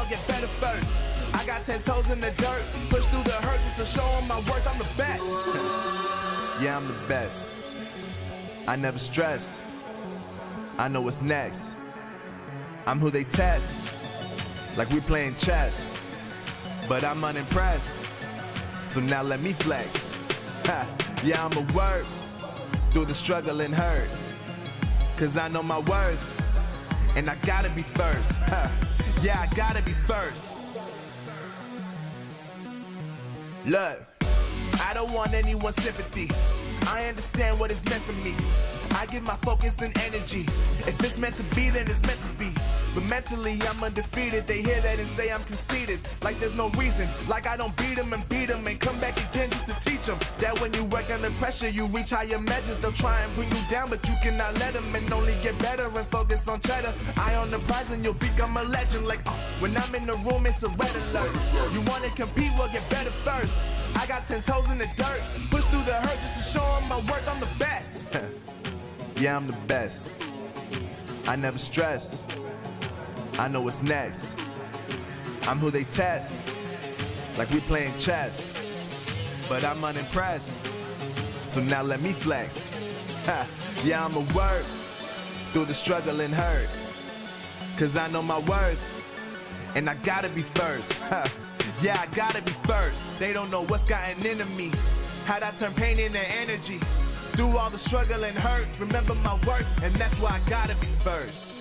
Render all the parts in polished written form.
well, get better first. I got 10 toes in the dirt, push through the hurt just to show them my worth. I'm the best. Yeah, I'm the best. I never stress. I know what's next. I'm who they test, like we playing chess. But I'm unimpressed, so now let me flex. Ha, yeah, I'ma work through the struggle and hurt, cause I know my worth, and I gotta be first. Ha, yeah, I gotta be first. Look, I don't want anyone's sympathy. I understand what it's meant for me. I give my focus and energy. If it's meant to be, then it's meant to be. But mentally, I'm undefeated. They hear that and say I'm conceited. Like there's no reason. Like I don't beat them and come back again just to teach them that when you work under pressure, you reach higher measures. They'll try and bring you down, but you cannot let them, and only get better and focus on cheddar. Eye on the prize and you'll become a legend. Like, when I'm in the room, it's a red alert. You wanna compete, well, get better first. I got 10 toes in the dirt, push through the hurt just to show them my worth. I'm the best. Yeah, I'm the best. I never stress. I know what's next. I'm who they test, like we playing chess. But I'm unimpressed, so now let me flex. Ha, yeah, I'ma work through the struggle and hurt, cause I know my worth, and I gotta be first. Ha, yeah, I gotta be first. They don't know what's gotten into me, how'd I turn pain into energy. Through all the struggle and hurt, remember my worth, and that's why I gotta be first.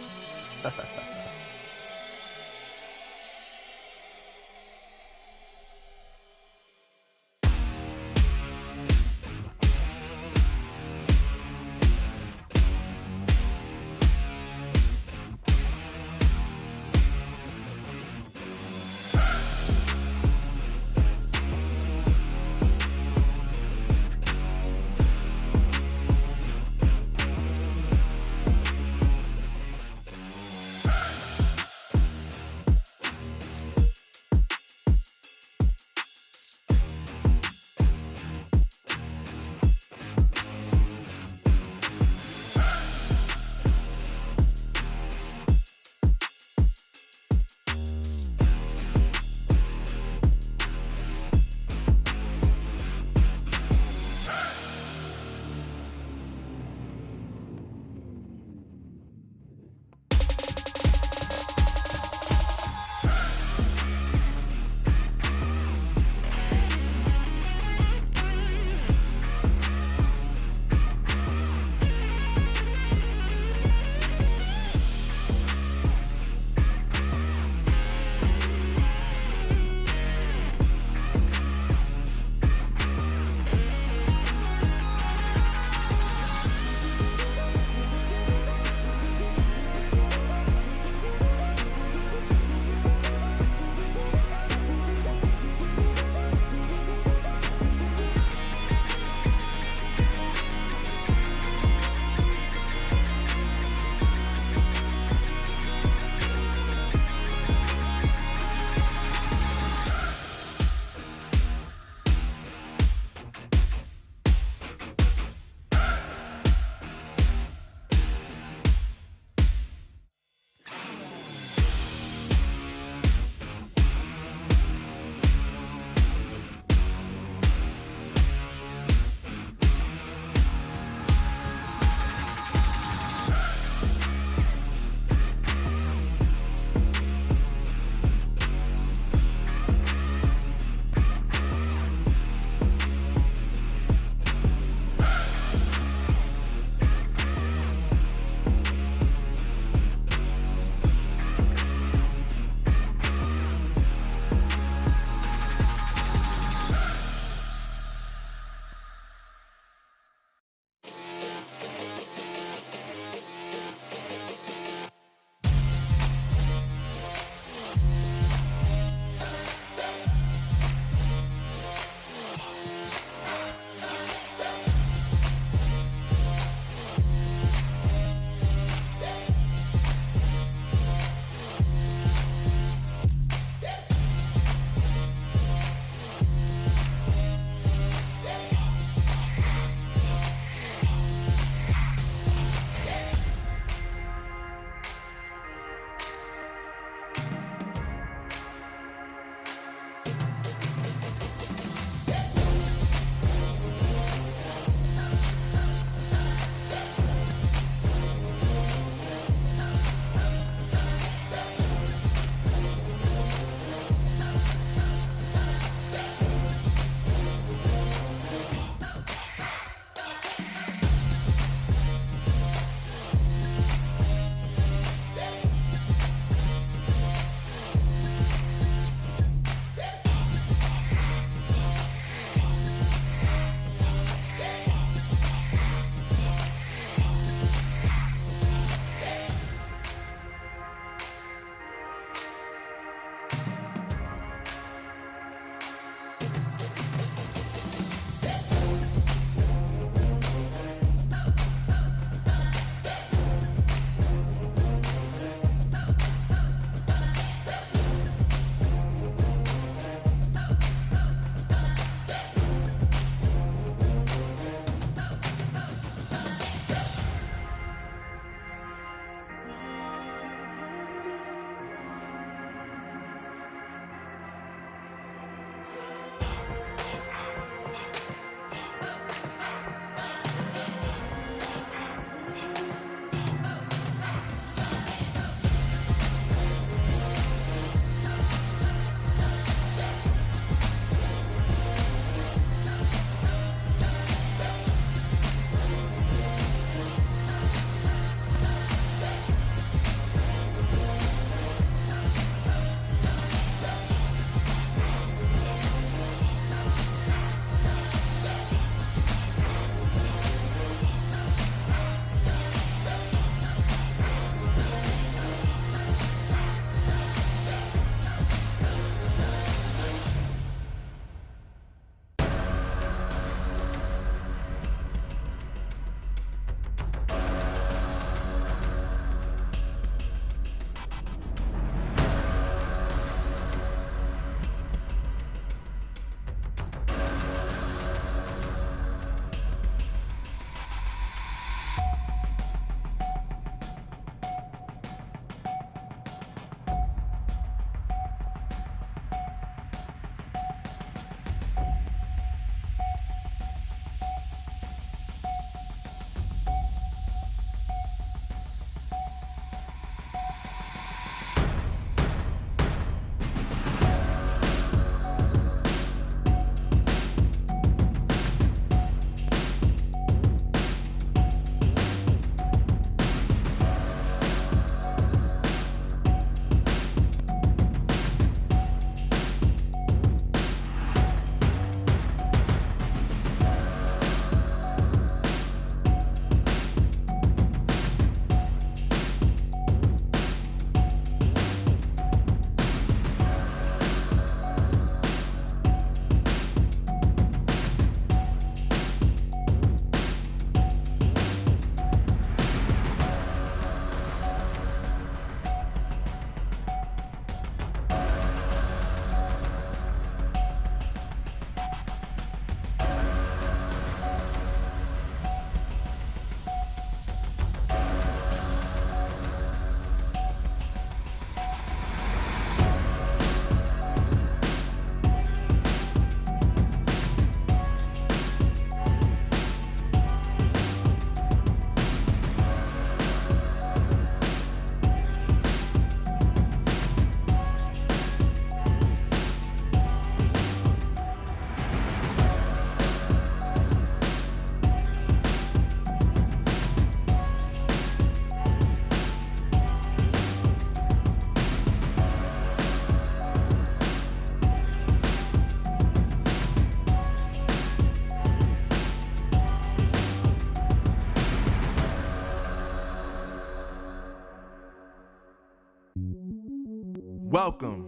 Welcome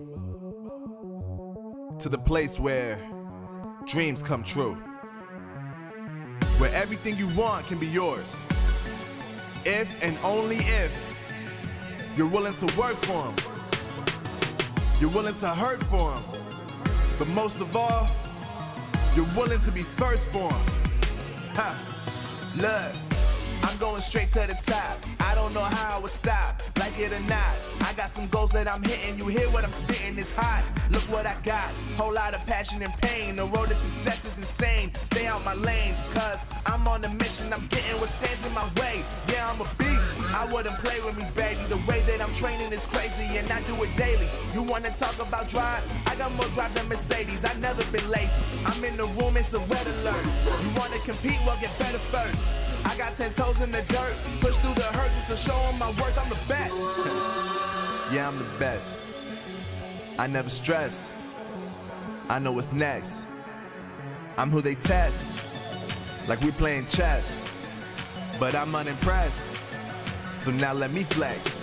to the place where dreams come true, where everything you want can be yours, if and only if you're willing to work for them, you're willing to hurt for them, but most of all, you're willing to be first for them. Look, I'm going straight to the top. I don't know how I would stop, like it or not. I got some goals that I'm hitting. You hear what I'm spitting, it's hot. Look what I got, whole lot of passion and pain. The road to success is insane. Stay out my lane, cause I'm on a mission. I'm getting what stands in my way. Yeah, I'm a beast, I wouldn't play with me, baby. The way that I'm training is crazy, and I do it daily. You wanna talk about drive? I got more drive than Mercedes. I've never been lazy. I'm in the room, it's a red alert. You wanna compete? Well, get better first. I got 10 toes in the dirt, push through the hurt just to show them my worth. I'm the best. Yeah, I'm the best. I never stress. I know what's next. I'm who they test, like we playing chess. But I'm unimpressed, so now let me flex.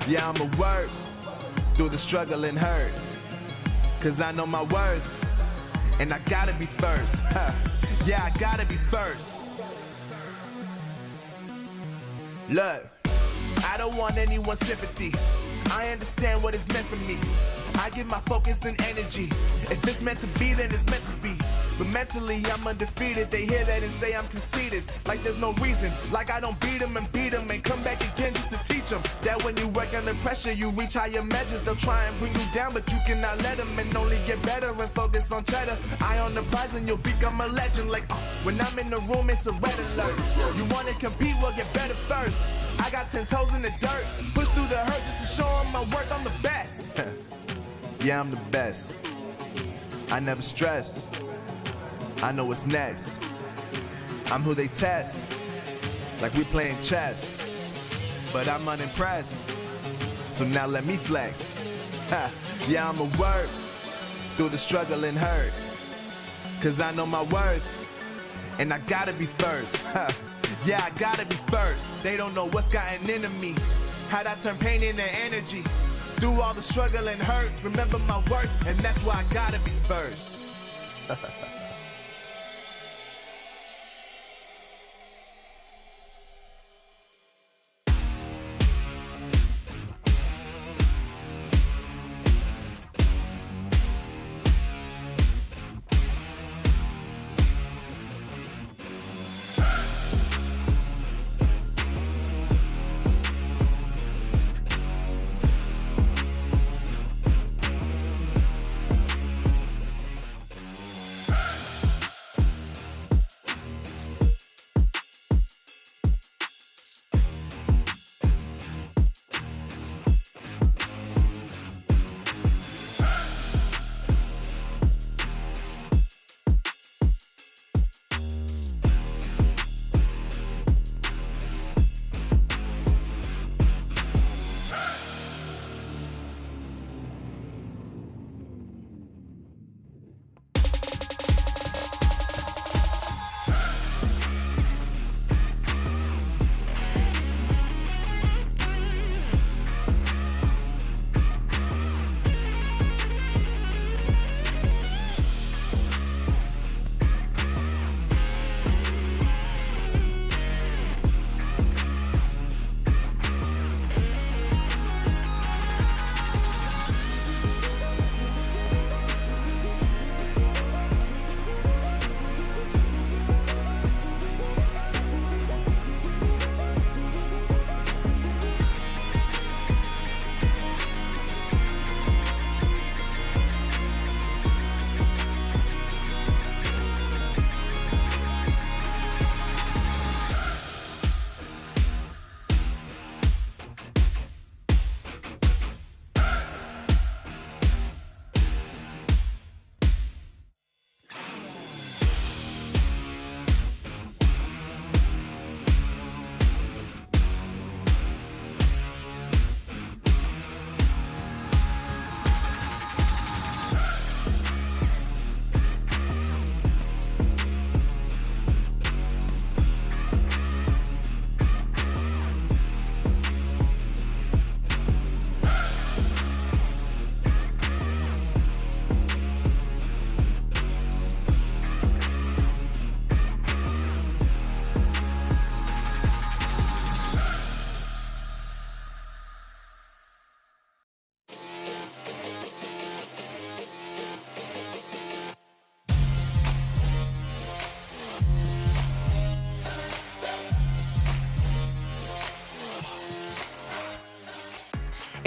Yeah, I'ma work through the struggle and hurt, cause I know my worth, and I gotta be first. Yeah, I gotta be first. Look, I don't want anyone's sympathy. I understand what it's meant for me. I give my focus and energy. If it's meant to be, then it's meant to be. But mentally, I'm undefeated. They hear that and say I'm conceited, like there's no reason. Like I don't beat them and come back again just to teach them that when you work under pressure, you reach higher measures. They'll try and bring you down, but you cannot let them, and only get better and focus on cheddar. Eye on the prize and you'll become a legend. Like when I'm in the room, it's a red alert. You wanna compete? Well, get better first. I got 10 toes in the dirt, push through the hurt just to show them my worth. I'm the best. Yeah, I'm the best. I never stress. I know what's next. I'm who they test, like we playing chess. But I'm unimpressed, so now let me flex. Yeah, I'ma work through the struggle and hurt, cause I know my worth, and I gotta be first. Yeah, I gotta be first. They don't know what's gotten into me, how'd I turn pain into energy. Through all the struggle and hurt, remember my worth, and that's why I gotta be first.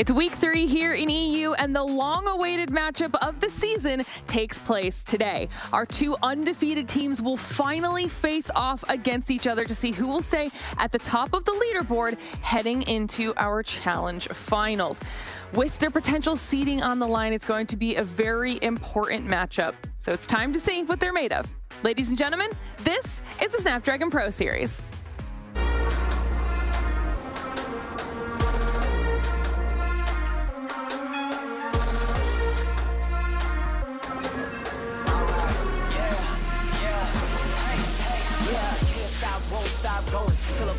It's week 3 here in EU, and the long-awaited matchup of the season takes place today. Our 2 undefeated teams will finally face off against each other to see who will stay at the top of the leaderboard heading into our challenge finals. With their potential seeding on the line, it's going to be a very important matchup. So it's time to see what they're made of. Ladies and gentlemen, this is the Snapdragon Pro Series.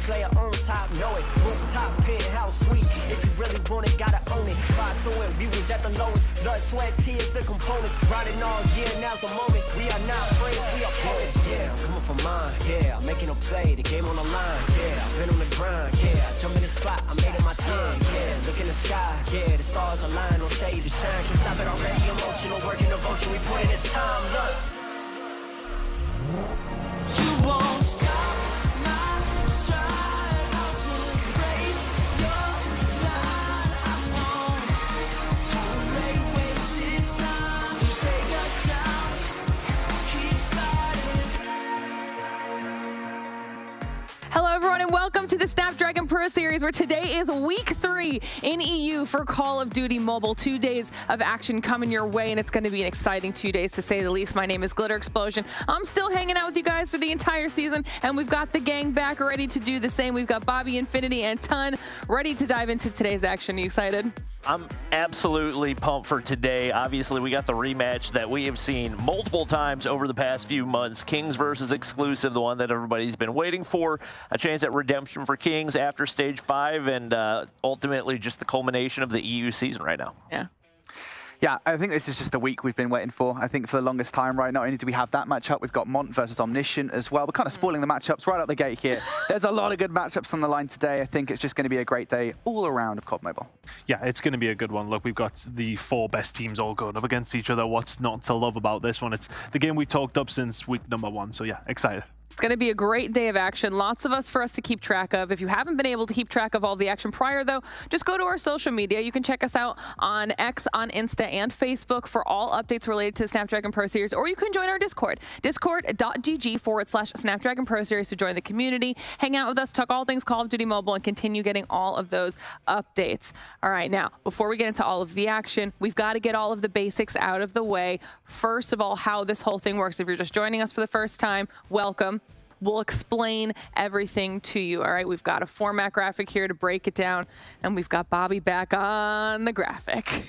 Player on top, know it. Rooftop, penthouse suite. If you really want it, gotta own it. Fight through it, we was at the lowest. Blood, sweat, tears, the components. Riding all year, now's the moment. We are not friends, we are opponents. Yeah, I'm coming for mine. Yeah, I'm making a play, the game on the line. Yeah, I've been on the grind. Yeah, I jump in the spot, I made it my time. Yeah, look in the sky. Yeah, the stars align, no shade to shine. Can't stop it already. Emotional, working devotion. We put in this time. Look, you won't stop. Hello, everyone, and welcome to the Snapdragon Pro Series, where today is week 3 in EU for Call of Duty Mobile. 2 days of action coming your way, and it's going to be an exciting 2 days, to say the least. My name is Glitter Explosion. I'm still hanging out with you guys for the entire season, and we've got the gang back ready to do the same. We've got Bobby, Infinity, and Ton ready to dive into today's action. Are you excited? I'm absolutely pumped for today. Obviously, we got the rematch that we have seen multiple times over the past few months. Kings versus Exclusive, the one that everybody's been waiting for. A chance at redemption for Kings after Stage 5, and ultimately just the culmination of the EU season right now. Yeah, I think this is just the week we've been waiting for. I think for the longest time, right? Not only do we have that matchup, we've got Mont versus Omniscient as well. We're kind of spoiling the matchups right out the gate here. There's a lot of good matchups on the line today. I think it's just going to be a great day all around of COD Mobile. Yeah, it's going to be a good one. Look, we've got the 4 best teams all going up against each other. What's not to love about this one? It's the game we talked up since week number 1. So yeah, excited. It's going to be a great day of action. Lots of us for us to keep track of. If you haven't been able to keep track of all the action prior, though, just go to our social media. You can check us out on X, on Insta, and Facebook for all updates related to the Snapdragon Pro Series, or you can join our Discord, discord.gg/Snapdragon Pro Series to join the community, hang out with us, talk all things Call of Duty Mobile, and continue getting all of those updates. All right, now, before we get into all of the action, we've got to get all of the basics out of the way. First of all, how this whole thing works. If you're just joining us for the first time, welcome. We'll explain everything to you, all right? We've got a format graphic here to break it down, and we've got Bobby back on the graphic.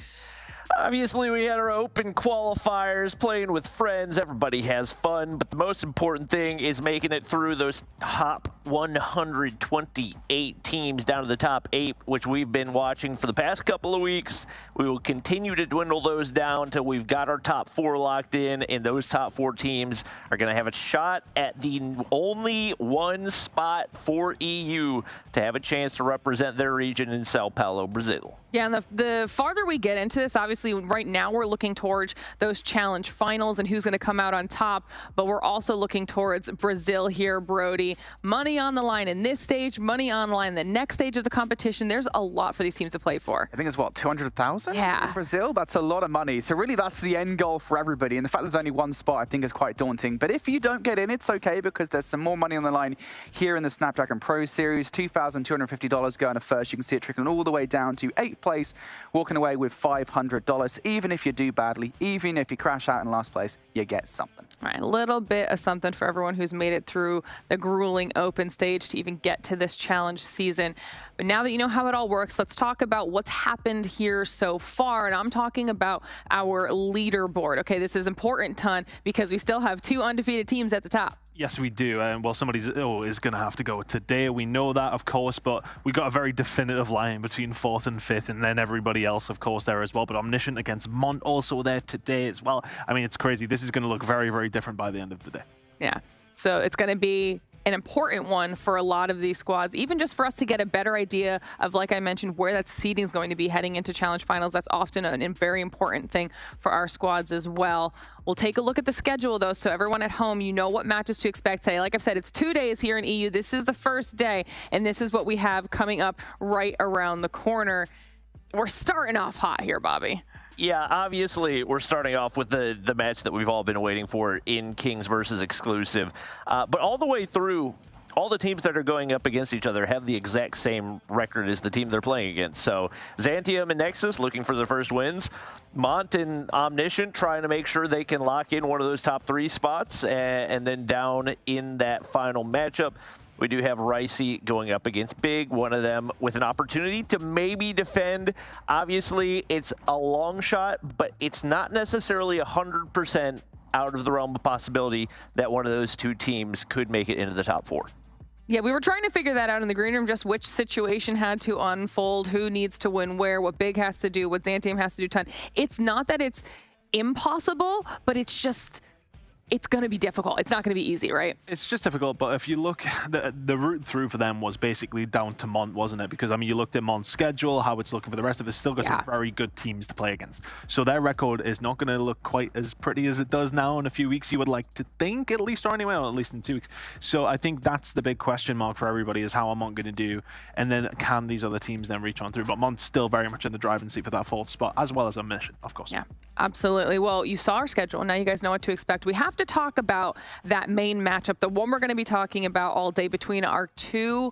Obviously, we had our open qualifiers, playing with friends. Everybody has fun, but the most important thing is making it through those top 128 teams down to the top 8, which we've been watching for the past couple of weeks. We will continue to dwindle those down until we've got our top 4 locked in, and those top 4 teams are going to have a shot at the only one spot for EU to have a chance to represent their region in Sao Paulo, Brazil. Yeah, and the farther we get into this, obviously right now we're looking towards those challenge finals and who's going to come out on top, but we're also looking towards Brazil here, Brody. Money on the line in this stage, money on the line the next stage of the competition. There's a lot for these teams to play for. I think it's, what, 200,000 yeah. in Brazil? That's a lot of money. So really that's the end goal for everybody. And the fact there's only one spot, I think, is quite daunting. But if you don't get in, it's okay, because there's some more money on the line here in the Snapdragon Pro Series. $2,250 going to first. You can see it trickling all the way down to 8th place, walking away with $500. Even if you do badly, even if you crash out in last place, you get something. All right, a little bit of something for everyone who's made it through the grueling open stage to even get to this challenge season. But now that you know how it all works, let's talk about what's happened here so far. And I'm talking about our leaderboard. Okay, this is important, Ton, because we still have 2 undefeated teams at the top. Yes, we do. Well, somebody's is going to have to go today. We know that, of course, but we got a very definitive line between 4th and 5th, and then everybody else, of course, there as well. But Omniscient against Mont also there today as well. I mean, it's crazy. This is going to look very, very different by the end of the day. Yeah. So it's going to be an important one for a lot of these squads, even just for us to get a better idea of, like I mentioned, where that seeding is going to be heading into challenge finals. That's often a very important thing for our squads as well. We'll take a look at the schedule, though, so everyone at home, you know what matches to expect today. Like I've said, it's 2 days here in EU. This is the first day, and this is what we have coming up right around the corner. we're starting off hot here, Bobby. Yeah, obviously, we're starting off with the match that we've all been waiting for in Kings versus Exclusive. But all the way through, all the teams that are going up against each other have the exact same record as the team they're playing against. So Xantium and Nexus looking for their first wins. Mont and Omniscient trying to make sure they can lock in one of those top 3 spots. And then down in that final matchup, we do have Ricey going up against Big, one of them with an opportunity to maybe defend. Obviously, it's a long shot, but it's not necessarily 100% out of the realm of possibility that one of those 2 teams could make it into the top 4. Yeah, we were trying to figure that out in the green room, just which situation had to unfold, who needs to win where, what Big has to do, what Xantium has to do ton. It's not that it's impossible, but it's just, it's going to be difficult. It's not going to be easy, right? It's just difficult, but if you look, the route through for them was basically down to Mont, wasn't it? Because, I mean, you looked at Mont's schedule, how it's looking for the rest of it, still got some very good teams to play against. So their record is not going to look quite as pretty as it does now in a few weeks, you would like to think, at least, or anyway, or at least in 2 weeks. So I think that's the big question mark for everybody, is how are Mont going to do? And then can these other teams then reach on through? But Mont's still very much in the driving seat for that 4th spot, as well as a mission, of course. Yeah, absolutely. Well, you saw our schedule. Now you guys know what to expect. We have to talk about that main matchup, the one we're going to be talking about all day between our 2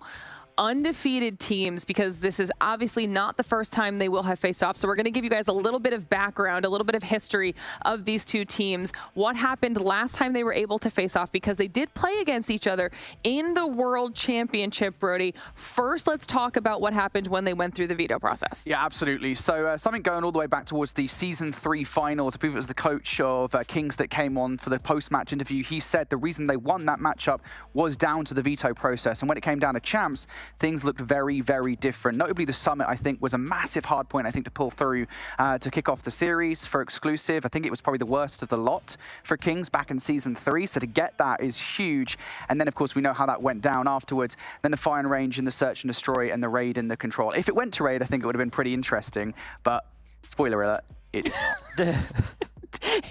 undefeated teams, because this is obviously not the first time they will have faced off. So we're going to give you guys a little bit of background, a little bit of history of these 2 teams, what happened last time they were able to face off, because they did play against each other in the World Championship, Brody. First, let's talk about what happened when they went through the veto process. Yeah, absolutely. So something going all the way back towards the Season 3 finals. I believe it was the coach of Kings that came on for the post-match interview. He said the reason they won that matchup was down to the veto process. And when it came down to champs, things looked very, very different. Notably, the Summit, I think, was a massive hard point, I think, to pull through to kick off the series for Exclusive. I think it was probably the worst of the lot for Kings back in Season 3. So to get that is huge. And then, of course, we know how that went down afterwards. Then the Firing Range and the Search and Destroy and the Raid and the Control. If it went to Raid, I think it would have been pretty interesting. But spoiler alert, it did not.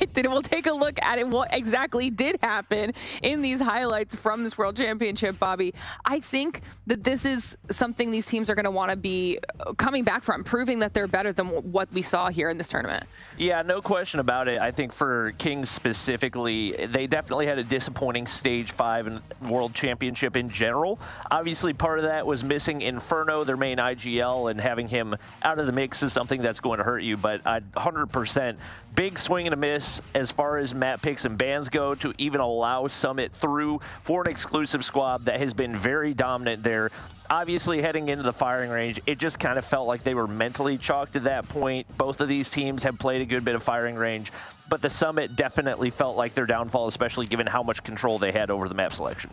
It did. We'll take a look at it, what exactly did happen in these highlights from this World Championship, Bobby. I think that this is something these teams are going to want to be coming back from, proving that they're better than what we saw here in this tournament. Yeah, no question about it. I think for Kings specifically, they definitely had a disappointing Stage 5 in World Championship in general. Obviously, part of that was missing Inferno, their main IGL, and having him out of the mix is something that's going to hurt you. But 100%, big swing and a miss as far as map picks and bans go to even allow Summit through for an Exclusive squad that has been very dominant there. Obviously, heading into the Firing Range, it just kind of felt like they were mentally chalked at that point. Both of these teams have played a good bit of Firing Range, but the Summit definitely felt like their downfall, especially given how much control they had over the map selection.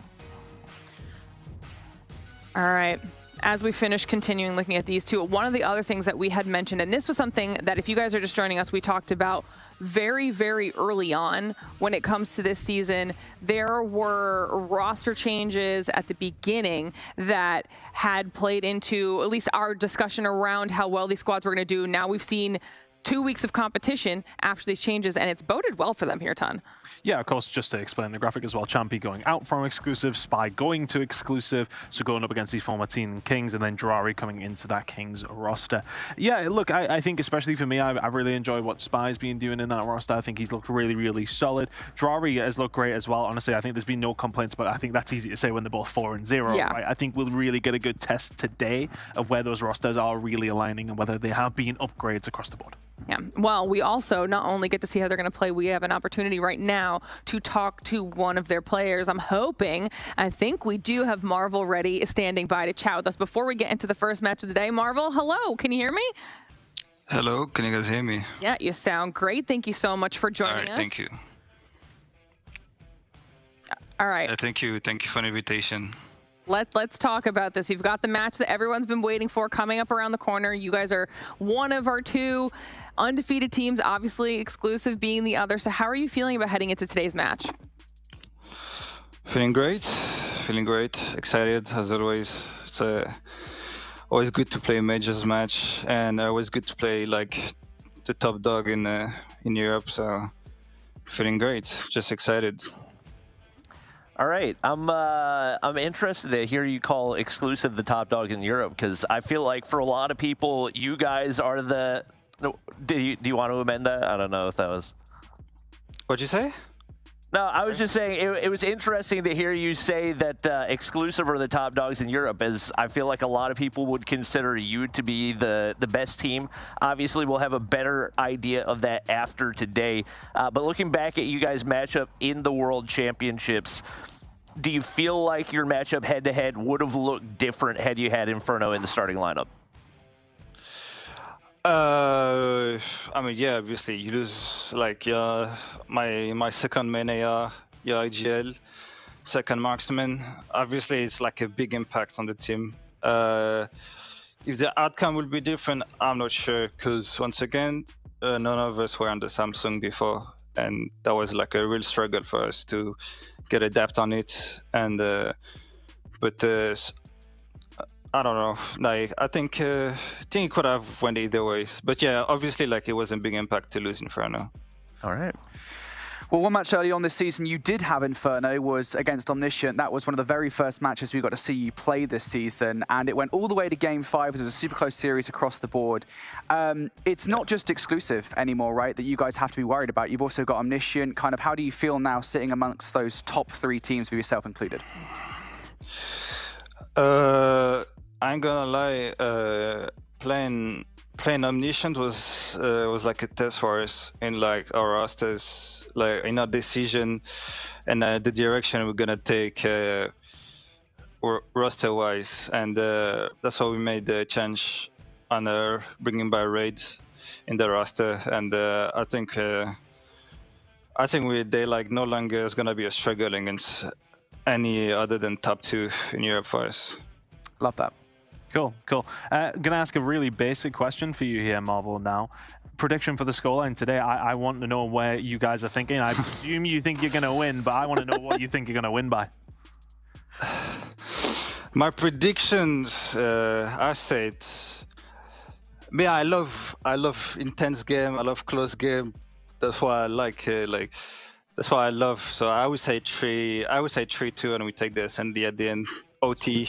All right. As we finish continuing looking at these 2, one of the other things that we had mentioned, and this was something that if you guys are just joining us, we talked about very, very early on when it comes to this season. There were roster changes at the beginning that had played into at least our discussion around how well these squads were going to do. Now we've seen 2 weeks of competition after these changes, and it's boded well for them here, Ton. Yeah, of course, just to explain the graphic as well. Champy going out from Exclusive, Spy going to Exclusive, so going up against these former Team Kings, and then Drari coming into that Kings roster. Yeah, look, I think especially for me, I really enjoy what Spy's been doing in that roster. I think he's looked really, really solid. Drari has looked great as well. Honestly, I think there's been no complaints, but I think that's easy to say when they're both 4-0. Yeah. Right? I think we'll really get a good test today of where those rosters are really aligning and whether they have been upgrades across the board. Yeah, well, we also not only get to see how they're going to play, we have an opportunity right now to talk to one of their players. I think we do have Marvel ready, standing by to chat with us. Before we get into the first match of the day, Marvel, hello, can you hear me? Hello, can you guys hear me? Yeah, you sound great. Thank you so much for joining us. Thank you. All right. Thank you for the invitation. Let's talk about this. You've got the match that everyone's been waiting for coming up around the corner. You guys are one of our 2 undefeated teams, obviously Exclusive being the other. So how are you feeling about heading into today's match? Feeling great, excited as always. It's always good to play a majors match, and always good to play like the top dog in Europe. So feeling great, just excited. All right, I'm interested to hear you call exclusive the top dog in Europe, because I feel like for a lot of people, you guys are the. No, do you want to amend that? I don't know if that was. What'd you say? No, I was just saying it was interesting to hear you say that exclusive are the top dogs in Europe, as I feel like a lot of people would consider you to be the best team. Obviously, we'll have a better idea of that after today. But looking back at you guys' matchup in the World Championships, do you feel like your matchup head-to-head would have looked different had you had Inferno in the starting lineup? I mean, yeah, obviously you lose like my second main AR, your IGL, second marksman. Obviously, it's like a big impact on the team. If the outcome will be different, I'm not sure, because once again, none of us were on the Samsung before, and that was like a real struggle for us to get adapt on it. And but I don't know. Like I think it could have went either ways. But yeah, obviously, like it was a big impact to lose Inferno. All right. Well, one match early on this season you did have Inferno was against Omniscient. That was one of the very first matches we got to see you play this season, and it went all the way to Game 5. It was a super close series across the board. It's not just exclusive anymore, right, that you guys have to be worried about. You've also got Omniscient. Kind of how do you feel now sitting amongst those top 3 teams with yourself included? I ain't gonna lie, playing Omniscient was like a test for us in like our rosters, like in our decision and the direction we're gonna take roster-wise, and that's why we made the change on bringing by raids in the roster, and I think they like no longer is gonna be a struggle against any other than top 2 in Europe for us. Love that. Cool, cool. Going to ask a really basic question for you here, Marvel, now. Prediction for the scoreline today. I want to know where you guys are thinking. I presume you think you're going to win, but I want to know what you think you're going to win by. My predictions, I said, I love intense game. I love close game. That's why I like that's why I love. So I would say 3-2, and we take the SND at the end. OT.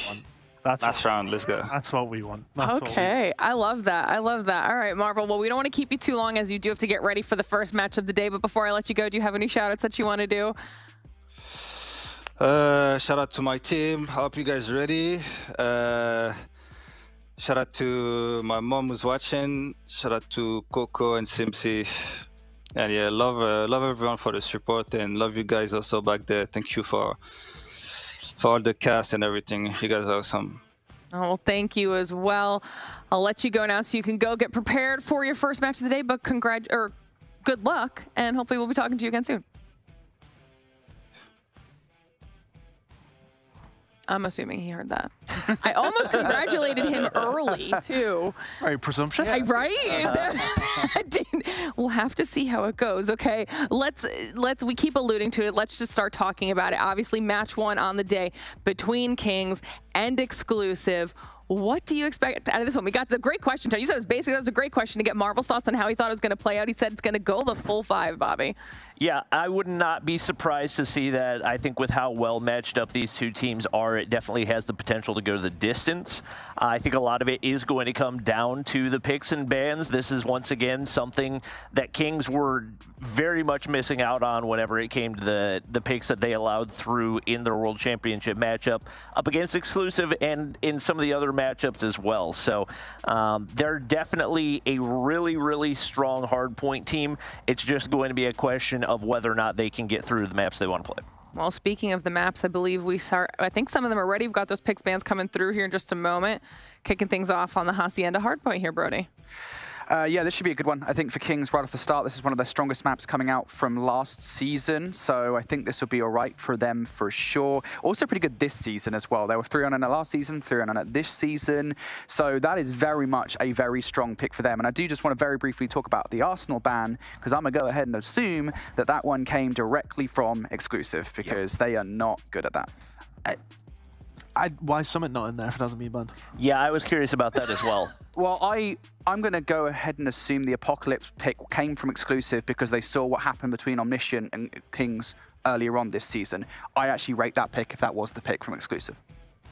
Last round, let's go. That's what we want. Okay, I love that. I love that. All right, Marvel. Well, we don't want to keep you too long, as you do have to get ready for the first match of the day. But before I let you go, do you have any shout-outs that you want to do? Shout out to my team. Hope you guys ready. Shout out to my mom who's watching. Shout out to Coco and Simpsy. And yeah, love everyone for the support, and love you guys also back there. Thank you for all the cast and everything. You guys are awesome. Oh, well, thank you as well. I'll let you go now so you can go get prepared for your first match of the day, but good luck, and hopefully we'll be talking to you again soon. I'm assuming he heard that. I almost congratulated him early, too. Very presumptuous. Right? We'll have to see how it goes. Okay, we keep alluding to it. Let's just start talking about it. Obviously, match 1 on the day between Kings and Exclusive. What do you expect out of this one? We got the great question. You said that was a great question to get Marvel's thoughts on how he thought it was going to play out. He said it's going to go the full 5, Bobby. Yeah, I would not be surprised to see that. I think with how well matched up these two teams are, it definitely has the potential to go to the distance. I think a lot of it is going to come down to the picks and bans. This is once again something that Kings were very much missing out on whenever it came to the picks that they allowed through in their World Championship matchup up against Exclusive and in some of the other matchups as well. So they're definitely a really, really strong hardpoint team. It's just going to be a question of whether or not they can get through the maps they want to play. Well, speaking of the maps, I believe I think some of them are ready. We've got those picks bands coming through here in just a moment. Kicking things off on the Hacienda hardpoint here, Brody. Yeah, this should be a good one. I think for Kings right off the start, this is one of their strongest maps coming out from last season. So I think this will be all right for them for sure. Also pretty good this season as well. They were 3-0 last season, 3-0 this season. So that is very much a very strong pick for them. And I do just want to very briefly talk about the Arsenal ban, because I'm going to go ahead and assume that that one came directly from Exclusive, because they are not good at that. Why is Summit not in there if it hasn't been banned? Yeah, I was curious about that as well. Well, I'm going to go ahead and assume the Apocalypse pick came from Exclusive because they saw what happened between Omniscient and Kings earlier on this season. I actually rate that pick if that was the pick from exclusive.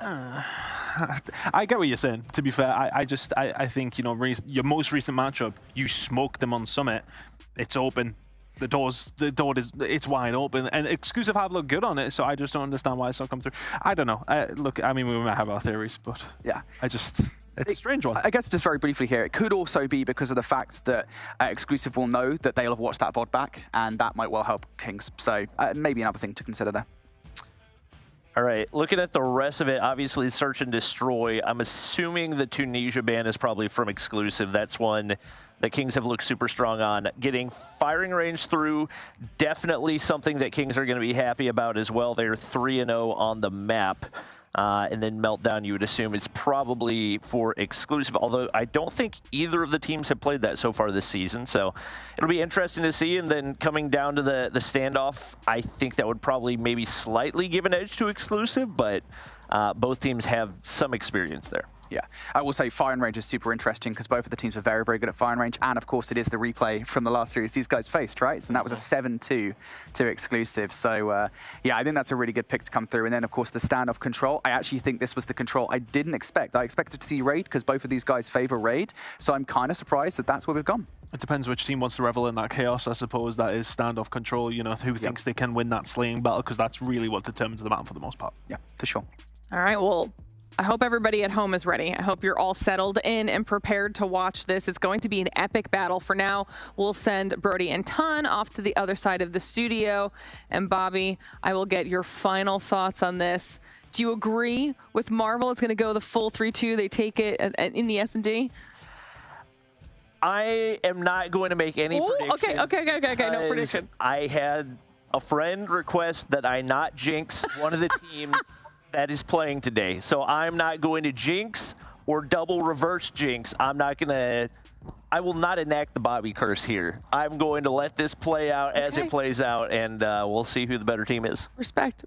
I get what you're saying, to be fair. I think, you know, your most recent matchup, you smoked them on Summit. It's open. The door it's wide open, and exclusive have looked good on it, so I just don't understand why it's not come through. I don't know. Look, I mean, we might have our theories, but yeah, it's a strange one. I guess just very briefly here, it could also be because of the fact that exclusive will know that they'll have watched that VOD back, and that might well help Kings. So maybe another thing to consider there. All right, looking at the rest of it, obviously Search and Destroy. I'm assuming the Tunisia ban is probably from exclusive. That's one that Kings have looked super strong on. Getting firing range through, definitely something that Kings are going to be happy about as well. They're 3-0 on the map. And then Meltdown, you would assume, is probably for exclusive, although I don't think either of the teams have played that so far this season. So it'll be interesting to see. And then coming down to the standoff, I think that would probably maybe slightly give an edge to exclusive, but both teams have some experience there. Yeah, I will say firing range is super interesting because both of the teams are very, very good at firing range. And of course, it is the replay from the last series these guys faced, right? So that was a 7-2 to exclusive. So yeah, I think that's a really good pick to come through. And then, of course, the standoff control. I actually think this was the control I didn't expect. I expected to see Raid because both of these guys favor Raid. So I'm kind of surprised that that's where we've gone. It depends which team wants to revel in that chaos, I suppose. That is standoff control, you know, who thinks they can win that slaying battle, because that's really what determines the map for the most part. Yeah, for sure. All right, well, I hope everybody at home is ready. I hope you're all settled in and prepared to watch this. It's going to be an epic battle. For now, we'll send Brody and Ton off to the other side of the studio. And Bobby, I will get your final thoughts on this. Do you agree with Marvel? It's going to go the full 3-2. They take it in the S&D? I am not going to make any predictions. Okay. No prediction. I had a friend request that I not jinx one of the teams that is playing today. So I'm not going to jinx or double reverse jinx. I will not enact the Bobby curse here. I'm going to let this play out as it plays out, and we'll see who the better team is. Respect.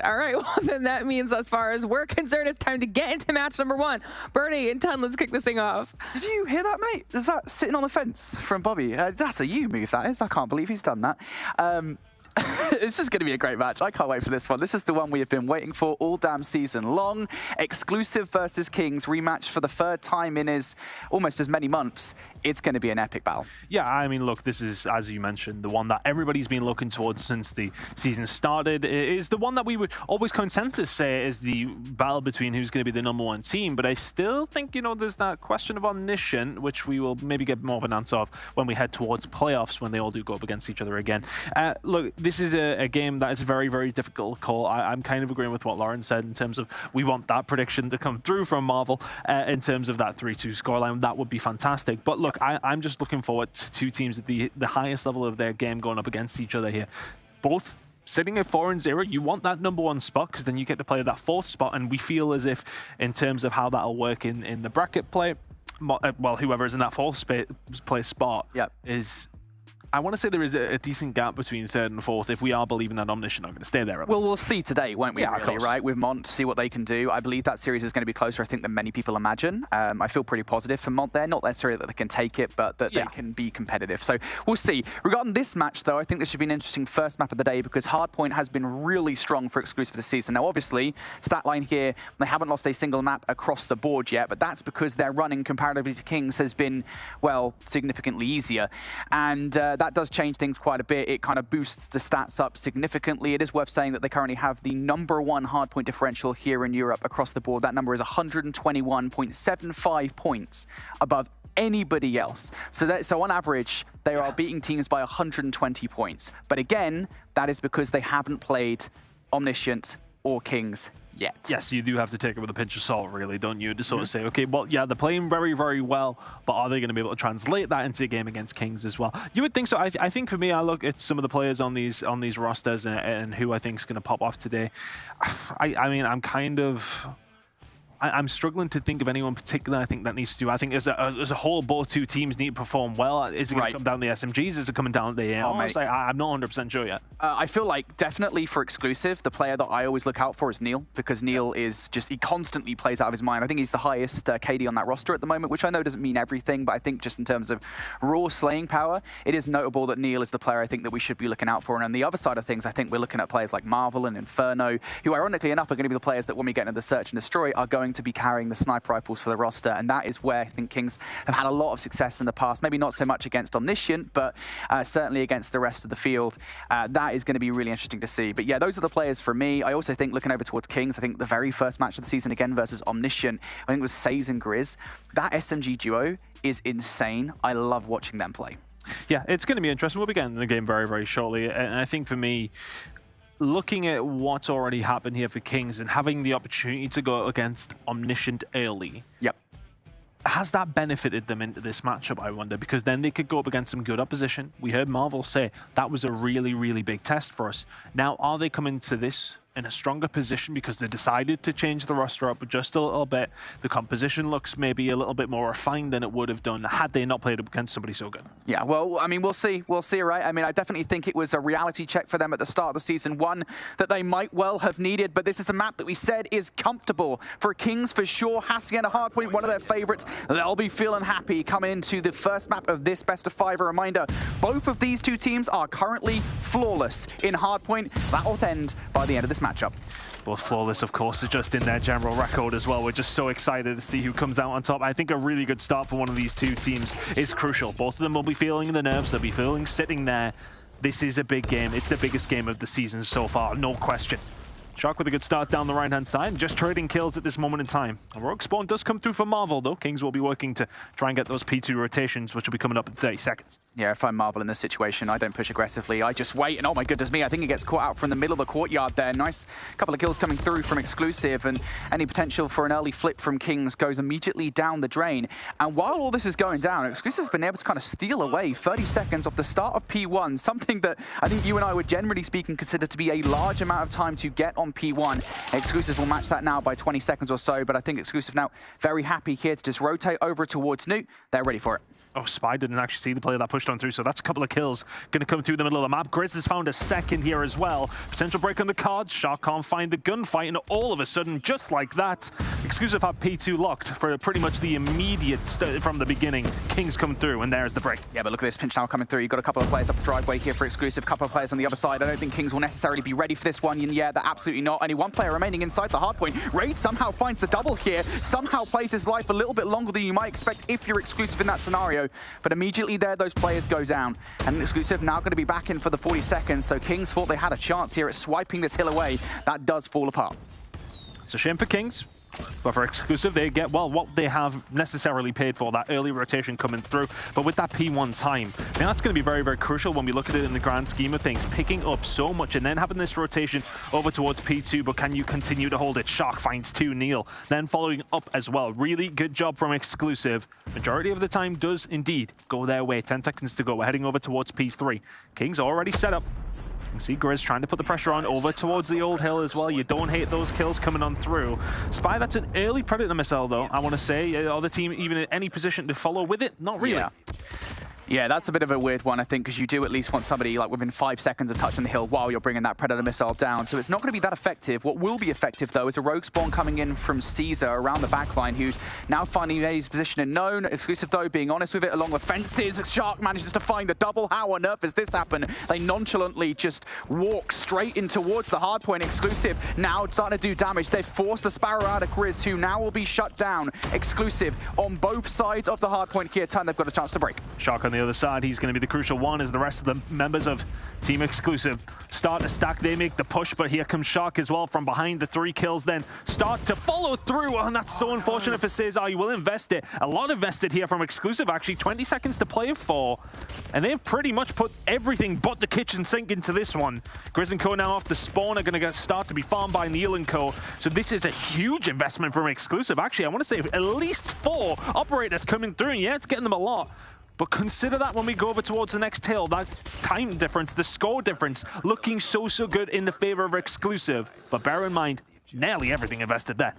All right, well, then that means as far as we're concerned, it's time to get into match number 1. Birdie and Ton, let's kick this thing off. Did you hear that, mate? Is that sitting on the fence from Bobby? That's a you move, that is. I can't believe he's done that. This is going to be a great match. I can't wait for this one. This is the one we have been waiting for all damn season long. Exclusive versus Kings rematch for the 3rd time in almost as many months. It's going to be an epic battle. Yeah, I mean, look, this is, as you mentioned, the one that everybody's been looking towards since the season started. It is the one that we would always consensus say is the battle between who's going to be the #1 team. But I still think, you know, there's that question of Omniscient, which we will maybe get more of an answer of when we head towards playoffs, when they all do go up against each other again. Look, this is a game that is very, very difficult to call. I'm kind of agreeing with what Lauren said in terms of we want that prediction to come through from Marvel in terms of that 3-2 scoreline. That would be fantastic. But look, I'm just looking forward to two teams at the highest level of their game going up against each other here. Both sitting at 4-0, you want that #1 spot because then you get to play that 4th spot. And we feel as if, in terms of how that'll work in the bracket play, well, whoever is in that 4th place spot is... I want to say there is a decent gap between 3rd and 4th if we are believing that Omniscient are going to stay there. Well, we'll see today, won't we, yeah, really, right? With Mont, see what they can do. I believe that series is going to be closer, I think, than many people imagine. I feel pretty positive for Mont there. Not necessarily that they can take it, but that they can be competitive. So we'll see. Regarding this match, though, I think this should be an interesting first map of the day because Hardpoint has been really strong for exclusive this season. Now, obviously, stat line here, they haven't lost a single map across the board yet, but that's because their running comparatively to Kings has been, well, significantly easier. And that does change things quite a bit. It kind of boosts the stats up significantly. It is worth saying that they currently have the #1 hardpoint differential here in Europe across the board. That number is 121.75 points above anybody else. So on average, they are beating teams by 120 points. But again, that is because they haven't played Omniscient or Kings yet. Yes, you do have to take it with a pinch of salt, really, don't you? To sort of say, okay, well, yeah, they're playing very, very well, but are they going to be able to translate that into a game against Kings as well? You would think so. I think for me, I look at some of the players on these rosters and who I think is going to pop off today. I mean, I'm kind of I'm struggling to think of anyone particular I think that needs to do. I think as a whole, both two teams need to perform well. Is it going to come down to the SMGs? Is it coming down to the ARs? I'm not 100% sure yet. I feel like definitely for exclusive, the player that I always look out for is Neil, because Neil is just, he constantly plays out of his mind. I think he's the highest KD on that roster at the moment, which I know doesn't mean everything, but I think just in terms of raw slaying power, it is notable that Neil is the player I think that we should be looking out for. And on the other side of things, I think we're looking at players like Marvel and Inferno, who ironically enough are going to be the players that when we get into the search and destroy are going to be carrying the sniper rifles for the roster, and that is where I think Kings have had a lot of success in the past. Maybe not so much against Omniscient, but certainly against the rest of the field. That is going to be really interesting to see. But yeah, those are the players for me. I also think looking over towards Kings, I think the very first match of the season again versus Omniscient, I think it was Saze and Grizz. That SMG duo is insane. I love watching them play. Yeah, it's going to be interesting. We'll be getting the game very, very shortly. And I think for me, looking at what's already happened here for Kings and having the opportunity to go against Omniscient early, has that benefited them into this matchup, I wonder? Because then they could go up against some good opposition. We heard Marvel say that was a really, really big test for us. Now, are they coming to this in a stronger position because they decided to change the roster up just a little bit? The composition looks maybe a little bit more refined than it would have done had they not played up against somebody so good. Yeah, well, I mean, we'll see, right? I mean, I definitely think it was a reality check for them at the start of the season, one that they might well have needed, but this is a map that we said is comfortable for Kings for sure. Hassi and a Hardpoint, one of their favorites. They'll be feeling happy coming into the first map of this best of 5. A reminder, both of these two teams are currently flawless in Hardpoint. That'll end by the end of this matchup. Both flawless, of course, are just in their general record as well. We're just so excited to see who comes out on top. I think a really good start for one of these two teams is crucial. Both of them will be feeling the nerves. They'll be feeling sitting there. This is a big game. It's the biggest game of the season so far, no question. Shark with a good start down the right-hand side, just trading kills at this moment in time. A Rogue Spawn does come through for Marvel, though. Kings will be working to try and get those P2 rotations, which will be coming up in 30 seconds. Yeah, if I'm Marvel in this situation, I don't push aggressively. I just wait, and oh my goodness me, I think he gets caught out from the middle of the courtyard there. Nice couple of kills coming through from Exclusive, and any potential for an early flip from Kings goes immediately down the drain. And while all this is going down, Exclusive have been able to kind of steal away 30 seconds off the start of P1, something that I think you and I would generally speaking consider to be a large amount of time to get on P1. Exclusive will match that now by 20 seconds or so, but I think Exclusive now very happy here to just rotate over towards Newt. They're ready for it. Oh, Spy didn't actually see the player that pushed on through, so that's a couple of kills going to come through the middle of the map. Grizz has found a second here as well. Potential break on the cards. Shark can't find the gunfight, and all of a sudden, just like that, Exclusive have P2 locked for pretty much the immediate from the beginning. Kings come through, and there's the break. Yeah, but look at this pinch now coming through. You've got a couple of players up the driveway here for Exclusive, a couple of players on the other side. I don't think Kings will necessarily be ready for this one. And yeah, they're absolutely not. Only one player remaining inside the hard point. Raid somehow finds the double here, somehow plays his life a little bit longer than you might expect if you're Exclusive in that scenario. But immediately there, those players go down. And Exclusive now going to be back in for the 40 seconds. So Kings thought they had a chance here at swiping this hill away. That does fall apart. It's a shame for Kings. But for Exclusive, they get, well, what they have necessarily paid for, that early rotation coming through. But with that P1 time, now that's going to be very, very crucial when we look at it in the grand scheme of things. Picking up so much and then having this rotation over towards P2, but can you continue to hold it? Shark finds 2, Neil. Then following up as well. Really good job from Exclusive. Majority of the time does indeed go their way. 10 seconds to go. We're heading over towards P3. Kings already set up. You see Grizz trying to put the pressure on over towards the old hill as well. You don't hate those kills coming on through. Spy, that's an early Predator missile, though, I want to say. Are the team even in any position to follow with it? Not really. Yeah, that's a bit of a weird one, I think, because you do at least want somebody like within 5 seconds of touching the hill while you're bringing that Predator missile down. So it's not going to be that effective. What will be effective, though, is a Rogue Spawn coming in from Caesar around the backline, who's now finding his position in known. Exclusive, though, being honest with it, along the fences. Shark manages to find the double. How on earth has this happened? They nonchalantly just walk straight in towards the hard point. Exclusive now starting to do damage. They've forced the Sparrow out of Grizz, who now will be shut down. Exclusive on both sides of the hard point here. Time they've got a chance to break. Shark on the other side. He's going to be the crucial one as the rest of the members of Team Exclusive start to stack. They make the push, but here comes Shark as well from behind. The 3 kills then start to follow through, and that's so unfortunate for Cesar. You will invest it. A lot invested here from Exclusive, actually. 20 seconds to play for, and they've pretty much put everything but the kitchen sink into this one. Grizz and Co now off the spawn are going to start to be farmed by Neil and Co. So this is a huge investment from Exclusive. Actually, I want to say at least 4 operators coming through, and yeah, it's getting them a lot. But consider that when we go over towards the next hill, that time difference, the score difference, looking so good in the favor of Exclusive. But bear in mind, nearly everything invested there.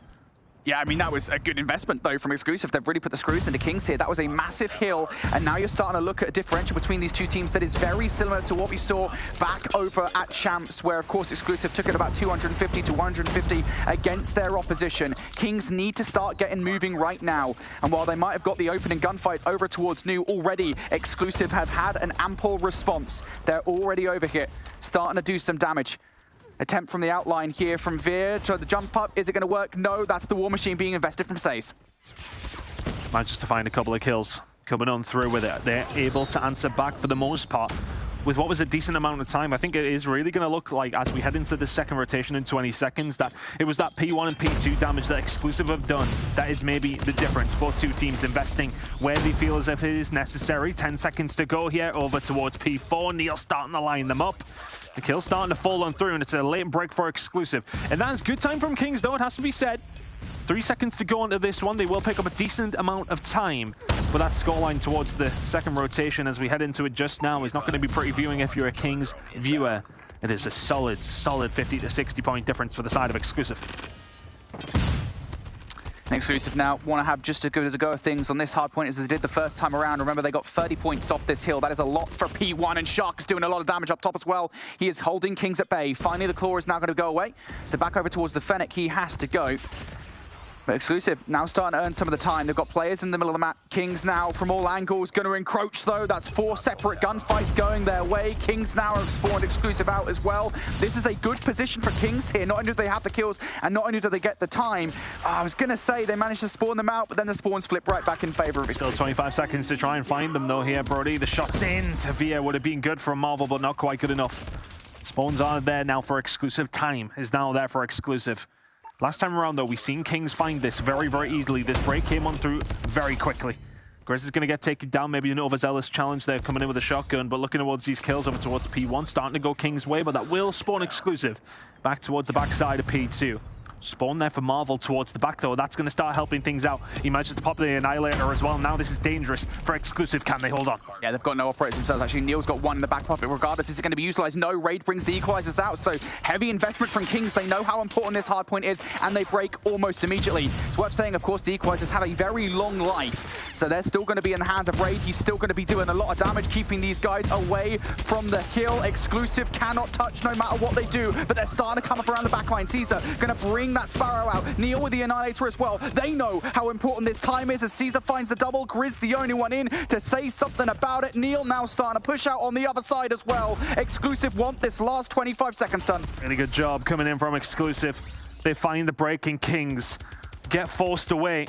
Yeah, I mean, that was a good investment, though, from Exclusive. They've really put the screws into Kings here. That was a massive hill, and now you're starting to look at a differential between these two teams that is very similar to what we saw back over at Champs, where, of course, Exclusive took it about 250 to 150 against their opposition. Kings need to start getting moving right now, and while they might have got the opening gunfights over towards New already, Exclusive have had an ample response. They're already over here, starting to do some damage. Attempt from the outline here from Veer. So the jump up, is it going to work? No, that's the War Machine being invested from Says. Managed to find a couple of kills coming on through with it. They're able to answer back for the most part with what was a decent amount of time. I think it is really going to look like, as we head into the second rotation in 20 seconds, that it was that P1 and P2 damage that Exclusive have done that is maybe the difference. Both two teams investing where they feel as if it is necessary. 10 seconds to go here over towards P4. Neil starting to line them up. The kill's starting to fall on through, and it's a late break for Exclusive. And that is good time from Kings, though, it has to be said. 3 seconds to go into this one. They will pick up a decent amount of time, but that scoreline towards the second rotation as we head into it just now is not going to be pretty viewing if you're a Kings viewer. It is a solid 50 to 60 point difference for the side of Exclusive. Exclusive now want to have just as good as a go of things on this hard point as they did the first time around. Remember, they got 30 points off this hill. That is a lot for P1, and Shark is doing a lot of damage up top as well. He is holding Kings at bay. Finally, the claw is now going to go away. So back over towards the Fennec, he has to go. But Exclusive now starting to earn some of the time. They've got players in the middle of the map. Kings now from all angles going to encroach, though. That's 4 separate gunfights going their way. Kings now have spawned Exclusive out as well. This is a good position for Kings here. Not only do they have the kills, and not only do they get the time. I was going to say they managed to spawn them out, but then the spawns flip right back in favor of Exclusive. Still 25 seconds to try and find them, though, here, Brody. The shots in to Via would have been good for Marvel, but not quite good enough. Spawns are there now for Exclusive. Time is now there for Exclusive. Last time around, though, we've seen Kings find this very, very easily. This break came on through very quickly. Grizz is going to get taken down. Maybe an overzealous challenge there coming in with a shotgun, but looking towards these kills over towards P1, starting to go Kings' way, but that will spawn Exclusive back towards the backside of P2. Spawn there for Marvel towards the back, though. That's going to start helping things out. He manages to pop the Annihilator as well. Now this is dangerous for Exclusive. Can they hold on? Yeah, they've got no operators themselves. Actually, Neil's got one in the back pocket. Regardless, is it going to be utilized? No. Raid brings the equalizers out. So heavy investment from Kings. They know how important this hard point is, and they break almost immediately. It's worth saying, of course, the equalizers have a very long life. So they're still going to be in the hands of Raid. He's still going to be doing a lot of damage, keeping these guys away from the hill. Exclusive cannot touch no matter what they do, but they're starting to come up around the backline. Caesar going to bring that Sparrow out. Neil with the Annihilator as well. They know how important this time is as Caesar finds the double. Grizz the only one in to say something about it. Neil now starting to push out on the other side as well. Exclusive want this last 25 seconds done. Really good job coming in from Exclusive. They find the break in Kings. Get forced away.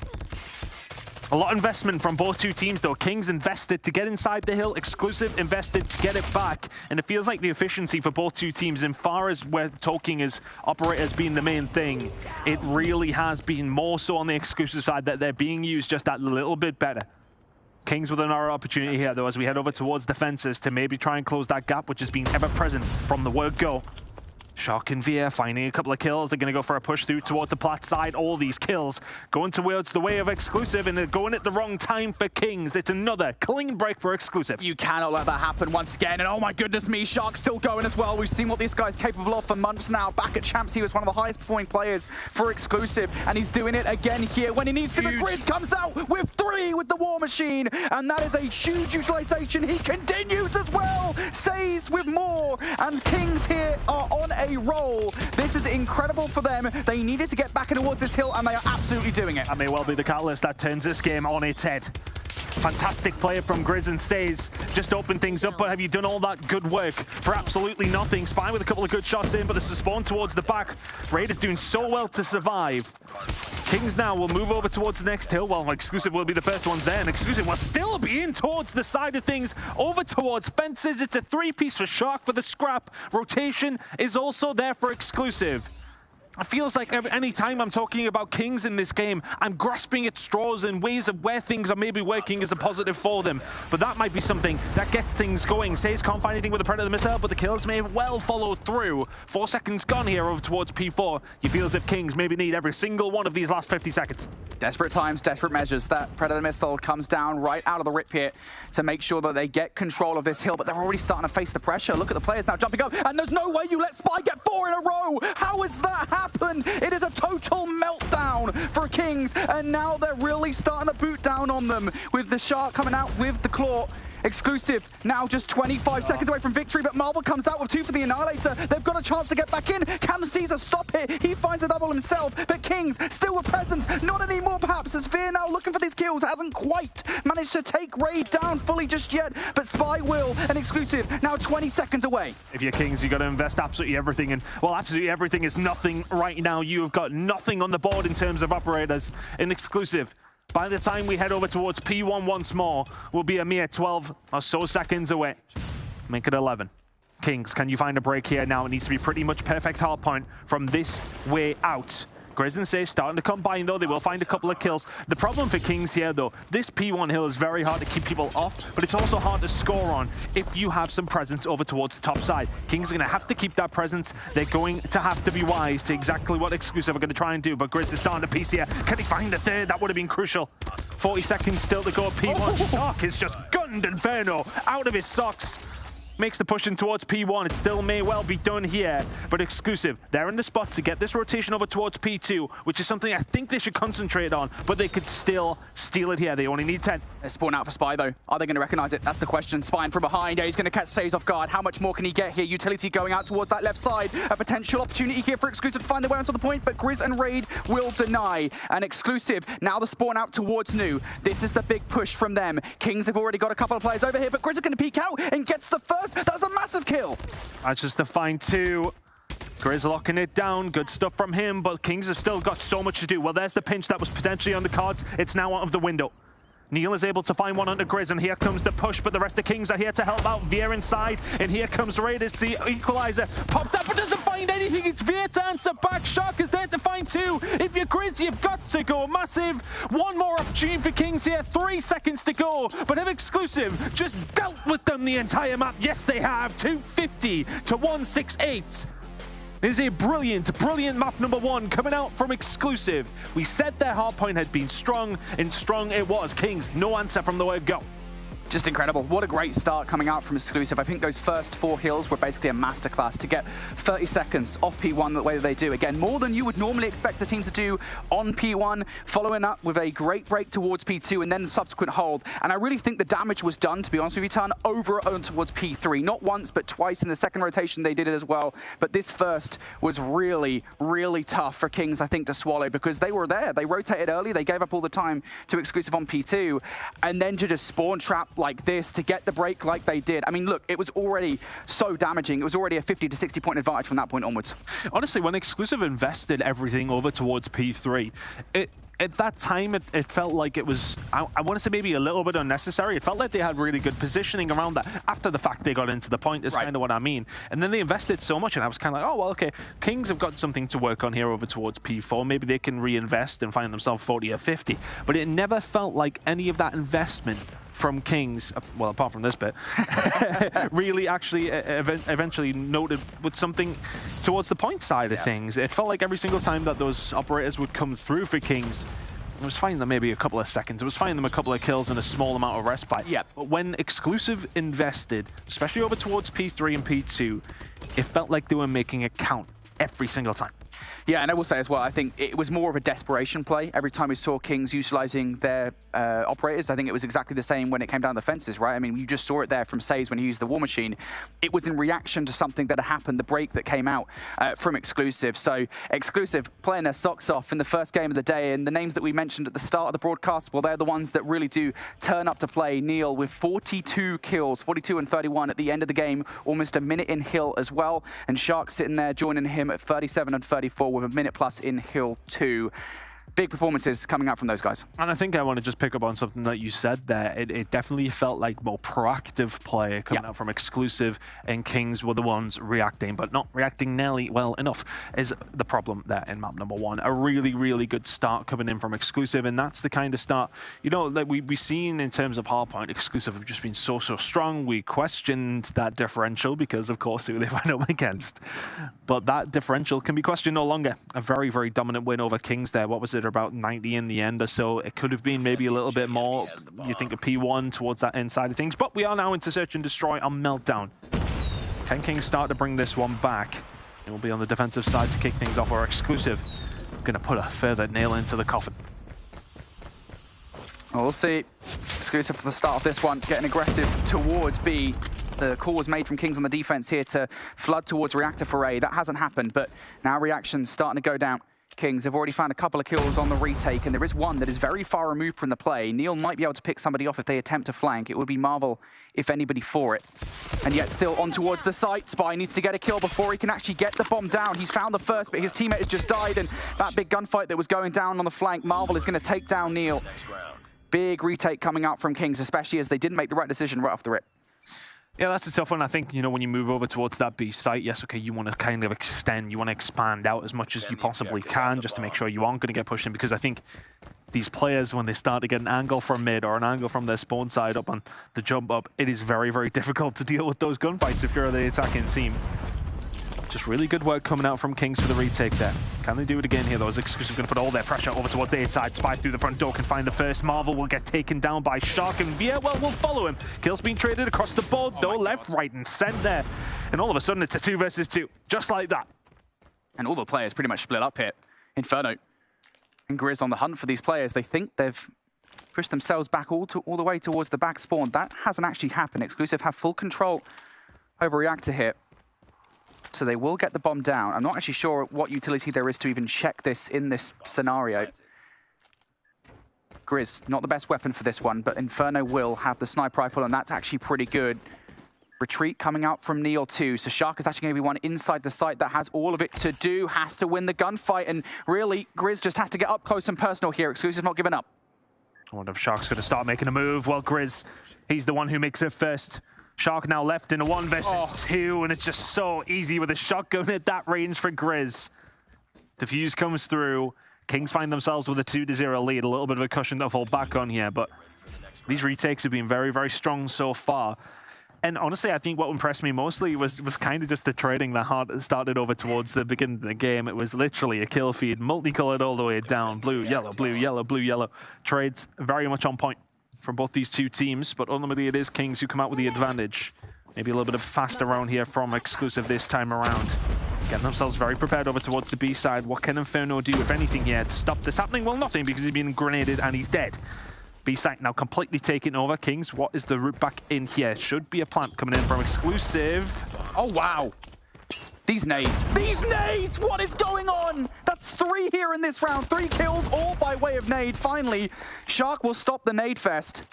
A lot of investment from both two teams, though. Kings invested to get inside the hill. Exclusive invested to get it back. And it feels like the efficiency for both two teams, in far as we're talking as operators being the main thing, it really has been more so on the Exclusive side that they're being used just that little bit better. Kings with another opportunity here, though, as we head over towards defenses to maybe try and close that gap, which has been ever present from the word go. Shark and Via finding a couple of kills. They're going to go for a push through towards the plat side. All these kills going towards the way of Exclusive, and they're going at the wrong time for Kings. It's another clean break for Exclusive. You cannot let that happen once again. And oh my goodness me, Shark's still going as well. We've seen what this guy's capable of for months now. Back at Champs, he was one of the highest performing players for Exclusive, and he's doing it again here when he needs to. Grizz comes out with 3 with the War Machine, and that is a huge utilization. He continues as well. Says with more, and Kings here are on a roll. This is incredible for them. They needed to get back towards this hill, and they are absolutely doing it. That may well be the catalyst that turns this game on its head. Fantastic play from Grizz and Stays. Just open things up, but have you done all that good work for absolutely nothing? Spy with a couple of good shots in, but this is spawned towards the back. Raid is doing so well to survive. Kings now will move over towards the next hill. Well, Exclusive will be the first ones there, and Exclusive will still be in towards the side of things, over towards fences. It's a 3-piece for Shark for the scrap. Rotation is also there for Exclusive. It feels like any time I'm talking about Kings in this game, I'm grasping at straws in ways of where things are maybe working as a positive for them. But that might be something that gets things going. Says can't find anything with the Predator missile, but the kills may well follow through. 4 seconds gone here over towards P4. You feel as if Kings maybe need every single one of these last 50 seconds. Desperate times, desperate measures. That Predator missile comes down right out of the rip here to make sure that they get control of this hill, but they're already starting to face the pressure. Look at the players now jumping up, and there's no way you let Spy get 4 in a row. How is that happening? happen? It is a total meltdown for Kings, and now they're really starting to boot down on them with the Shark coming out with the claw. Exclusive now just 25 seconds away from victory, but Marvel comes out with 2 for the Annihilator. They've got a chance to get back in. Can Caesar stop it? He finds a double himself, but Kings still with presence. Not anymore perhaps, as Fear now looking for these kills. Hasn't quite managed to take Raid down fully just yet, but Spy will, and Exclusive now 20 seconds away. If you're Kings, you got to invest absolutely everything, and well, absolutely everything is nothing right now. You have got nothing on the board in terms of operators in Exclusive. By the time we head over towards P1 once more, we'll be a mere 12 or so seconds away. Make it 11. Kings, can you find a break here now? It needs to be pretty much perfect hard point from this way out. Grizz and Say starting to combine though. They will find a couple of kills. The problem for Kings here though, this P1 hill is very hard to keep people off, but it's also hard to score on if you have some presence over towards the top side. Kings are going to have to keep that presence. They're going to have to be wise to exactly what Exclusive are going to try and do, but Grizz is starting to piece here. Can he find a third? That would have been crucial. 40 seconds still to go. P1 Shark is just gunned Inferno out of his socks. Makes the push in towards P1. It still may well be done here, but Exclusive, they're in the spot to get this rotation over towards P2, which is something I think they should concentrate on, but they could still steal it here. They only need 10. They're spawned out for Spy, though. Are they going to recognize it? That's the question. Spying from behind. Yeah, he's going to catch Saves off guard. How much more can he get here? Utility going out towards that left side. A potential opportunity here for Exclusive to find their way onto the point, but Grizz and Raid will deny. And Exclusive, now the spawn out towards Nu. This is the big push from them. Kings have already got a couple of players over here, but Grizz are going to peek out and gets the first. That's a massive kill. That's just a fine 2. Grizz locking it down. Good stuff from him, but Kings have still got so much to do. Well, there's the pinch that was potentially on the cards. It's now out of the window. Neil is able to find one onto Grizz, and here comes the push, but the rest of Kings are here to help out. Veer inside, and here comes Raid. It's the equalizer. Popped up, but doesn't find anything. It's Veer to answer back. Shark is there to find 2. If you're Grizz, you've got to go massive. One more opportunity for Kings here. 3 seconds to go, but have Exclusive just dealt with them the entire map? Yes, they have. 250 to 168. It is a brilliant, brilliant map number 1 coming out from Exclusive. We said their hardpoint had been strong, and strong it was. Kings, no answer from the word go. Just incredible. What a great start coming out from Exclusive. I think those first 4 hills were basically a masterclass to get 30 seconds off P1 the way that they do. Again, more than you would normally expect a team to do on P1, following up with a great break towards P2 and then the subsequent hold. And I really think the damage was done, to be honest with you, Tan, over on towards P3. Not once, but twice in the second rotation they did it as well. But this first was really, really tough for Kings, I think, to swallow because they were there. They rotated early. They gave up all the time to Exclusive on P2. And then to just spawn trap like this to get the break like they did. I mean, look, it was already so damaging. It was already a 50 to 60 point advantage from that point onwards. Honestly, when Exclusive invested everything over towards P3, at that time, it felt like it was, I want to say maybe a little bit unnecessary. It felt like they had really good positioning around that. After the fact they got into the point is kind of what I mean. And then they invested so much, and I was kind of like, oh, well, okay, Kings have got something to work on here over towards P4. Maybe they can reinvest and find themselves 40 or 50. But it never felt like any of that investment from Kings, well, apart from this bit, really actually eventually noted with something towards the point side of things. It felt like every single time that those operators would come through for Kings, it was finding them maybe a couple of seconds. It was finding them a couple of kills and a small amount of respite. Yeah. But when Exclusive invested, especially over towards P3 and P2, it felt like they were making it count every single time. Yeah, and I will say as well, I think it was more of a desperation play. Every time we saw Kings utilizing their operators, I think it was exactly the same when it came down the fences, right? I mean, you just saw it there from Saves when he used the War Machine. It was in reaction to something that had happened, the break that came out from Exclusive. So Exclusive playing their socks off in the first game of the day, and the names that we mentioned at the start of the broadcast, well, they're the ones that really do turn up to play. Neil with 42 kills, 42 and 31 at the end of the game, almost a minute in Hill as well, and Shark sitting there joining him at 37 and 34 with a minute plus in Hill 2. Big performances coming out from those guys. And I think I want to just pick up on something that you said there. It definitely felt like more proactive play coming out from Exclusive, and Kings were the ones reacting, but not reacting nearly well enough is the problem there in map number 1. A really, really good start coming in from Exclusive, and that's the kind of start, you know, that we've seen in terms of hardpoint. Exclusive have just been so strong. We questioned that differential because, of course, who they went up against. But that differential can be questioned no longer. A very, very dominant win over Kings there. What was it? About 90 in the end or so. It could have been maybe a little bit more, you think of P1 towards that inside of things, but we are now into Search and Destroy on Meltdown. Can Kings start to bring this one back? It will be on the defensive side to kick things off, or Exclusive going to put a further nail into the coffin. We'll see. Exclusive for the start of this one, getting aggressive towards B. The call was made from Kings on the defense here to flood towards Reactor for A. That hasn't happened, but now reaction's starting to go down. Kings have already found a couple of kills on the retake, and there is one that is very far removed from the play. Neil might be able to pick somebody off if they attempt to flank. It would be Marvel, if anybody, for it. And yet still on towards the site. Spy needs to get a kill before he can actually get the bomb down. He's found the first, but his teammate has just died, and that big gunfight that was going down on the flank, Marvel is going to take down Neil. Big retake coming out from Kings, especially as they didn't make the right decision right off the rip. Yeah, that's a tough one. I think, you know, when you move over towards that B site, yes, okay, you want to kind of extend, you want to expand out as much as you possibly can just to make sure you aren't going to get pushed in, because I think these players, when they start to get an angle from mid or an angle from their spawn side up on the jump up, it is very, very difficult to deal with those gunfights if you're the attacking team. Just really good work coming out from Kings for the retake there. Can they do it again here, though? Is Exclusive going to put all their pressure over towards the A side? Spy through the front door can find the first. Marvel will get taken down by Shark, and Via, well, will follow him. Kills being traded across the board, though, left, right, and center. And all of a sudden, it's a 2 versus 2, just like that. And all the players pretty much split up here. Inferno and Grizz on the hunt for these players. They think they've pushed themselves back all the way towards the back spawn. That hasn't actually happened. Exclusive have full control over Reactor here. So they will get the bomb down. I'm not actually sure what utility there is to even check this in this scenario. Grizz, not the best weapon for this one, but Inferno will have the sniper rifle, and that's actually pretty good. Retreat coming out from Neil too. So Shark is actually going to be one inside the site that has all of it to do, has to win the gunfight, and really, Grizz just has to get up close and personal here. Exclusive not giving up. I wonder if Shark's going to start making a move. Well, Grizz, he's the one who makes it first. Shark now left in a 1 versus 2, and it's just so easy with a shotgun at that range for Grizz. Defuse comes through. Kings find themselves with a 2-0 lead. A little bit of a cushion to fall back on here, but these retakes have been very, very strong so far. And honestly, I think what impressed me mostly was kind of just the trading that started over towards the beginning of the game. It was literally a kill feed, multicolored all the way down. Blue, yellow, blue, yellow, blue, yellow. Trades very much on point from both these two teams, but ultimately it is Kings who come out with the advantage. Maybe a little bit of fast around here from Exclusive this time around. Getting themselves very prepared over towards the B side. What can Inferno do, if anything, here to stop this happening? Well, nothing, because he's been grenaded and he's dead. B site now completely taken over. Kings, what is the route back in here? Should be a plant coming in from Exclusive. Oh, wow. These nades! What is going on? That's 3 here in this round. 3 kills, all by way of nade. Finally, Shark will stop the nade fest.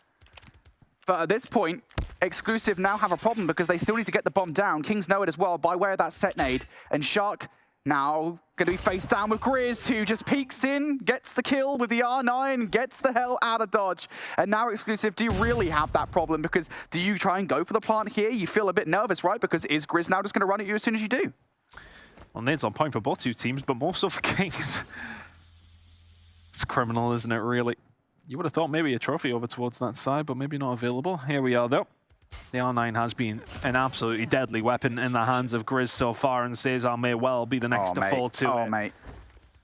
But at this point, Exclusive now have a problem because they still need to get the bomb down. Kings know it as well by way of that set nade. And Shark now going to be face down with Grizz, who just peeks in, gets the kill with the R9, gets the hell out of dodge. And now Exclusive, do you really have that problem? Because do you try and go for the plant here? You feel a bit nervous, right? Because is Grizz now just going to run at you as soon as you do? Well, nades on point for both two teams, but more so for Kings. It's criminal, isn't it, really? You would have thought maybe a trophy over towards that side, but maybe not available. Here we are, though. The R9 has been an absolutely deadly weapon in the hands of Grizz so far, and Cesar may well be the next to fall to it. Mate.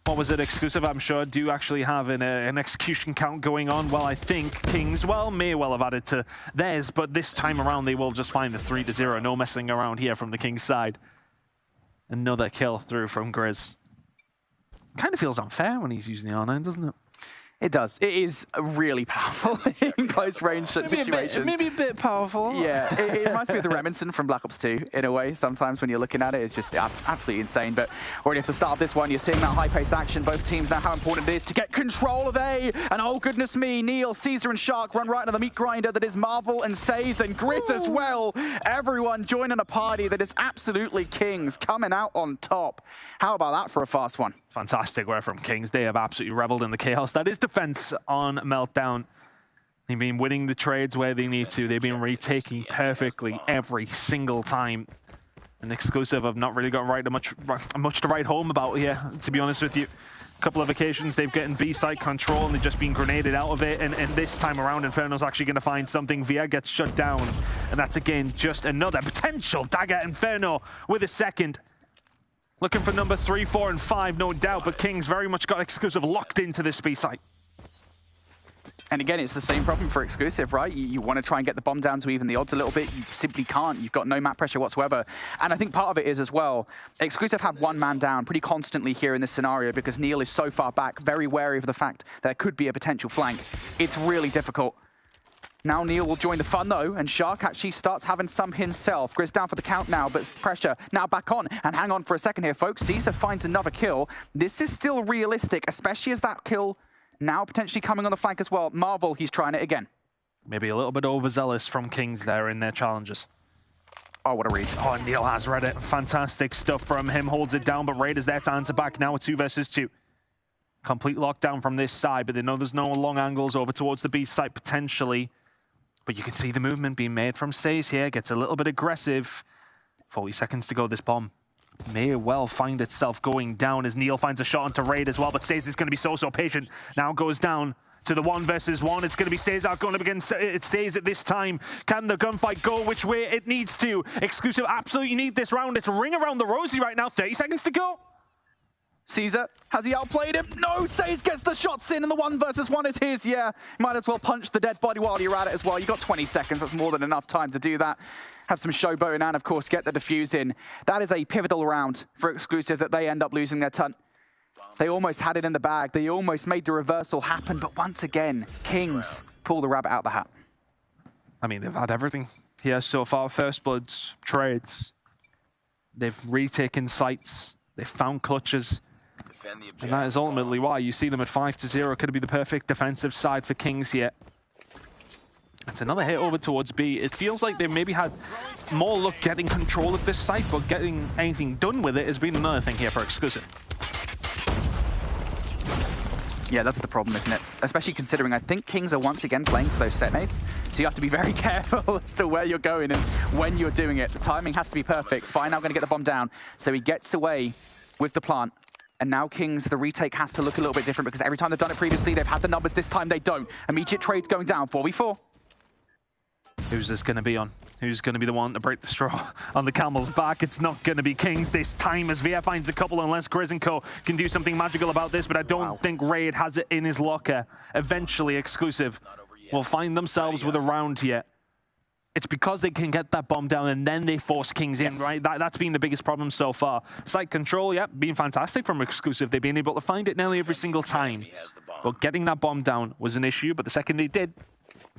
What was it, Exclusive, I'm sure, do actually have an execution count going on. Well, I think Kings, well, may well have added to theirs, but this time around they will just find the 3-0. No messing around here from the Kings side. Another kill through from Grizz. Kind of feels unfair when he's using the R9, doesn't it? It does. It is really powerful in close range situations. Maybe a bit powerful. Yeah, it reminds me of the Remington from Black Ops 2 in a way. Sometimes when you're looking at it, it's just absolutely insane. But already at the start of this one, you're seeing that high-paced action. Both teams know how important it is to get control of A. And oh, goodness me, Neil, Caesar, and Shark run right into the meat grinder that is Marvel and Says and Grizz as well. Everyone joining a party that is absolutely Kings coming out on top. How about that for a fast one? Fantastic work from Kings. They have absolutely reveled in the chaos that is defense on Meltdown. They've been winning the trades where they need to. They've been retaking perfectly every single time. And Exclusive have not really got much to write home about here, to be honest with you. A couple of occasions they've gotten B-site control and they've just been grenaded out of it. And this time around, Inferno's actually going to find something. Via gets shut down. And that's again just another potential dagger. Inferno with a second. Looking for number 3, 4, and 5, no doubt, but Kings very much got Exclusive locked into this B site. And again, it's the same problem for Exclusive, right? You want to try and get the bomb down to even the odds a little bit. You simply can't. You've got no map pressure whatsoever. And I think part of it is as well, Exclusive have one man down pretty constantly here in this scenario because Neil is so far back, very wary of the fact there could be a potential flank. It's really difficult. Now Neil will join the fun though, and Shark actually starts having some himself. Grizz down for the count now, but pressure now back on. And hang on for a second here, folks. Caesar finds another kill. This is still realistic, especially as that kill now potentially coming on the flank as well. Marvel, he's trying it again. Maybe a little bit overzealous from Kings there in their challenges. Oh, what a read. Oh, Neil has read it. Fantastic stuff from him. Holds it down, but Raiders there to answer back now at 2 versus 2. Complete lockdown from this side, but they know there's no long angles over towards the B site potentially. But you can see the movement being made from Says here. Gets a little bit aggressive. 40 seconds to go, this bomb may well find itself going down as Neil finds a shot onto Raid as well, but Says is going to be so patient. Now goes down to the 1 versus 1. It's going to be Cesar going up against Says at this time. Can the gunfight go which way it needs to? Exclusive absolutely need this round. It's a ring around the rosy right now. 30 seconds to go. Caesar, has he outplayed him? No, Says gets the shots in and the 1 versus 1 is his. Yeah, might as well punch the dead body while you're at it as well. You got 20 seconds, that's more than enough time to do that. Have some showboating and of course get the defuse in. That is a pivotal round for Exclusive that they end up losing their ton. They almost had it in the bag. They almost made the reversal happen, but once again, Kings pull the rabbit out the hat. I mean, they've had everything here so far. First bloods, trades. They've retaken sites. They've found clutches. And that is ultimately why you see them at 5-0. Could it be the perfect defensive side for Kings here? It's another hit over towards B. It feels like they maybe had more luck getting control of this site, but getting anything done with it has been another thing here for Exclusive. Yeah, that's the problem, isn't it? Especially considering I think Kings are once again playing for those set nades. So you have to be very careful as to where you're going and when you're doing it. The timing has to be perfect. Spy now going to get the bomb down. So he gets away with the plant. And now Kings, the retake has to look a little bit different because every time they've done it previously, they've had the numbers. This time they don't. Immediate trades going down, 4v4. Who's this going to be on? Who's going to be the one to break the straw on the camel's back? It's not going to be Kings this time as VF finds a couple unless Grizz and Co can do something magical about this, but I don't think Raid has it in his locker. Eventually Exclusive will find themselves with a round here. It's because they can get that bomb down and then they force Kings in, right? That's been the biggest problem so far. Site control, yeah, being fantastic from Exclusive. They've been able to find it nearly every single time. But getting that bomb down was an issue, but the second they did,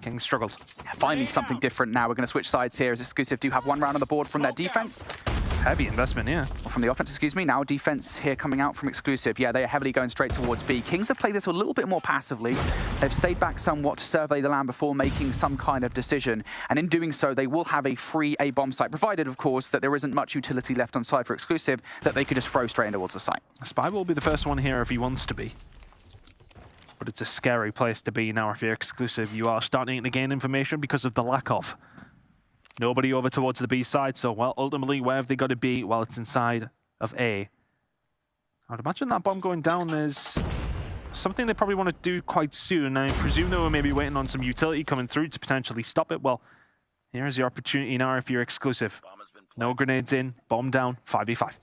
Kings struggled. Finding something different now. We're going to switch sides here as Exclusive do have 1 round on the board from their defense. Heavy investment, yeah. From the offense, excuse me. Now defense here coming out from Exclusive. Yeah, they are heavily going straight towards B. Kings have played this a little bit more passively. They've stayed back somewhat to survey the land before making some kind of decision. And in doing so, they will have a free A-bomb site, provided, of course, that there isn't much utility left on side for Exclusive that they could just throw straight in towards the site. Spy will be the first one here if he wants to be. But it's a scary place to be now if you're Exclusive. You are starting to gain information because of the lack of. Nobody over towards the B side, so, well, ultimately, where have they got to be? Well, it's inside of A. I would imagine that bomb going down is something they probably want to do quite soon. I presume they were maybe waiting on some utility coming through to potentially stop it. Well, here's the opportunity now if you're Exclusive. No grenades in, bomb down, 5v5.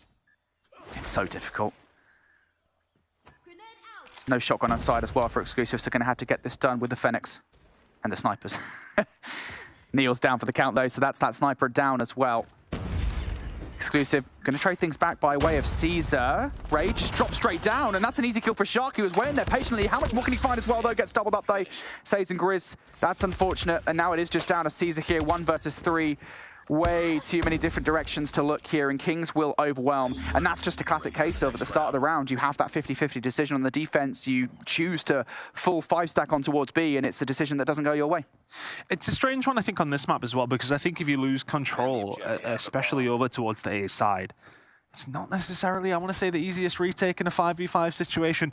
It's so difficult. There's no shotgun on side as well for Exclusive, so going to have to get this done with the Phoenix and the snipers. Neil's down for the count though, so that's that sniper down as well. Exclusive going to trade things back by way of Caesar. Ray just drops straight down, and that's an easy kill for Shark, who was waiting there patiently. How much more can he find as well though? Gets doubled up though. Says and Grizz. That's unfortunate, and now it is just down to Caesar here, 1 versus 3. Way too many different directions to look here, and Kings will overwhelm. And that's just a classic case of, at the start of the round, you have that 50-50 decision on the defense. You choose to full 5-stack on towards B, and it's the decision that doesn't go your way. It's a strange one, I think, on this map as well, because I think if you lose control, especially over towards the A side, it's not necessarily, I want to say, the easiest retake in a 5v5 situation.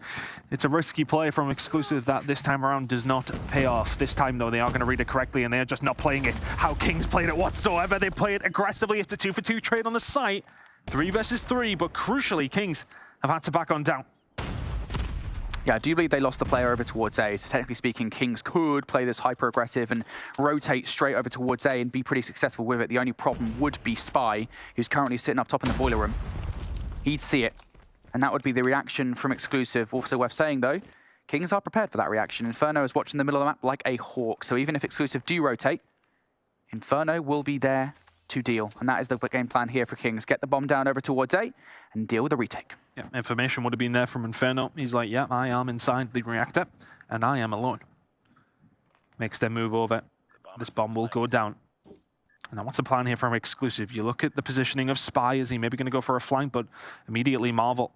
It's a risky play from Exclusive that this time around does not pay off. This time, though, they are going to read it correctly, and they're just not playing it how Kings played it whatsoever. They play it aggressively. It's a 2-for-2 trade on the site. 3 versus 3, but crucially, Kings have had to back on down. Yeah, I do believe they lost the player over towards A, so technically speaking, Kings could play this hyper-aggressive and rotate straight over towards A and be pretty successful with it. The only problem would be Spy, who's currently sitting up top in the boiler room. He'd see it, and that would be the reaction from Exclusive. Also worth saying, though, Kings are prepared for that reaction. Inferno is watching the middle of the map like a hawk. So even if Exclusive do rotate, Inferno will be there to deal. And that is the game plan here for Kings. Get the bomb down over towards A and deal with the retake. Yeah, information would have been there from Inferno. He's like, yeah, I am inside the reactor, and I am alone. Makes their move over. This bomb will go down. Now, what's the plan here from Exclusive? You look at the positioning of Spy. Is he maybe going to go for a flank? But immediately Marvel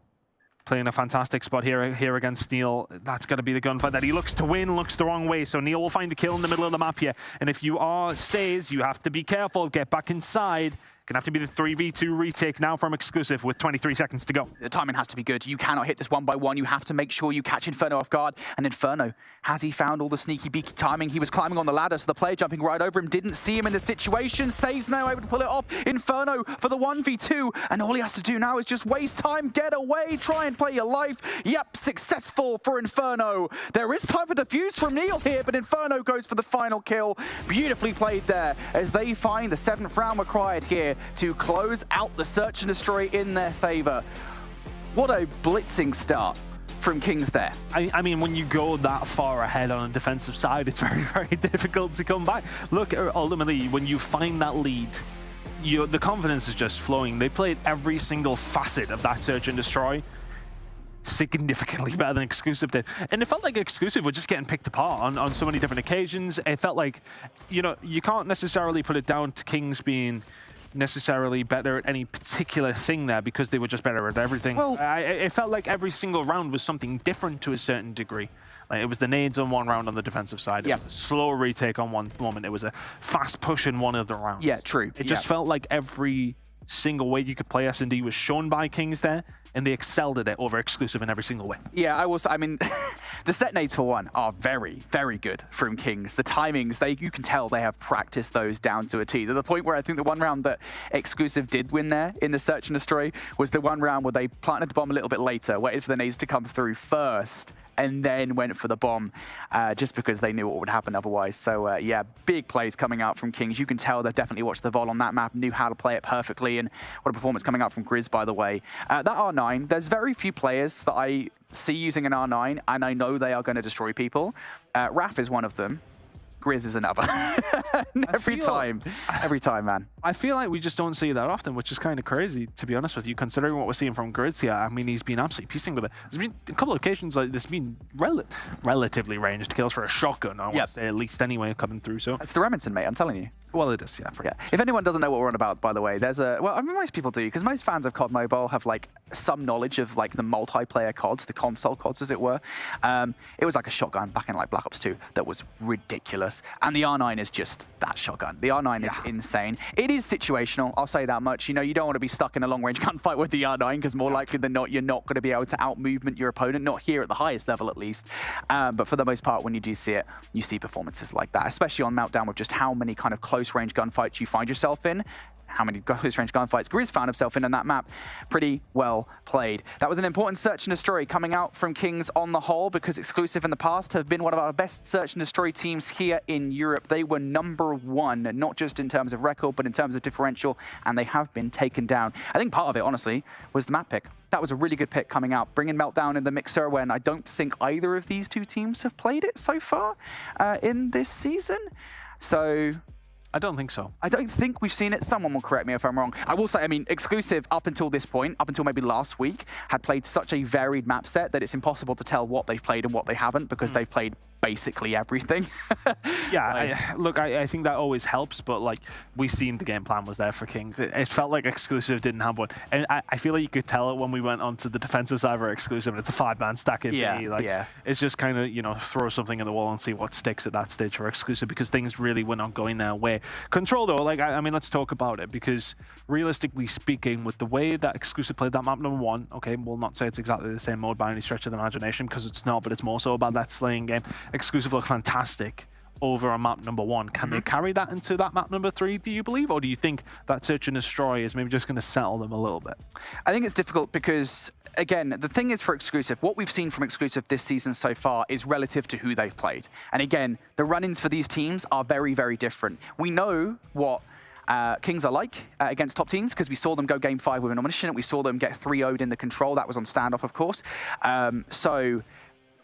playing a fantastic spot here against Neil. That's going to be the gunfight that he looks to win, looks the wrong way. So Neil will find the kill in the middle of the map here. And if you are Says, you have to be careful. Get back inside. Gonna have to be the 3v2 retake now from Exclusive with 23 seconds to go. The timing has to be good. You cannot hit this one by one. You have to make sure you catch Inferno off guard. And Inferno, has he found all the sneaky beaky timing? He was climbing on the ladder, so the player jumping right over him didn't see him in the situation. Says now able to pull it off. Inferno for the 1v2. And all he has to do now is just waste time, get away, try and play your life. Yep, successful for Inferno. There is time for defuse from Neil here, but Inferno goes for the final kill. Beautifully played there as they find the 7th round required here to close out the search and destroy in their favor. What a blitzing start from Kings there. I mean, when you go that far ahead on a defensive side, it's very, very difficult to come back. Look, ultimately, when you find that lead, the confidence is just flowing. They played every single facet of that search and destroy significantly better than Exclusive did. And it felt like Exclusive were just getting picked apart on so many different occasions. It felt like, you know, you can't necessarily put it down to Kings being necessarily better at any particular thing there because they were just better at everything. Well, it felt like every single round was something different to a certain degree. Like it was the nades on one round on the defensive side. It was a slow retake on one moment. It was a fast push in one of the rounds. Yeah, true. It just felt like every single way you could play S&D was shown by Kings there, and they excelled at it over Exclusive in every single way. Yeah, I mean, the set nades for one are very, very good from Kings. The timings, you can tell they have practiced those down to a T. To the point where I think the one round that Exclusive did win there in the search and destroy was the one round where they planted the bomb a little bit later, waited for the nades to come through first, and then went for the bomb just because they knew what would happen otherwise. So yeah, big plays coming out from Kings. You can tell they've definitely watched the Vol on that map, knew how to play it perfectly, and what a performance coming out from Grizz, by the way. That R9, there's very few players that I see using an R9, and I know they are going to destroy people. Raf is one of them. Grizz is another. every time, man. I feel like we just don't see that often, which is kind of crazy, to be honest with you, considering what we're seeing from Grizz here. I mean, he's been absolutely piecing with it. There's been a couple of occasions like this been relatively ranged kills for a shotgun, I want to say, at least anyway, coming through. So it's the Remington, mate, I'm telling you. Well, it is, yeah. If anyone doesn't know what we're on about, by the way, there's a... Well, I mean, most people do, because most fans of COD Mobile have, like, some knowledge of, like, the multiplayer CODs, the console CODs, as it were. It was like a shotgun back in, like, Black Ops 2 that was ridiculous. And the R9 is just that shotgun. The R9 is insane. It is situational, I'll say that much. You know, you don't want to be stuck in a long-range gunfight with the R9, because more likely than not, you're not going to be able to out-movement your opponent, not here at the highest level, at least. But for the most part, when you do see it, you see performances like that, especially on Meltdown with just how many kind of close-range gunfights you find yourself in, how many close-range gunfights Grizz found himself in that map. Pretty well played. That was an important search and destroy coming out from Kings on the whole, because Exclusive in the past have been one of our best search and destroy teams here in Europe. They were #1, not just in terms of record, but in terms of differential, and they have been taken down. I think part of it, honestly, was the map pick. That was a really good pick coming out, bringing Meltdown in the mixer when I don't think either of these two teams have played it so far in this season. So... I don't think so. I don't think we've seen it. Someone will correct me if I'm wrong. I will say, I mean, Exclusive up until this point, up until maybe last week, had played such a varied map set that it's impossible to tell what they've played and what they haven't, because they've played basically everything. Yeah, look, I think that always helps, but like we've seen the game plan was there for Kings. It felt like Exclusive didn't have one. And I feel like you could tell it when we went onto the defensive side for Exclusive, and it's a 5-man stack in B. Like, it's just kind of, you know, throw something in the wall and see what sticks at that stage for Exclusive, because things really were not going their way. Control, though, like, I mean, let's talk about it, because realistically speaking, with the way that Exclusive played that map #1, okay, we'll not say it's exactly the same mode by any stretch of the imagination, because it's not, but it's more so about that slaying game. Exclusive look fantastic over on map #1. Can they carry that into that map #3, do you believe? Or do you think that search and destroy is maybe just going to settle them a little bit? I think it's difficult because, again, the thing is for Exclusive, what we've seen from Exclusive this season so far is relative to who they've played. And again, the run-ins for these teams are very, very different. We know what Kings are like against top teams, because we saw them go game 5 with an Omniscient. We saw them get 3-0'd in the Control. That was on standoff, of course. So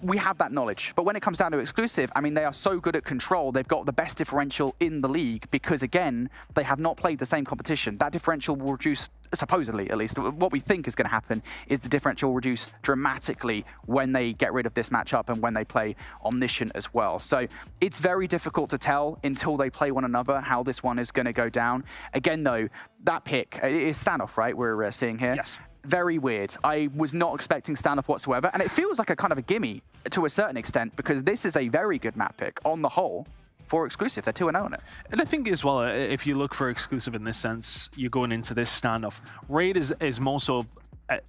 we have that knowledge. But when it comes down to exclusive, I mean, they are so good at control. They've got the best differential in the league because, again, they have not played the same competition. That differential will reduce, supposedly at least. What we think is going to happen is the differential will reduce dramatically when they get rid of this matchup and when they play Omniscient as well. So it's very difficult to tell until they play one another how this one is going to go down. Again, though, that pick is standoff, right? We're seeing here. Yes. Very weird. I was not expecting standoff whatsoever, and it feels like a kind of a gimme to a certain extent because this is a very good map pick on the whole for exclusive. They're 2-0 on it. And I think as well, if you look for exclusive in this sense, you're going into this standoff. Raid is more so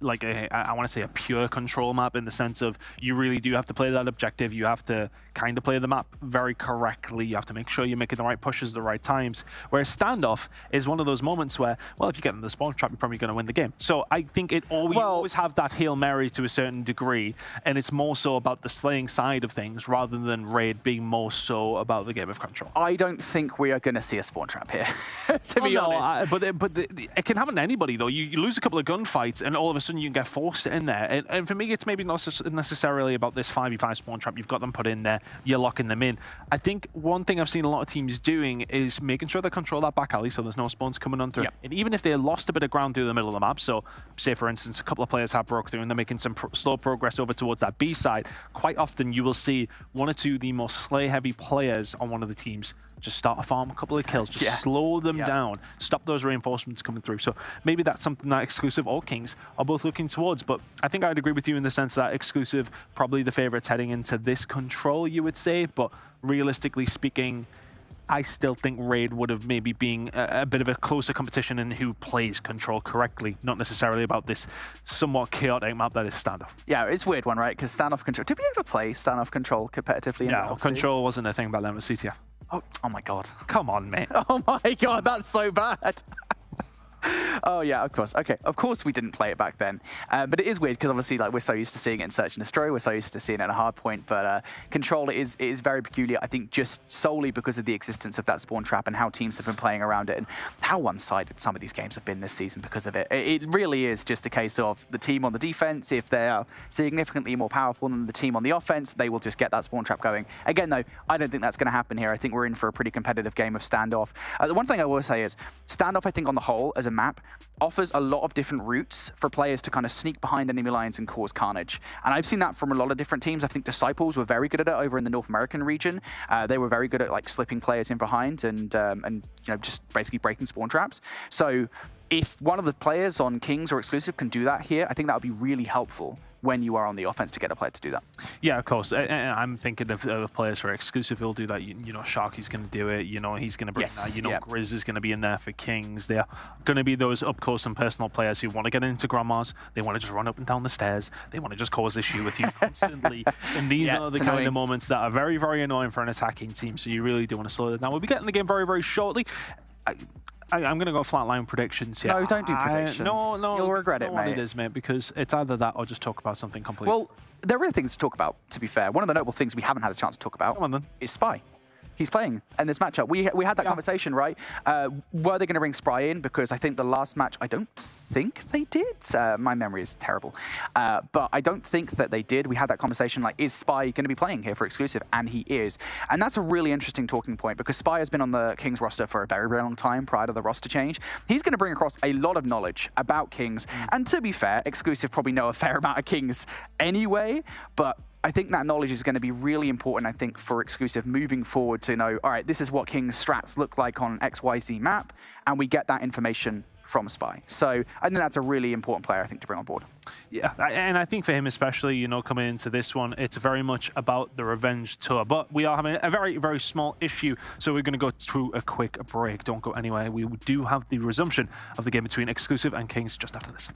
like I want to say a pure control map in the sense of you really do have to play that objective. You have to kind of play the map very correctly. You have to make sure you're making the right pushes at the right times. Whereas standoff is one of those moments where, well, if you get in the spawn trap, you're probably going to win the game. So I think you always have that Hail Mary to a certain degree, and it's more so about the slaying side of things rather than Raid being more so about the game of control. I don't think we are going to see a spawn trap here, to be honest. But it can happen to anybody, though. You lose a couple of gunfights, and all of a sudden you can get forced in there. And for me, it's maybe not necessarily about this 5v5 spawn trap. You've got them put in there. You're locking them in. I think one thing I've seen a lot of teams doing is making sure they control that back alley so there's no spawns coming on through. Yep. And even if they lost a bit of ground through the middle of the map, so say, for instance, a couple of players have broke through and they're making some slow progress over towards that B side, quite often you will see one or two of the more slay-heavy players on one of the teams just start a farm, a couple of kills, just slow them down, stop those reinforcements coming through. So maybe that's something that Exclusive or Kings are both looking towards. But I think I'd agree with you in the sense that Exclusive probably the favorites heading into this control, you would say. But realistically speaking, I still think Raid would have maybe been a bit of a closer competition in who plays control correctly, not necessarily about this somewhat chaotic map that is standoff. Yeah, it's a weird one, right? Because standoff control. Did we ever play standoff control competitively? Yeah, control wasn't a thing back then with CTF. Oh my god. Come on, mate. Oh my god, that's so bad. Oh yeah, of course. Okay, of course we didn't play it back then. But it is weird because obviously like we're so used to seeing it in Search and Destroy, we're so used to seeing it in a hard point, but Control is very peculiar, I think just solely because of the existence of that spawn trap and how teams have been playing around it and how one-sided some of these games have been this season because of it. It really is just a case of the team on the defense, if they are significantly more powerful than the team on the offense, they will just get that spawn trap going. Again though, I don't think that's going to happen here. I think we're in for a pretty competitive game of standoff. The one thing I will say is, standoff I think on the whole as a map offers a lot of different routes for players to kind of sneak behind enemy lines and cause carnage. And I've seen that from a lot of different teams. I think Disciples were very good at it over in the North American region. They were very good at like slipping players in behind and you know, just basically breaking spawn traps. So if one of the players on Kings or Exclusive can do that here, I think that would be really helpful when you are on the offense to get a player to do that. Yeah, of course. I'm thinking of players for Exclusive who'll do that. You know, Sharky's going to do it. You know, he's going to bring that. You know, Grizz is going to be in there for Kings. They're going to be those up close and personal players who want to get into grandmas. They want to just run up and down the stairs. They want to just cause issue with you constantly. And these are the kind of moments that are very, very annoying for an attacking team. So you really do want to slow it down. We'll be getting the game very, very shortly. I'm going to go flatline predictions here. No, don't do predictions. No. You'll regret it, mate. It is, mate, because it's either that or just talk about something completely. Well, there are things to talk about, to be fair. One of the notable things we haven't had a chance to talk about is Spy. He's playing in this matchup. We had that conversation, right? Were they going to bring Spy in? Because I think the last match, I don't think they did. My memory is terrible. But I don't think that they did. We had that conversation like, is Spy going to be playing here for Exclusive? And he is. And that's a really interesting talking point because Spy has been on the Kings roster for a very, very long time prior to the roster change. He's going to bring across a lot of knowledge about Kings. And to be fair, Exclusive probably know a fair amount of Kings anyway, but I think that knowledge is going to be really important, I think, for Exclusive moving forward to know, all right, this is what King's strats look like on XYZ map, and we get that information from Spy. So I think that's a really important player, I think, to bring on board. Yeah, and I think for him especially, you know, coming into this one, it's very much about the revenge tour. But we are having a very, very small issue, so we're going to go through a quick break. Don't go anywhere. We do have the resumption of the game between Exclusive and Kings just after this.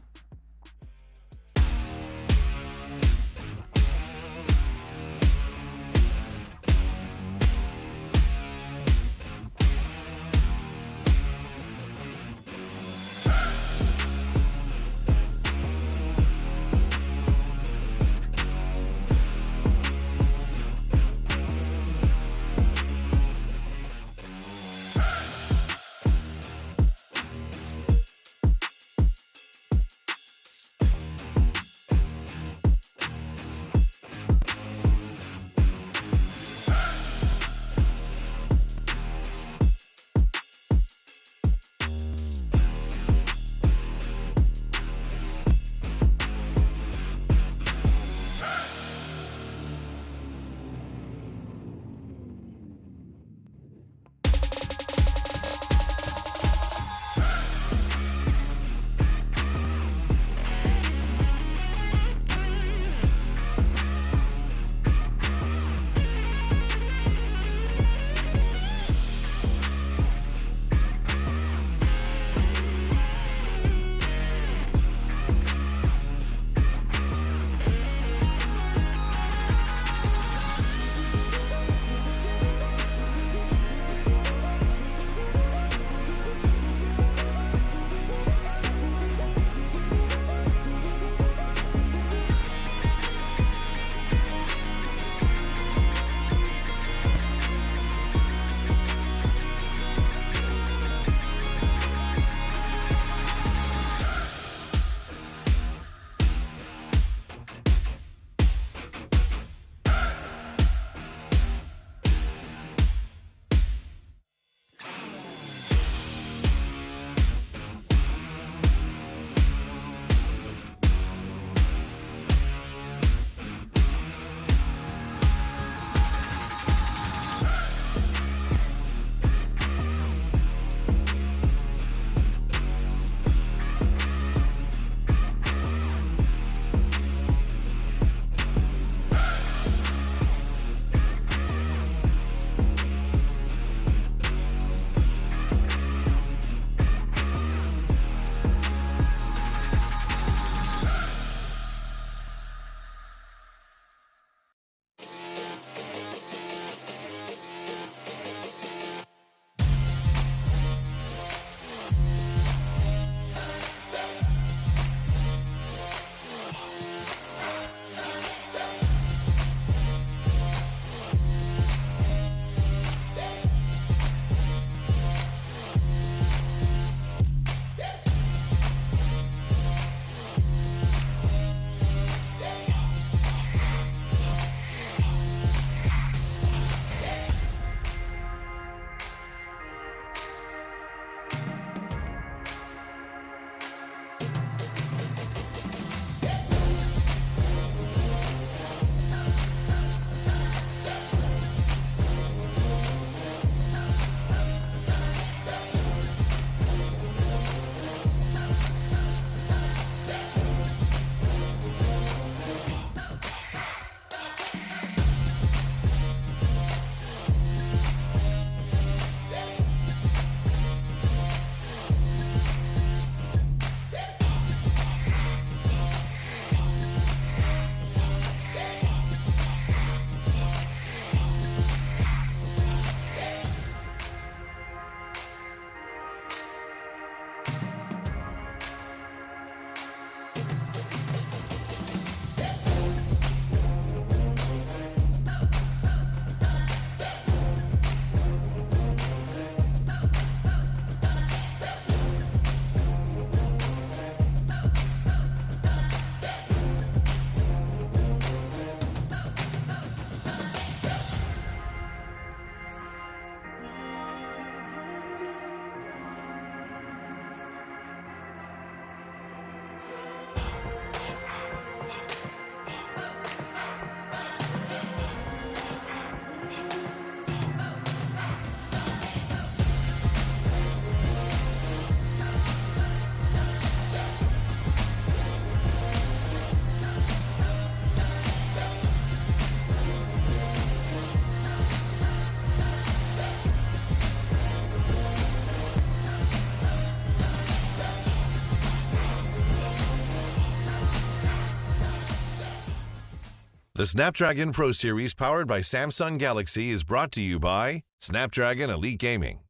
The Snapdragon Pro Series powered by Samsung Galaxy is brought to you by Snapdragon Elite Gaming,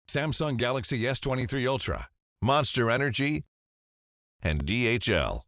Samsung Galaxy S23 Ultra, Monster Energy, and DHL.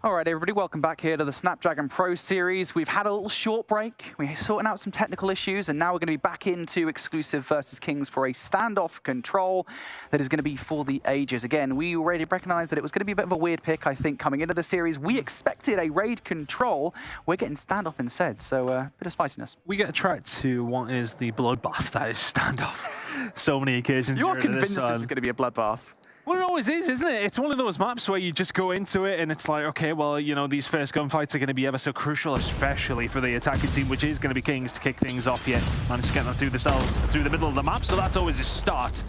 All right, everybody, welcome back here to the Snapdragon Pro Series. We've had a little short break. We're sorting out some technical issues, and now we're going to be back into exclusive versus Kings for a standoff control that is going to be for the ages. Again, we already recognized that it was going to be a bit of a weird pick, I think, coming into the series. We expected a raid control. We're getting standoff instead, so a bit of spiciness. We get a track to what is the bloodbath that is standoff. So many occasions. You're convinced this is going to be a bloodbath. Well, it always is, isn't it? It's one of those maps where you just go into it and it's like, okay, well, you know, these first gunfights are going to be ever so crucial, especially for the attacking team, which is going to be Kings, to kick things off yet. Managed to get them through themselves, through the middle of the map, so that's always a start.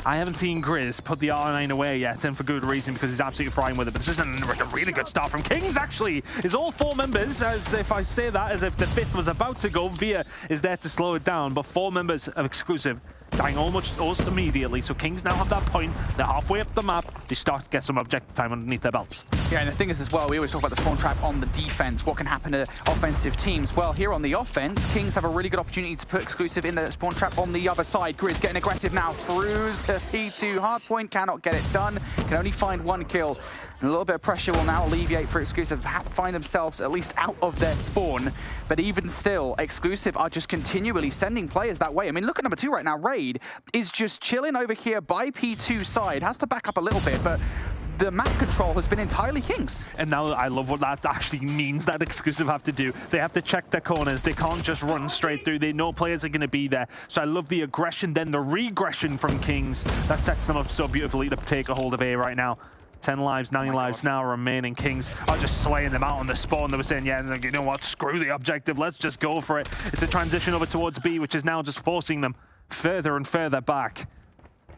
I haven't seen Grizz put the R9 away yet, and for good reason, because he's absolutely frying with it. But this is a really good start from Kings, actually. Is all 4 members, as if I say that, as if the 5th was about to go. Via is there to slow it down, but 4 members of exclusive dying almost immediately. So Kings now have that point. They're halfway up the map. They start to get some objective time underneath their belts. Yeah, and the thing is as well, we always talk about the spawn trap on the defense. What can happen to offensive teams? Well, here on the offense, Kings have a really good opportunity to put exclusive in the spawn trap on the other side. Grizz getting aggressive now through the P2 hardpoint. Cannot get it done. Can only find 1 kill. And a little bit of pressure will now alleviate for exclusive. Have to find themselves at least out of their spawn. But even still, exclusive are just continually sending players that way. I mean, look at number 2 right now. Raid is just chilling over here by P2 side. Has to back up a little bit, but the map control has been entirely Kings. And now I love what that actually means that exclusive have to do. They have to check their corners. They can't just run straight through. They know players are going to be there. So I love the aggression, then the regression from Kings. That sets them up so beautifully to take a hold of A right now. 10 lives, 9 lives now remaining. Kings are just slaying them out on the spawn. They were saying, yeah, you know what, screw the objective. Let's just go for it. It's a transition over towards B, which is now just forcing them further and further back.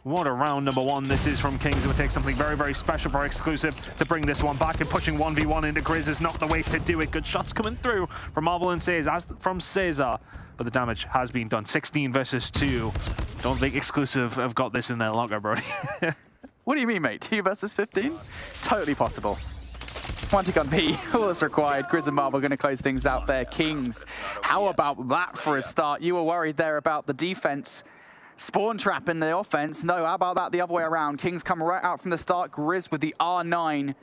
What a round number 1 this is from Kings. It would take something very, very special for exclusive to bring this one back, and pushing 1v1 into Grizz is not the way to do it. Good shots coming through from Marvel and Caesar, from Caesar, but the damage has been done. 16 versus 2. Don't think exclusive have got this in their locker, Brody. What do you mean, mate? 2 versus 15? Totally possible. 1 to gun B, all that's required. Grizz and Marvel going to close things out there. Kings, how about that for a start? You were worried there about the defense. Spawn trap in the offense. No, how about that the other way around? Kings come right out from the start. Grizz with the R9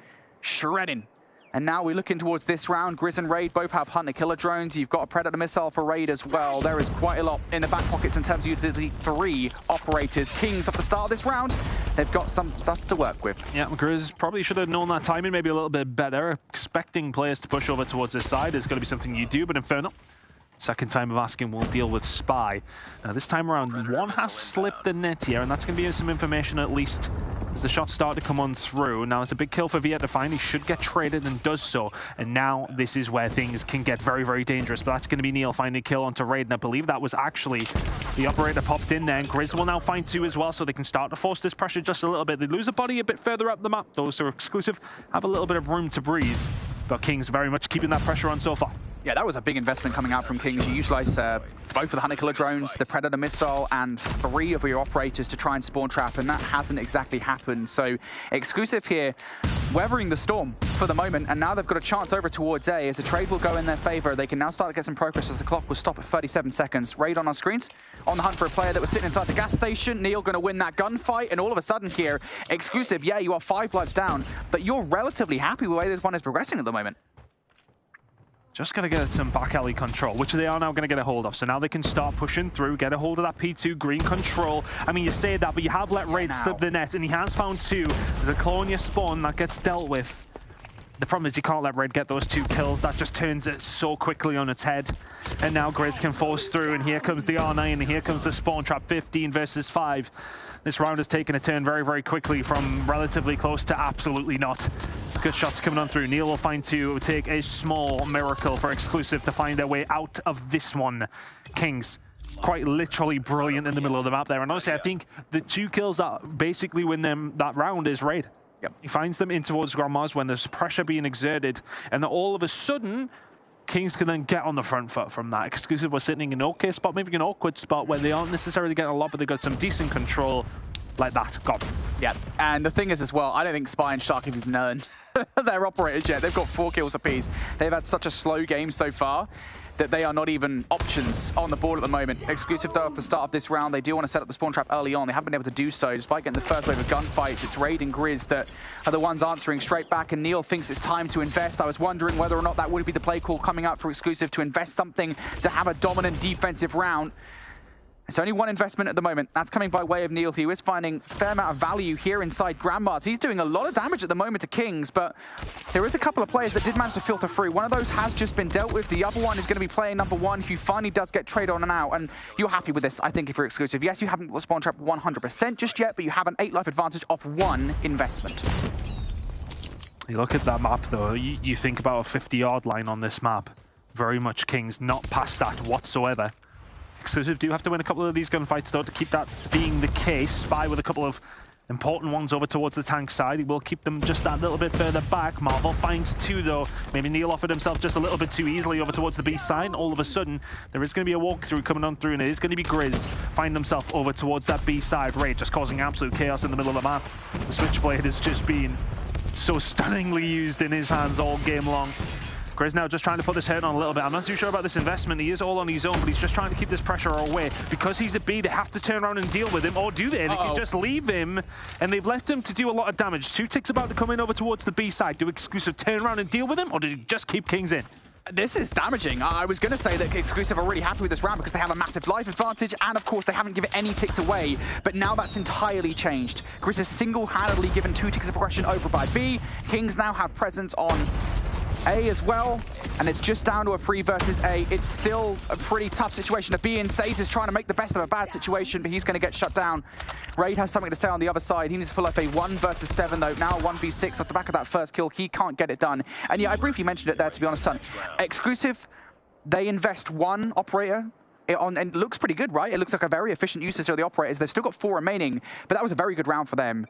shredding. And now we're looking towards this round. Grizz and Raid both have hunter-killer drones. You've got a Predator missile for Raid as well. There is quite a lot in the back pockets in terms of utility. 3 operators. Kings, at the start of this round, they've got some stuff to work with. Yeah, Grizz probably should have known that timing maybe a little bit better. Expecting players to push over towards this side is going to be something you do, but Inferno, second time of asking, will deal with Spy. Now this time around, 1 has slipped the net here, and that's going to be some information at least as the shots start to come on through. Now it's a big kill for Viet to find. He should get traded and does so. And now this is where things can get very, very dangerous. But that's going to be Neil finding a kill onto Raid. And I believe that was actually the operator popped in there. And Grizz will now find 2 as well, so they can start to force this pressure just a little bit. They lose a body a bit further up the map. Those who are exclusive have a little bit of room to breathe. But Kings very much keeping that pressure on so far. Yeah, that was a big investment coming out from Kings. You utilized both of the hunter-killer drones, the Predator missile, and 3 of your operators to try and spawn trap, and that hasn't exactly happened. So exclusive here, weathering the storm for the moment, and now they've got a chance over towards A. As the trade will go in their favor, they can now start to get some progress as the clock will stop at 37 seconds. Raid on our screens, on the hunt for a player that was sitting inside the gas station. Neil going to win that gunfight, and all of a sudden here, exclusive, yeah, you are 5 lives down, but you're relatively happy with the way this one is progressing at the moment. Just going to get some back alley control, which they are now going to get a hold of. So now they can start pushing through, get a hold of that P2 green control. I mean, you say that, but you have let Raid slip the net, and he has found 2. There's a claw in your spawn that gets dealt with. The problem is you can't let Red get those 2 kills. That just turns it so quickly on its head. And now Grizz can force through, and here comes the R9, and here comes the spawn trap. 15 versus 5. This round has taken a turn very, very quickly from relatively close to absolutely not. Good shots coming on through. Neil will find 2. It would take a small miracle for exclusive to find their way out of this one. Kings, quite literally brilliant in the middle of the map there. And honestly, I think the 2 kills that basically win them that round is Raid. Yep. He finds them in towards Grandma's when there's pressure being exerted, and then all of a sudden, Kings can then get on the front foot from that. Exclusive was sitting in an okay spot, maybe an awkward spot where they aren't necessarily getting a lot, but they've got some decent control. like that, gone. Yeah, and the thing is as well, I don't think Spy and Shark have even learned their operators yet. They've got 4 kills apiece. They've had such a slow game so far that they are not even options on the board at the moment. Exclusive though, at the start of this round, they do want to set up the spawn trap early on. They haven't been able to do so, despite getting the first wave of gunfights. It's Raid and Grizz that are the ones answering straight back, and Neil thinks it's time to invest. I was wondering whether or not that would be the play call coming out for Exclusive to invest something to have a dominant defensive round. It's only one investment at the moment. That's coming by way of Neil, who is finding a fair amount of value here inside Grandma's. He's doing a lot of damage at the moment to Kings, but there is a couple of players that did manage to filter through. One of those has just been dealt with. The other one is going to be playing number 1, who finally does get traded on and out. And you're happy with this, I think, if you're Exclusive. Yes, you haven't got the spawn trap 100% just yet, but you have an 8 life advantage off 1 investment. You look at that map, though, you think about a 50-yard line on this map. Very much Kings, not past that whatsoever. Exclusive do have to win a couple of these gunfights, though, to keep that being the case. Spy with a couple of important ones over towards the tank side. He will keep them just that little bit further back. Marvel finds 2, though. Maybe Neil offered himself just a little bit too easily over towards the B side. All of a sudden, there is going to be a walkthrough coming on through, and it is going to be Grizz finding himself over towards that B side. Raid just causing absolute chaos in the middle of the map. The Switchblade has just been so stunningly used in his hands all game long. Grizz now just trying to put this hurt on a little bit. I'm not too sure about this investment. He is all on his own, but he's just trying to keep this pressure away. Because he's a B, they have to turn around and deal with him, or do they? They can just leave him, and they've left him to do a lot of damage. 2 ticks about to come in over towards the B side. Do Exclusive turn around and deal with him, or do you just keep Kings in? This is damaging. I was going to say that Exclusive are really happy with this round because they have a massive life advantage, and of course they haven't given any ticks away, but now that's entirely changed. Grizz has single-handedly given 2 ticks of progression over by B. Kings now have presence on A as well, and it's just down to a 3 versus A. It's still a pretty tough situation to be in. Saze is trying to make the best of a bad situation, but he's going to get shut down. Raid has something to say on the other side. He needs to pull off a 1 versus 7, though. Now 1v6 off the back of that first kill. He can't get it done. And yeah, I briefly mentioned it there, to be honest, Ton. Exclusive, they invest 1 operator, and it looks pretty good, right? It looks like a very efficient usage of the operators. They've still got 4 remaining, but that was a very good round for them.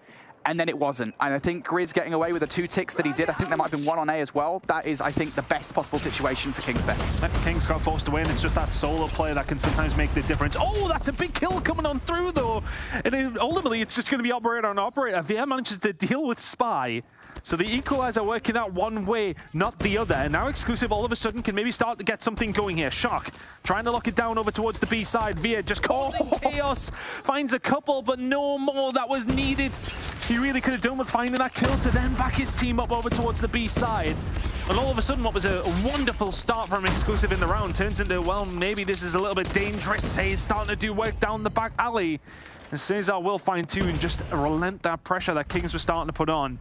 And then it wasn't. And I think Grizz getting away with the 2 ticks that he did, I think there might have been 1 on A as well. That is, I think, the best possible situation for Kings there. Kings got forced away, and it's just that solo play that can sometimes make the difference. Oh, that's a big kill coming on through, though. And ultimately, it's just going to be operator on operator. Via manages to deal with Spy. So the equalizer working out one way, not the other. And now Exclusive all of a sudden can maybe start to get something going here. Shock trying to lock it down over towards the B side. Via just causing chaos. Finds a couple, but no more that was needed. He really could have done with finding that kill to then back his team up over towards the B side. And all of a sudden, what was a wonderful start from Exclusive in the round turns into, well, maybe this is a little bit dangerous. Say's starting to do work down the back alley. And Cesar will find 2 and just relent that pressure that Kings were starting to put on.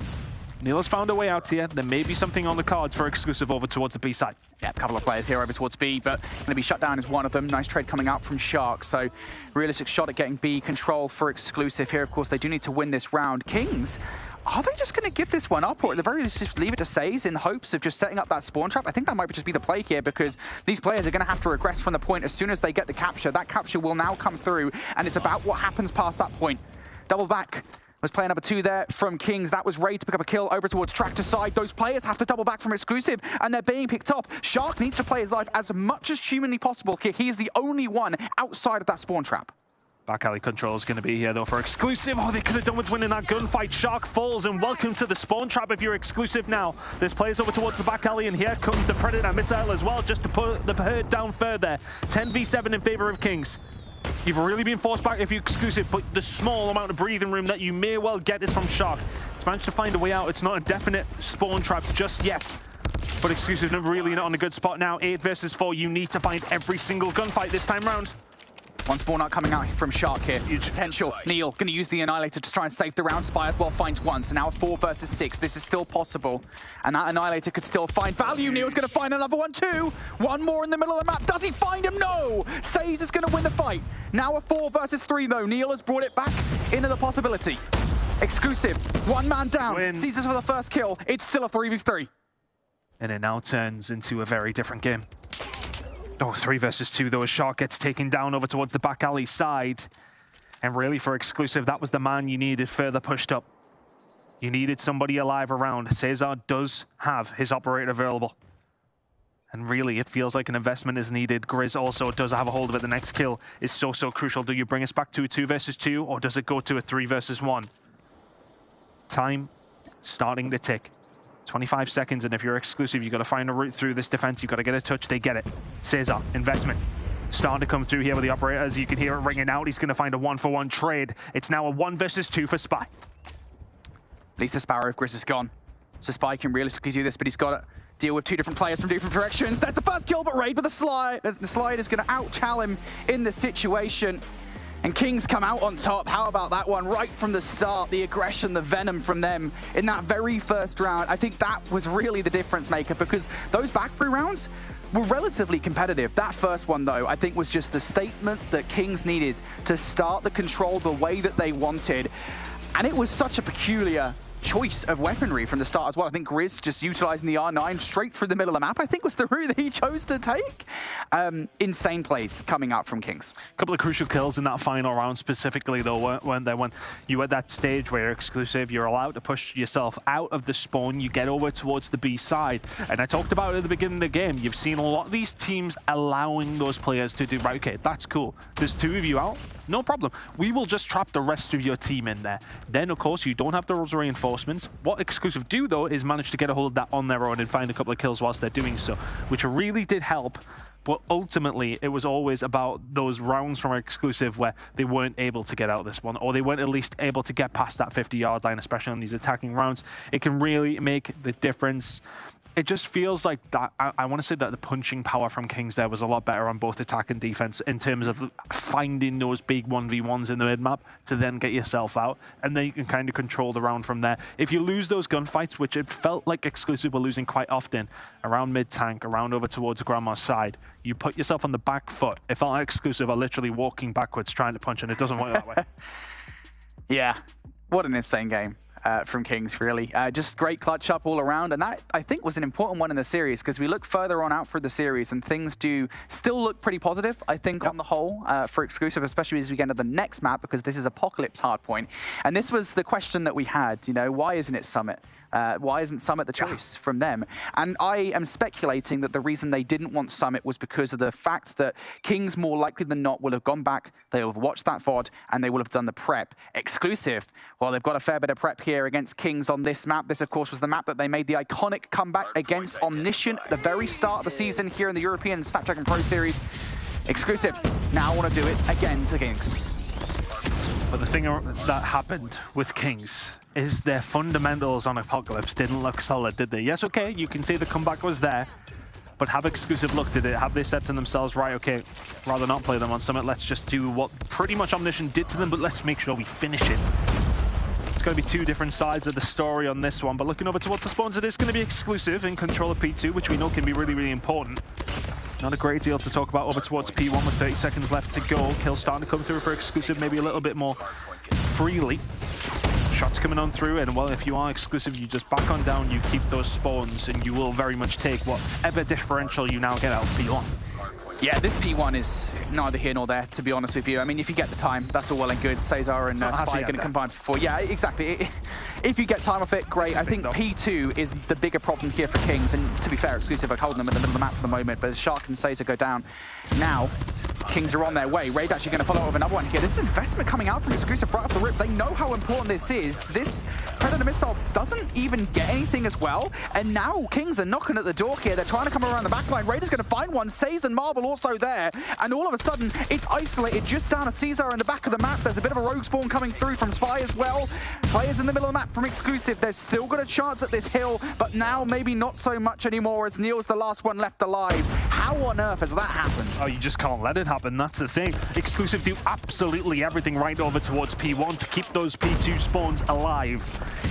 Neil has found a way out here. There may be something on the cards for Exclusive over towards the B side. Yeah, a couple of players here over towards B, but going to be shut down is one of them. Nice trade coming out from Shark, so realistic shot at getting B control for Exclusive here. Of course, they do need to win this round. Kings, are they just going to give this one up, or at the very least just leave it to Saze in hopes of just setting up that spawn trap? I think that might just be the play here, because these players are going to have to regress from the point as soon as they get the capture. That capture will now come through, and it's about what happens past that point. Double back was player number 2 there from Kings. That was Raid to pick up a kill over towards Tractor side. Those players have to double back from Exclusive, and they're being picked off. Shark needs to play his life as much as humanly possible here. He is the only one outside of that spawn trap. Back alley control is going to be here, though, for Exclusive. Oh, they could have done with winning that gunfight. Shark falls, and welcome to the spawn trap if you're Exclusive now. There's players over towards the back alley, and here comes the Predator missile as well, just to put the herd down further. 10v7 in favor of Kings. You've really been forced back if you're Exclusive, but the small amount of breathing room that you may well get is from Shark. It's managed to find a way out. It's not a definite spawn trap just yet. But Exclusive really not on a good spot now. 8 versus 4. You need to find every single gunfight this time round. One spawn out coming out from Shark here. Huge potential. Neil going to use the Annihilator to try and save the round. Spy as well finds 1. So now 4 versus 6. This is still possible. And that Annihilator could still find value. Neil's going to find another one too. 1 more in the middle of the map. Does he find him? No! Saze is going to win the fight. Now a 4 versus 3 though. Neil has brought it back into the possibility. Exclusive. 1 man down. Seizes for the first kill. It's still a 3v3. And it now turns into a very different game. Oh, 3 versus 2 though, as Shark gets taken down over towards the back alley side. And really for Exclusive, that was the man you needed further pushed up. You needed somebody alive around. Cesar does have his operator available. And really, it feels like an investment is needed. Grizz also does have a hold of it. The next kill is so crucial. Do you bring us back to a 2 versus 2, or does it go to a 3 versus 1? Time starting to tick. 25 seconds, and if you're exclusive, you've got to find a route through this defense. You've got to get a touch. They get it. Caesar, investment. Starting to come through here with the operator. As you can hear it ringing out, he's going to find a 1-for-1 trade. It's now a 1 versus 2 for Spy. At least the Sparrow if Grizz is gone. So Spy can realistically do this, but he's got to deal with 2 different players from different directions. That's the first kill, but Raid with the slide. The slide is going to out-chal him in the situation. And Kings come out on top. How about that one? Right from the start, the aggression, the venom from them in that very first round. I think that was really the difference maker, because those back 3 rounds were relatively competitive. That first one, though, I think was just the statement that Kings needed to start the control the way that they wanted. And it was such a peculiar choice of weaponry from the start as well. I think Grizz just utilizing the R9 straight through the middle of the map, I think was the route that he chose to take. Insane plays coming out from Kings. A couple of crucial kills in that final round specifically, though, when you at that stage where you're exclusive, you're allowed to push yourself out of the spawn, you get over towards the B side. And I talked about it at the beginning of the game. You've seen a lot of these teams allowing those players to do, right, okay, that's cool. There's 2 of you out, no problem. We will just trap the rest of your team in there. Then, of course, you don't have those reinforcements. What Exclusive do, though, is manage to get a hold of that on their own and find a couple of kills whilst they're doing so, which really did help. But ultimately, it was always about those rounds from Exclusive where they weren't able to get out this one, or they weren't at least able to get past that 50-yard line, especially on these attacking rounds. It can really make the difference. It just feels like that. I want to say that the punching power from Kings there was a lot better on both attack and defense in terms of finding those big 1v1s in the mid-map to then get yourself out, and then you can kind of control the round from there. If you lose those gunfights, which it felt like Exclusive were losing quite often, around mid-tank, around over towards Grandma's side, you put yourself on the back foot. It felt like Exclusive are literally walking backwards trying to punch, and it doesn't work that way. Yeah, what an insane game. From Kings, really. Just great clutch up all around, and that, I think, was an important one in the series, because we look further on out for the series, and things do still look pretty positive, I think, on the whole, for Exclusive, especially as we get into the next map, because this is Apocalypse Hardpoint. And this was the question that we had, you know, why isn't it Summit? Why isn't Summit the choice from them? And I am speculating that the reason they didn't want Summit was because of the fact that Kings, more likely than not, will have gone back, they will have watched that VOD, and they will have done the prep. Exclusive, well, they've got a fair bit of prep here against Kings on this map. This, of course, was the map that they made the iconic comeback against Omniscient at the very start of the season here in the European Snapdragon Pro Series. Exclusive now want to do it again to Kings. But the thing that happened with Kings is their fundamentals on Apocalypse didn't look solid, did they? Yes, okay, you can say the comeback was there, but have Exclusive looked at it? Have they said to themselves, right, okay, rather not play them on Summit, let's just do what pretty much Omniscient did to them, but let's make sure we finish it. It's going to be 2 different sides of the story on this one, but looking over towards the spawns, it is going to be Exclusive in control of P2, which we know can be really, really important. Not a great deal to talk about over towards P1 with 30 seconds left to go. Kills starting to come through for Exclusive, maybe a little bit more freely. Shots coming on through, and well, if you are Exclusive, you just back on down, you keep those spawns, and you will very much take whatever differential you now get out of P1. Yeah, this P1 is neither here nor there, to be honest with you. I mean, if you get the time, that's all well and good. Caesar and Spy are going to combine for 4. Yeah, exactly. If you get time off it, great. I think P2 is the bigger problem here for Kings, and to be fair, Exclusive are holding them in the middle of the map for the moment, but Shark and Caesar go down. Now, Kings are on their way. Raid actually going to follow up with another one here. This is investment coming out from Exclusive right off the rip. They know how important this is. This Predator missile doesn't even get anything as well. And now Kings are knocking at the door here. They're trying to come around the back line. Raiders going to find one. Caesar and Marvel also there. And all of a sudden, it's isolated just down to Caesar in the back of the map. There's a bit of a rogue spawn coming through from Spy as well. Players in the middle of the map from Exclusive. They've still got a chance at this hill, but now maybe not so much anymore as Neil's the last one left alive. How on earth has that happened? Oh, you just can't let it happen. That's the thing. Exclusive do absolutely everything right over towards P1 to keep those P2 spawns alive.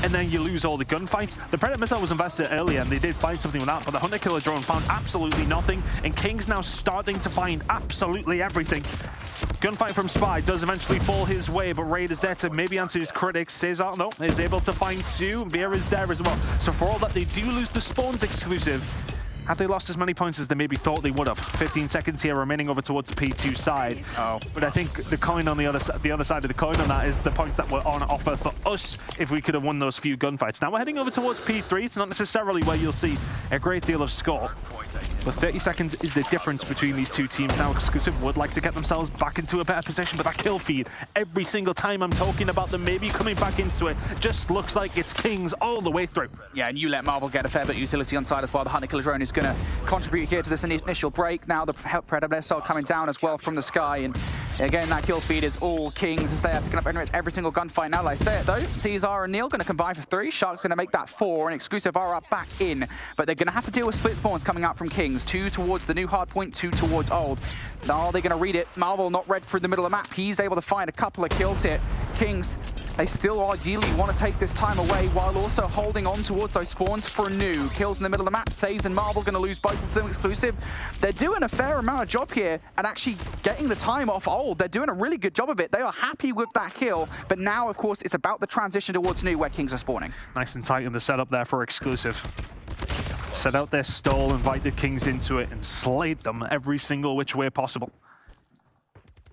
And then you lose all the gunfights. The Predator missile was invested earlier, and they did find something with that, but the Hunter Killer drone found absolutely nothing, and King's now starting to find absolutely everything. Gunfight from Spy does eventually fall his way, but Raid is there to maybe answer his critics. Caesar, no, is able to find 2. Vera is there as well. So for all that, they do lose the spawns Exclusive. Have they lost as many points as they maybe thought they would have? 15 seconds here remaining over towards the P2 side. Oh. But I think the coin on the other side of the coin on that is the points that were on offer for us if we could have won those few gunfights. Now we're heading over towards P3. It's not necessarily where you'll see a great deal of score. But 30 seconds is the difference between these two teams. Now Exclusive would like to get themselves back into a better position, but that kill feed, every single time I'm talking about them maybe coming back into it, just looks like it's Kings all the way through. Yeah, and you let Marvel get a fair bit of utility on side as well. The Hunter Killer drone is going to contribute here to this initial break. Now the Predator missile coming down as well from the sky, and again that kill feed is all Kings as they are picking up every single gunfight. Now, like I say it though, Caesar and Neil going to combine for 3. Shark's going to make that 4, and Exclusive are up back in, but they're going to have to deal with split spawns coming out from Kings. 2 towards the new hard point, 2 towards old. Now are they going to read it? Marvel not read through the middle of the map. He's able to find a couple of kills here. Kings, they still ideally want to take this time away while also holding on towards those spawns for new. Kills in the middle of the map. Says and Marvel going to lose both of them. Exclusive, they're doing a fair amount of job here and actually getting the time off old. They're doing a really good job of it. They are happy with that kill, but now, of course, it's about the transition towards new where Kings are spawning. Nice and tight in the setup there for Exclusive. Set out their stall, invited Kings into it, and slayed them every single which way possible.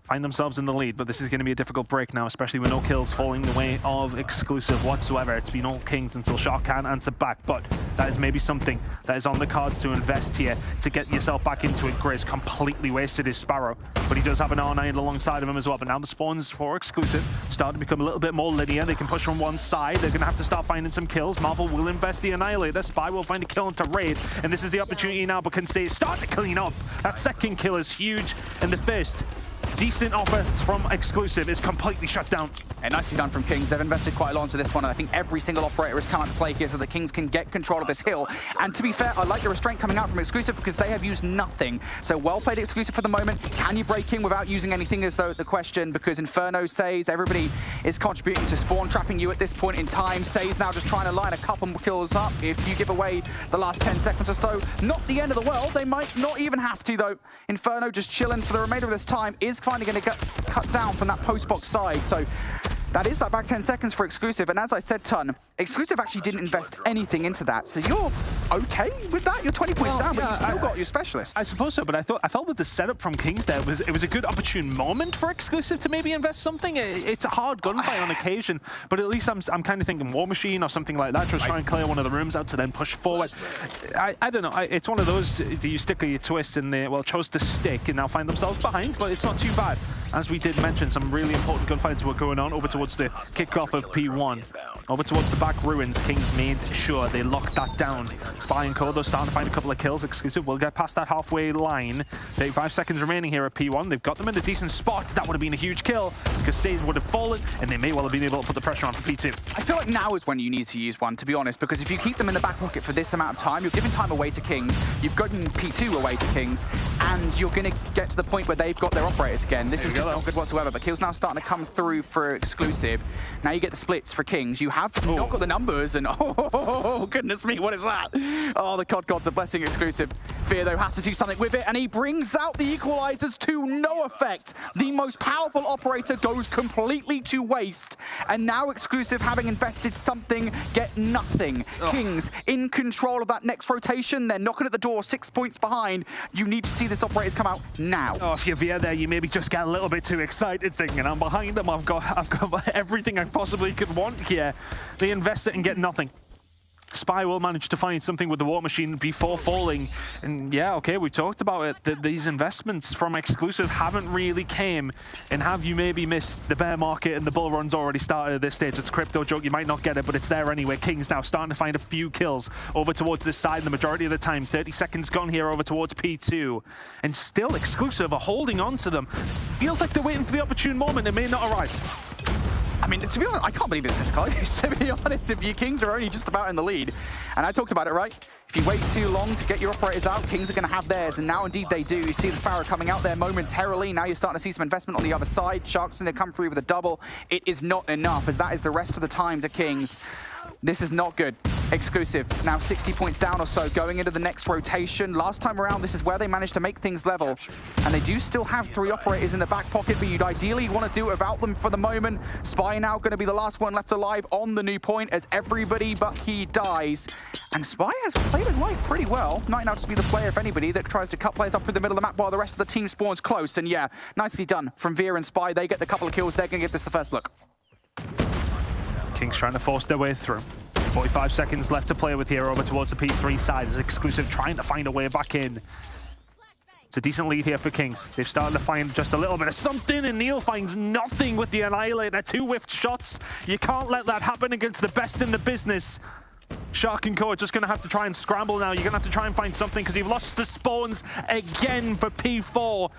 Find themselves in the lead, but this is going to be a difficult break now, especially with no kills falling the way of Exclusive whatsoever. It's been all Kings until Shark can answer back, but that is maybe something that is on the cards to invest here to get yourself back into it. Grizz completely wasted his Sparrow, but he does have an R9 alongside of him as well. But now the spawns for Exclusive start to become a little bit more linear. They can push from one side. They're going to have to start finding some kills. Marvel will invest the Annihilator. Spy will find a kill into Raid, and this is the opportunity now, but can say start to clean up. That second kill is huge, and the first decent offer from Exclusive is completely shut down. And nicely done from Kings. They've invested quite a lot into this one, and I think every single operator has come out to play here so that Kings can get control of this hill. And to be fair, I like the restraint coming out from Exclusive because they have used nothing. So well played Exclusive for the moment. Can you break in without using anything is the question, because Inferno says everybody is contributing to spawn trapping you at this point in time. Say's now just trying to line a couple more kills up. If you give away the last 10 seconds or so, not the end of the world. They might not even have to though. Inferno just chilling for the remainder of this time is finally going to get cut down from that post box side. So that is that back 10 seconds for Exclusive, and as I said, Ton, Exclusive actually didn't invest anything into that, so you're okay with that? You're 20 points down, but you've still got your specialist. I suppose so, but I felt with the setup from Kings there, it was a good opportune moment for Exclusive to maybe invest something. It's a hard gunfight on occasion, but at least I'm kind of thinking War Machine or something like that, just try and clear one of the rooms out to then push forward. I don't know, it's one of those, do you stick or you twist, and they, well, chose to stick and now find themselves behind, but it's not too bad. As we did mention, some really important gunfights were going on over towards the kickoff of P1. Over towards the back ruins, Kings made sure they locked that down. Spy and Kodo starting to find a couple of kills. Exclusive will get past that halfway line. 35 seconds remaining here at P1. They've got them in a decent spot. That would have been a huge kill because Sage would have fallen, and they may well have been able to put the pressure on for P2. I feel like now is when you need to use one, to be honest, because if you keep them in the back pocket for this amount of time, you're giving time away to Kings, you've gotten P2 away to Kings, and you're going to get to the point where they've got their operators again. This is just not good whatsoever, but kills now starting to come through for Exclusive. Now you get the splits for Kings. You have not got the numbers, and oh, goodness me, what is that? Oh, the COD gods are blessing Exclusive. Fear, though, has to do something with it, and he brings out the equalizers to no effect. The most powerful operator goes completely to waste, and now Exclusive, having invested something, get nothing. Kings in control of that next rotation. They're knocking at the door, 6 points behind. You need to see this operators come out now. Oh, if you're Veer there, you maybe just get a little bit too excited thinking, I'm behind them, I've got everything I possibly could want here. They invest it and get nothing. Spy will manage to find something with the War Machine before falling. And yeah, okay, we talked about it, that these investments from Exclusive haven't really came. And have you maybe missed the bear market and the bull run's already started at this stage? It's a crypto joke, you might not get it, but it's there anyway. Kings now starting to find a few kills over towards this side the majority of the time. 30 seconds gone here over towards P2. And still Exclusive are holding on to them. Feels like they're waiting for the opportune moment. It may not arise. I mean, to be honest, I can't believe it's this close, to be honest, if your Kings are only just about in the lead. And I talked about it, right? If you wait too long to get your operators out, Kings are going to have theirs, and now indeed they do. You see the Sparrow coming out there momentarily. Now you're starting to see some investment on the other side. Shark's going to come through with a double. It is not enough, as that is the rest of the time to Kings. This is not good. Exclusive, now 60 points down or so, going into the next rotation. Last time around, this is where they managed to make things level. And they do still have 3 operators in the back pocket, but you'd ideally want to do it without them for the moment. Spy now going to be the last one left alive on the new point as everybody but he dies. And Spy has played his life pretty well. Might now just be the player, if anybody, that tries to cut players up through the middle of the map while the rest of the team spawns close. And yeah, nicely done from Veer and Spy. They get the couple of kills. They're going to give this the first look. Kings trying to force their way through. 45 seconds left to play with here over towards the P3 side as Exclusive trying to find a way back in. It's a decent lead here for Kings. They've started to find just a little bit of something, and Neil finds nothing with the Annihilator. 2 whiffed shots. You can't let that happen against the best in the business. Shark and Co are just going to have to try and scramble now. You're going to have to try and find something because you've lost the spawns again for P4.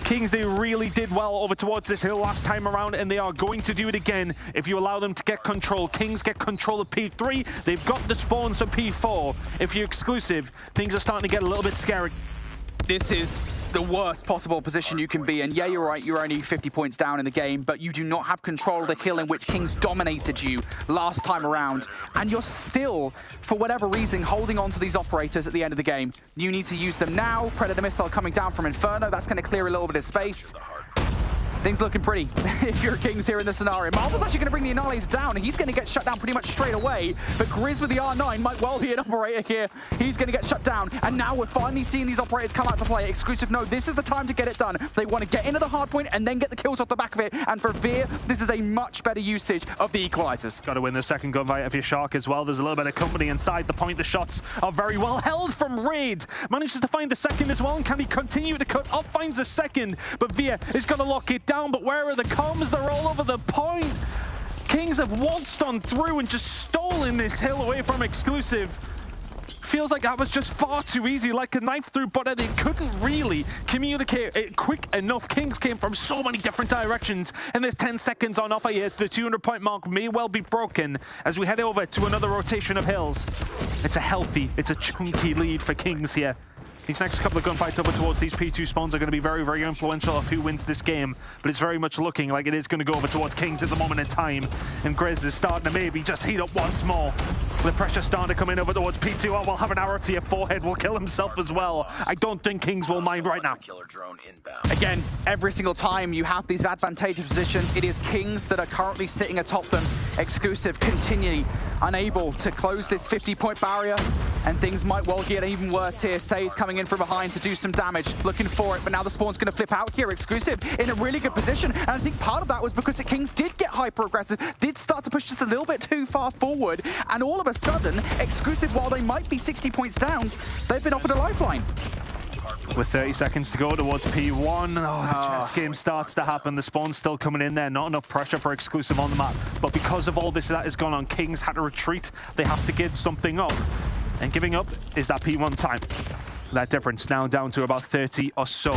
Kings, they really did well over towards this hill last time around, and they are going to do it again if you allow them to get control. Kings get control of P3. They've got the spawns for P4. If you're Exclusive, things are starting to get a little bit scary. This is the worst possible position you can be in. Yeah, you're right, you're only 50 points down in the game, but you do not have control of the hill in which Kings dominated you last time around. And you're still, for whatever reason, holding on to these operators at the end of the game. You need to use them now. Predator missile coming down from Inferno. That's going to clear a little bit of space. Things looking pretty if you're Kings here in this scenario. Marvel's actually going to bring the Annihilator down. He's going to get shut down pretty much straight away. But Grizz with the R9 might well be an operator here. He's going to get shut down. And now we're finally seeing these operators come out to play. Exclusive, no, this is the time to get it done. They want to get into the hard point and then get the kills off the back of it. And for Veer, this is a much better usage of the equalizers. Got to win the second gunfight of your Shark as well. There's a little bit of company inside the point. The shots are very well held from Raid. Manages to find the second as well. And can he continue to cut off? Finds a second. But Veer is going to lock it down. But where are the comms? They're all over the point. Kings have waltzed on through and just stolen this hill away from Exclusive. Feels like that was just far too easy, like a knife through butter. They couldn't really communicate it quick enough. Kings came from so many different directions, and there's 10 seconds on offer here. The 200-point mark may well be broken as we head over to another rotation of hills. It's a chunky lead for Kings here. These next couple of gunfights over towards these P2 spawns are going to be very, very influential of who wins this game. But it's very much looking like it is going to go over towards Kings at the moment in time. And Grizz is starting to maybe just heat up once more. The pressure starting to come in over towards P2. Oh, will have an arrow to your forehead. Will kill himself as well. I don't think Kings will mind right now. Again, every single time you have these advantageous positions, it is Kings that are currently sitting atop them. Exclusive continually unable to close this 50-point barrier. And things might well get even worse here. Say's coming in from behind to do some damage, looking for it, but now the spawn's going to flip out here. Exclusive in a really good position, and I think part of that was because the Kings did get hyper-aggressive, did start to push just a little bit too far forward, and all of a sudden, Exclusive, while they might be 60 points down, they've been offered a lifeline. With 30 seconds to go towards P1, the chess game starts to happen. The spawn's still coming in there. Not enough pressure for Exclusive on the map. But because of all this that has gone on, Kings had to retreat. They have to give something up. And giving up is that P1 time. That difference now down to about 30 or so.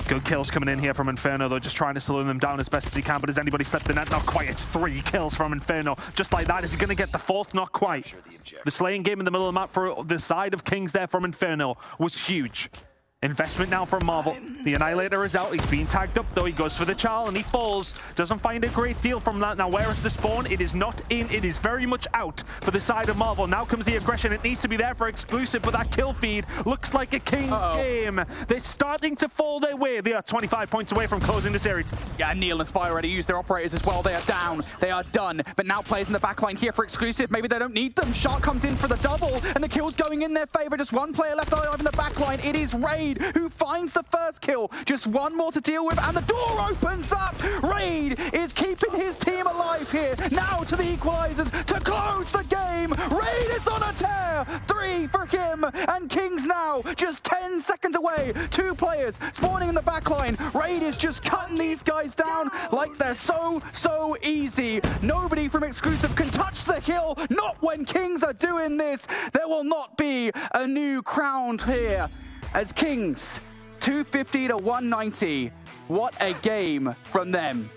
Good kills coming in here from Inferno, though, just trying to slow them down as best as he can. But has anybody slept the net? Not quite. It's 3 kills from Inferno. Just like that. Is he going to get the 4th? Not quite. The slaying game in the middle of the map for the side of Kings there from Inferno was huge. Investment now from Marvel. The Annihilator is out. He's being tagged up, though. He goes for the Charl, and he falls. Doesn't find a great deal from that. Now, where is the spawn? It is not in. It is very much out for the side of Marvel. Now comes the aggression. It needs to be there for Exclusive, but that kill feed looks like a Kings game. They're starting to fall their way. They are 25 points away from closing the series. Yeah, Neil and Spy already used their operators as well. They are down. They are done. But now players in the backline here for Exclusive. Maybe they don't need them. Shark comes in for the double, and the kill's going in their favor. Just one player left alive in the backline. It is Raid who finds the first kill. Just one more to deal with, and the door opens up. Raid is keeping his team alive here. Now to the equalizers to close the game. Raid is on a tear. 3 for him, and Kings now just 10 seconds away. 2 players spawning in the backline. Raid is just cutting these guys down like they're so easy. Nobody from Exclusive can touch the hill. Not when Kings are doing this. There will not be a new crown here as Kings 250 to 190. What a game from them.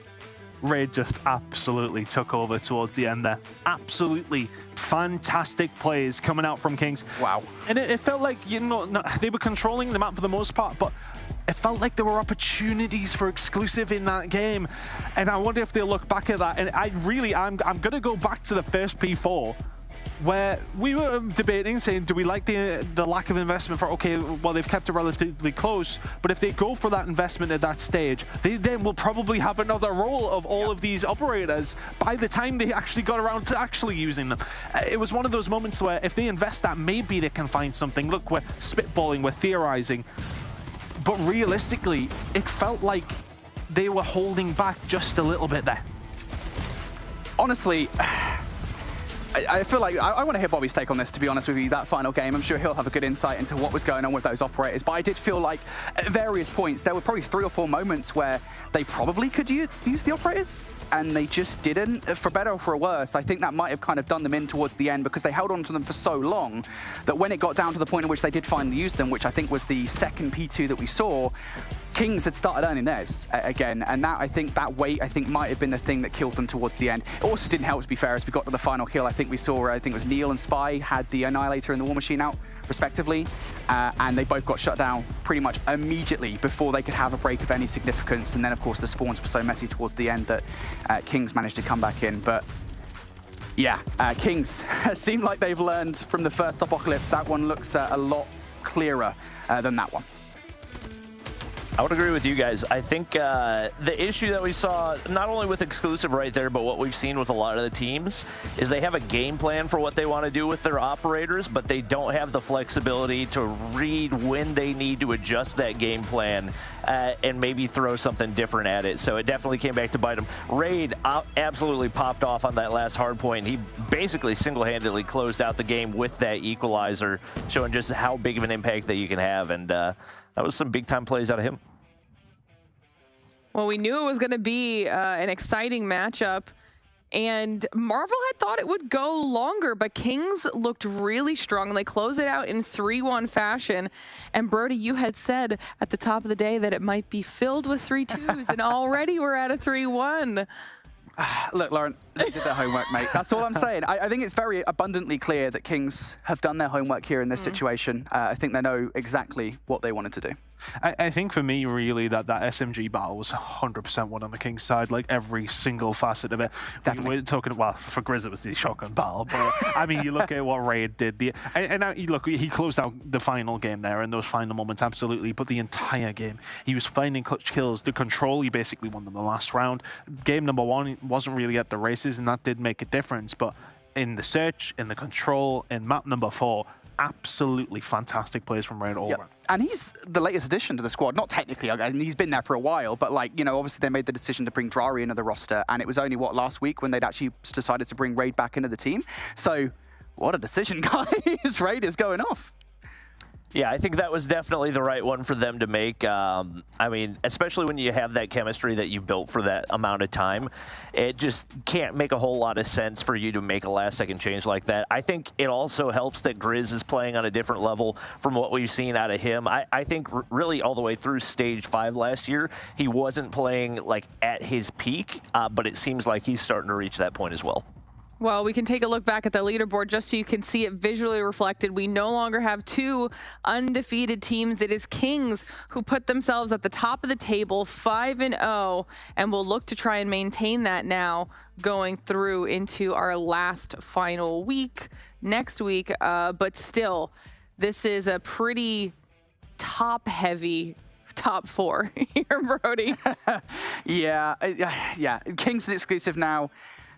Raid just absolutely took over towards the end there. Absolutely fantastic plays coming out from Kings. Wow. And it felt like, you know, they were controlling the map for the most part, but it felt like there were opportunities for Exclusive in that game. And I wonder if they'll look back at that. And I'm going to go back to the first P4, where we were debating, saying, do we like the lack of investment for, okay, well, they've kept it relatively close, but if they go for that investment at that stage, they then will probably have another roll of all of these operators by the time they actually got around to actually using them. It was one of those moments where if they invest that, maybe they can find something. Look, we're spitballing, we're theorizing, but realistically, it felt like they were holding back just a little bit there. Honestly, I feel like I want to hear Bobby's take on this, to be honest with you, that final game. I'm sure he'll have a good insight into what was going on with those operators, but I did feel like at various points there were probably 3 or 4 moments where they probably could use the operators, and they just didn't, for better or for worse. I think that might have kind of done them in towards the end because they held on to them for so long that when it got down to the point in which they did finally use them, which I think was the second P2 that we saw, Kings had started earning theirs again, and that weight might have been the thing that killed them towards the end. It also didn't help, to be fair, as we got to the final kill. I think we saw, it was Neil and Spy had the Annihilator and the War Machine out, respectively, and they both got shut down pretty much immediately before they could have a break of any significance. And then, of course, the spawns were so messy towards the end that Kings managed to come back in. But yeah, Kings seem like they've learned from the first Apocalypse. That one looks a lot clearer than that one. I would agree with you guys. I think the issue that we saw, not only with exclusive right there, but what we've seen with a lot of the teams, is they have a game plan for what they want to do with their operators, but they don't have the flexibility to read when they need to adjust that game plan and maybe throw something different at it. So it definitely came back to bite them. Raid absolutely popped off on that last hard point. He basically single-handedly closed out the game with that equalizer, showing just how big of an impact that you can have. And that was some big-time plays out of him. Well, we knew it was going to be an exciting matchup, and Marvel had thought it would go longer, but Kings looked really strong, and they closed it out in 3-1 fashion. And Brody, you had said at the top of the day that it might be filled with 3-2s, and already we're at a 3-1. Look, Lauren, they did their homework, mate. That's all I'm saying. I think it's very abundantly clear that Kings have done their homework here in this situation. I think they know exactly what they wanted to do. I think for me, really, that SMG battle was 100% won on the Kings side, like every single facet of it. Definitely. We're talking, well, for Grizz, it was the shotgun battle, but I mean, you look at what Raid did, you look, he closed out the final game there in those final moments, absolutely, but the entire game, he was finding clutch kills. The control, he basically won them the last round. Game number 1 wasn't really at the races, and that did make a difference, but in the search, in the control, in map number 4, absolutely fantastic plays from Raid all around. And he's the latest addition to the squad. Not technically, I mean, he's been there for a while, but like, obviously they made the decision to bring Drari into the roster, and it was only, last week when they'd actually decided to bring Raid back into the team. So what a decision, guys. Raid is going off. Yeah, I think that was definitely the right one for them to make. I mean, especially when you have that chemistry that you built for that amount of time, it just can't make a whole lot of sense for you to make a last-second change like that. I think it also helps that Grizz is playing on a different level from what we've seen out of him. I think really all the way through Stage 5 last year, he wasn't playing like at his peak, but it seems like he's starting to reach that point as well. Well, we can take a look back at the leaderboard just so you can see it visually reflected. We no longer have 2 undefeated teams. It is Kings who put themselves at the top of the table, 5-0, and will look to try and maintain that now going through into our last final week next week. But still, this is a pretty top-heavy top 4 here, Brody. Yeah. Kings is exclusive now.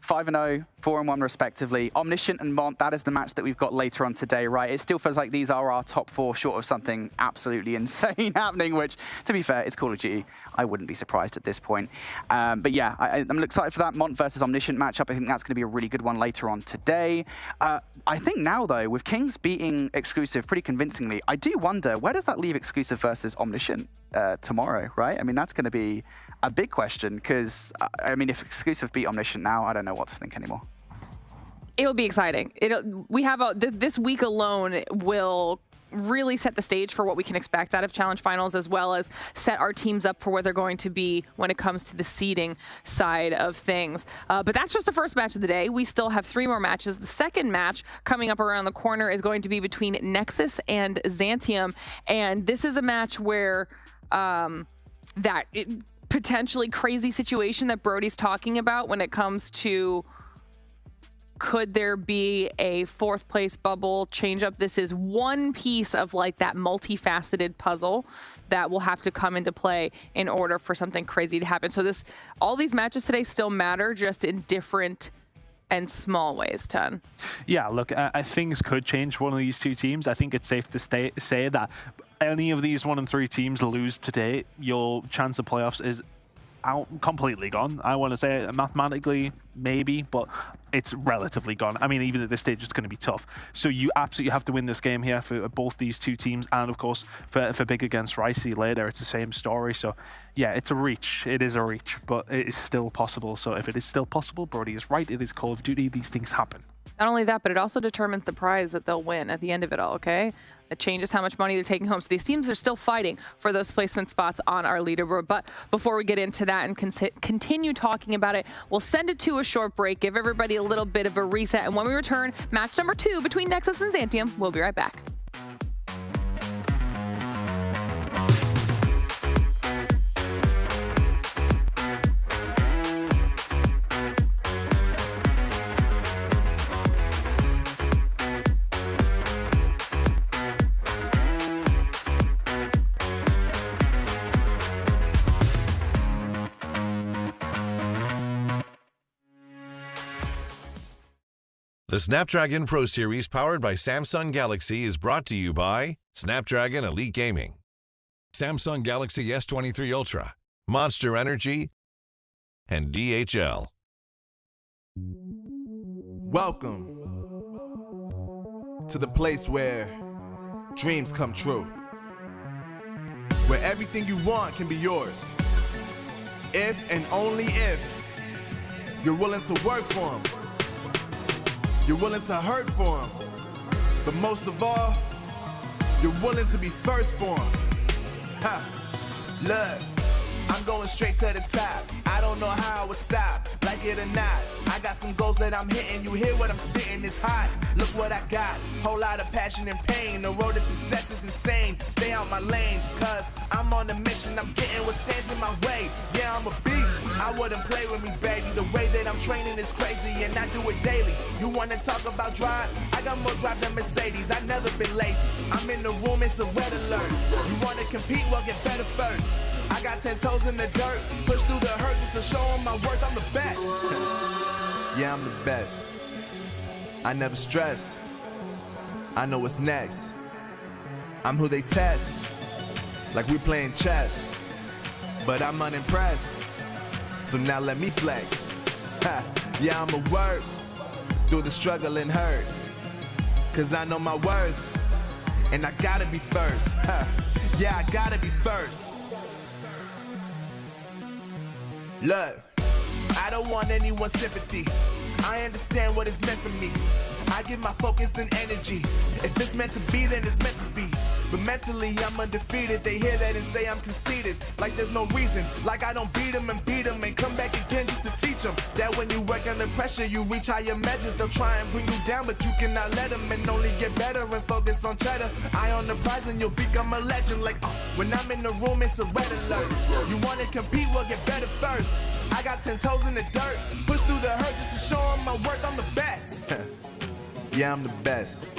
5-0, 4-1 respectively. Omniscient and Mont, that is the match that we've got later on today, right? It still feels like these are our top 4 short of something absolutely insane happening, which, to be fair, it's Call of Duty. I wouldn't be surprised at this point. But yeah, I'm excited for that Mont versus Omniscient matchup. I think that's going to be a really good one later on today. I think now, though, with Kings beating Exclusive pretty convincingly, I do wonder, where does that leave Exclusive versus Omniscient tomorrow, right? I mean, that's going to be a big question, because, I mean, if Exclusive beat Omniscient now, I don't know what to think anymore. It'll be exciting. We have this week alone will really set the stage for what we can expect out of Challenge Finals, as well as set our teams up for where they're going to be when it comes to the seeding side of things. But that's just the first match of the day. We still have 3 more matches. The second match coming up around the corner is going to be between Nexus and Xantium. And this is a match where potentially crazy situation that Brody's talking about when it comes to could there be a 4th place bubble change up. This is one piece of like that multifaceted puzzle that will have to come into play in order for something crazy to happen. So all these matches today still matter, just in different and small ways, Ton. Yeah, look, things could change for one of these 2 teams. I think it's safe to say that any of these 1 and 3 teams lose today, your chance of playoffs is out, completely gone. I want to say mathematically, maybe, but it's relatively gone. I mean, even at this stage, it's going to be tough. So you absolutely have to win this game here for both these two teams, and of course, for Big against Ricey later, it's the same story. So yeah, it's a reach. It is a reach, but it is still possible. So if it is still possible, Brody is right. It is Call of Duty. These things happen. Not only that, but it also determines the prize that they'll win at the end of it all, okay? It changes how much money they're taking home. So these teams are still fighting for those placement spots on our leaderboard. But before we get into that and continue talking about it, we'll send it to a short break, give everybody a little bit of a reset. And when we return, match number 2 between Nexus and Xantium. We'll be right back. The Snapdragon Pro Series powered by Samsung Galaxy is brought to you by Snapdragon Elite Gaming, Samsung Galaxy S23 Ultra, Monster Energy, and DHL. Welcome to the place where dreams come true, where everything you want can be yours, if and only if you're willing to work for them. You're willing to hurt for them, but most of all, you're willing to be first for them. Ha! Look, I'm going straight to the top. I don't know how it would stop, like it or not. I got some goals that I'm hitting. You hear what I'm spitting? It's hot. Look what I got. Whole lot of passion and pain. The road to success is insane. Stay out my lane, cause I'm on a mission. I'm getting what stands in my way. Yeah, I'm a beast. I wouldn't play with me, baby. The way that I'm training is crazy, and I do it daily. You wanna talk about drive? I got more drive than Mercedes. I've never been lazy. I'm in the room, it's a red alert. You wanna compete? Well, get better first. I got 10 toes in the dirt, push through the hurt just to show them my worth. I'm the best. Yeah, I'm the best. I never stress. I know what's next. I'm who they test, like we playing chess. But I'm unimpressed, so now let me flex. Ha. Yeah, I'ma work through the struggle and hurt, cause I know my worth, and I gotta be first. Ha. Yeah, I gotta be first. Look, I don't want anyone's sympathy. I understand what it's meant for me. I give my focus and energy. If it's meant to be, then it's meant to be. But mentally, I'm undefeated. They hear that and say I'm conceited. Like there's no reason. Like I don't beat them and come back again just to teach them that when you work under pressure, you reach higher measures. They'll try and bring you down, but you cannot let them, and only get better and focus on cheddar. Eye on the prize and you'll become a legend. Like, when I'm in the room, it's a red alert. You wanna compete, well, get better first. I got 10 toes in the dirt, push through the hurt just to show them my worth. I'm the best. Yeah, I'm the best.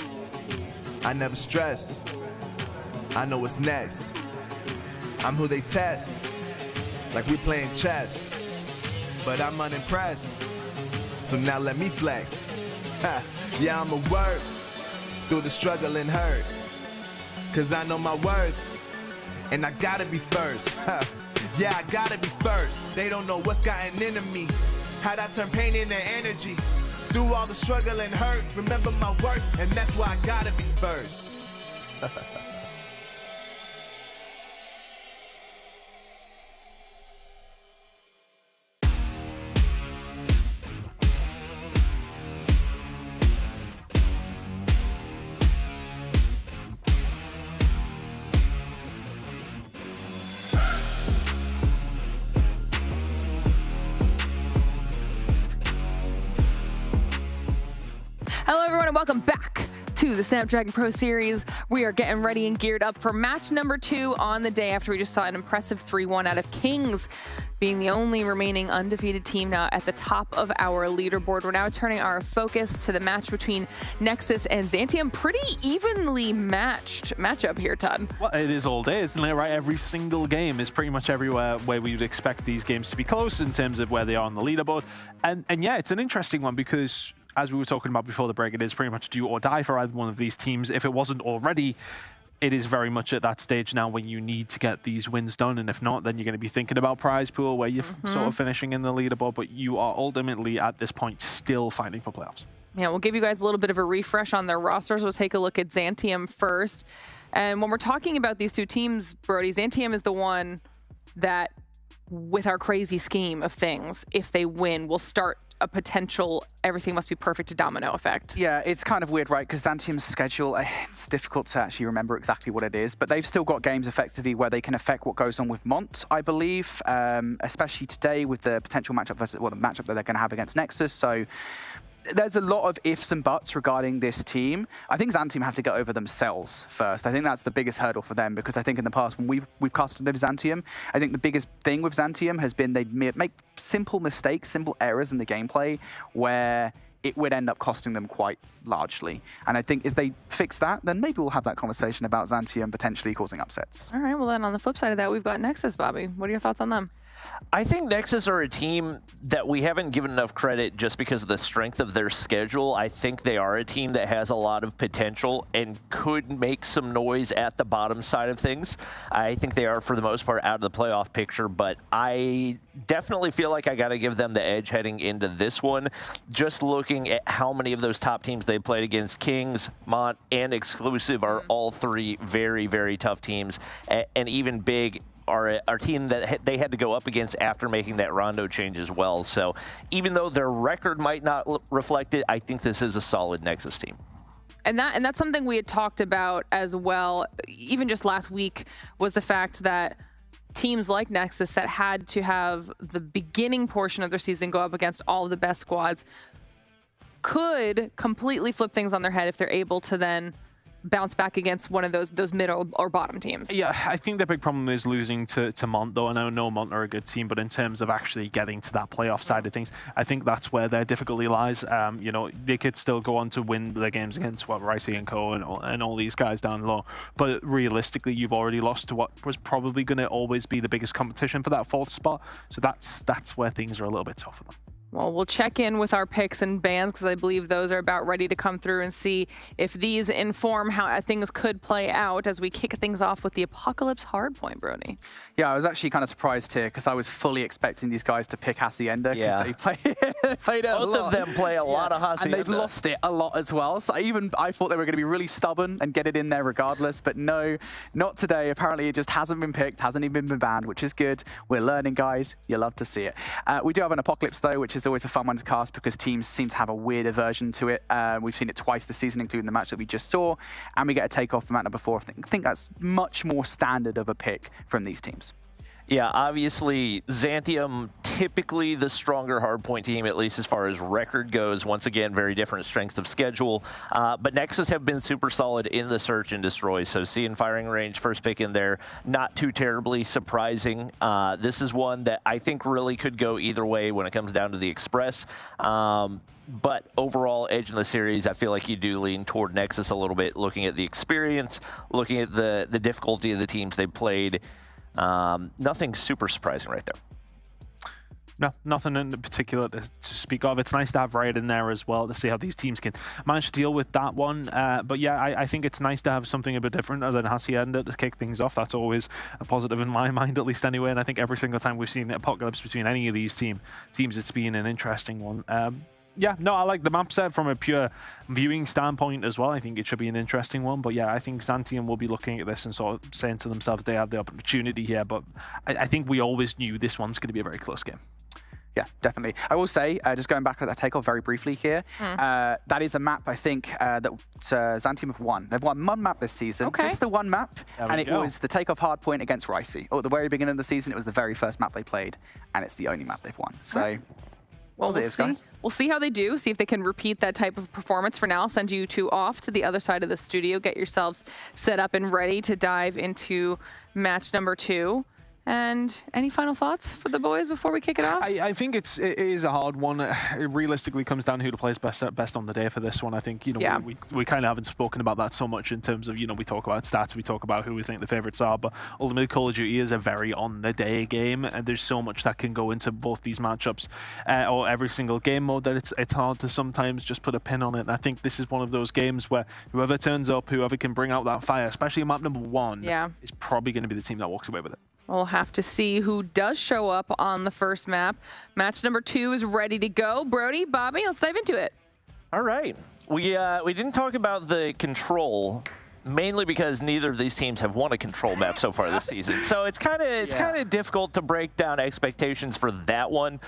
I never stress. I know what's next. I'm who they test, like we playing chess. But I'm unimpressed, so now let me flex. Ha. Yeah, I'ma work through the struggle and hurt, cause I know my worth, and I gotta be first. Ha. Yeah, I gotta be first. They don't know what's gotten into me, how'd I turn pain into energy. Through all the struggle and hurt, remember my worth, and that's why I gotta be first. Hello, everyone, and welcome back to the Snapdragon Pro Series. We are getting ready and geared up for match number 2 on the day after we just saw an impressive 3-1 out of Kings, being the only remaining undefeated team now at the top of our leaderboard. We're now turning our focus to the match between Nexus and Xantium. Pretty evenly matched matchup here, Todd. Well, it is all day, isn't it, right? Every single game is pretty much everywhere where we would expect these games to be close in terms of where they are on the leaderboard. And yeah, it's an interesting one because, as we were talking about before the break, it is pretty much do or die for either one of these teams. If it wasn't already, it is very much at that stage now when you need to get these wins done, and if not, then you're going to be thinking about prize pool where you're sort of finishing in the leaderboard, but you are ultimately at this point still fighting for playoffs. Yeah, we'll give you guys a little bit of a refresh on their rosters. We'll take a look at Zantium first. And when we're talking about these two teams, Brody, Zantium is the one that, with our crazy scheme of things, if they win, will start a potential everything must be perfect to domino effect. Yeah, it's kind of weird, right? Because Zantium's schedule, it's difficult to actually remember exactly what it is, but they've still got games effectively where they can affect what goes on with Mont, I believe, especially today with the potential matchup versus, well, the matchup that they're going to have against Nexus. So there's a lot of ifs and buts regarding this team. I think Zantium have to get over themselves first. I think that's the biggest hurdle for them, because I think in the past when we've casted with Zantium, I think the biggest thing with Zantium has been they'd make simple mistakes, simple errors in the gameplay where it would end up costing them quite largely. And I think if they fix that, then maybe we'll have that conversation about Zantium potentially causing upsets. All right, well then on the flip side of that, we've got Nexus, Bobby. What are your thoughts on them? I think Nexus are a team that we haven't given enough credit just because of the strength of their schedule. I think they are a team that has a lot of potential and could make some noise at the bottom side of things. I think they are, for the most part, out of the playoff picture, but I definitely feel like I got to give them the edge heading into this one. Just looking at how many of those top teams they played against, Kings, Mont, and Exclusive are all three very, very tough teams, and even Big are a team that they had to go up against after making that Rondo change as well. So even though their record might not reflect it, I think this is a solid Nexus team. And that's something we had talked about as well, even just last week, was the fact that teams like Nexus that had to have the beginning portion of their season go up against all of the best squads could completely flip things on their head if they're able to then bounce back against one of those middle or bottom teams. Yeah, I think the big problem is losing to Mont, though. I know Mont are a good team, but in terms of actually getting to that playoff side of things, I think that's where their difficulty lies. You know, they could still go on to win their games against Ricey and Co. and all these guys down low, but realistically, you've already lost to what was probably going to always be the biggest competition for that fourth spot. So that's where things are a little bit tough for them. Well, we'll check in with our picks and bans because I believe those are about ready to come through and see if these inform how things could play out as we kick things off with the Apocalypse Hardpoint, Brody. Yeah, I was actually kind of surprised here because I was fully expecting these guys to pick Hacienda because they played it a lot. Both of them play a lot of Hacienda. And they've lost it a lot as well. So I thought they were going to be really stubborn and get it in there regardless, but no, not today. Apparently it just hasn't been picked, hasn't even been banned, which is good. We're learning, guys. You love to see it. We do have an Apocalypse though, which is always a fun one to cast because teams seem to have a weird aversion to it. We've seen it twice this season, including the match that we just saw, and we get a takeoff from map number 4. I think that's much more standard of a pick from these teams. Yeah, obviously, Zantium, typically the stronger hardpoint team, at least as far as record goes. Once again, very different strengths of schedule. But Nexus have been super solid in the search and destroy. So seeing firing range, first pick in there, not too terribly surprising. This is one that I think really could go either way when it comes down to the Express. But overall, edge in the series, I feel like you do lean toward Nexus a little bit, looking at the experience, looking at the difficulty of the teams they played. Nothing super surprising right there. No, nothing in particular to speak of. It's nice to have Riot in there as well to see how these teams can manage to deal with that one. But yeah, I think it's nice to have something a bit different other than Hacienda to kick things off. That's always a positive in my mind, at least anyway. And I think every single time we've seen the Apocalypse between any of these teams, it's been an interesting one. Yeah, no, I like the map set from a pure viewing standpoint as well. I think it should be an interesting one. But yeah, I think Zantium will be looking at this and sort of saying to themselves they have the opportunity here. But I think we always knew this one's going to be a very close game. Yeah, definitely. I will say, just going back to that takeoff very briefly here, that is a map I think that Zantium have won. They've won one map this season, just the one map, and it was the takeoff hardpoint against Ricey. At the very beginning of the season, it was the very first map they played, and it's the only map they've won. So. Well, we'll see how they do, see if they can repeat that type of performance. For now, I'll send you two off to the other side of the studio. Get yourselves set up and ready to dive into match number 2. And any final thoughts for the boys before we kick it off? I think it is a hard one. It realistically comes down to who plays best on the day for this one. I think, we kind of haven't spoken about that so much in terms of, we talk about stats, we talk about who we think the favorites are, but ultimately Call of Duty is a very on-the-day game, and there's so much that can go into both these matchups or every single game mode that it's hard to sometimes just put a pin on it. And I think this is one of those games where whoever turns up, whoever can bring out that fire, especially in map number 1, is probably going to be the team that walks away with it. We'll have to see who does show up on the first map. Match number 2 is ready to go. Brody, Bobby, let's dive into it. All right. We didn't talk about the control, mainly because neither of these teams have won a control map so far this season. So it's kind of difficult to break down expectations for that one.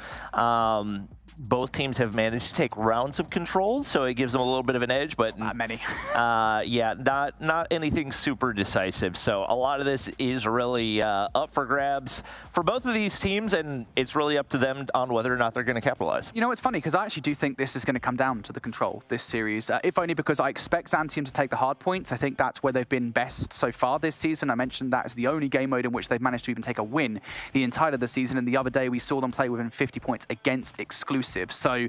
Both teams have managed to take rounds of controls, so it gives them a little bit of an edge, but not many. not anything super decisive. So a lot of this is really up for grabs for both of these teams, and it's really up to them on whether or not they're going to capitalize. It's funny because I actually do think this is going to come down to the control this series, if only because I expect Zantium to take the hard points. I think that's where they've been best so far this season. I mentioned that as the only game mode in which they've managed to even take a win the entire of the season, and the other day we saw them play within 50 points against Exclusive. So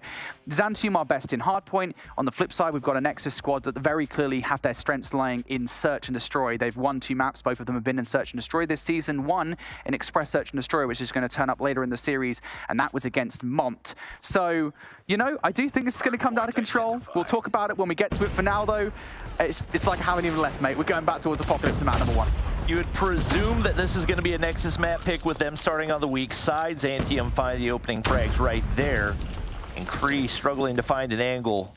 Zantium are best in hardpoint. On the flip side, we've got a Nexus squad that very clearly have their strengths lying in Search and Destroy. They've won 2 maps. Both of them have been in Search and Destroy this season. One in Express Search and Destroy, which is going to turn up later in the series, and that was against Mont. So, I do think this is going to come down to control. We'll talk about it when we get to it. For now, though, it's like I haven't even left, mate. We're going back towards Apocalypse in map number 1. You would presume that this is going to be a Nexus map pick with them starting on the weak side. Zantium find the opening frags right there. And Kree struggling to find an angle.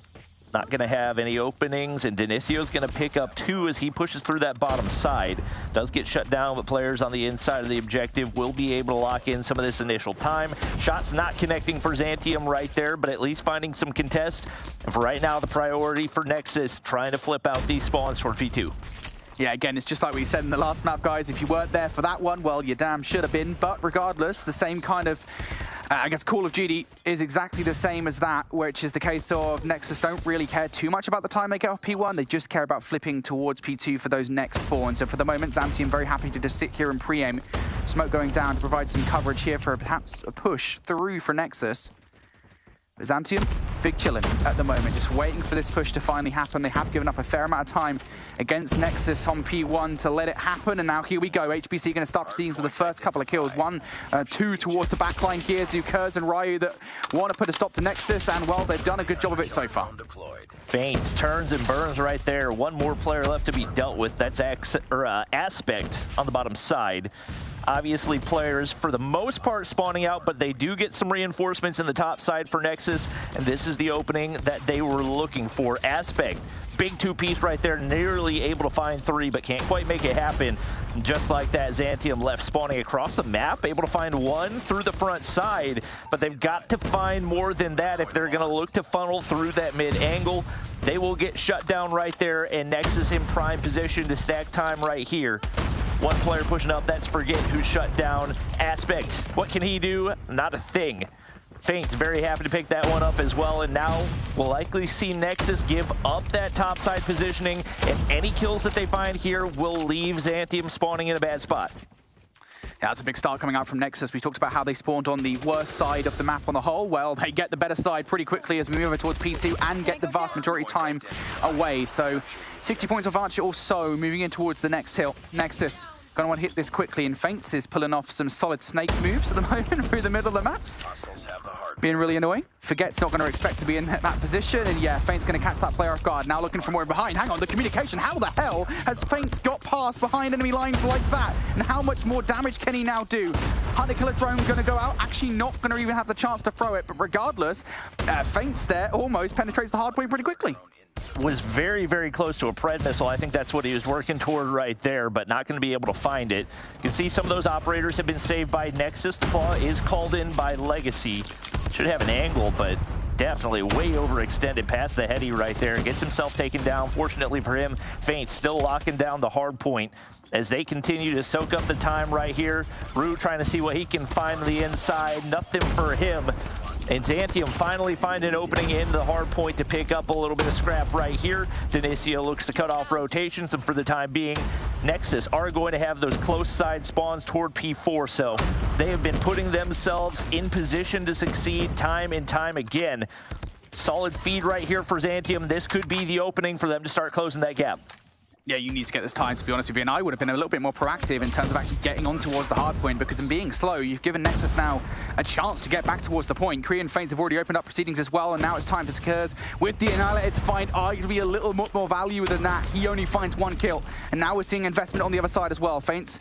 Not going to have any openings, and Denisio's going to pick up 2 as he pushes through that bottom side. Does get shut down, but players on the inside of the objective will be able to lock in some of this initial time. Shots not connecting for Zantium right there, but at least finding some contest. And for right now, the priority for Nexus, trying to flip out these spawns toward P2. Yeah, again, it's just like we said in the last map, guys. If you weren't there for that one, well, you damn should have been. But regardless, the same kind of, I guess, Call of Duty is exactly the same as that, which is the case of Nexus don't really care too much about the time they get off P1. They just care about flipping towards P2 for those next spawns. So for the moment, Zantium very happy to just sit here and pre-aim. Smoke going down to provide some coverage here for perhaps a push through for Nexus. Zantium, big chillin' at the moment, just waiting for this push to finally happen. They have given up a fair amount of time against Nexus on P1 to let it happen, and now here we go. HBC going to start proceedings with the first couple of kills. 1, 2 towards the backline here. Zukers and Ryu that want to put a stop to Nexus, and well, they've done a good job of it so far. Feints, turns, and burns right there. One more player left to be dealt with. That's Aspect on the bottom side. Obviously, players, for the most part, spawning out, but they do get some reinforcements in the top side for Nexus, and this is the opening that they were looking for. Aspect, big 2-piece right there, nearly able to find 3, but can't quite make it happen. And just like that, Zantium left spawning across the map, able to find 1 through the front side, but they've got to find more than that if they're going to look to funnel through that mid-angle. They will get shut down right there, and Nexus in prime position to stack time right here. One player pushing up, that's Forget, who's shut down. Aspect, what can he do? Not a thing. Feints very happy to pick that one up as well, and now we'll likely see Nexus give up that topside positioning, and any kills that they find here will leave Zantium spawning in a bad spot. Yeah, that's a big start coming out from Nexus. We talked about how they spawned on the worst side of the map on the whole. Well, they get the better side pretty quickly as we move over towards P2 and get the vast majority time away. So 60 points of Archer or so, moving in towards the next hill. Nexus going to want to hit this quickly, and Feints is pulling off some solid snake moves at the moment through the middle of the map. Being really annoying. Forget's not going to expect to be in that position, and yeah, Feints going to catch that player off guard. Now looking for more behind. Hang on, the communication. How the hell has Feints got past behind enemy lines like that? And how much more damage can he now do? Hunter Killer Drone going to go out. Actually not going to even have the chance to throw it, but regardless, Feints there almost penetrates the hard point pretty quickly. Was very, very close to a Pred missile. I think that's what he was working toward right there, but not going to be able to find it. You can see some of those operators have been saved by Nexus. The Claw is called in by Legacy. Should have an angle, but definitely way overextended past the heady right there. Gets himself taken down. Fortunately for him, Feint still locking down the hard point as they continue to soak up the time right here. Rue trying to see what he can find on the inside. Nothing for him. And Zantium finally find an opening in the hard point to pick up a little bit of scrap right here. Denisio looks to cut off rotations, and for the time being, Nexus are going to have those close side spawns toward P4, so they have been putting themselves in position to succeed time and time again. Solid feed right here for Zantium. This could be the opening for them to start closing that gap. Yeah, you need to get this time, to be honest with you, and I would have been a little bit more proactive in terms of actually getting on towards the hard point, because in being slow, you've given Nexus now a chance to get back towards the point. Korean Faints have already opened up proceedings as well, and now it's time for Sakurs with the Annihilator to find arguably a little more value than that. He only finds 1 kill, and now we're seeing investment on the other side as well. Faints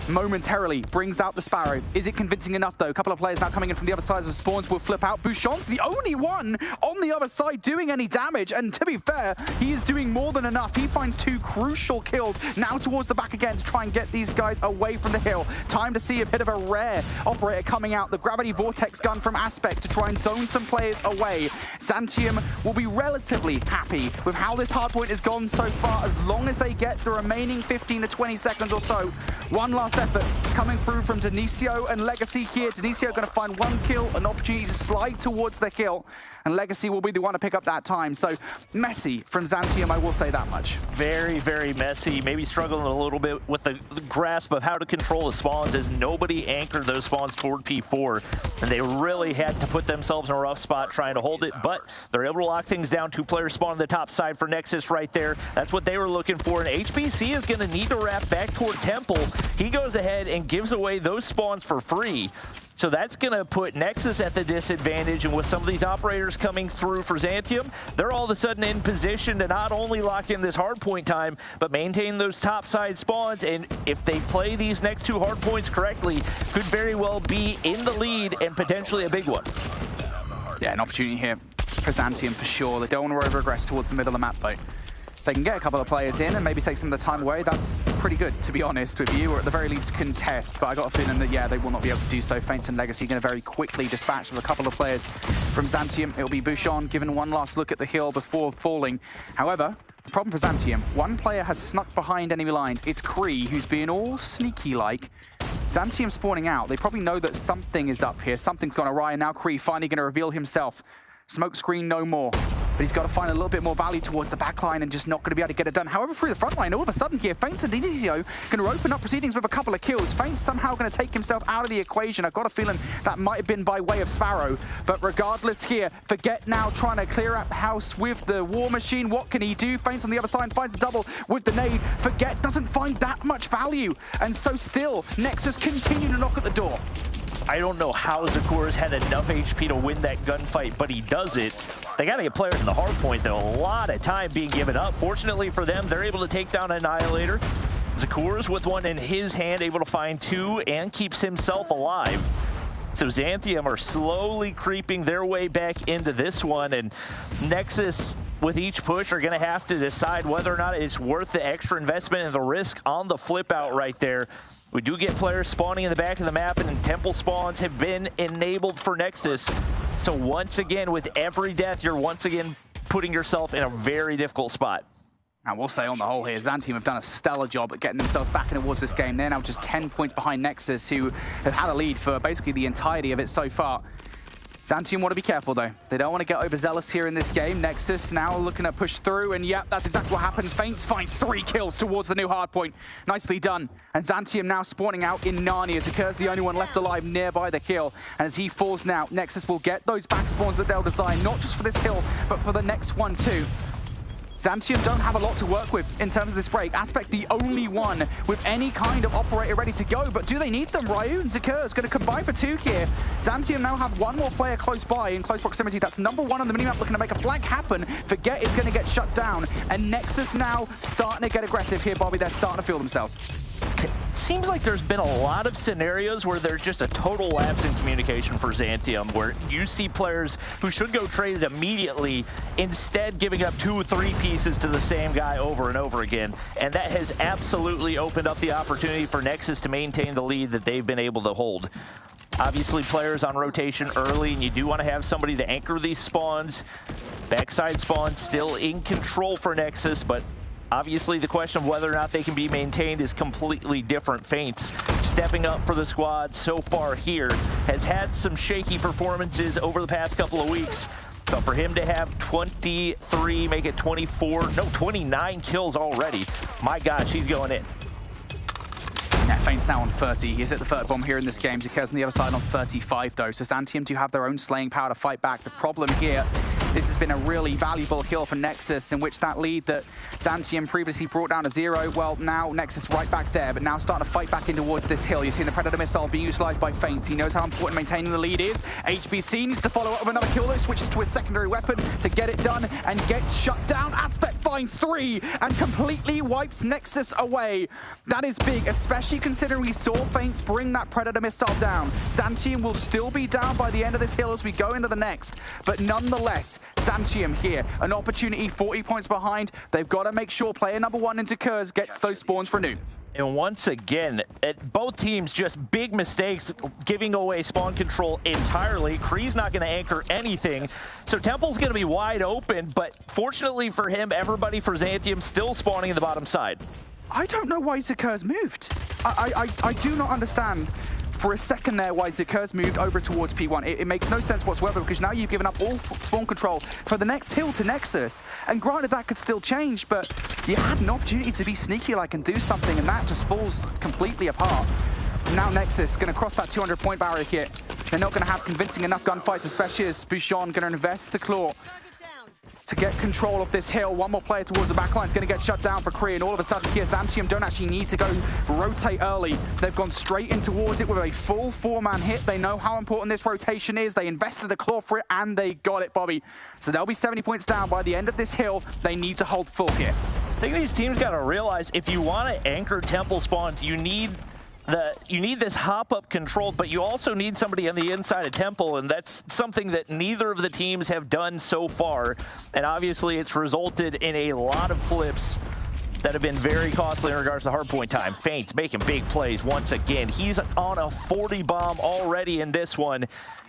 momentarily brings out the Sparrow. Is it convincing enough, though? A couple of players now coming in from the other side as the spawns will flip out. Bouchon's the only one on the other side doing any damage, and to be fair, he is doing more than enough. He finds 2 crucial kills. Now towards the back again to try and get these guys away from the hill. Time to see a bit of a rare operator coming out. The Gravity Vortex gun from Aspect to try and zone some players away. Zantium will be relatively happy with how this hardpoint has gone so far, as long as they get the remaining 15 to 20 seconds or so. One last effort coming through from Denicio and Legacy here. Denicio going to find 1 kill, an opportunity to slide towards the kill, and Legacy will be the one to pick up that time. So messy from Zantium, I will say that much. Very, very messy. Maybe struggling a little bit with the grasp of how to control the spawns, as nobody anchored those spawns toward P4, and they really had to put themselves in a rough spot trying to hold it, but they're able to lock things down. 2 players spawn on the top side for Nexus right there. That's what they were looking for, and HBC is going to need to wrap back toward Temple. He goes ahead and gives away those spawns for free. So that's going to put Nexus at the disadvantage, and with some of these operators coming through for Zantium, they're all of a sudden in position to not only lock in this hardpoint time, but maintain those top side spawns, and if they play these next 2 hardpoints correctly, could very well be in the lead and potentially a big one. Yeah, an opportunity here for Zantium for sure. They don't want to over-aggress towards the middle of the map, though. If they can get a couple of players in and maybe take some of the time away, that's pretty good, to be honest with you, or at the very least contest. But I got a feeling that, yeah, they will not be able to do so. Faints and Legacy going to very quickly dispatch with a couple of players from Zantium. It'll be Bouchon given one last look at the hill before falling. However, the problem for Zantium, 1 player has snuck behind enemy lines. It's Kree, who's being all sneaky-like. Zantium spawning out. They probably know that something is up here. Something's gone awry, and now Kree finally going to reveal himself. Smoke screen no more, but he's got to find a little bit more value towards the back line and just not going to be able to get it done. However, through the front line, all of a sudden here, Faints and Denicio going to open up proceedings with a couple of kills. Faints somehow going to take himself out of the equation. I've got a feeling that might have been by way of Sparrow, but regardless here, Forget now trying to clear out the house with the War Machine. What can he do? Faints on the other side, finds the double with the nade. Forget doesn't find that much value, and so still, Nexus continue to knock at the door. I don't know how Zakura's had enough HP to win that gunfight, but he does it. They got to get players in the hard point, though. A lot of time being given up. Fortunately for them, they're able to take down Annihilator. Zakura's with one in his hand, able to find 2 and keeps himself alive. So Zantium are slowly creeping their way back into this one, and Nexus, with each push, are going to have to decide whether or not it's worth the extra investment and the risk on the flip out right there. We do get players spawning in the back of the map, and temple spawns have been enabled for Nexus. So once again, with every death, you're once again putting yourself in a very difficult spot. And we'll say on the whole here, Zantium have done a stellar job at getting themselves back in towards this game. They're now just 10 points behind Nexus, who have had a lead for basically the entirety of it so far. Zantium want to be careful, though. They don't want to get overzealous here in this game. Nexus now looking to push through, and yep, that's exactly what happens. Faints finds 3 kills towards the new hardpoint. Nicely done. And Zantium now spawning out in Narnia. Sakurs the only one left alive nearby the kill. And as he falls now, Nexus will get those back spawns that they'll design, not just for this hill, but for the next one too. Zantium don't have a lot to work with in terms of this break. Aspect the only one with any kind of operator ready to go, but do they need them? Ryu and Zakura is going to combine for 2 here. Zantium now have 1 more player close by in close proximity. That's number 1 on the minimap, looking to make a flank happen. Forget is going to get shut down, and Nexus now starting to get aggressive here, Bobby. They're starting to feel themselves. Seems like there's been a lot of scenarios where there's just a total lapse in communication for Zantium, where you see players who should go traded immediately instead giving up 2 or 3 pieces to the same guy over and over again. And that has absolutely opened up the opportunity for Nexus to maintain the lead that they've been able to hold. Obviously, players on rotation early, and you do want to have somebody to anchor these spawns. Backside spawns still in control for Nexus, but obviously, the question of whether or not they can be maintained is completely different. Faints stepping up for the squad so far here has had some shaky performances over the past couple of weeks, but for him to have 23, make it 24, no, 29 kills already, my gosh, he's going in. Yeah, Feint's now on 30. He's hit the third bomb here in this game. Zaker's on the other side on 35, though. So Zantium do have their own slaying power to fight back. The problem here, this has been a really valuable kill for Nexus, in which that lead that Zantium previously brought down to 0, well, now Nexus right back there, but now starting to fight back in towards this hill. You're seeing the Predator Missile being utilized by Feint. He knows how important maintaining the lead is. HBC needs to follow up with another kill, though, switches to his secondary weapon to get it done and get shut down. Aspect finds 3 and completely wipes Nexus away. That is big, especially considering we saw Feint bring that Predator Missile down. Zantium will still be down by the end of this hill as we go into the next, but nonetheless, Zantium here, an opportunity, 40 points behind. They've got to make sure player number 1 into Kurz gets those spawns for new. And once again, both teams just big mistakes, giving away spawn control entirely. Kree's not going to anchor anything, so Temple's going to be wide open, but fortunately for him, everybody for Zantium still spawning in the bottom side. I don't know why Zaker's moved. I do not understand for a second there why Zaker's moved over towards P1. It makes no sense whatsoever, because now you've given up all spawn control for the next hill to Nexus. And granted, that could still change, but you had an opportunity to be sneaky-like and do something, and that just falls completely apart. Now Nexus going to cross that 200-point barrier here. They're not going to have convincing enough gunfights, especially as Bouchon going to invest the claw to get control of this hill. One more player towards the backline is going to get shut down for Kree, and all of a sudden here, Zantium don't actually need to go rotate early. They've gone straight in towards it with a full 4-man hit. They know how important this rotation is. They invested the claw for it, and they got it, Bobby. So they'll be 70 points down by the end of this hill. They need to hold full here. I think these teams got to realize, if you want to anchor Temple spawns, you need this hop-up control, but you also need somebody on the inside of Temple, and that's something that neither of the teams have done so far. And obviously, it's resulted in a lot of flips that have been very costly in regards to hardpoint time. Feint's making big plays once again. He's on a 40 bomb already in this one,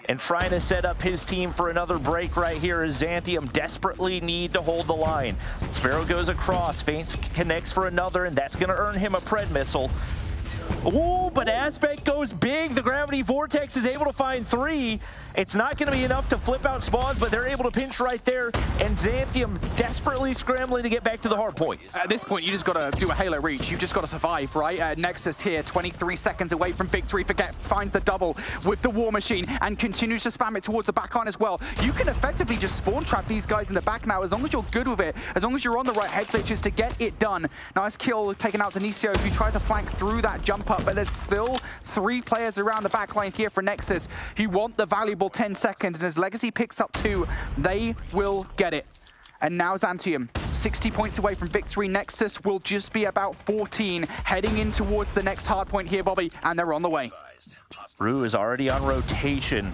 and trying to set up his team for another break right here as Zantium desperately need to hold the line. Sparrow goes across, Feint connects for another, and that's going to earn him a Pred missile. Ooh, but Aspect goes big. The Gravity Vortex is able to find 3. It's not going to be enough to flip out spawns, but they're able to pinch right there, and Zantium desperately scrambling to get back to the hard point. At this point, you just got to do a Halo reach. You've just got to survive, right? Nexus here, 23 seconds away from victory. Forget finds the double with the War Machine and continues to spam it towards the backline as well. You can effectively just spawn trap these guys in the back now, as long as you're good with it, as long as you're on the right head glitches to get it done. Nice kill taken out Denisio, who tries to flank through that jump up, but there's still 3 players around the backline here for Nexus who want the valuable 10 seconds, and as Legacy picks up 2, they will get it. And now Zantium, 60 points away from victory. Nexus will just be about 14, heading in towards the next hard point here, Bobby, and they're on the way. Rue is already on rotation.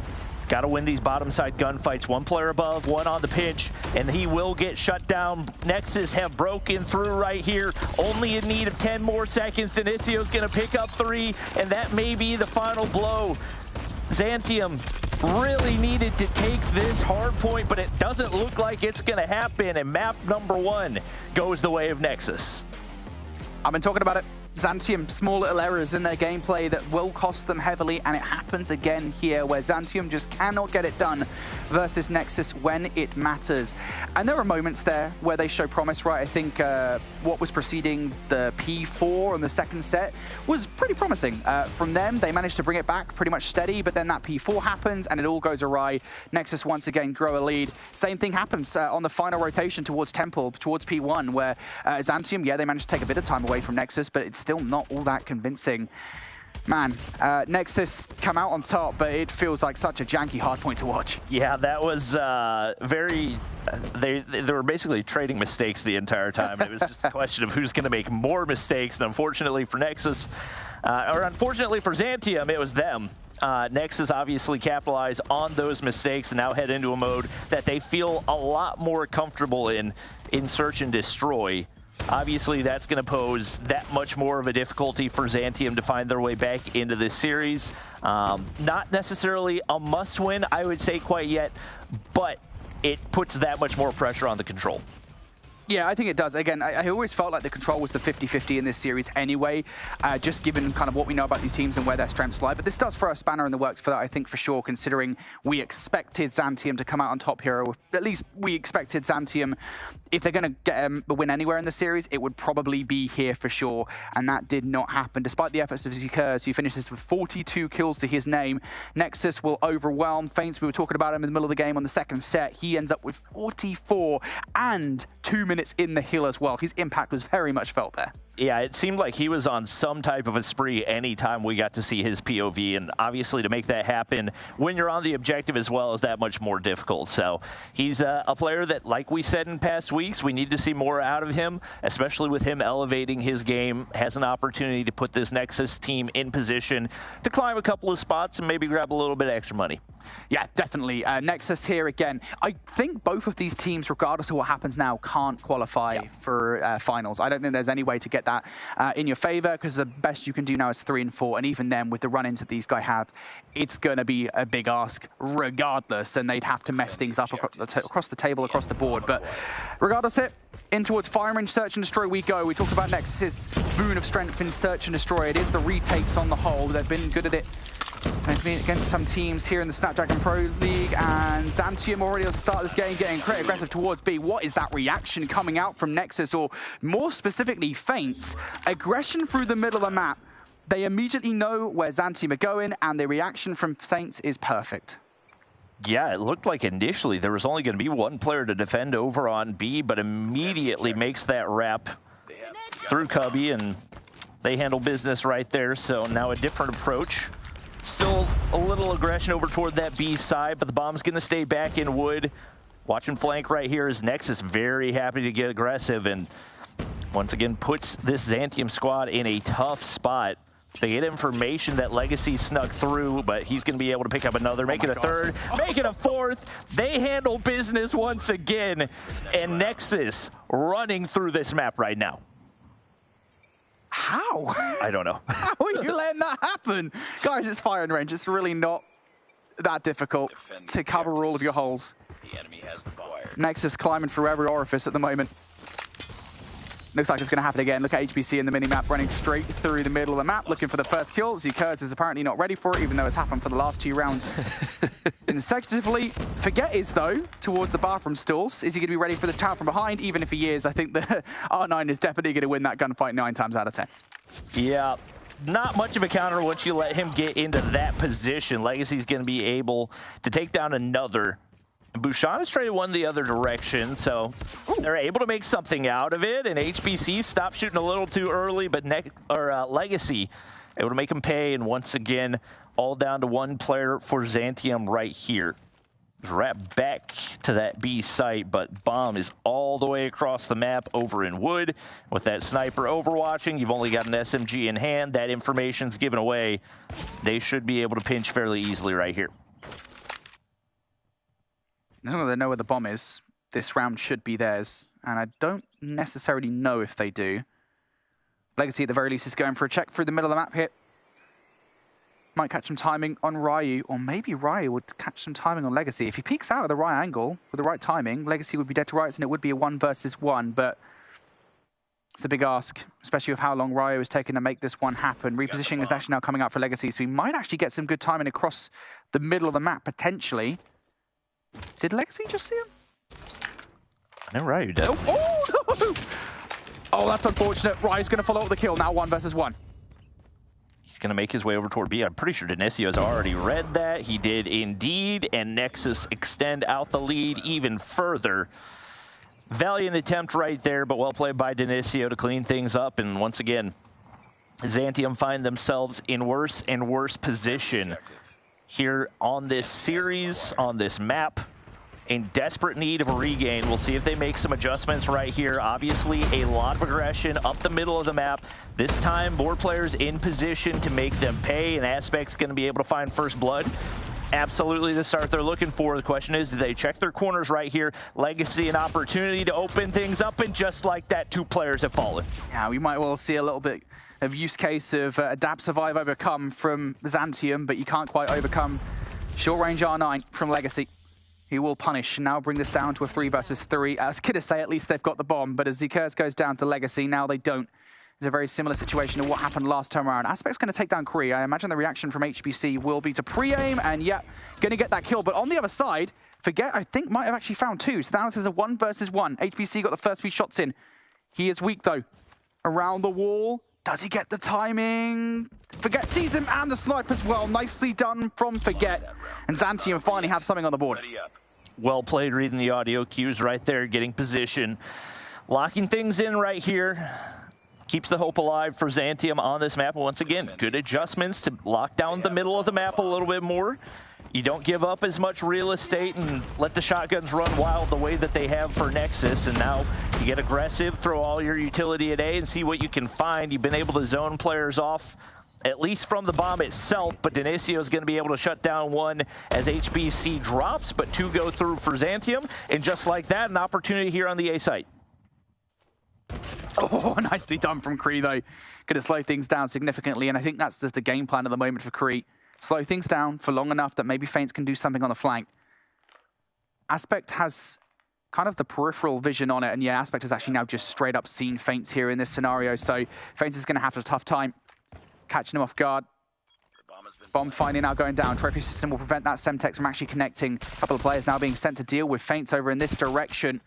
Got to win these bottom side gunfights. 1 player above, 1 on the pinch, and he will get shut down. Nexus have broken through right here. Only in need of 10 more seconds. Denisio's going to pick up 3, and that may be the final blow. Zantium really needed to take this hard point, but it doesn't look like it's going to happen, and map number 1 goes the way of Nexus. I've been talking about it. Zantium, small little errors in their gameplay that will cost them heavily, and it happens again here, where Zantium just cannot get it done versus Nexus when it matters. And there are moments there where they show promise, right? I think what was preceding the P4 on the second set was pretty promising. From them, they managed to bring it back pretty much steady, but then that P4 happens and it all goes awry. Nexus once again grow a lead. Same thing happens on the final rotation towards Temple, towards P1, where Zantium, yeah, they managed to take a bit of time away from Nexus, but it's still not all that convincing. Man, Nexus come out on top, but it feels like such a janky hardpoint to watch. Yeah, that was very... They were basically trading mistakes the entire time. It was just a question of who's going to make more mistakes. And unfortunately for Nexus, or unfortunately for Zantium, it was them. Nexus obviously capitalized on those mistakes and now head into a mode that they feel a lot more comfortable in search and destroy. Obviously, that's going to pose that much more of a difficulty for Zantium to find their way back into this series. Not necessarily a must-win, I would say, quite yet, but it puts that much more pressure on the control. Yeah, I think it does. Again, I always felt like the control was the 50-50 in this series anyway, just given kind of what we know about these teams and where their strengths lie. But this does throw a spanner in the works for that, I think, for sure, considering we expected Zantium to come out on top here. Or at least we expected Zantium, if they're going to get the win anywhere in the series, it would probably be here for sure. And that did not happen, despite the efforts of Zikers, who finishes with 42 kills to his name. Nexus will overwhelm Feints. We were talking about him in the middle of the game on the second set. He ends up with 44 and 2 minutes in the hill as well. His impact was very much felt there. Yeah, it seemed like he was on some type of a spree anytime we got to see his POV, and obviously to make that happen when you're on the objective as well is that much more difficult. So he's a player that, like we said in past weeks, we need to see more out of him, especially with him elevating his game, has an opportunity to put this Nexus team in position to climb a couple of spots and maybe grab a little bit of extra money. Yeah, definitely. Nexus here again. I think both of these teams, regardless of what happens now, can't qualify for finals. I don't think there's any way to get that in your favor, because the best you can do now is 3 and 4, and even then, with the run-ins that these guys have, it's going to be a big ask regardless, and they'd have to mess things up across the table, across the board. But regardless, in towards Fireman, Search and Destroy we go. We talked about Nexus's boon of strength in Search and Destroy. It is the retakes on the whole. They've been good at it against some teams here in the Snapdragon Pro League, and Zantium already at the start of this game getting quite aggressive towards B. What is that reaction coming out from Nexus, or more specifically Feints? Aggression through the middle of the map. They immediately know where Zantium are going, and the reaction from Feints is perfect. Yeah, it looked like initially there was only going to be one player to defend over on B, but immediately makes that wrap through Cubby, and they handle business right there. So now a different approach. Still a little aggression over toward that B side, but the bomb's going to stay back in wood. Watching flank right here is Nexus, very happy to get aggressive, and once again puts this Zantium squad in a tough spot. They get information that Legacy snuck through, but he's going to be able to pick up another, make it a third, make it a fourth. They handle business once again, and Nexus running through this map right now. How? I don't know. How are you letting that happen? Guys, it's firing range. It's really not that difficult to cover all of your holes. The enemy has the ball. Nexus climbing through every orifice at the moment. Looks like it's going to happen again. Look at HBC in the mini-map running straight through the middle of the map, looking for the first kill. Zikers is apparently not ready for it, even though it's happened for the last 2 rounds consecutively. Forget is, though, towards the bathroom stalls. Is he going to be ready for the tower from behind? Even if he is, I think the R9 is definitely going to win that gunfight 9 times out of 10. Yeah, not much of a counter once you let him get into that position. Legacy's going to be able to take down another. Bouchon is traded one the other direction, so they're able to make something out of it, and HBC stopped shooting a little too early, but Legacy able to make him pay, and once again, all down to one player for Zantium right here. Wrapped back to that B site, but bomb is all the way across the map over in wood. With that sniper overwatching, you've only got an SMG in hand. That information's given away. They should be able to pinch fairly easily right here. As long as they know where the bomb is, this round should be theirs. And I don't necessarily know if they do. Legacy, at the very least, is going for a check through the middle of the map here. Might catch some timing on Ryu, or maybe Ryu would catch some timing on Legacy. If he peeks out at the right angle with the right timing, Legacy would be dead to rights, and it would be a 1 versus 1. But it's a big ask, especially with how long Ryu has taken to make this one happen. Repositioning is actually now coming out for Legacy, so he might actually get some good timing across the middle of the map, potentially. Did Legacy just see him? I know Ryu did. Oh, that's unfortunate. Ryu's going to follow up the kill. Now 1 versus 1. He's going to make his way over toward B. I'm pretty sure Denisio's already read that. He did indeed, and Nexus extend out the lead even further. Valiant attempt right there, but well played by Denisio to clean things up. And once again, Zantium find themselves in worse and worse position here on this series, on this map, in desperate need of a regain. We'll see if they make some adjustments right here. Obviously, a lot of aggression up the middle of the map. This time, more players in position to make them pay, and Aspect's going to be able to find first blood. Absolutely the start they're looking for. The question is, do they check their corners right here? Legacy, an opportunity to open things up, and just like that, 2 players have fallen. Yeah, we might well see a little bit of use case of adapt, survive, overcome from Zantium, but you can't quite overcome short range R9 from Legacy. He will punish. Now bring this down to a 3 versus 3. I was going to say at least they've got the bomb, but as Zkers goes down to Legacy, now they don't. It's a very similar situation to what happened last time around. Aspect's going to take down Kree. I imagine the reaction from HBC will be to pre-aim, and yeah, going to get that kill. But on the other side, Forget, I think, might have actually found 2. So now this is a 1 versus 1. HBC got the first 3 shots in. He is weak, though. Around the wall. Does he get the timing? Forget sees him, and the snipe as well. Nicely done from Forget. And Xantium finally have something on the board. Well played, reading the audio cues right there, getting position. Locking things in right here. Keeps the hope alive for Xantium on this map. Once again, good adjustments to lock down the middle of the map a little bit more. You don't give up as much real estate and let the shotguns run wild the way that they have for Nexus. And now you get aggressive, throw all your utility at A and see what you can find. You've been able to zone players off, at least from the bomb itself, but Denicio is going to be able to shut down 1 as HBC drops, but 2 go through for Xantium. And just like that, an opportunity here on the A site. Oh, nicely done from Kree, though. Going to slow things down significantly, and I think that's just the game plan at the moment for Kree. Slow things down for long enough that maybe Feints can do something on the flank. Aspect has kind of the peripheral vision on it, and yeah, Aspect has actually now just straight up seen Feints here in this scenario, so Feints is going to have a tough time catching him off guard. Bomb finally now going down. Trophy system will prevent that Semtex from actually connecting. A couple of players now being sent to deal with Feints over in this direction.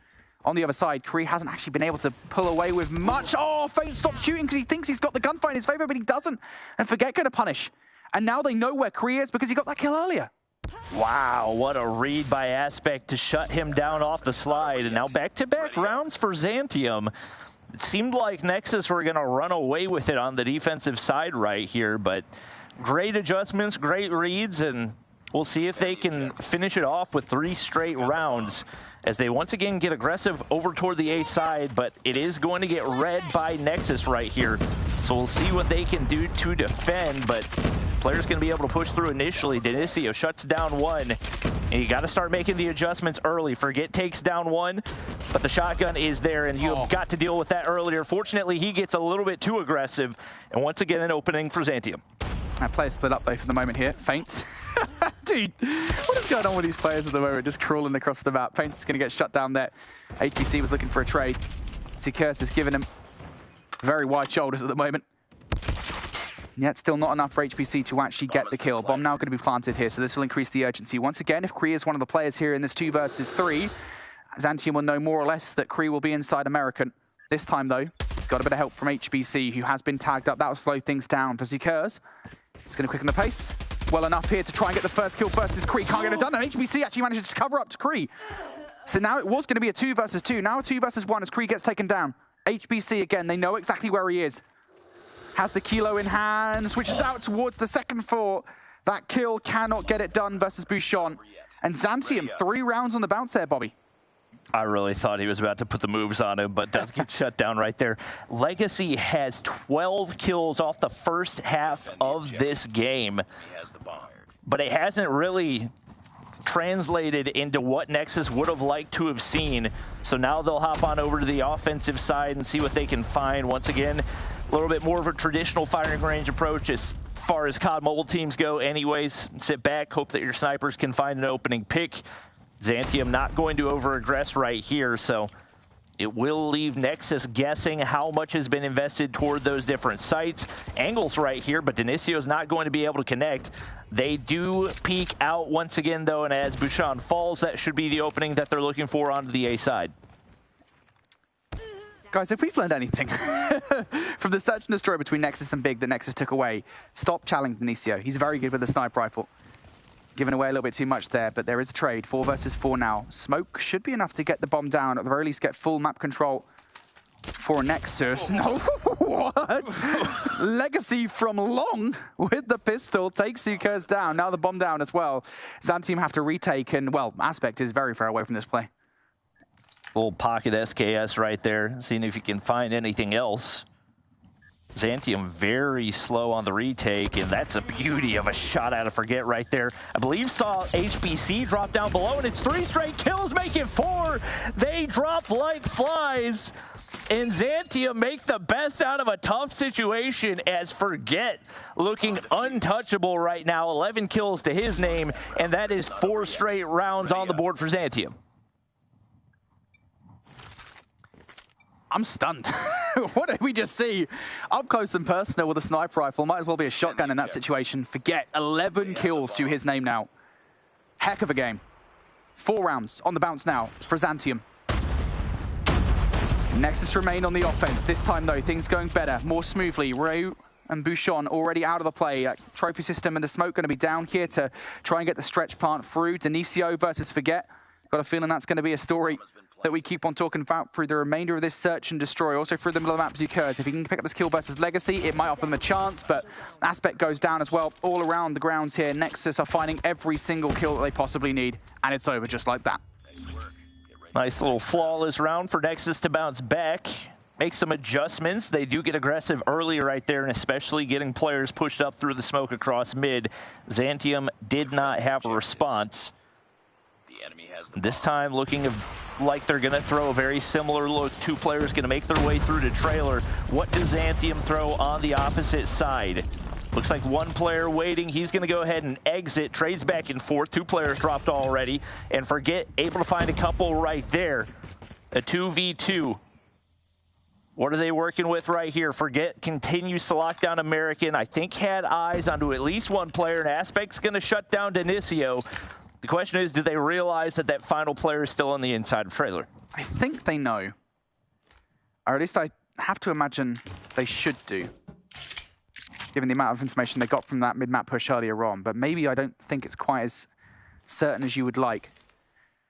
On the other side, Kree hasn't actually been able to pull away with much. Oh, Feints stops shooting because he thinks he's got the gunfight in his favor, but he doesn't. And Forget going to punish. And now they know where Kree is because he got that kill earlier. Wow, what a read by Aspect to shut him down off the slide. And now back-to-back rounds for Xantium. It seemed like Nexus were going to run away with it on the defensive side right here, but great adjustments, great reads, and we'll see if they can finish it off with 3 straight rounds as they once again get aggressive over toward the A side, but it is going to get read by Nexus right here. So we'll see what they can do to defend, but players going to be able to push through initially. Denicio shuts down 1, and you got to start making the adjustments early. Forget takes down 1, but the shotgun is there, and you have got to deal with that earlier. Fortunately, he gets a little bit too aggressive, and once again, an opening for Xantium. That player split up, though, for the moment here. Feints. Dude, what is going on with these players at the moment? Just crawling across the map. Feints is going to get shut down there. HPC was looking for a trade. Zkers is giving him very wide shoulders at the moment. Yet still not enough for HPC to actually get the kill. Bomb now going to be planted here, so this will increase the urgency. Once again, if Kree is one of the players here in this 2 versus 3, Xantium will know more or less that Kree will be inside American. This time, though, he's got a bit of help from HBC, who has been tagged up. That will slow things down for Zkers. It's going to quicken the pace. Well enough here to try and get the first kill versus Kree. Can't get it done, and HBC actually manages to cover up to Kree. So now it was going to be a 2 versus 2. Now a 2 versus 1 as Kree gets taken down. HBC, again, they know exactly where he is. Has the kilo in hand, switches out towards the second floor. That kill cannot get it done versus Bouchon. And Xantium, 3 rounds on the bounce there, Bobby. I really thought he was about to put the moves on him, but does get shut down right there. Legacy has 12 kills off the first half of this game, but it hasn't really translated into what Nexus would have liked to have seen. So now they'll hop on over to the offensive side and see what they can find. Once again, a little bit more of a traditional firing range approach as far as COD Mobile teams go anyways. Sit back, hope that your snipers can find an opening pick. Xantium not going to over-aggress right here, so it will leave Nexus guessing how much has been invested toward those different sites. Angles right here, but Denicio's not going to be able to connect. They do peek out once again, though, and as Bouchon falls, that should be the opening that they're looking for onto the A side. Guys, if we've learned anything from the search and destroy between Nexus and Big that Nexus took away, stop challenging Denicio. He's very good with the sniper rifle. Giving away a little bit too much there, but there is a trade. 4 versus 4 now. Smoke should be enough to get the bomb down. At the very least, get full map control for Nexus. No, what? Legacy from long with the pistol takes Zkers down. Now the bomb down as well. Xantium have to retake, and, well, Aspect is very far away from this play. Little pocket SKS right there, seeing if you can find anything else. Xantium very slow on the retake, and that's a beauty of a shot out of Forget right there. I believe saw HBC drop down below, and it's 3 straight kills, make it 4. They drop like flies. And Xantium make the best out of a tough situation as Forget looking untouchable right now. 11 kills to his name, and that is 4 straight rounds on the board for Xantium. I'm stunned. What did we just see? Up close and personal with a sniper rifle. Might as well be a shotgun in that situation. Forget 11 kills to his name now. Heck of a game. 4 rounds on the bounce now for Xantium. Nexus remain on the offense. This time, though, things going better, more smoothly. Reu and Bouchon already out of the play. Trophy system and the smoke going to be down here to try and get the stretch plant through. Denicio versus Forget. Got a feeling that's going to be a story that we keep on talking about through the remainder of this search and destroy. Also through the middle of the map, Zukurs. If he can pick up this kill versus Legacy, it might offer them a chance, but Aspect goes down as well. All around the grounds here, Nexus are finding every single kill that they possibly need, and it's over just like that. Nice little flawless round for Nexus to bounce back. Make some adjustments. They do get aggressive early right there, and especially getting players pushed up through the smoke across mid. Xantium did not have a response. This time looking like they're going to throw a very similar look. 2 players going to make their way through to trailer. What does Xantium throw on the opposite side? Looks like 1 player waiting. He's going to go ahead and exit. Trades back and forth. 2 players dropped already. And Forget able to find a couple right there. A 2v2. What are they working with right here? Forget continues to lock down American. I think had eyes onto at least 1 player. And Aspect's going to shut down Denicio. The question is, do they realize that that final player is still on the inside of trailer? I think they know. Or at least I have to imagine they should do, given the amount of information they got from that mid-map push earlier on. But maybe I don't think it's quite as certain as you would like.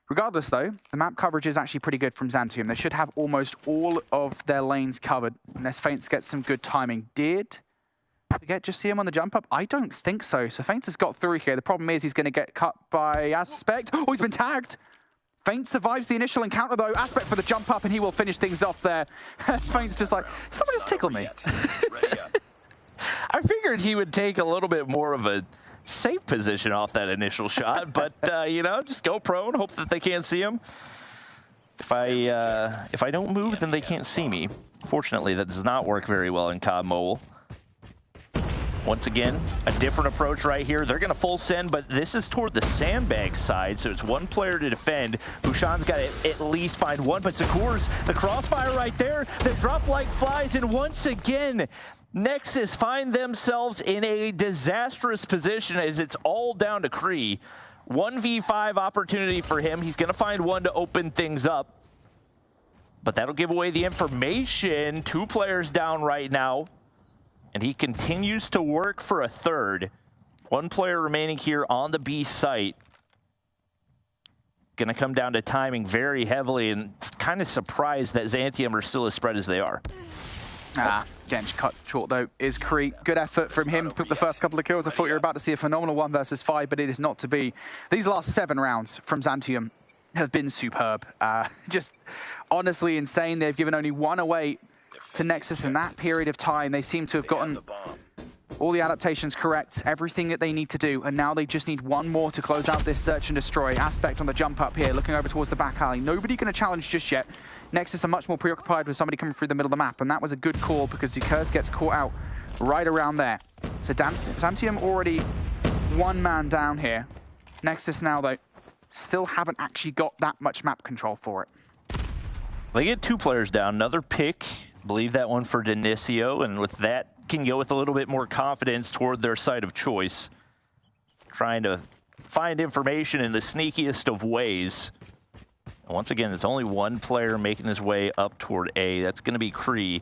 Regardless, though, the map coverage is actually pretty good from Xantium. They should have almost all of their lanes covered, unless Feints gets some good timing. Did Forget just see him on the jump up? I don't think so. So Feints has got through here. The problem is he's going to get cut by Aspect. Oh, he's been tagged. Feints survives the initial encounter, though. Aspect for the jump up, and he will finish things off there. Feints just like, someone just tickle me. I figured he would take a little bit more of a safe position off that initial shot, but you know, just go prone, hope that they can't see him. If I don't move, then they can't see me. Fortunately, that does not work very well in COD Mobile. Once again, a different approach right here. They're going to full send, but this is toward the sandbag side, so it's 1 player to defend. Bouchon's got to at least find 1, but Zukurs, the crossfire right there, they drop like flies, and once again, Nexus find themselves in a disastrous position as it's all down to Kree. 1v5 opportunity for him. He's going to find 1 to open things up, but that'll give away the information. 2 players down right now. And he continues to work for a 3rd. 1 player remaining here on the B site. Going to come down to timing very heavily, and kind of surprised that Xantium are still as spread as they are. Getting cut short, though, is Kree. Good effort from him to put the first couple of kills. I thought you were about to see a phenomenal 1 versus 5, but it is not to be. These last 7 rounds from Xantium have been superb. Just honestly insane. They've given only 1 away to Nexus in that period of time. They seem to have gotten all the adaptations correct, everything that they need to do, and now they just need 1 more to close out this search and destroy. Aspect on the jump up here, looking over towards the back alley. Nobody going to challenge just yet. Nexus are much more preoccupied with somebody coming through the middle of the map, and that was a good call because Zukurs gets caught out right around there. So Xantium already 1 man down here. Nexus now, though, still haven't actually got that much map control for it. They get 2 players down, another pick. Believe that one for Denicio, and with that, can go with a little bit more confidence toward their site of choice. Trying to find information in the sneakiest of ways. And once again, it's only 1 player making his way up toward A. That's going to be Kree.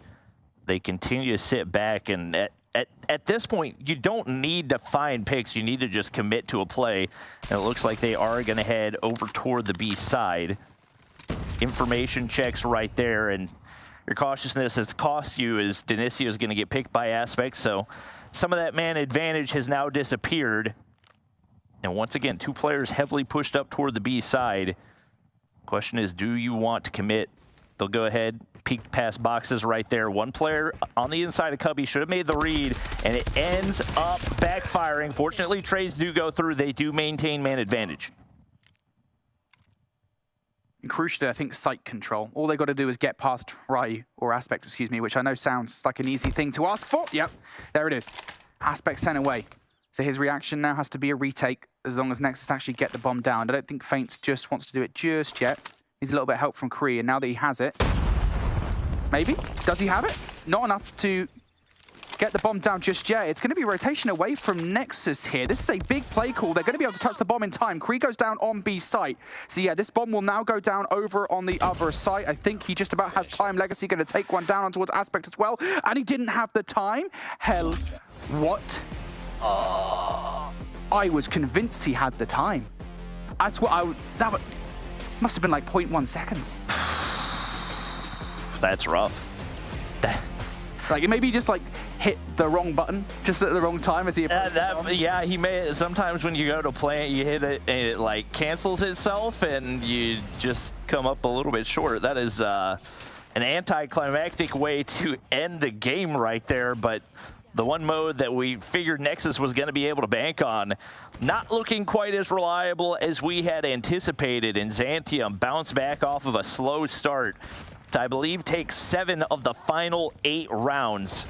They continue to sit back, and at this point, you don't need to find picks. You need to just commit to a play. And it looks like they are going to head over toward the B side. Information checks right there, and your cautiousness has cost you as Denicio is going to get picked by Aspect, so some of that man advantage has now disappeared. And once again, 2 players heavily pushed up toward the B side. Question is, do you want to commit? They'll go ahead, peek past boxes right there. 1 player on the inside of Cubby should have made the read, and it ends up backfiring. Fortunately, trades do go through. They do maintain man advantage. crucially, I think site control. All they got to do is get past Rai, or Aspect, excuse me, which I know sounds like an easy thing to ask for. Yep, there it is. Aspect sent away. So his reaction now has to be a retake as long as Nexus actually get the bomb down. I don't think Feints just wants to do it just yet. Needs a little bit of help from Kree, and now that he has it, maybe? Does he have it? Not enough to get the bomb down just yet. It's going to be rotation away from Nexus here. This is a big play call. They're going to be able to touch the bomb in time. Kree goes down on B site. So yeah, this bomb will now go down over on the other site. I think he just about has time. Legacy going to take one down towards Aspect as well. And he didn't have the time. Hell, what? I was convinced he had the time. That's what that must have been like 0.1 seconds. That's rough. Like maybe just like hit the wrong button just at the wrong time as he yeah, he may. Sometimes when you go to play it, you hit it and it like cancels itself and you just come up a little bit short. That is an anticlimactic way to end the game right there, but the one mode that we figured Nexus was going to be able to bank on, not looking quite as reliable as we had anticipated, and Xantium bounced back off of a slow start to, I believe, take 7 of the final 8 rounds.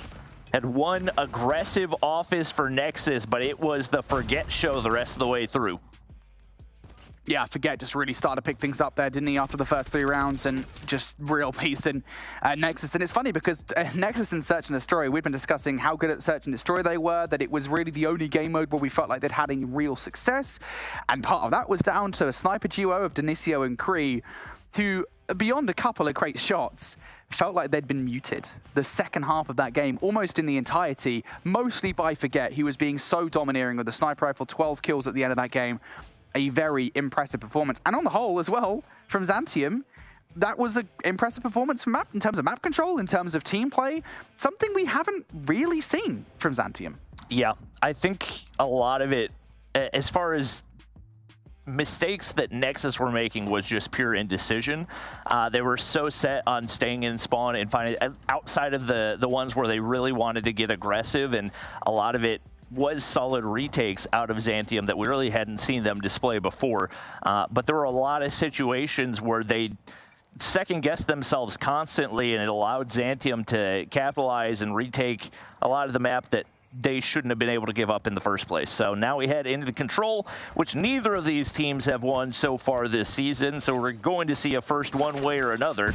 Had one aggressive office for Nexus, but it was the Forget show the rest of the way through. Yeah, Forget just really started to pick things up there, didn't he, after the first 3 rounds, and just real peace in Nexus. And it's funny because Nexus and Search and Destroy, we've been discussing how good at Search and Destroy they were, that it was really the only game mode where we felt like they'd had any real success. And part of that was down to a sniper duo of Denicio and Kree, who, beyond a couple of great shots, felt like they'd been muted. The second half of that game, almost in the entirety, mostly by Forget. He was being so domineering with the sniper rifle, 12 kills at the end of that game. A very impressive performance. And on the whole as well, from Xantium, that was an impressive performance from map, in terms of map control, in terms of team play, something we haven't really seen from Xantium. Yeah, I think a lot of it, as far as mistakes that Nexus were making, was just pure indecision. They were so set on staying in spawn and finding, outside of the ones where they really wanted to get aggressive, and a lot of it was solid retakes out of Xantium that we really hadn't seen them display before. But there were a lot of situations where they second-guessed themselves constantly, and it allowed Xantium to capitalize and retake a lot of the map that they shouldn't have been able to give up in the first place. So now we head into the Control, which neither of these teams have won so far this season, so we're going to see a first one way or another.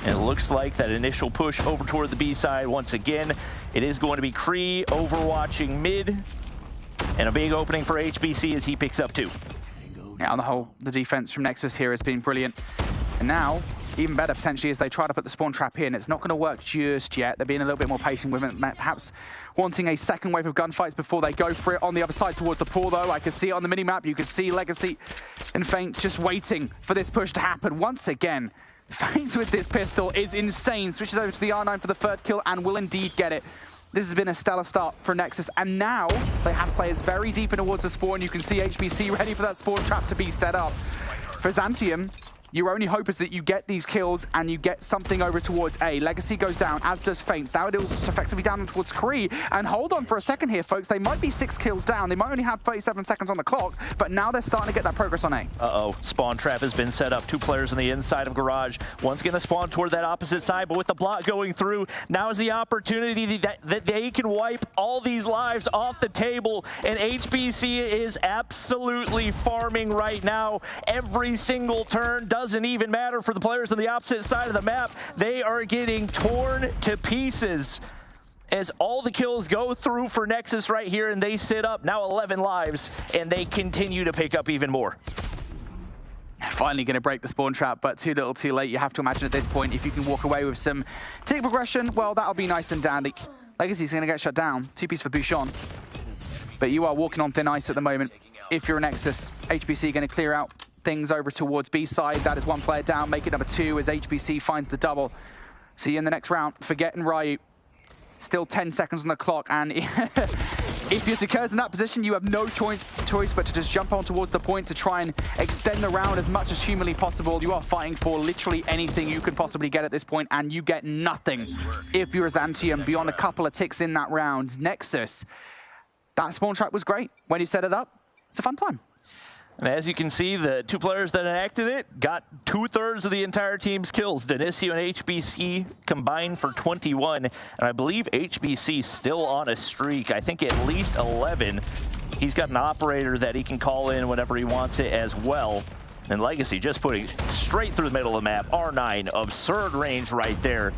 And it looks like that initial push over toward the B side once again. It is going to be Kree overwatching mid, and a big opening for HBC as he picks up 2. Yeah, on the whole, the defense from Nexus here has been brilliant. And now, even better potentially, as they try to put the spawn trap in. It's not going to work just yet. They're being a little bit more patient with it, perhaps wanting a second wave of gunfights before they go for it. On the other side towards the pool, though, I could see it on the minimap. You could see Legacy and Feints just waiting for this push to happen once again. Feints with this pistol is insane. Switches over to the R9 for the 3rd kill and will indeed get it. This has been a stellar start for Nexus, and now they have players very deep in towards the spawn. You can see HBC ready for that spawn trap to be set up. For Xantium, your only hope is that you get these kills and you get something over towards A. Legacy goes down, as does Feints. Now it is just effectively down towards Kree. And hold on for a second here, folks. They might be 6 kills down. They might only have 37 seconds on the clock, but now they're starting to get that progress on A. Uh-oh. Spawn trap has been set up. 2 players on the inside of Garage. One's going to spawn toward that opposite side, but with the block going through, now is the opportunity that they can wipe all these lives off the table, and HBC is absolutely farming right now. Every single turn doesn't even matter for the players on the opposite side of the map. They are getting torn to pieces as all the kills go through for Nexus right here, and they sit up now 11 lives, and they continue to pick up even more. Finally going to break the spawn trap, but too little too late. You have to imagine at this point, if you can walk away with some tick progression, well, that'll be nice and dandy. Legacy's going to get shut down. 2-piece for Bouchon. But you are walking on thin ice at the moment. If you're a Nexus, HBC going to clear out things over towards B side. That is 1 player down, make it number 2 as HBC finds the double. See you in the next round. Forget and Ryu. Still 10 seconds on the clock, and if it occurs in that position, you have no choice but to just jump on towards the point to try and extend the round as much as humanly possible. You are fighting for literally anything you can possibly get at this point, and you get nothing if you're a Xantium beyond a couple of ticks in that round. Nexus, that spawn trap was great. When you set it up, it's a fun time. And as you can see, the two players that enacted it got 2/3 of the entire team's kills. Denisio and HBC combined for 21. And I believe HBC still on a streak. I think at least 11. He's got an operator that he can call in whenever he wants it as well. And Legacy just putting straight through the middle of the map. R9, absurd range right there.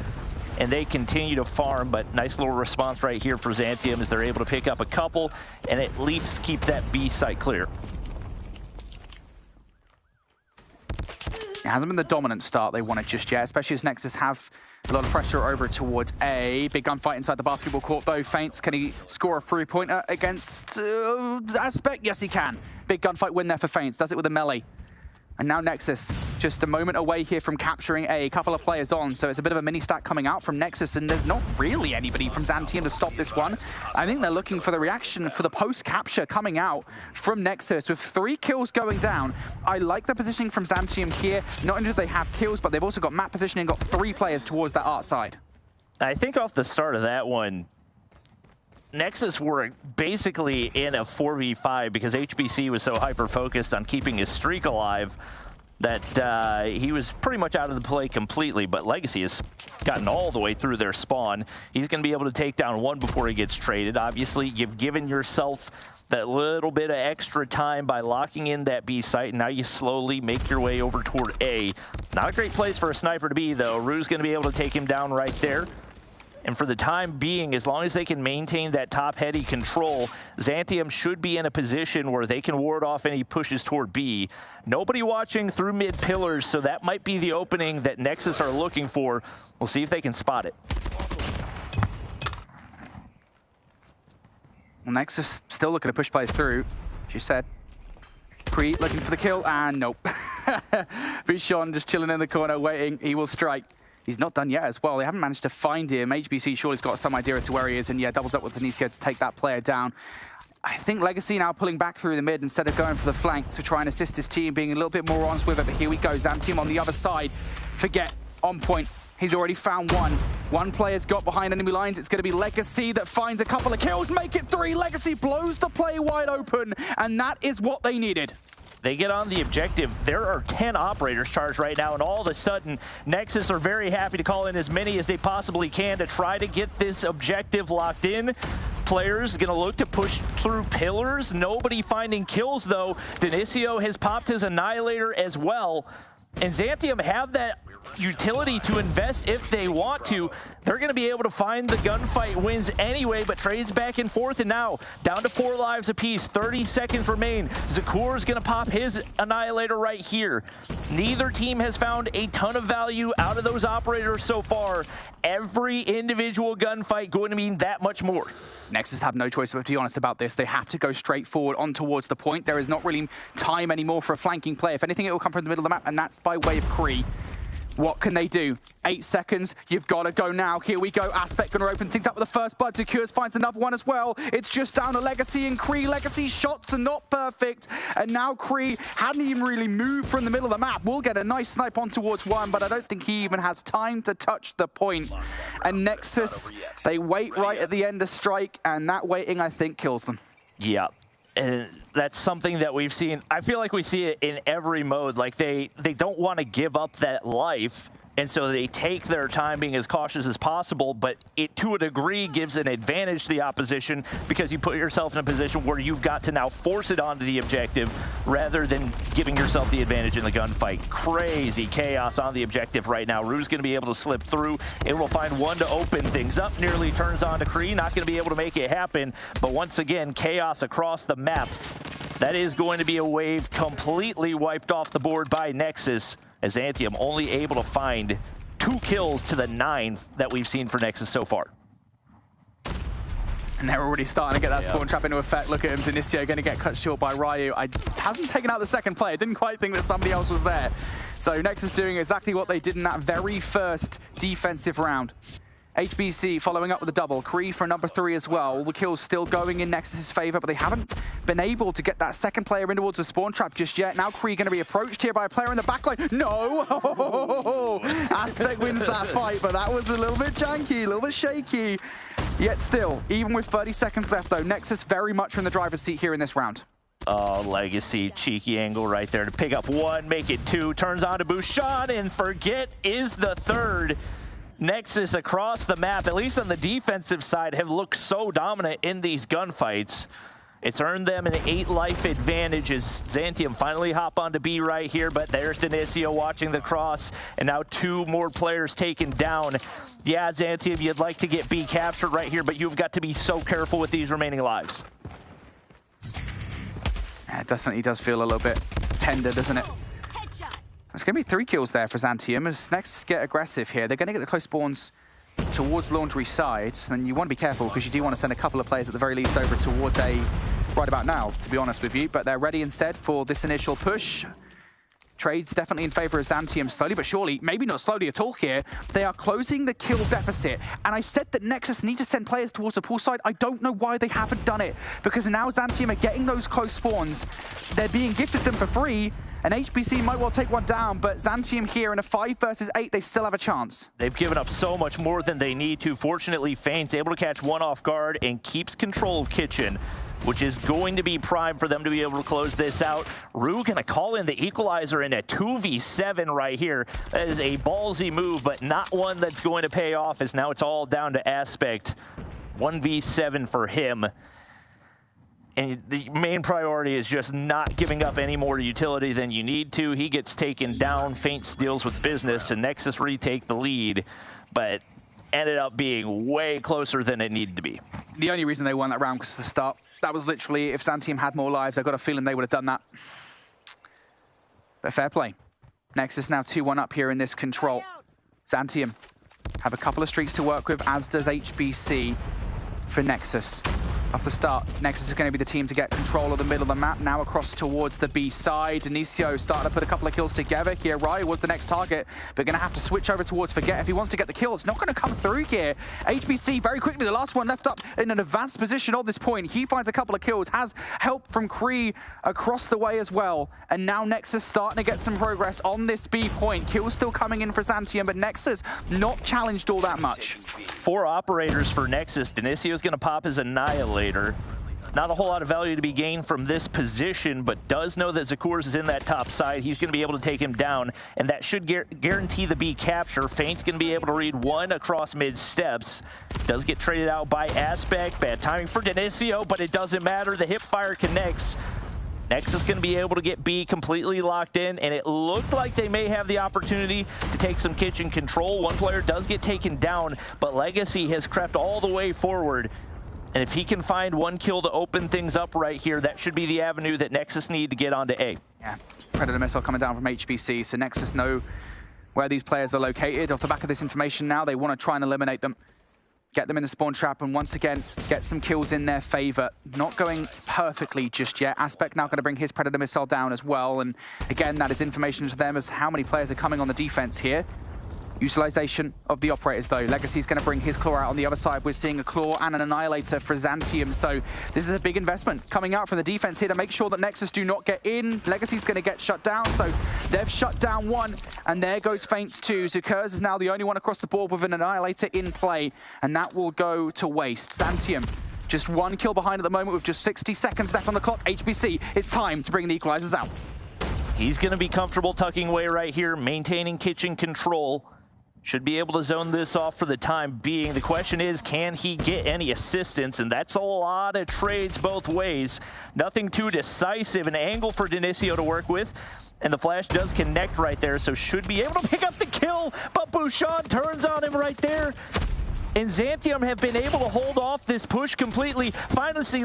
And they continue to farm, but nice little response right here for Xantium as they're able to pick up a couple and at least keep that B site clear. It hasn't been the dominant start they wanted just yet, especially as Nexus have a lot of pressure over towards A. Big gunfight inside the basketball court, though. Feints, can he score a three-pointer against Aspect? Yes, he can. Big gunfight win there for Feints. Does it with a melee. And now Nexus, just a moment away here from capturing A. Couple of players on, so it's a bit of a mini stack coming out from Nexus, and there's not really anybody from Xantium to stop this one. I think they're looking for the reaction for the post-capture coming out from Nexus with 3 kills going down. I like the positioning from Xantium here. Not only do they have kills, but they've also got map positioning, got 3 players towards that art side. I think off the start of that one, Nexus were basically in a 4v5 because HBC was so hyper-focused on keeping his streak alive that he was pretty much out of the play completely, but Legacy has gotten all the way through their spawn. He's going to be able to take down one before he gets traded. Obviously, you've given yourself that little bit of extra time by locking in that B site, and now you slowly make your way over toward A. Not a great place for a sniper to be, though. Rue's going to be able to take him down right there. And for the time being, as long as they can maintain that top-heady control, Xantium should be in a position where they can ward off any pushes toward B. Nobody watching through mid-pillars, so that might be the opening that Nexus are looking for. We'll see if they can spot it. Well, Nexus still looking to push players through, as you said. Cree looking for the kill, and nope. Vishon just chilling in the corner, waiting. He will strike. He's not done yet as well. They haven't managed to find him. HBC surely's got some idea as to where he is, and yeah, doubles up with Denisio to take that player down. I think Legacy now pulling back through the mid instead of going for the flank to try and assist his team, being a little bit more honest with it. But here we go, Xantium on the other side. Forget, on point. He's already found one. One player's got behind enemy lines. It's going to be Legacy that finds a couple of kills, make it 3. Legacy blows the play wide open, and that is what they needed. They get on the objective. There are 10 operators charged right now, and all of a sudden, Nexus are very happy to call in as many as they possibly can to try to get this objective locked in. Players gonna look to push through pillars. Nobody finding kills, though. Denisio has popped his Annihilator as well. And Xantium have that utility to invest if they want to. They're going to be able to find the gunfight wins anyway, but trades back and forth, and now down to 4 lives apiece. 30 seconds remain. Zakur's going to pop his Annihilator right here. Neither team has found a ton of value out of those operators so far. Every individual gunfight going to mean that much more. Nexus have no choice but to be honest about this. They have to go straight forward on towards the point. There is not really time anymore for a flanking play. If anything, it will come from the middle of the map, and that's by way of Cree. What can they do? 8 seconds, you've got to go now. Here we go, Aspect gonna open things up with the first blood. Secures finds another one as well. It's just down to Legacy and Cree. Legacy's shots are not perfect. And now Cree hadn't even really moved from the middle of the map. We'll get a nice snipe on towards one, but I don't think he even has time to touch the point. And Nexus, they wait right at the end of strike, and that waiting, I think, kills them. Yeah. And that's something that we've seen. I feel like we see it in every mode. Like they don't want to give up that life, and so they take their time being as cautious as possible, but it to a degree gives an advantage to the opposition because you put yourself in a position where you've got to now force it onto the objective rather than giving yourself the advantage in the gunfight. Crazy chaos on the objective right now. Rue's going to be able to slip through and will find one to open things up. Nearly turns on to Cree. Not going to be able to make it happen, but once again, chaos across the map. That is going to be a wave completely wiped off the board by Nexus, as Xantium only able to find 2 kills to the 9 that we've seen for Nexus so far. And they're already starting to get that spawn trap into effect. Look at him, Denisio going to get cut short by Ryu. I haven't taken out the second player. Didn't quite think that somebody else was there. So Nexus doing exactly what they did in that very first defensive round. HBC following up with a double. Cree for number 3 as well. All the kills still going in Nexus's favor, but they haven't been able to get that second player in towards the spawn trap just yet. Now Cree going to be approached here by a player in the backline. No! Aspect wins that fight, but that was a little bit janky, a little bit shaky. Yet still, even with 30 seconds left though, Nexus very much in the driver's seat here in this round. Oh, Legacy, cheeky angle right there to pick up one, make it two, turns on to Bouchon, and forget is the third. Nexus across the map, at least on the defensive side, have looked so dominant in these gunfights. It's earned them an 8-life advantage as Xantium finally hop onto B right here, but there's Denisio watching the cross, and now 2 more players taken down. Yeah, Xantium, you'd like to get B captured right here, but you've got to be so careful with these remaining lives. Yeah, it definitely does feel a little bit tender, doesn't it? It's going to be 3 kills there for Xantium as Nexus get aggressive here. They're going to get the close spawns towards Laundry side, and you want to be careful because you do want to send a couple of players at the very least over towards A right about now, to be honest with you. But they're ready instead for this initial push. Trades definitely in favor of Xantium slowly but surely, maybe not slowly at all here. They are closing the kill deficit. And I said that Nexus need to send players towards the pool side. I don't know why they haven't done it, because now Xantium are getting those close spawns. They're being gifted them for free. And HBC might well take one down, but Xantium here in a 5 versus 8, they still have a chance. They've given up so much more than they need to. Fortunately, Feint's able to catch one off guard and keeps control of Kitchen, which is going to be prime for them to be able to close this out. Rue gonna call in the equalizer in a 2v7 right here. That is a ballsy move, but not one that's going to pay off, as now it's all down to Aspect. 1v7 for him. And the main priority is just not giving up any more utility than you need to. He gets taken down, Feint steals with business, and Nexus retake the lead, but ended up being way closer than it needed to be. The only reason they won that round was the start. That was literally, if Xantium had more lives, I got a feeling they would have done that. But fair play. Nexus now 2-1 up here in this control. Xantium have a couple of streaks to work with, as does HBC for Nexus. Off the start, Nexus is going to be the team to get control of the middle of the map. Now across towards the B side. Denisio starting to put a couple of kills together here. Rai was the next target, but going to have to switch over towards Forget if he wants to get the kill. It's not going to come through here. HBC very quickly, the last one left up in an advanced position at this point. He finds a couple of kills, has help from Kree across the way as well. And now Nexus starting to get some progress on this B point. Kills still coming in for Xantium, but Nexus not challenged all that much. 4 operators for Nexus. Denisio's going to pop his Annihilator. Not a whole lot of value to be gained from this position, but does know that Zakurs is in that top side. He's going to be able to take him down, and that should guarantee the B capture. Feint's going to be able to read one across mid steps. Does get traded out by Aspect. Bad timing for Denisio, but it doesn't matter. The hip fire connects. Nexus going to be able to get B completely locked in, and it looked like they may have the opportunity to take some kitchen control. One player does get taken down, but Legacy has crept all the way forward. And if he can find one kill to open things up right here, that should be the avenue that Nexus need to get onto A. Yeah, Predator missile coming down from HBC, so Nexus know where these players are located. Off the back of this information now, they want to try and eliminate them. Get them in the spawn trap, and once again, get some kills in their favor. Not going perfectly just yet. Aspect now going to bring his Predator missile down as well, and again, that is information to them as to how many players are coming on the defense here. Utilization of the operators, though. Legacy's going to bring his Claw out on the other side. We're seeing a Claw and an Annihilator for Xantium, so this is a big investment coming out from the defense here to make sure that Nexus do not get in. Legacy's going to get shut down, so they've shut down one, and there goes Feint 2. Zakurs is now the only one across the board with an Annihilator in play, and that will go to waste. Xantium, just one kill behind at the moment with just 60 seconds left on the clock. HBC, it's time to bring the equalizers out. He's going to be comfortable tucking away right here, maintaining kitchen control. Should be able to zone this off for the time being. The question is, can he get any assistance? And that's a lot of trades both ways. Nothing too decisive. An angle for Denisio to work with. And the flash does connect right there, so should be able to pick up the kill. But Bouchon turns on him right there. And Xantium have been able to hold off this push completely. Finally,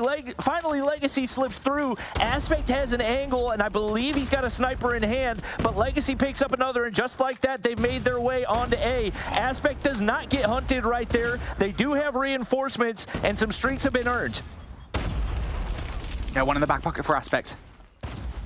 Legacy slips through. Aspect has an angle, and I believe he's got a sniper in hand, but Legacy picks up another, and just like that, they've made their way onto A. Aspect does not get hunted right there. They do have reinforcements, and some streaks have been earned. Yeah, one in the back pocket for Aspect.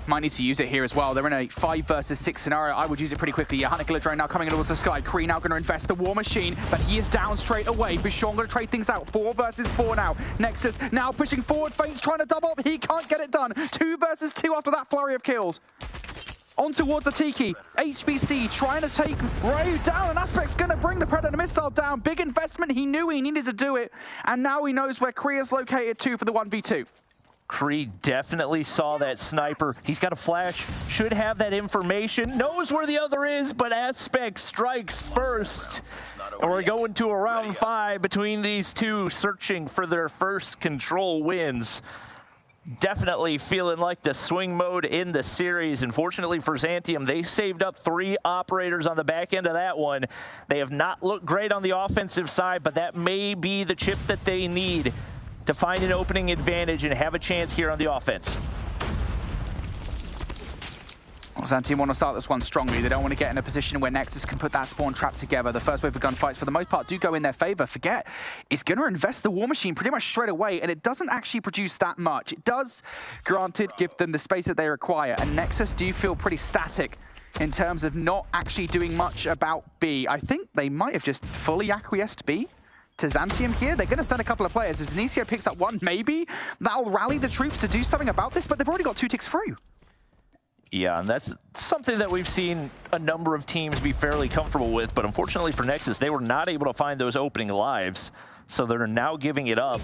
Might need to use it here as well. They're in a 5 versus 6 scenario. I would use it pretty quickly. Yeah, Hunter Killer Drone now coming in towards the sky. Kree now going to invest the War Machine, but he is down straight away. Bouchon going to trade things out. 4 versus 4 now. Nexus now pushing forward. Feint's trying to double up. He can't get it done. 2 versus 2 after that flurry of kills. On towards the Tiki. HBC trying to take Ryu down, and Aspect's going to bring the Predator missile down. Big investment. He knew he needed to do it, and now he knows where Kree is located too for the 1v2. Kree definitely saw that sniper. He's got a flash, should have that information, knows where the other is, but Aspect strikes first. And we're going to a round 5 between these two, searching for their first control wins. Definitely feeling like the swing mode in the series. Unfortunately for Xantium, they saved up 3 operators on the back end of that one. They have not looked great on the offensive side, but that may be the chip that they need to find an opening advantage and have a chance here on the offense. Well, Xantium want to start this one strongly. They don't want to get in a position where Nexus can put that spawn trap together. The first wave of gunfights, for the most part, do go in their favor. Forget is going to invest the War Machine pretty much straight away, and it doesn't actually produce that much. It does, granted, give them the space that they require, and Nexus do feel pretty static in terms of not actually doing much about B. I think they might have just fully acquiesced B to Xantium here. They're going to send a couple of players. As Inicio picks up one, maybe that'll rally the troops to do something about this, but they've already got 2 ticks through. Yeah, and that's something that we've seen a number of teams be fairly comfortable with, but unfortunately for Nexus, they were not able to find those opening lives, so they're now giving it up,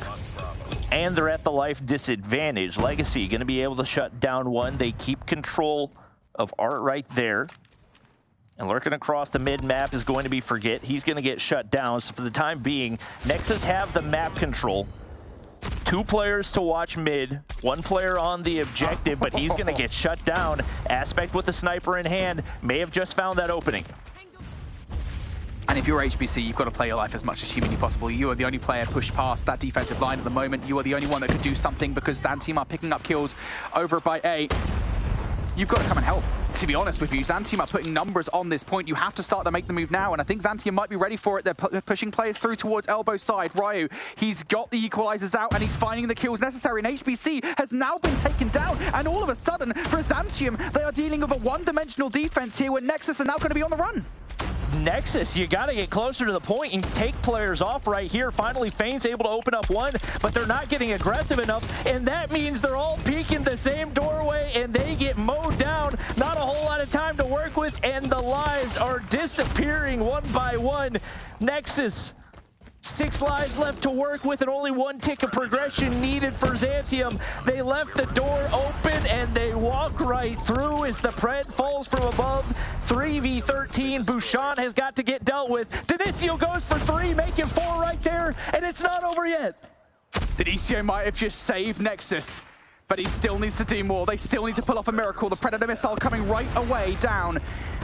and they're at the life disadvantage. Legacy going to be able to shut down one. They keep control of Art right there. And lurking across the mid-map is going to be Forget. He's going to get shut down. So for the time being, Nexus have the map control. 2 players to watch mid, 1 player on the objective, but he's going to get shut down. Aspect with the sniper in hand may have just found that opening. And if you're HBC, you've got to play your life as much as humanly possible. You are the only player pushed past that defensive line at the moment. You are the only one that could do something because Xantium are picking up kills over by A. You've got to come and help, to be honest with you. Xantium are putting numbers on this point. You have to start to make the move now, and I think Xantium might be ready for it. They're pushing players through towards elbow side. Ryu, he's got the equalizers out, and he's finding the kills necessary, and HBC has now been taken down, and all of a sudden, for Xantium, they are dealing with a one-dimensional defense here, where Nexus are now going to be on the run. Nexus, you got to get closer to the point and take players off right here. Finally, Fane's able to open up one, but they're not getting aggressive enough, and that means they're all peeking the same doorway, and they get mowed down. Not a whole lot of time to work with, and the lives are disappearing one by one. Nexus, 6 lives left to work with, and only 1 tick of progression needed for Xantium. They left the door open, and they walk right through as the Pred falls from above. 3v13, Bouchon has got to get dealt with. Dinicio goes for 3, making 4 right there, and it's not over yet. Dinicio might have just saved Nexus, but he still needs to do more. They still need to pull off a miracle. The Predator missile coming right away down,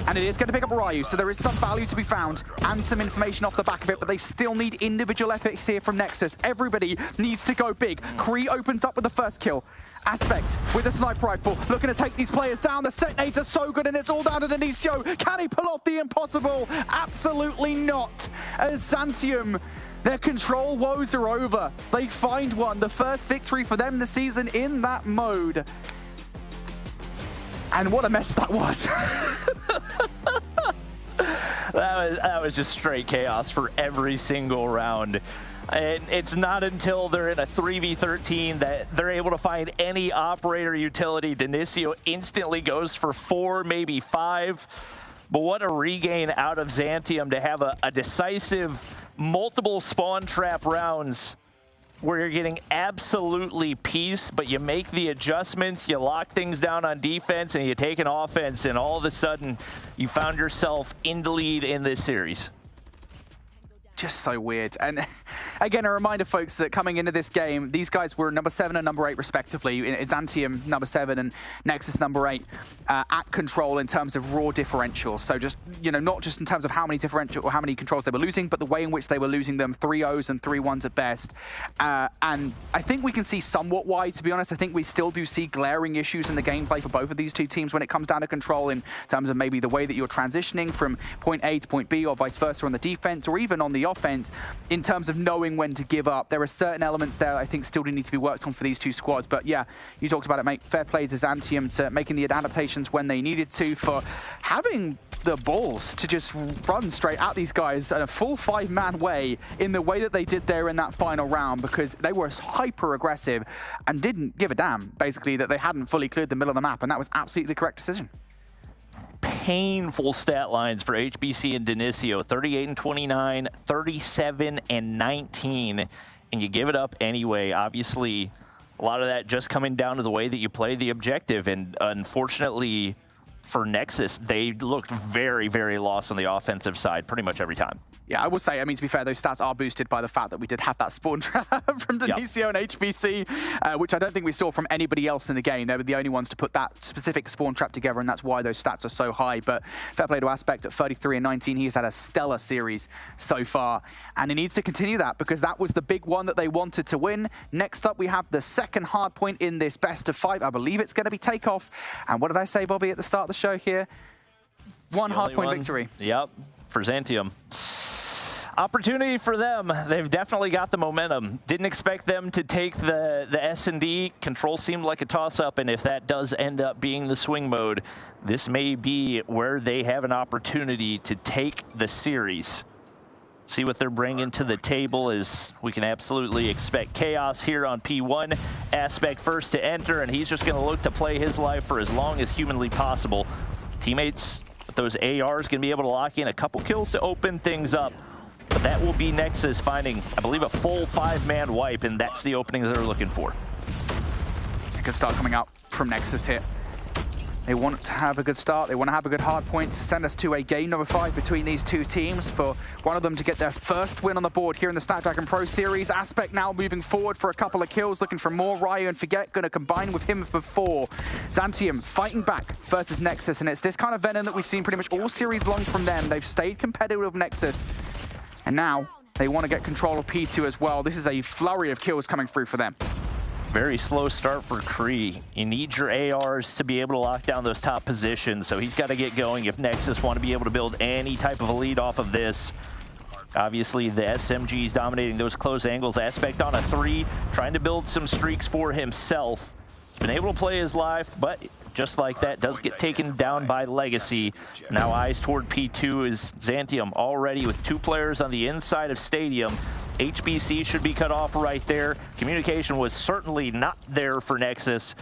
and it is going to pick up Ryu, so there is some value to be found and some information off the back of it, but they still need individual efforts here from Nexus. Everybody needs to go big. Kree opens up with the first kill. Aspect with the sniper rifle, looking to take these players down. The set nades are so good, and it's all down to Dinicio. Can he pull off the impossible? Absolutely not. As Xantium, their control woes are over. They find one, the first victory for them this season in that mode. And what a mess that was. That was just straight chaos for every single round. And it's not until they're in a 3v13 that they're able to find any operator utility. Dinicio instantly goes for 4, maybe 5. But what a regain out of Xantium to have a decisive multiple spawn trap rounds where you're getting absolutely peace, but you make the adjustments, you lock things down on defense, and you take an offense, and all of a sudden you found yourself in the lead in this series. Just so weird. And again, a reminder, folks, that coming into this game, these guys were number 7 and number 8 respectively. It's Xantium number 7 and Nexus number 8 at control in terms of raw differential. So just, you know, not just in terms of how many differential or how many controls they were losing, but the way in which they were losing them, 3-0s and 3-1s at best. And I think we can see somewhat why, to be honest. I think we still do see glaring issues in the gameplay for both of these two teams when it comes down to control, in terms of maybe the way that you're transitioning from point A to point B, or vice versa on the defense, or even on the offense, in terms of knowing when to give up. There are certain elements there I think still do need to be worked on for these two squads. But yeah, you talked about it, mate. Fair play to Xantium to making the adaptations when they needed to, for having the balls to just run straight at these guys in a full 5-man way in the way that they did there in that final round, because they were hyper aggressive and didn't give a damn, basically, that they hadn't fully cleared the middle of the map, and that was absolutely the correct decision. Painful stat lines for HBC and Dinicio, 38 and 29, 37 and 19, and you give it up anyway. Obviously, A lot of that just coming down to the way that you play the objective. And unfortunately for Nexus, they looked very, very lost on the offensive side pretty much every time. Yeah, I will say, I mean, to be fair, those stats are boosted by the fact that we did have that spawn trap from Denisio and HBC, which I don't think we saw from anybody else in the game. They were the only ones to put that specific spawn trap together, and that's why those stats are so high. But fair play to Aspect at 33 and 19. He's had a stellar series so far, and he needs to continue that because that was the big one that they wanted to win. Next up, we have the second hard point in this best of 5. I believe it's going to be Takeoff. And what did I say, Bobby, at the start of the show here? One hard point victory. Yep, for Xantium. Opportunity for them. They've definitely got the momentum. Didn't expect them to take the S&D. Control seemed like a toss-up, and if that does end up being the swing mode, this may be where they have an opportunity to take the series. See what they're bringing to the table as we can absolutely expect chaos here on P1. Aspect first to enter, and he's just going to look to play his life for as long as humanly possible. Teammates with those ARs going to be able to lock in a couple kills to open things up. But that will be Nexus finding, I believe, a full 5-man wipe, and that's the opening that they're looking for. A good start coming up from Nexus here. They want to have a good start. They want to have a good hard point to send us to a game number 5 between these two teams for one of them to get their first win on the board here in the Snapdragon Pro Series. Aspect now moving forward for a couple of kills, looking for more. Ryu and Forget going to combine with him for 4. Xantium fighting back versus Nexus, and it's this kind of venom that we've seen pretty much all series long from them. They've stayed competitive with Nexus, and now they want to get control of P2 as well. This is a flurry of kills coming through for them. Very slow start for Kree. You need your ARs to be able to lock down those top positions, so he's got to get going if Nexus want to be able to build any type of a lead off of this. Obviously, the SMGs dominating those close angles. Aspect on a 3, trying to build some streaks for himself. He's been able to play his life, but just like that, does get taken down by Legacy. Now eyes toward P2 is Xantium, already with 2 players on the inside of Stadium. HBC should be cut off right there. Communication was certainly not there for Nexus.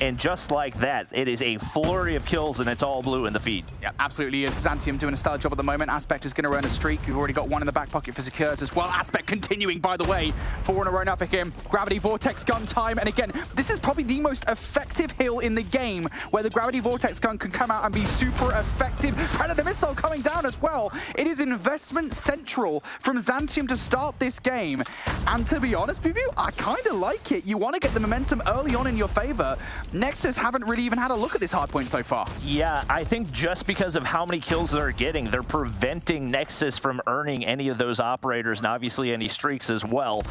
And just like that, it is a flurry of kills, and it's all blue in the feed. Yeah, absolutely is. Xantium doing a stellar job at the moment. Aspect is going to earn a streak. We've already got one in the back pocket for Secures as well. Aspect continuing, by the way. 4 in a row now for him. Gravity Vortex gun time. And again, this is probably the most effective heal in the game, where the Gravity Vortex gun can come out and be super effective. Predator Missile coming down as well. It is investment central from Xantium to start this game. And to be honest with you, I kind of like it. You want to get the momentum early on in your favor. Nexus haven't really even had a look at this hard point so far. Yeah, I think just because of how many kills they're getting, they're preventing Nexus from earning any of those operators and obviously any streaks as well.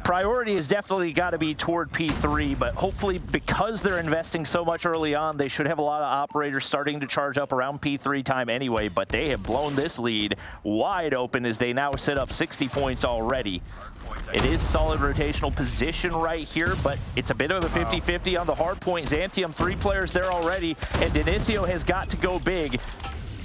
Priority has definitely got to be toward P3, but hopefully because they're investing so much early on, they should have a lot of operators starting to charge up around P3 time anyway, but they have blown this lead wide open as they now set up 60 points already. It is solid rotational position right here, but it's a bit of a 50-50 on the hard point. Xantium, 3 players there already, and Denisio has got to go big.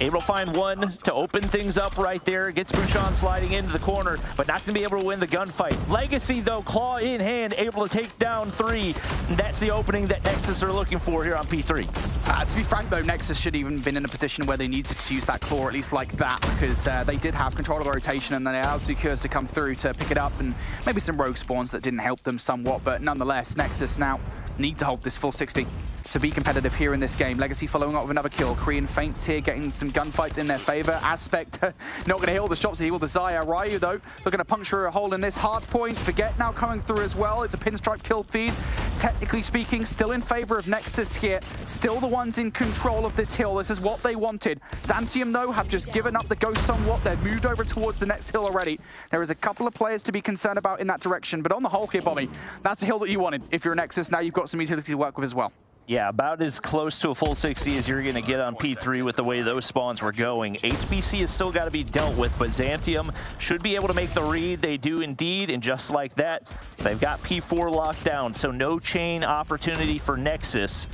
Able to find one to open things up right there. Gets Bouchon sliding into the corner, but not going to be able to win the gunfight. Legacy, though, claw in hand, able to take down 3. And that's the opening that Nexus are looking for here on P3. To be frank, though, Nexus should even been in a position where they needed to use that claw, at least like that, because they did have control of the rotation and they allowed Secures to come through to pick it up, and maybe some rogue spawns that didn't help them somewhat, but nonetheless, Nexus now need to hold this full 60 to be competitive here in this game. Legacy following up with another kill. Korean Feints here getting some gunfights in their favor. Aspect not going to heal the shots that he will desire. Ryu, though, looking to puncture a hole in this hard point. Forget now coming through as well. It's a pinstripe kill feed. Technically speaking, still in favor of Nexus here. Still the ones in control of this hill. This is what they wanted. Xantium, though, have just given up the ghost somewhat. They've moved over towards the next hill already. There is a couple of players to be concerned about in that direction, but on the whole here, Bobby, that's a hill that you wanted. If you're a Nexus, now you've got some utility to work with as well. Yeah, about as close to a full 60 as you're going to get on P3 with the way those spawns were going. HBC has still got to be dealt with, but Xantium should be able to make the read. They do indeed, and just like that, they've got P4 locked down, so no chain opportunity for Nexus.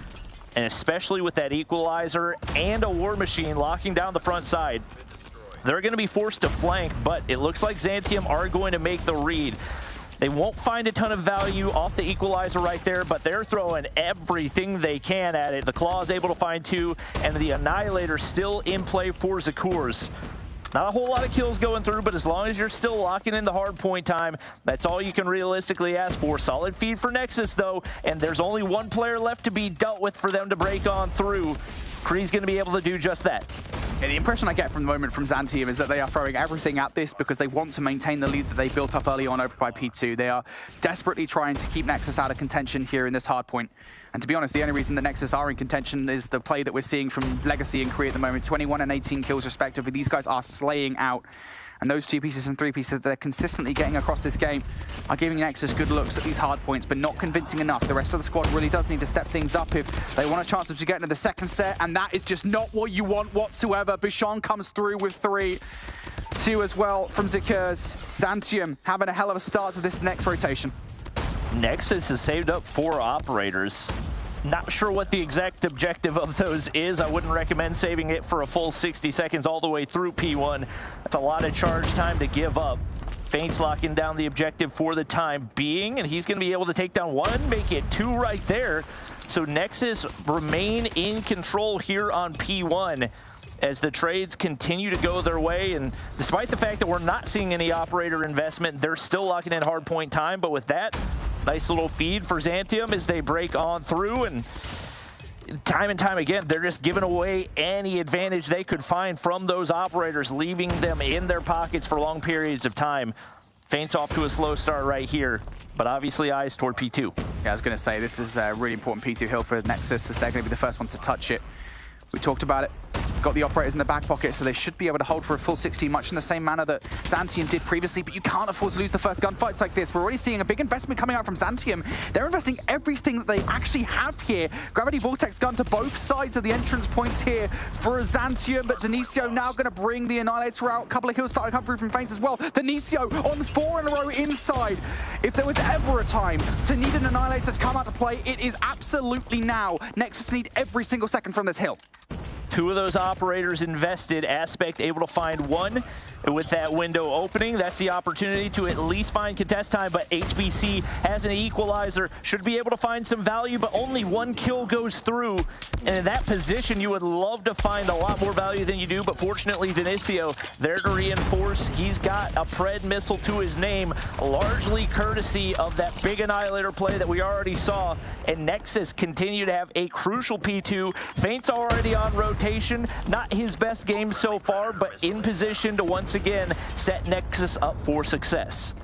And especially with that equalizer and a war machine locking down the front side, they're going to be forced to flank, but it looks like Xantium are going to make the read. They won't find a ton of value off the equalizer right there, but they're throwing everything they can at it. The Claw is able to find 2, and the Annihilator still in play for Zakurs. Not a whole lot of kills going through, but as long as you're still locking in the hard point time, that's all you can realistically ask for. Solid feed for Nexus, though, and there's only one player left to be dealt with for them to break on through. Kree's going to be able to do just that. Yeah, the impression I get from the moment from Xantium is that they are throwing everything at this because they want to maintain the lead that they built up early on over by P2. They are desperately trying to keep Nexus out of contention here in this hard point. And to be honest, the only reason that Nexus are in contention is the play that we're seeing from Legacy and Kree at the moment. 21 and 18 kills respectively. These guys are slaying out. And those 2 pieces and 3 pieces that they're consistently getting across this game are giving Nexus good looks at these hard points, but not convincing enough. The rest of the squad really does need to step things up if they want a chance to get into the second set, and that is just not what you want whatsoever. Bouchon comes through with 3. 2 as well from Zakers. Xantium having a hell of a start to this next rotation. Nexus has saved up 4 operators. Not sure what the exact objective of those is. I wouldn't recommend saving it for a full 60 seconds all the way through P1. That's a lot of charge time to give up. Feint's locking down the objective for the time being, and he's going to be able to take down 1, make it 2 right there. So Nexus remain in control here on P1 as the trades continue to go their way. And despite the fact that we're not seeing any operator investment, they're still locking in hard point time. But with that, nice little feed for Xantium as they break on through, and time again, they're just giving away any advantage they could find from those operators, leaving them in their pockets for long periods of time. Feint's off to a slow start right here, but obviously eyes toward P2. Yeah, I was going to say, this is a really important P2 hill for Nexus, as they're going to be the first one to touch it. We talked about it. Got the operators in the back pocket, so they should be able to hold for a full 60, much in the same manner that Xantium did previously, but you can't afford to lose the first gunfights like this. We're already seeing a big investment coming out from Xantium. They're investing everything that they actually have here. Gravity Vortex gun to both sides of the entrance points here for Xantium, but Denicio now going to bring the Annihilator out. A couple of kills starting to come through from Feint as well. Denicio on 4 in a row inside. If there was ever a time to need an Annihilator to come out to play, it is absolutely now. Nexus need every single second from this hill. 2 of those operators invested. Aspect able to find 1 with that window opening. That's the opportunity to at least find contest time, but HBC has an equalizer. Should be able to find some value, but only 1 kill goes through. And in that position, you would love to find a lot more value than you do, but fortunately, Denicio there to reinforce. He's got a Pred missile to his name, largely courtesy of that big Annihilator play that we already saw. And Nexus continue to have a crucial P2. Feint's already on rotation. Not his best game so far, but in position to once again set Nexus up for success.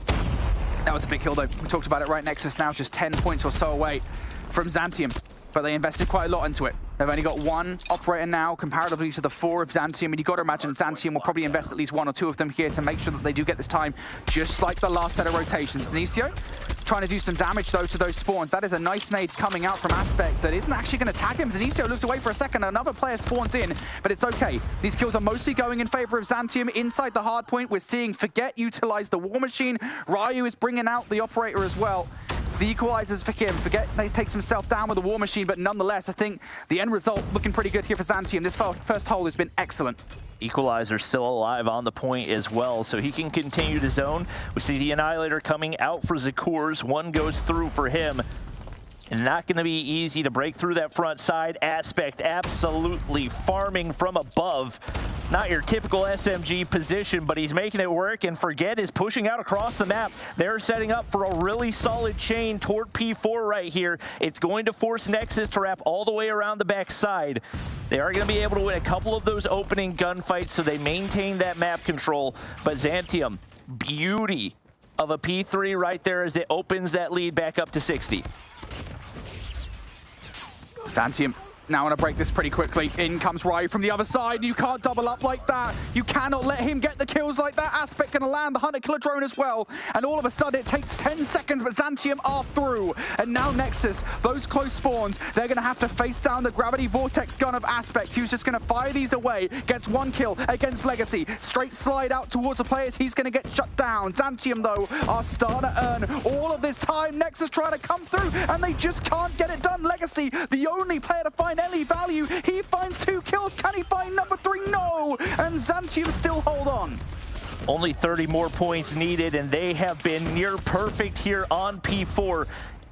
That was a big hill though. We talked about it, right? Nexus now just 10 points or so away from Xantium, but they invested quite a lot into it. They've only got 1 operator now, comparatively to the 4 of Xantium, and you've got to imagine Xantium will probably invest at least 1 or 2 of them here to make sure that they do get this time, just like the last set of rotations. Denicio trying to do some damage, though, to those spawns. That is a nice nade coming out from Aspect that isn't actually going to tag him. Denicio looks away for a second. Another player spawns in, but it's okay. These kills are mostly going in favor of Xantium. Inside the hard point, we're seeing Forget utilize the War Machine. Ryu is bringing out the operator as well. The equalizers for him. Forget they takes himself down with the War Machine, but nonetheless, I think the end result looking pretty good here for Xantium. This first hole has been excellent. Equalizer still alive on the point as well, so he can continue to zone. We see the Annihilator coming out for Zakurs. 1 goes through for him. And not going to be easy to break through that front side. Aspect absolutely farming from above. Not your typical SMG position, but he's making it work, and Forget is pushing out across the map. They're setting up for a really solid chain toward P4 right here. It's going to force Nexus to wrap all the way around the back side. They are going to be able to win a couple of those opening gunfights, so they maintain that map control. But Xantium, beauty of a P3 right there as it opens that lead back up to 60. Xantium now want to break this pretty quickly. In comes Ryu from the other side. You can't double up like that. You cannot let him get the kills like that. Aspect going to land the 100-killer drone as well. And all of a sudden, it takes 10 seconds, but Xantium are through. And now Nexus, those close spawns, they're going to have to face down the Gravity Vortex gun of Aspect. Who's just going to fire these away. Gets 1 kill against Legacy. Straight slide out towards the players. He's going to get shut down. Xantium, though, are starting to earn all of this time. Nexus trying to come through, and they just can't get it done. Legacy, the only player to find any value. He finds 2 kills. Can he find number 3? No. And Xantium still hold on. Only 30 more points needed, and they have been near perfect here on P4.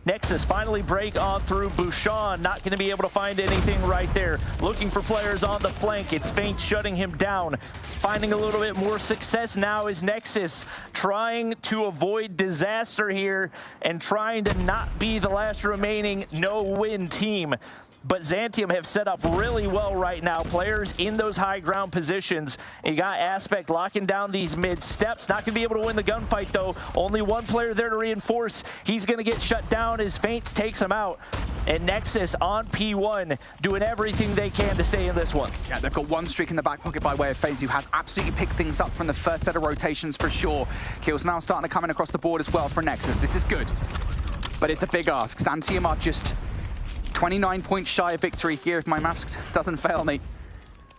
Nexus finally break on through. Bouchon not going to be able to find anything right there. Looking for players on the flank. It's Feint shutting him down. Finding a little bit more success now is Nexus, trying to avoid disaster here and trying to not be the last remaining no-win team. But Xantium have set up really well right now. Players in those high ground positions. You got Aspect locking down these mid steps. Not going to be able to win the gunfight, though. Only one player there to reinforce. He's going to get shut down as Feint takes him out. And Nexus on P1 doing everything they can to stay in this one. Yeah, they've got one streak in the back pocket by way of Feint, who has absolutely picked things up from the first set of rotations for sure. Kills now starting to come in across the board as well for Nexus. This is good, but it's a big ask. Xantium are just 29 points shy of victory here, if my maths doesn't fail me.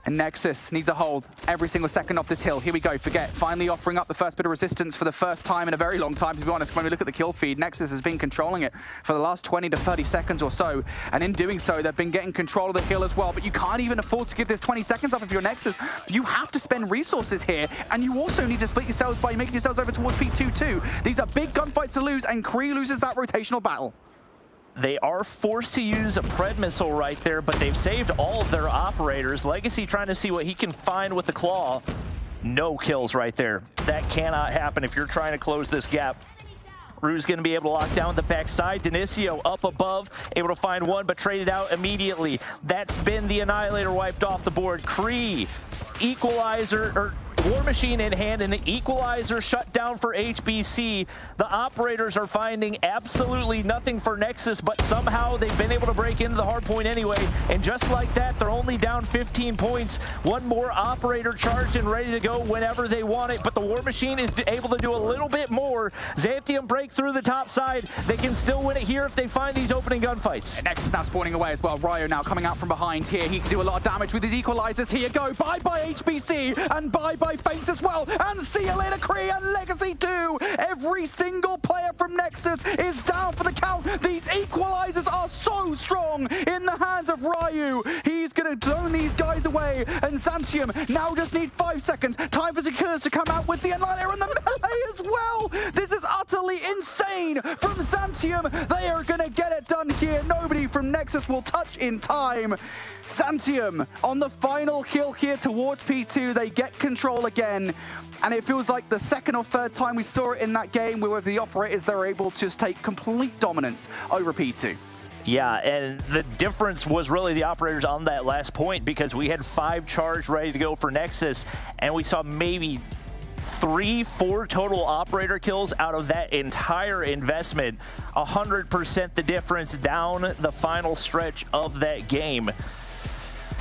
And Nexus needs a hold every single second off this hill. Here we go, Forget finally offering up the first bit of resistance for the first time in a very long time, to be honest. When we look at the kill feed, Nexus has been controlling it for the last 20 to 30 seconds or so. And in doing so, they've been getting control of the hill as well. But you can't even afford to give this 20 seconds up if you're Nexus. You have to spend resources here. And you also need to split yourselves by making yourselves over towards P2 too. These are big gunfights to lose, and Kree loses that rotational battle. They are forced to use a Pred missile right there, but they've saved all of their operators. Legacy trying to see what he can find with the claw. No kills right there. That cannot happen if you're trying to close this gap. Rue's going to be able to lock down the backside. Denicio up above, able to find one, but traded out immediately. That's been the Annihilator wiped off the board. Kree, Equalizer, or War Machine in hand, and the Equalizer shut down for HBC. The operators are finding absolutely nothing for Nexus, but somehow they've been able to break into the hard point anyway. And just like that, they're only down 15 points. One more operator charged and ready to go whenever they want it, but the War Machine is able to do a little bit more. Xantium break through the top side. They can still win it here if they find these opening gunfights. And Nexus now spawning away as well. Ryo now coming out from behind here. He can do a lot of damage with his Equalizers. Here go. Bye-bye HBC, and bye-bye Feint as well, and see you later Kree, and Legacy too. Every single player from Nexus is down for the count. These Equalizers are so strong in the hands of Ryu. He's gonna zone these guys away, and Xantium now just need 5 seconds. Time for Zakurs to come out with the Annihilator and the melee as well. This is utterly insane from Xantium. They are gonna get it done here. Nobody from Nexus will touch in time. Xantium on the final kill here towards P2. They get control again, and it feels like the second or third time we saw it in that game where with the operators they're able to just take complete dominance over P2. Yeah, and the difference was really the operators on that last point, because we had 5 charged ready to go for Nexus, and we saw maybe 3-4 total operator kills out of that entire investment. 100% the difference down the final stretch of that game.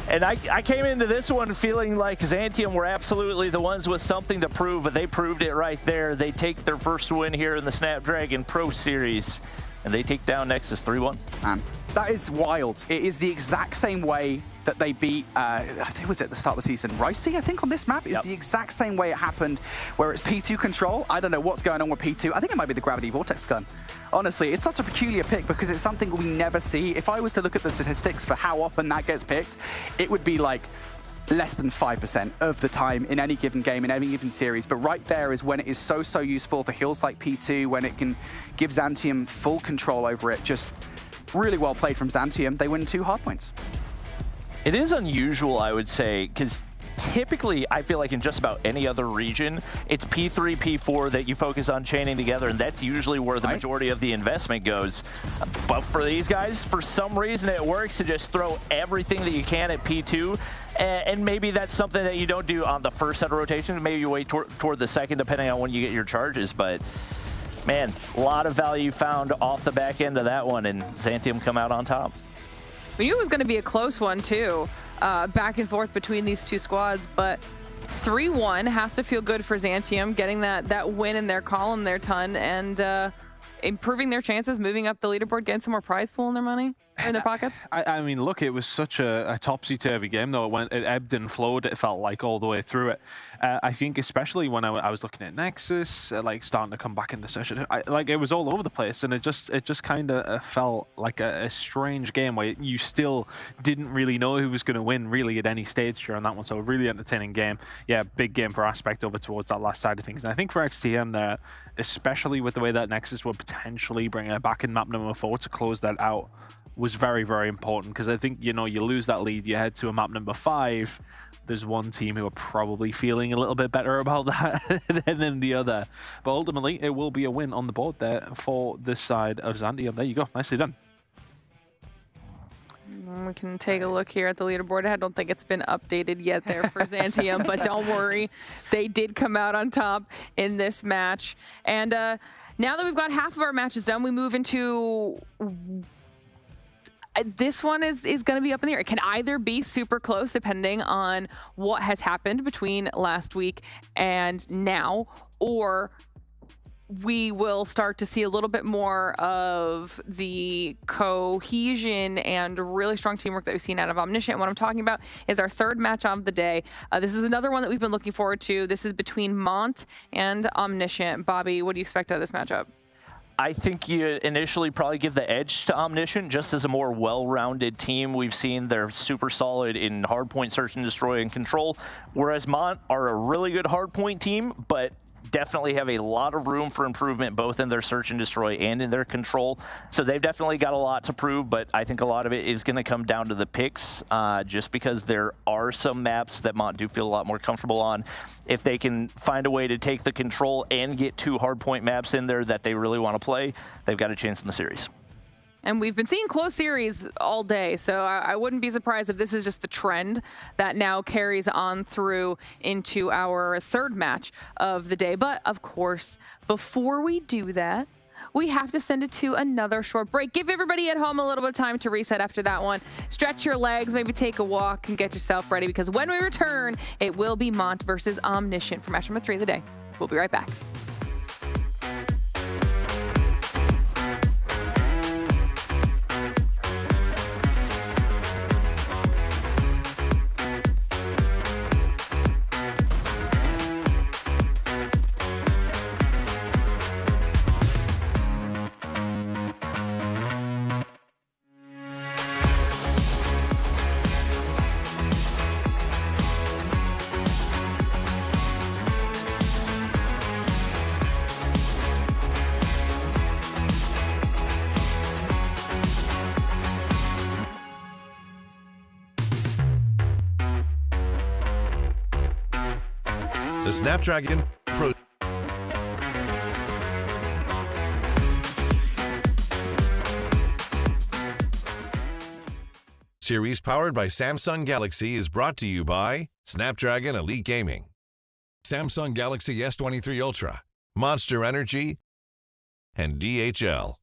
And I came into this one feeling like Xantium were absolutely the ones with something to prove, but they proved it right there. They take their first win here in the Snapdragon Pro Series, and they take down Nexus 3-1. Man, that is wild. It is the exact same way that they beat, I think it was at the start of the season, Ricey, I think, on this map. It's the exact same way it happened, where it's P2 control. I don't know what's going on with P2. I think it might be the Gravity Vortex gun. Honestly, it's such a peculiar pick because it's something we never see. If I was to look at the statistics for how often that gets picked, it would be like less than 5% of the time in any given game, in any given series. But right there is when it is so useful for hills like P2, when it can give Xantium full control over it. Just really well played from Xantium. They win 2 hard points. It is unusual, I would say, because typically I feel like in just about any other region, it's P3, P4 that you focus on chaining together, and that's usually where the majority of the investment goes. But for these guys, for some reason it works to just throw everything that you can at P2, and maybe that's something that you don't do on the first set of rotations. Maybe you wait toward the second, depending on when you get your charges, but man, a lot of value found off the back end of that one, and Xantium come out on top. We knew it was going to be a close one, too, back and forth between these two squads, but 3-1 has to feel good for Xantium, getting that win in their column, their ton, and improving their chances, moving up the leaderboard, getting some more prize pool in their money. in their pockets? I mean, look, it was such a topsy-turvy game, though. It ebbed and flowed, it felt like, all the way through it. I think especially when I was looking at Nexus, like, starting to come back in the session, like, it was all over the place, and it just kind of felt like a strange game where you still didn't really know who was going to win, really, at any stage during that one. So a really entertaining game. Yeah, big game for Aspect over towards that last side of things. And I think for XTM there, especially with the way that Nexus would potentially bring it back in map number 4 to close that out, was very, very important, because I think, you know, you lose that lead, you head to a map number 5, there's one team who are probably feeling a little bit better about that than the other. But ultimately, it will be a win on the board there for this side of Zantium. There you go, nicely done. We can take a look here at the leaderboard. I don't think it's been updated yet there for Zantium, but don't worry, they did come out on top in this match. And now that we've got half of our matches done, we move into... This one is going to be up in the air. It can either be super close, depending on what has happened between last week and now, or we will start to see a little bit more of the cohesion and really strong teamwork that we've seen out of Omniscient. What I'm talking about is our third match of the day. This is another one that we've been looking forward to. This is between Mont and Omniscient. Bobby, what do you expect out of this matchup? I think you initially probably give the edge to Omniscient just as a more well-rounded team. We've seen they're super solid in hardpoint, search and destroy, and control, whereas Mont are a really good hardpoint team, but definitely have a lot of room for improvement both in their search and destroy and in their control. So they've definitely got a lot to prove, but I think a lot of it is going to come down to the picks, just because there are some maps that Mont do feel a lot more comfortable on. If they can find a way to take the control and get 2 hardpoint maps in there that they really want to play, they've got a chance in the series. And we've been seeing close series all day, so I wouldn't be surprised if this is just the trend that now carries on through into our third match of the day. But of course, before we do that, we have to send it to another short break. Give everybody at home a little bit of time to reset after that one. Stretch your legs, maybe take a walk and get yourself ready, because when we return, it will be Mont versus Omniscient for match number 3 of the day. We'll be right back. The Snapdragon Pro Series powered by Samsung Galaxy is brought to you by Snapdragon Elite Gaming, Samsung Galaxy S23 Ultra, Monster Energy, and DHL.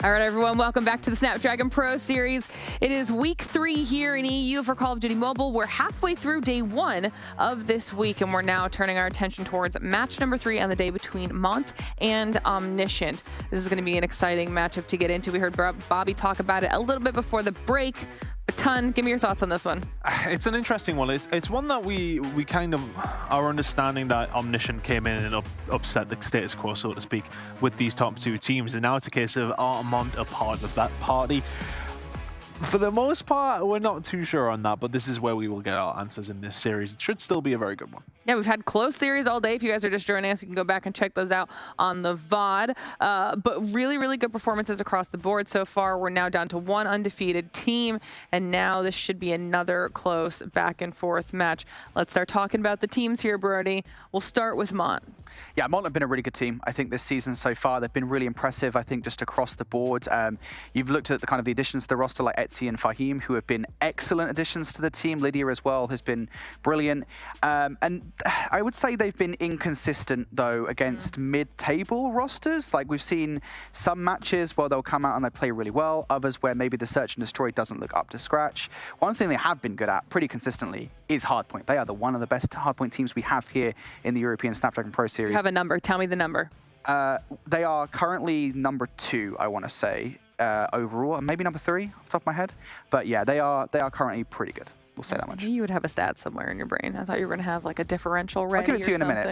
All right, everyone, welcome back to the Snapdragon Pro Series. It is week 3 here in EU for Call of Duty Mobile. We're halfway through day 1 of this week, and we're now turning our attention towards match number 3 on the day between Mont and Omniscient. This is going to be an exciting matchup to get into. We heard Bobby talk about it a little bit before the break. But Ton, give me your thoughts on this one. It's an interesting one. It's one that we kind of are understanding that Omniscient came in and upset the status quo, so to speak, with these top 2 teams. And now it's a case of Mont a part of that party. For the most part, we're not too sure on that, but this is where we will get our answers in this series. It should still be a very good one. Yeah, we've had close series all day. If you guys are just joining us, you can go back and check those out on the VOD. But really, really good performances across the board so far. We're now down to 1 undefeated team, and now this should be another close back and forth match. Let's start talking about the teams here, Brody. We'll start with Mont. Yeah, Mont have been a really good team. I think this season so far, they've been really impressive, I think, just across the board. You've looked at the kind of the additions to the roster like Etsy and Fahim, who have been excellent additions to the team. Lydia as well has been brilliant. And I would say they've been inconsistent, though, against mid-table rosters. Like, we've seen some matches where they'll come out and they play really well, others where maybe the Search and Destroy doesn't look up to scratch. One thing they have been good at pretty consistently is hardpoint. They are one of the best hardpoint teams we have here in the European Snapdragon Pro Series. You have a number. Tell me the number. They are currently number 2, I want to say, overall. Maybe number 3 off the top of my head. But yeah, they are currently pretty good. We'll say that much. You would have a stat somewhere in your brain. I thought you were going to have like a differential ready. I'll give it to you in a minute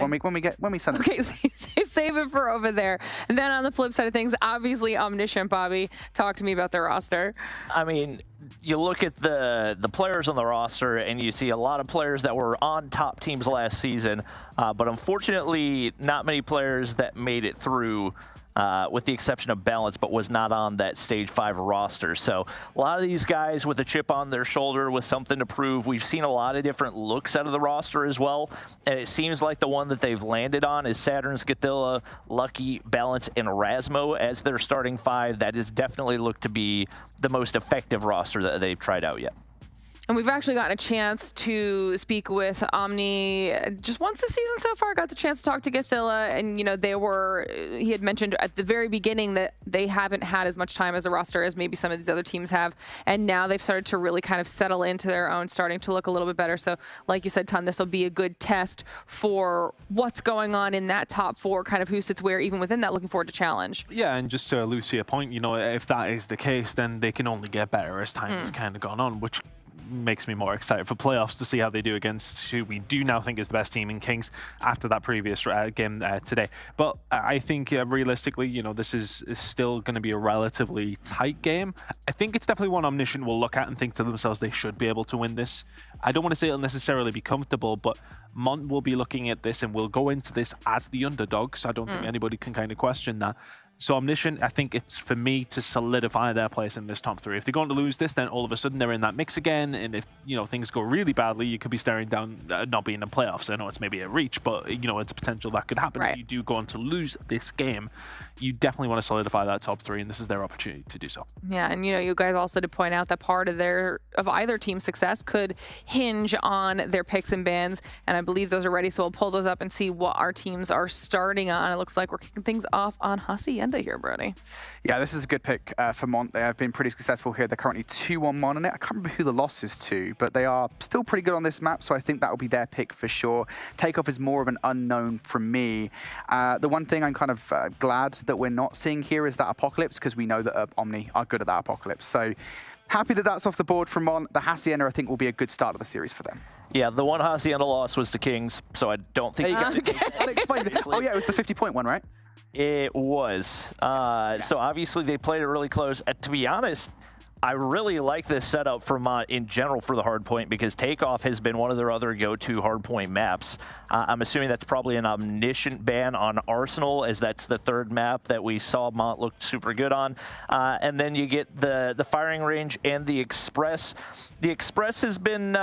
when we send it. Okay, save it for over there. And then on the flip side of things, obviously Omniscient. Bobby, talk to me about their roster. I mean, you look at the players on the roster and you see a lot of players that were on top teams last season, but unfortunately not many players that made it through, with the exception of Balance, but was not on that Stage 5 roster. So a lot of these guys with a chip on their shoulder with something to prove. We've seen a lot of different looks out of the roster as well, and it seems like the one that they've landed on is Saturn, Scathilla, Lucky, Balance, and Rasmo as their starting 5. That has definitely looked to be the most effective roster that they've tried out yet. And we've actually gotten a chance to speak with Omni just once this season so far. Got the chance to talk to Gathilla, and he had mentioned at the very beginning that they haven't had as much time as a roster as maybe some of these other teams have, and now they've started to really kind of settle into their own, starting to look a little bit better. So like you said, Ton, this will be a good test for what's going on in that top 4, kind of who sits where, even within that, looking forward to challenge. Yeah, and just to allude to your point, if that is the case, then they can only get better as time has kind of gone on, which makes me more excited for playoffs to see how they do against who we do now think is the best team in Kings after that previous game today. But I think realistically, this is still going to be a relatively tight game. I think it's definitely one Omniscient will look at and think to themselves they should be able to win this. I don't want to say it'll necessarily be comfortable, but Mont will be looking at this and will go into this as the underdogs. I don't think anybody can kind of question that. So Omniscient, I think it's for me to solidify their place in this top 3. If they're going to lose this, then all of a sudden they're in that mix again. And if things go really badly, you could be staring down not being in the playoffs. I know it's maybe a reach, but it's a potential that could happen. Right. If you do go on to lose this game, you definitely want to solidify that top 3, and this is their opportunity to do so. Yeah, and you guys also did point out that part of either team's success could hinge on their picks and bans, and I believe those are ready. So we'll pull those up and see what our teams are starting on. It looks like we're kicking things off on Hacienda here, Brody. Yeah, this is a good pick for Mont. They have been pretty successful here. They're currently 2-1-1 on it. I can't remember who the loss is to, but they are still pretty good on this map, so I think that will be their pick for sure. Takeoff is more of an unknown from me. The one thing I'm kind of glad that we're not seeing here is that Apocalypse, because we know that Omni are good at that Apocalypse. So happy that that's off the board from Mont. The Hacienda, I think, will be a good start of the series for them. Yeah, the one Hacienda loss was to Kings, so I don't think... That explains it. Oh yeah, it was the 50-point one, right? It was. So obviously they played it really close. To be honest, I really like this setup for Mont in general for the hardpoint because Takeoff has been one of their other go-to hardpoint maps. I'm assuming that's probably an Omniscient ban on Arsenal, as that's the 3rd map that we saw Mont look super good on. And then you get the firing range and the Express. The Express has been...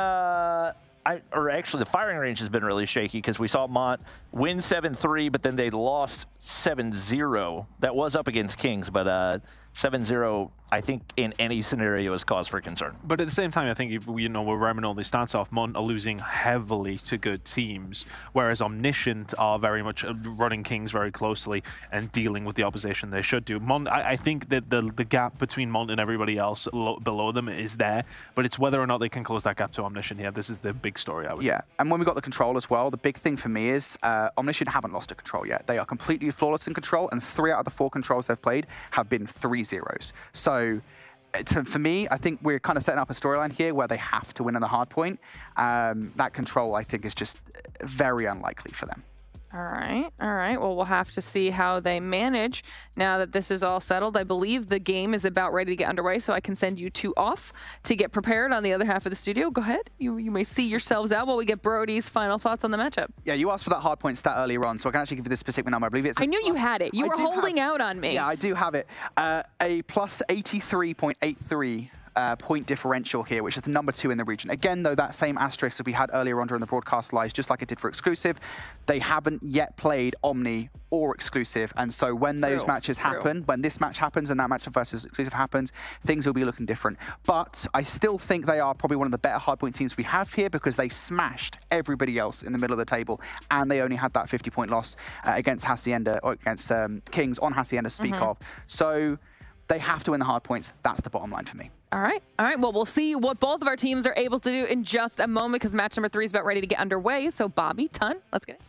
actually, the firing range has been really shaky because we saw Mont win 7-3, but then they lost 7-0. That was up against Kings, but 7-0, I think, in any scenario is cause for concern. But at the same time, I think, we're rounding all these stats off. Munt are losing heavily to good teams, whereas Omniscient are very much running Kings very closely and dealing with the opposition they should do. Munt, I think that the gap between Munt and everybody else below them is there, but it's whether or not they can close that gap to Omniscient here. This is the big story, I would say. And when we got the control as well, the big thing for me is Omniscient haven't lost a control yet. They are completely flawless in control, and 3 out of the 4 controls they've played have been 3-0s. So for me, I think we're kind of setting up a storyline here where they have to win on the hard point. That control, I think, is just very unlikely for them. All right. Well, we'll have to see how they manage now that this is all settled. I believe the game is about ready to get underway, so I can send you 2 off to get prepared on the other half of the studio. Go ahead. You may see yourselves out while we get Brody's final thoughts on the matchup. Yeah, you asked for that hard point stat earlier on, so I can actually give you this specific number. I believe it's I knew you had it. You were holding out on me. Yeah, I do have it. A plus 83.83. Point differential here, which is the number 2 in the region. Again, though, that same asterisk that we had earlier on during the broadcast lies, just like it did for exclusive, they haven't yet played Omni or exclusive, and so when those matches happen, when this match happens and that match versus exclusive happens, things will be looking different. But I still think they are probably one of the better hardpoint teams we have here because they smashed everybody else in the middle of the table, and they only had that 50-point loss against Hacienda, or against Kings on Hacienda to speak of. So they have to win the hard points. That's the bottom line for me. All right. Well, we'll see what both of our teams are able to do in just a moment because match number 3 is about ready to get underway. So, Bobby, Ton, let's get it.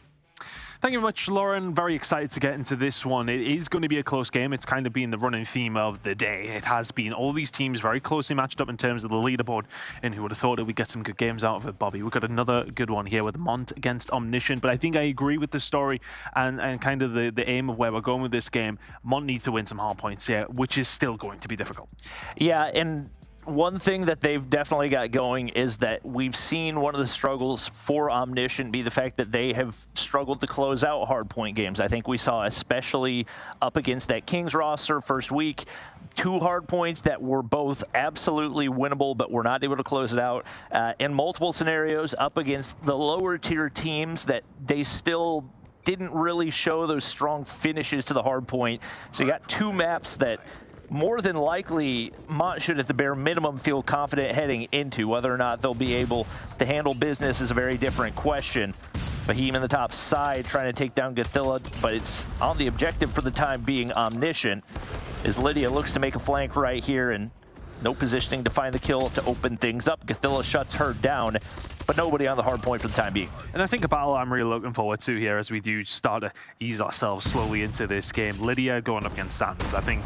Thank you very much, Lauren. Very excited to get into this one. It is going to be a close game. It's kind of been the running theme of the day. It has been all these teams very closely matched up in terms of the leaderboard, and who would have thought that we'd get some good games out of it, Bobby? We've got another good one here with Mont against Omniscient, but I think I agree with the story and kind of the aim of where we're going with this game. Mont need to win some hard points here, which is still going to be difficult. Yeah, and one thing that they've definitely got going is that we've seen one of the struggles for Omniscient be the fact that they have struggled to close out hardpoint games. I think we saw, especially up against that Kings roster first week, 2 hardpoints that were both absolutely winnable, but were not able to close it out. In multiple scenarios up against the lower tier teams that they still didn't really show those strong finishes to the hardpoint. So you got 2 maps that more than likely, Mont should at the bare minimum feel confident heading into. Whether or not they'll be able to handle business is a very different question. Fahim in the top side trying to take down Gothilla, but it's on the objective for the time being Omniscient, as Lydia looks to make a flank right here and no positioning to find the kill to open things up. Gothilla shuts her down, but nobody on the hard point for the time being. And I think a battle I'm really looking forward to here as we do start to ease ourselves slowly into this game. Lydia going up against Sans. I think,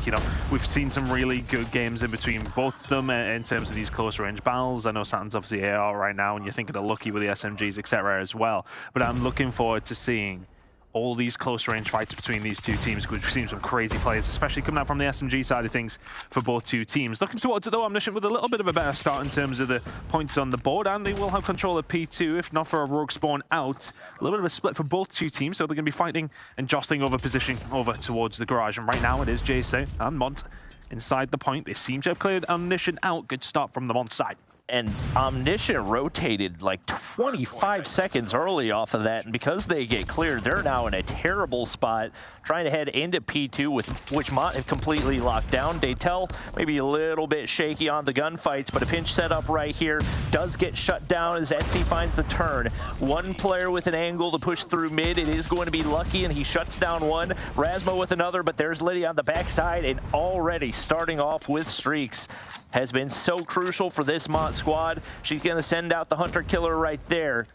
we've seen some really good games in between both of them in terms of these close range battles. I know Sans obviously AR right now, and you're thinking of Lucky with the SMGs, etc. as well. But I'm looking forward to seeing all these close range fights between these 2 teams. We've seen some crazy players, especially coming out from the SMG side of things for both 2 teams. Looking towards it though, Omniscient with a little bit of a better start in terms of the points on the board, and they will have control of P2, if not for a rogue spawn out. A little bit of a split for both 2 teams, so they're going to be fighting and jostling over position over towards the garage. And right now it is JC and Mont inside the point. They seem to have cleared Omniscient out. Good start from the Mont side. And Omniscient rotated like 25 seconds early off of that, and because they get cleared, they're now in a terrible spot trying to head into P2, with which Mont have completely locked down. Daytel maybe a little bit shaky on the gunfights, but a pinch setup right here does get shut down as Etsy finds the turn. 1 player with an angle to push through mid. It is going to be Lucky, and he shuts down 1. Rasmo with another, but there's Lydia on the backside, and already starting off with streaks has been so crucial for this Mont squad. She's going to send out the Hunter Killer right there,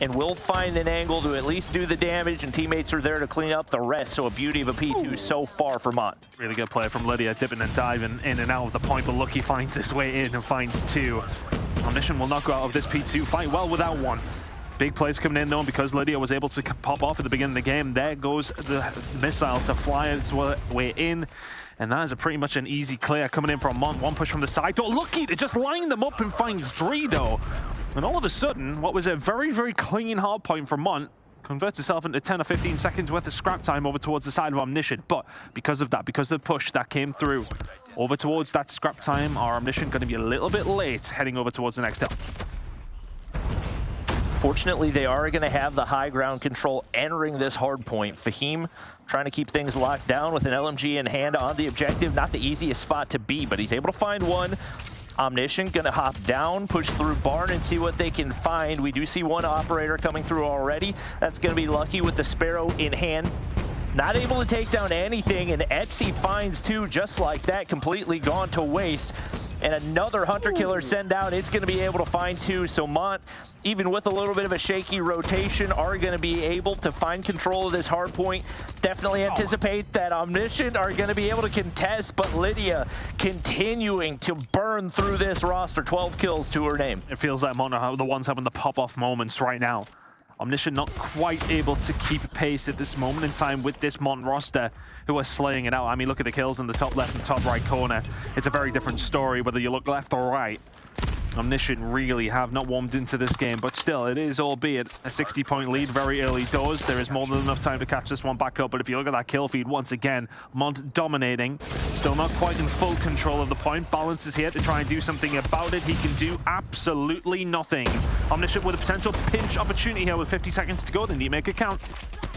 and will find an angle to at least do the damage, and teammates are there to clean up the rest. So a beauty of a P2 so far for Mont. Really good play from Lydia, dipping and diving in and out of the point, but Lucky finds his way in and finds 2. Omniscient will not go out of this P2 fight well without 1. Big plays coming in though, because Lydia was able to pop off at the beginning of the game. There goes the missile to fly its way in. And that is pretty much an easy clear coming in from Mont. 1 push from the side. Oh, Lucky to just line them up and find 3 though. And all of a sudden, what was a very, very clean hard point from Mont converts itself into 10 or 15 seconds worth of scrap time over towards the side of Omniscient. But because of that, because of the push that came through over towards that scrap time, our Omniscient going to be a little bit late heading over towards the next hill. Fortunately, they are going to have the high ground control entering this hard point. Fahim trying to keep things locked down with an LMG in hand on the objective. Not the easiest spot to be, but he's able to find one. Omniscient going to hop down, push through barn, and see what they can find. We do see one operator coming through already. That's going to be Lucky with the Sparrow in hand. Not able to take down anything, and Etsy finds two just like that, completely gone to waste. And another Hunter Killer send out. It's going to be able to find two. So Mont, even with a little bit of a shaky rotation, are going to be able to find control of this hard point. Definitely anticipate that Omniscient are going to be able to contest, but Lydia continuing to burn through this roster. 12 kills to her name. It feels like Mont are the ones having the pop-off moments right now. Omniscient not quite able to keep pace at this moment in time with this Mont roster, who are slaying it out. I mean, look at the kills in the top left and top right corner. It's a very different story whether you look left or right. Omniscient really have not warmed into this game, but still, it is albeit a 60-point lead very early doors. There is more than enough time to catch this one back up, but if you look at that kill feed, once again, Mont dominating. Still not quite in full control of the point. Balance is here to try and do something about it. He can do absolutely nothing. Omniscient with a potential pinch opportunity here with 50 seconds to go. They need to make it count.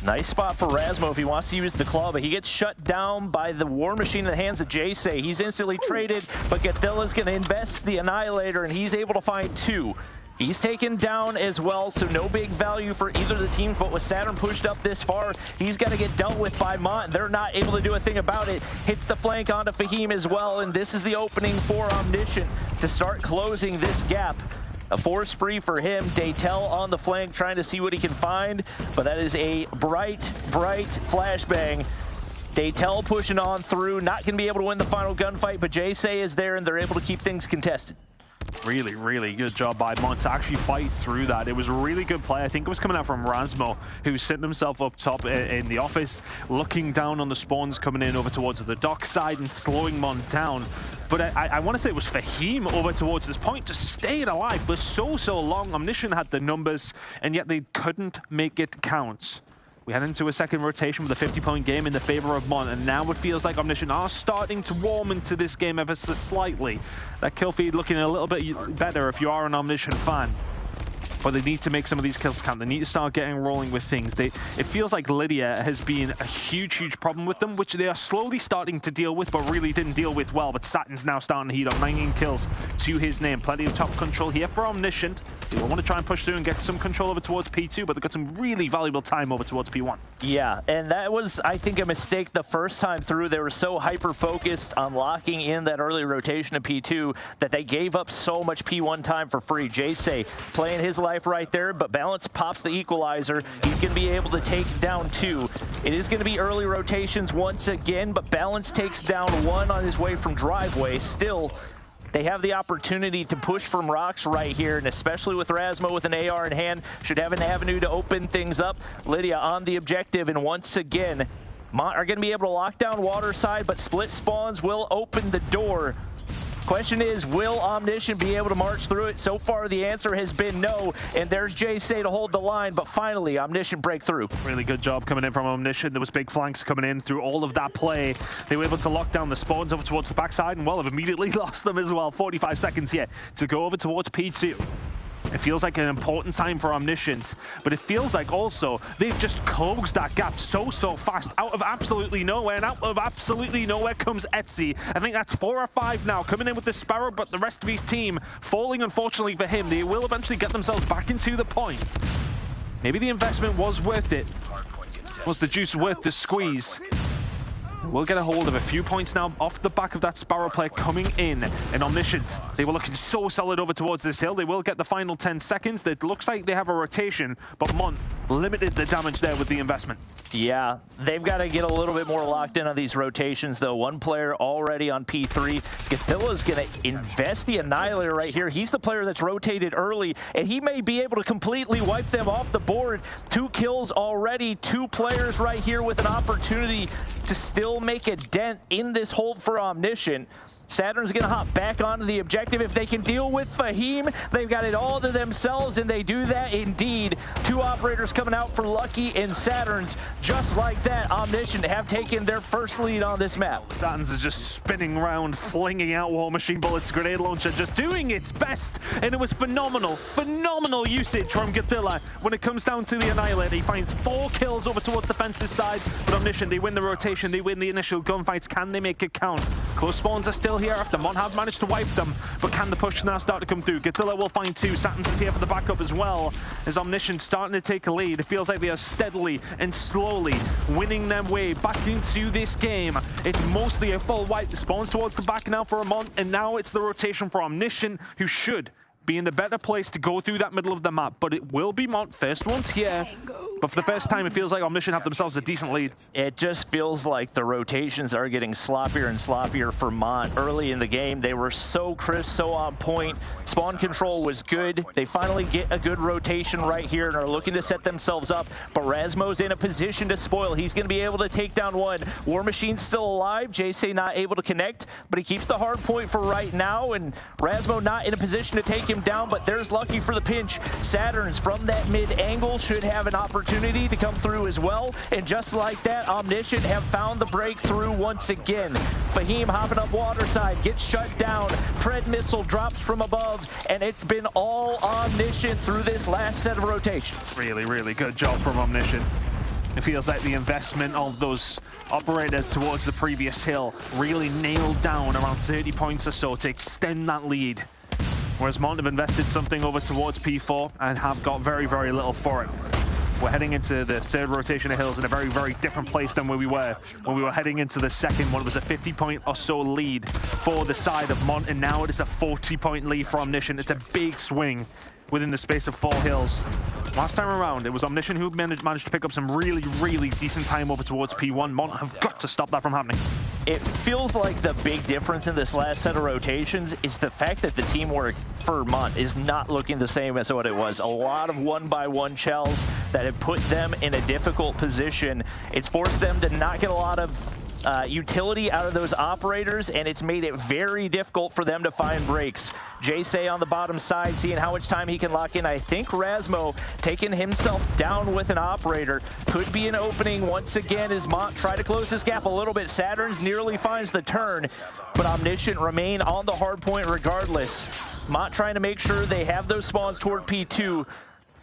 Nice spot for Razmo if he wants to use the claw, but he gets shut down by the War Machine in the hands of Jace. He's instantly traded, but Gathilla's going to invest the Annihilator, and he's able to find two. He's taken down as well, so no big value for either of the teams, but with Saturn pushed up this far, he's got to get dealt with by Mont. They're not able to do a thing about it. Hits the flank onto Fahim as well, and this is the opening for Omniscient to start closing this gap. A 4 spree for him. Daytel on the flank trying to see what he can find, but that is a bright flashbang. Daytel pushing on through, not going to be able to win the final gunfight, but Jace is there and they're able to keep things contested. Really, really good job by Mont to actually fight through that. It was a really good play. I think it was coming out from Razmo, who's sitting himself up top in the office, looking down on the spawns coming in over towards the dock side and slowing Mont down. But I want to say it was Fahim over towards this point to stay alive for so long. Omniscient had the numbers, and yet they couldn't make it count. We head into a second rotation with a 50-point game in the favor of Mont, and now it feels like Omniscient are starting to warm into this game ever so slightly. That kill feed looking a little bit better if you are an Omniscient fan. But they need to make some of these kills count. They need to start getting rolling with things. It feels like Lydia has been a huge problem with them, which they are slowly starting to deal with, but really didn't deal with well. But Saturn's now starting to heat up. 19 kills to his name. Plenty of top control here for Omniscient. They will want to try and push through and get some control over towards P2, but they've got some really valuable time over towards P1. Yeah, and that was, I think, a mistake the first time through. They were so hyper-focused on locking in that early rotation of P2 that they gave up so much P1 time for free. Jace playing his life right there, but Balance pops the equalizer. He's going to be able to take down two. It is going to be early rotations once again, but Balance takes down one on his way from driveway. Still, they have the opportunity to push from rocks right here, and especially with Razmo with an AR in hand, should have an avenue to open things up. Lydia on the objective, and once again, Mont are going to be able to lock down water side, but split spawns will open the door. Question is, will Omniscient be able to march through it? So far, the answer has been no, and there's Jace to hold the line, but finally, Omniscient break through. Really good job coming in from Omniscient. There was big flanks coming in through all of that play. They were able to lock down the spawns over towards the backside, and well, have immediately lost them as well. 45 seconds here to go over towards P2. It feels like an important time for Omniscient, but it feels like also they've just closed that gap so fast out of absolutely nowhere, and out of absolutely nowhere comes Etsy. I think that's 4 or 5 now coming in with the Sparrow, but the rest of his team falling, unfortunately for him. They will eventually get themselves back into the point. Maybe the investment was worth it. Was the juice worth the squeeze? We'll get a hold of a few points now off the back of that Sparrow play coming in. And Omniscient, they were looking so solid over towards this hill. They will get the final 10 seconds. It looks like they have a rotation, but Mont limited the damage there with the investment. Yeah, they've got to get a little bit more locked in on these rotations, though. One player already on P3. Gathilla's going to invest the Annihilator right here. He's the player that's rotated early, and he may be able to completely wipe them off the board. 2 kills already, 2 players right here with an opportunity to still make a dent in this hold for Omniscient. Saturn's going to hop back onto the objective. If they can deal with Fahim, they've got it all to themselves, and they do that indeed. 2 operators coming out for Lucky and Saturns. Just like that, Omniscient have taken their first lead on this map. Saturns is just spinning around, flinging out War Machine bullets, grenade launcher, just doing its best. And it was phenomenal usage from Godzilla. When it comes down to the Annihilator, he finds 4 kills over towards the fence's side. But Omniscient, they win the rotation, they win the initial gunfights. Can they make it count? Close spawns are still here after Mon have managed to wipe them. But can the push now start to come through? Godzilla will find 2. Saturns is here for the backup as well. As Omniscient starting to take a lead, it feels like they are steadily and slowly winning their way back into this game. It's mostly a full wipe. The spawns towards the back now for Mon, and now it's the rotation for Omniscient, who should be in the better place to go through that middle of the map. But it will be Mont. First one's here. But for the first time, it feels like Omniscient have themselves a decent lead. It just feels like the rotations are getting sloppier and sloppier for Mont. Early in the game, they were so crisp, so on point. Spawn control was good. They finally get a good rotation right here and are looking to set themselves up. But Rasmo's in a position to spoil. He's going to be able to take down one. War Machine's still alive. JC not able to connect, but he keeps the hard point for right now. And Rasmo not in a position to take him down, but there's Lucky for the pinch. Saturns from that mid angle should have an opportunity to come through as well. And just like that, Omniscient have found the breakthrough once again. Fahim hopping up water side, gets shut down. Pred missile drops from above, and it's been all Omniscient through this last set of rotations. Really good job from Omniscient. It feels like the investment of those operators towards the previous hill really nailed down around 30 points or so to extend that lead. Whereas Mont have invested something over towards P4 and have got very little for it. We're heading into the third rotation of hills in a very different place than where we were when we were heading into the second one. It was a 50-point or so lead for the side of Mont, and now it is a 40-point lead for Omniscient. It's a big swing within the space of 4 hills. Last time around, it was Omniscient who managed to pick up some really decent time over towards P1. Mont have got to stop that from happening. It feels like the big difference in this last set of rotations is the fact that the teamwork for Mont is not looking the same as what it was. A lot of one-by-one shells that have put them in a difficult position. It's forced them to not get a lot of utility out of those operators, and it's made it very difficult for them to find breaks. Jay on the bottom side, seeing how much time he can lock in. I think Rasmo taking himself down with an operator could be an opening once again as Mont try to close this gap a little bit. Saturns nearly finds the turn, but Omniscient remain on the hard point regardless. Mont trying to make sure they have those spawns toward P2.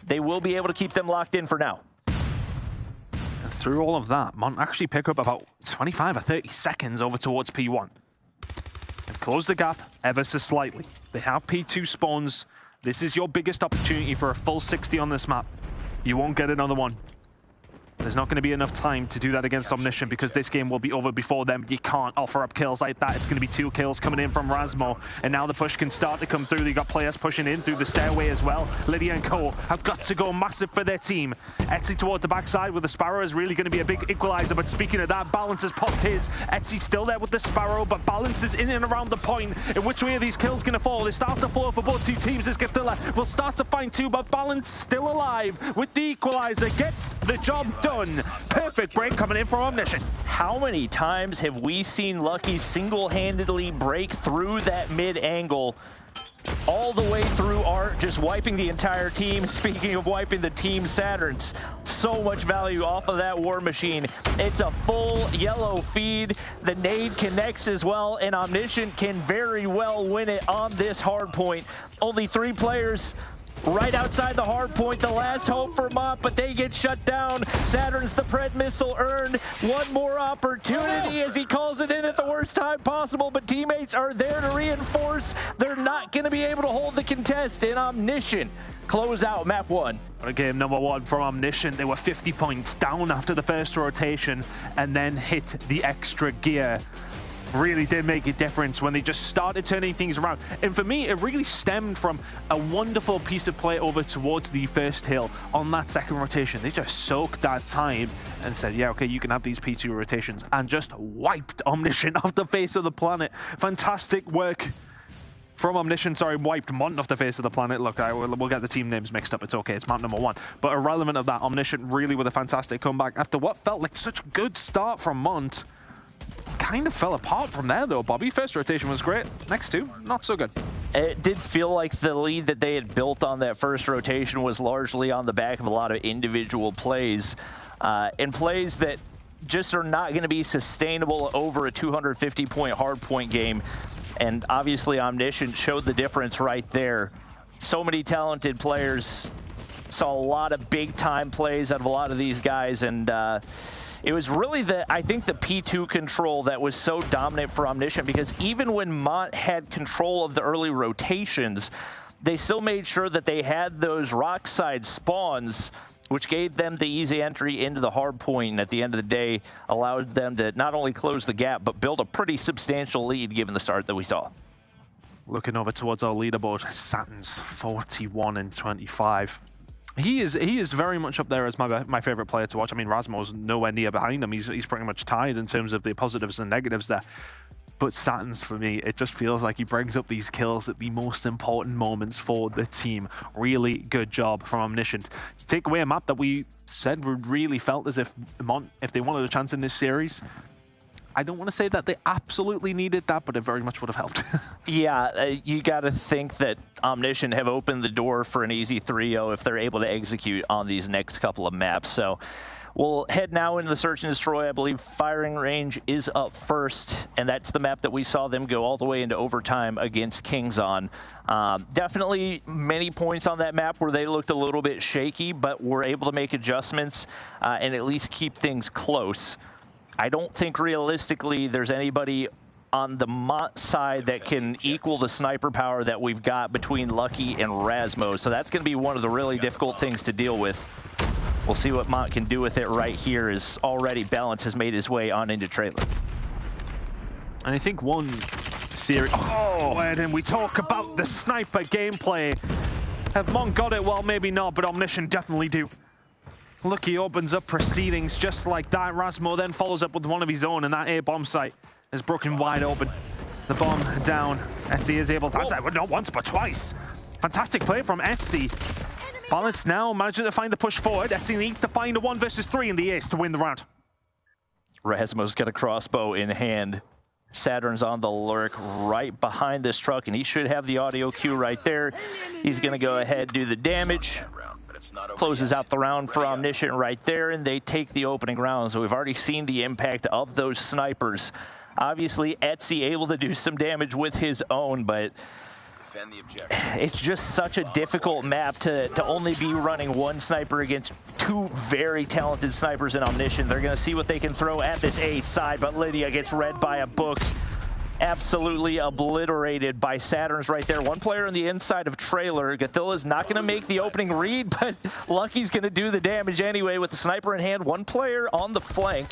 They will be able to keep them locked in for now. And through all of that, Mont actually pick up about 25 or 30 seconds over towards P1. They've closed the gap ever so slightly. They have P2 spawns. This is your biggest opportunity for a full 60 on this map. You won't get another one. There's not going to be enough time to do that against Omniscient because this game will be over before them. You can't offer up kills like that. It's going to be 2 kills coming in from Rasmo. And now the push can start to come through. They got players pushing in through the stairway as well. Lydia and Co have got to go massive for their team. Etsy towards the backside with the Sparrow is really going to be a big equalizer. But speaking of that, Balance has popped his. Etsy still there with the Sparrow, but Balance is in and around the point. In which way are these kills going to fall? They start to fall for both 2 teams as Godzilla will start to find 2, but Balance still alive with the equalizer. Gets the job done. Perfect break coming in from Omniscient. How many times have we seen Lucky single-handedly break through that mid-angle all the way through Art, just wiping the entire team? Speaking of wiping the team, Saturns, so much value off of that War Machine. It's a full yellow feed. The nade connects as well, and Omniscient can very well win it on this hard point. Only 3 players right outside the hard point, the last hope for Mont, but they get shut down. Saturn's the Pred missile earned. One more opportunity as he calls it in at the worst time possible, but teammates are there to reinforce. They're not going to be able to hold the contest, and Omniscient close out map 1. Game number 1 from Omniscient. They were 50 points down after the first rotation and then hit the extra gear. Really did make a difference when they just started turning things around. And for me, it really stemmed from a wonderful piece of play over towards the first hill on that second rotation. They just soaked that time and said, yeah, okay, you can have these P2 rotations, and just wiped Omniscient off the face of the planet. Fantastic work from Omniscient. Sorry, wiped Mont off the face of the planet. Look, we'll get the team names mixed up. It's okay. It's map number 1. But irrelevant of that, Omniscient really with a fantastic comeback after what felt like such a good start from Mont. Kind of fell apart from there, though, Bobby. First rotation was great. Next 2, not so good. It did feel like the lead that they had built on that first rotation was largely on the back of a lot of individual plays, and plays that just are not going to be sustainable over a 250-point hardpoint game. And obviously Omniscient showed the difference right there. So many talented players, saw a lot of big-time plays out of a lot of these guys, and it was really I think the P2 control that was so dominant for Omniscient, because even when Mont had control of the early rotations, they still made sure that they had those rock side spawns, which gave them the easy entry into the hard point, and at the end of the day allowed them to not only close the gap, but build a pretty substantial lead given the start that we saw. Looking over towards our leaderboard, Satins 41 and 25. He is very much up there as my favorite player to watch. I mean, Rasmo's nowhere near behind him. He's pretty much tied in terms of the positives and negatives there. But Satins, for me, it just feels like he brings up these kills at the most important moments for the team. Really good job from Omniscient to take away a map that we said we really felt as if Mont, if they wanted a chance in this series, I don't want to say that they absolutely needed that, but it very much would have helped. Yeah, you got to think that Omniscient have opened the door for an easy 3-0 if they're able to execute on these next couple of maps. So we'll head now into the Search and Destroy. I believe Firing Range is up first, and that's the map that we saw them go all the way into overtime against Kings on. Definitely many points on that map where they looked a little bit shaky, but were able to make adjustments and at least keep things close. I don't think realistically there's anybody on the Mont side that can equal the sniper power that we've got between Lucky and Rasmo. So that's going to be one of the really difficult things to deal with. We'll see what Mont can do with it right here, as already Balance has made his way on into trailer. And I think one theory... Oh, and we talk about the sniper gameplay. Have Mont got it? Well, maybe not, but Omniscient definitely do. Lucky opens up proceedings just like that. Rasmo then follows up with one of his own, and that A-bomb site is broken wide open. The bomb down. Etsy is able to answer, not once, but twice. Fantastic play from Etsy. Balance now managing to find the push forward. Etsy needs to find a 1 versus 3 in the ace to win the round. Rasmo's got a crossbow in hand. Saturn's on the lurk right behind this truck, and he should have the audio cue right there. He's going to go ahead, do the damage. Closes out the round for Omniscient right there, and they take the opening round. So we've already seen the impact of those snipers. Obviously, Etsy able to do some damage with his own, but it's just such a difficult map to only be running one sniper against two very talented snipers in Omniscient. They're going to see what they can throw at this A side, but Lydia gets read by a book. Absolutely obliterated by Saturn's right there. One player on the inside of trailer. Gathilla's not going to make the opening read, but Lucky's going to do the damage anyway with the sniper in hand. One player on the flank.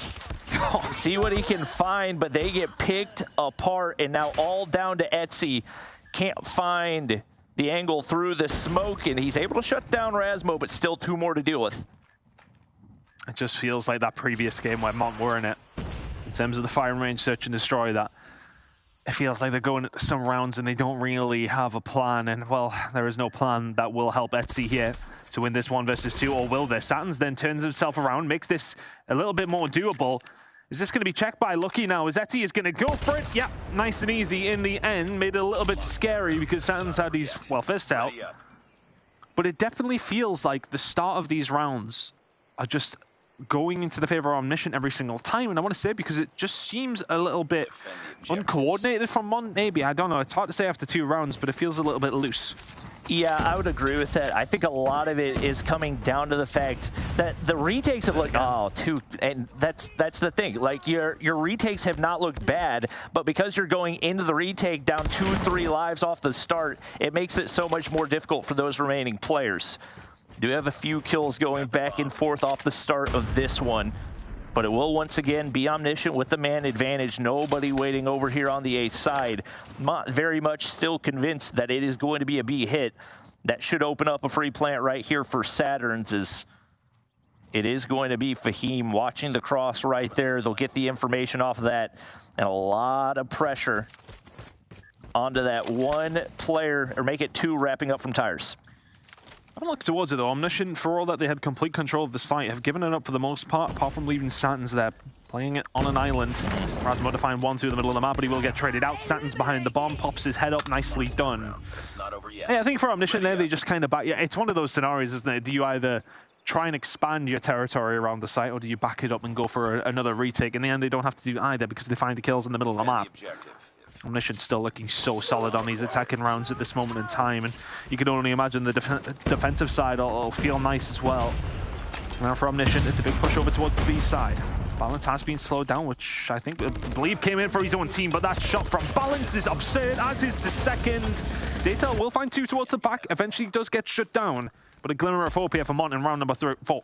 See what he can find, but they get picked apart, and now all down to Etsy. Can't find the angle through the smoke, and he's able to shut down Rasmo, but still two more to deal with. It just feels like that previous game where Mont were in it. In terms of the firing range, search and destroy, that it feels like they're going some rounds and they don't really have a plan, and well, there is no plan that will help Etsy here to win this 1 versus 2, or will this? Satins then turns himself around, makes this a little bit more doable. Is this going to be checked by Lucky now? As Etsy is going to go for it. Yeah, nice and easy in the end. Made it a little bit scary because Satins had these, well, fists out. But it definitely feels like the start of these rounds are just going into the favor of Omniscient every single time, and I want to say because it just seems a little bit uncoordinated from Mont, maybe. I don't know. It's hard to say after 2 rounds, but it feels a little bit loose. Yeah, I would agree with that. I think a lot of it is coming down to the fact that the retakes have looked, and that's the thing. Like, your retakes have not looked bad, but because you're going into the retake down 2-3 lives off the start, it makes it so much more difficult for those remaining players. Do have a few kills going back and forth off the start of this one, but it will once again be Omniscient with the man advantage. Nobody waiting over here on the A side. Mont very much still convinced that it is going to be a B hit. That should open up a free plant right here for Saturn's, as it is going to be Fahim watching the cross right there. They'll get the information off of that, and a lot of pressure onto that one player, or make it 2 wrapping up from tires. I look towards it though. Omniscient, for all that they had complete control of the site, have given it up for the most part, apart from leaving Satins there Playing it on an island. Rasmo to find one through the middle of the map, but he will get traded out. Satan's behind the bomb, pops his head up, nicely done. Yeah, I think for Omniscient there, they just kind of back. Yeah, it's one of those scenarios, isn't it? Do you either try and expand your territory around the site, or do you back it up and go for another retake? In the end, they don't have to do either because they find the kills in the middle of the map. Omniscient still looking so solid on these attacking rounds at this moment in time, and you can only imagine the defensive side will feel nice as well. Now for Omniscient, it's a big push over towards the B side. Balance has been slowed down, which I believe came in for his own team, but that shot from Balance is absurd, as is the second. Data will find two towards the back, eventually does get shut down, but a glimmer of hope here for Mont in round number 4.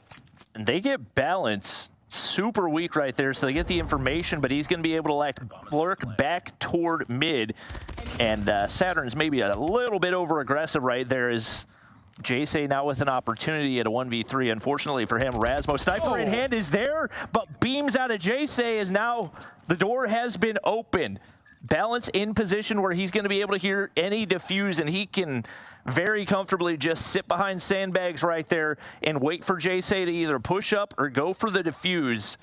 And they get Balance super weak right there, so they get the information, but he's going to be able to like lurk back toward mid. And Saturn's maybe a little bit over aggressive right there as Jay now with an opportunity at a 1v3. Unfortunately for him, Rasmo sniper in hand is there, but beams out of Jay as now the door has been opened. Balance in position where he's going to be able to hear any defuse, and he can very comfortably just sit behind sandbags right there and wait for Jay to either push up or go for the defuse.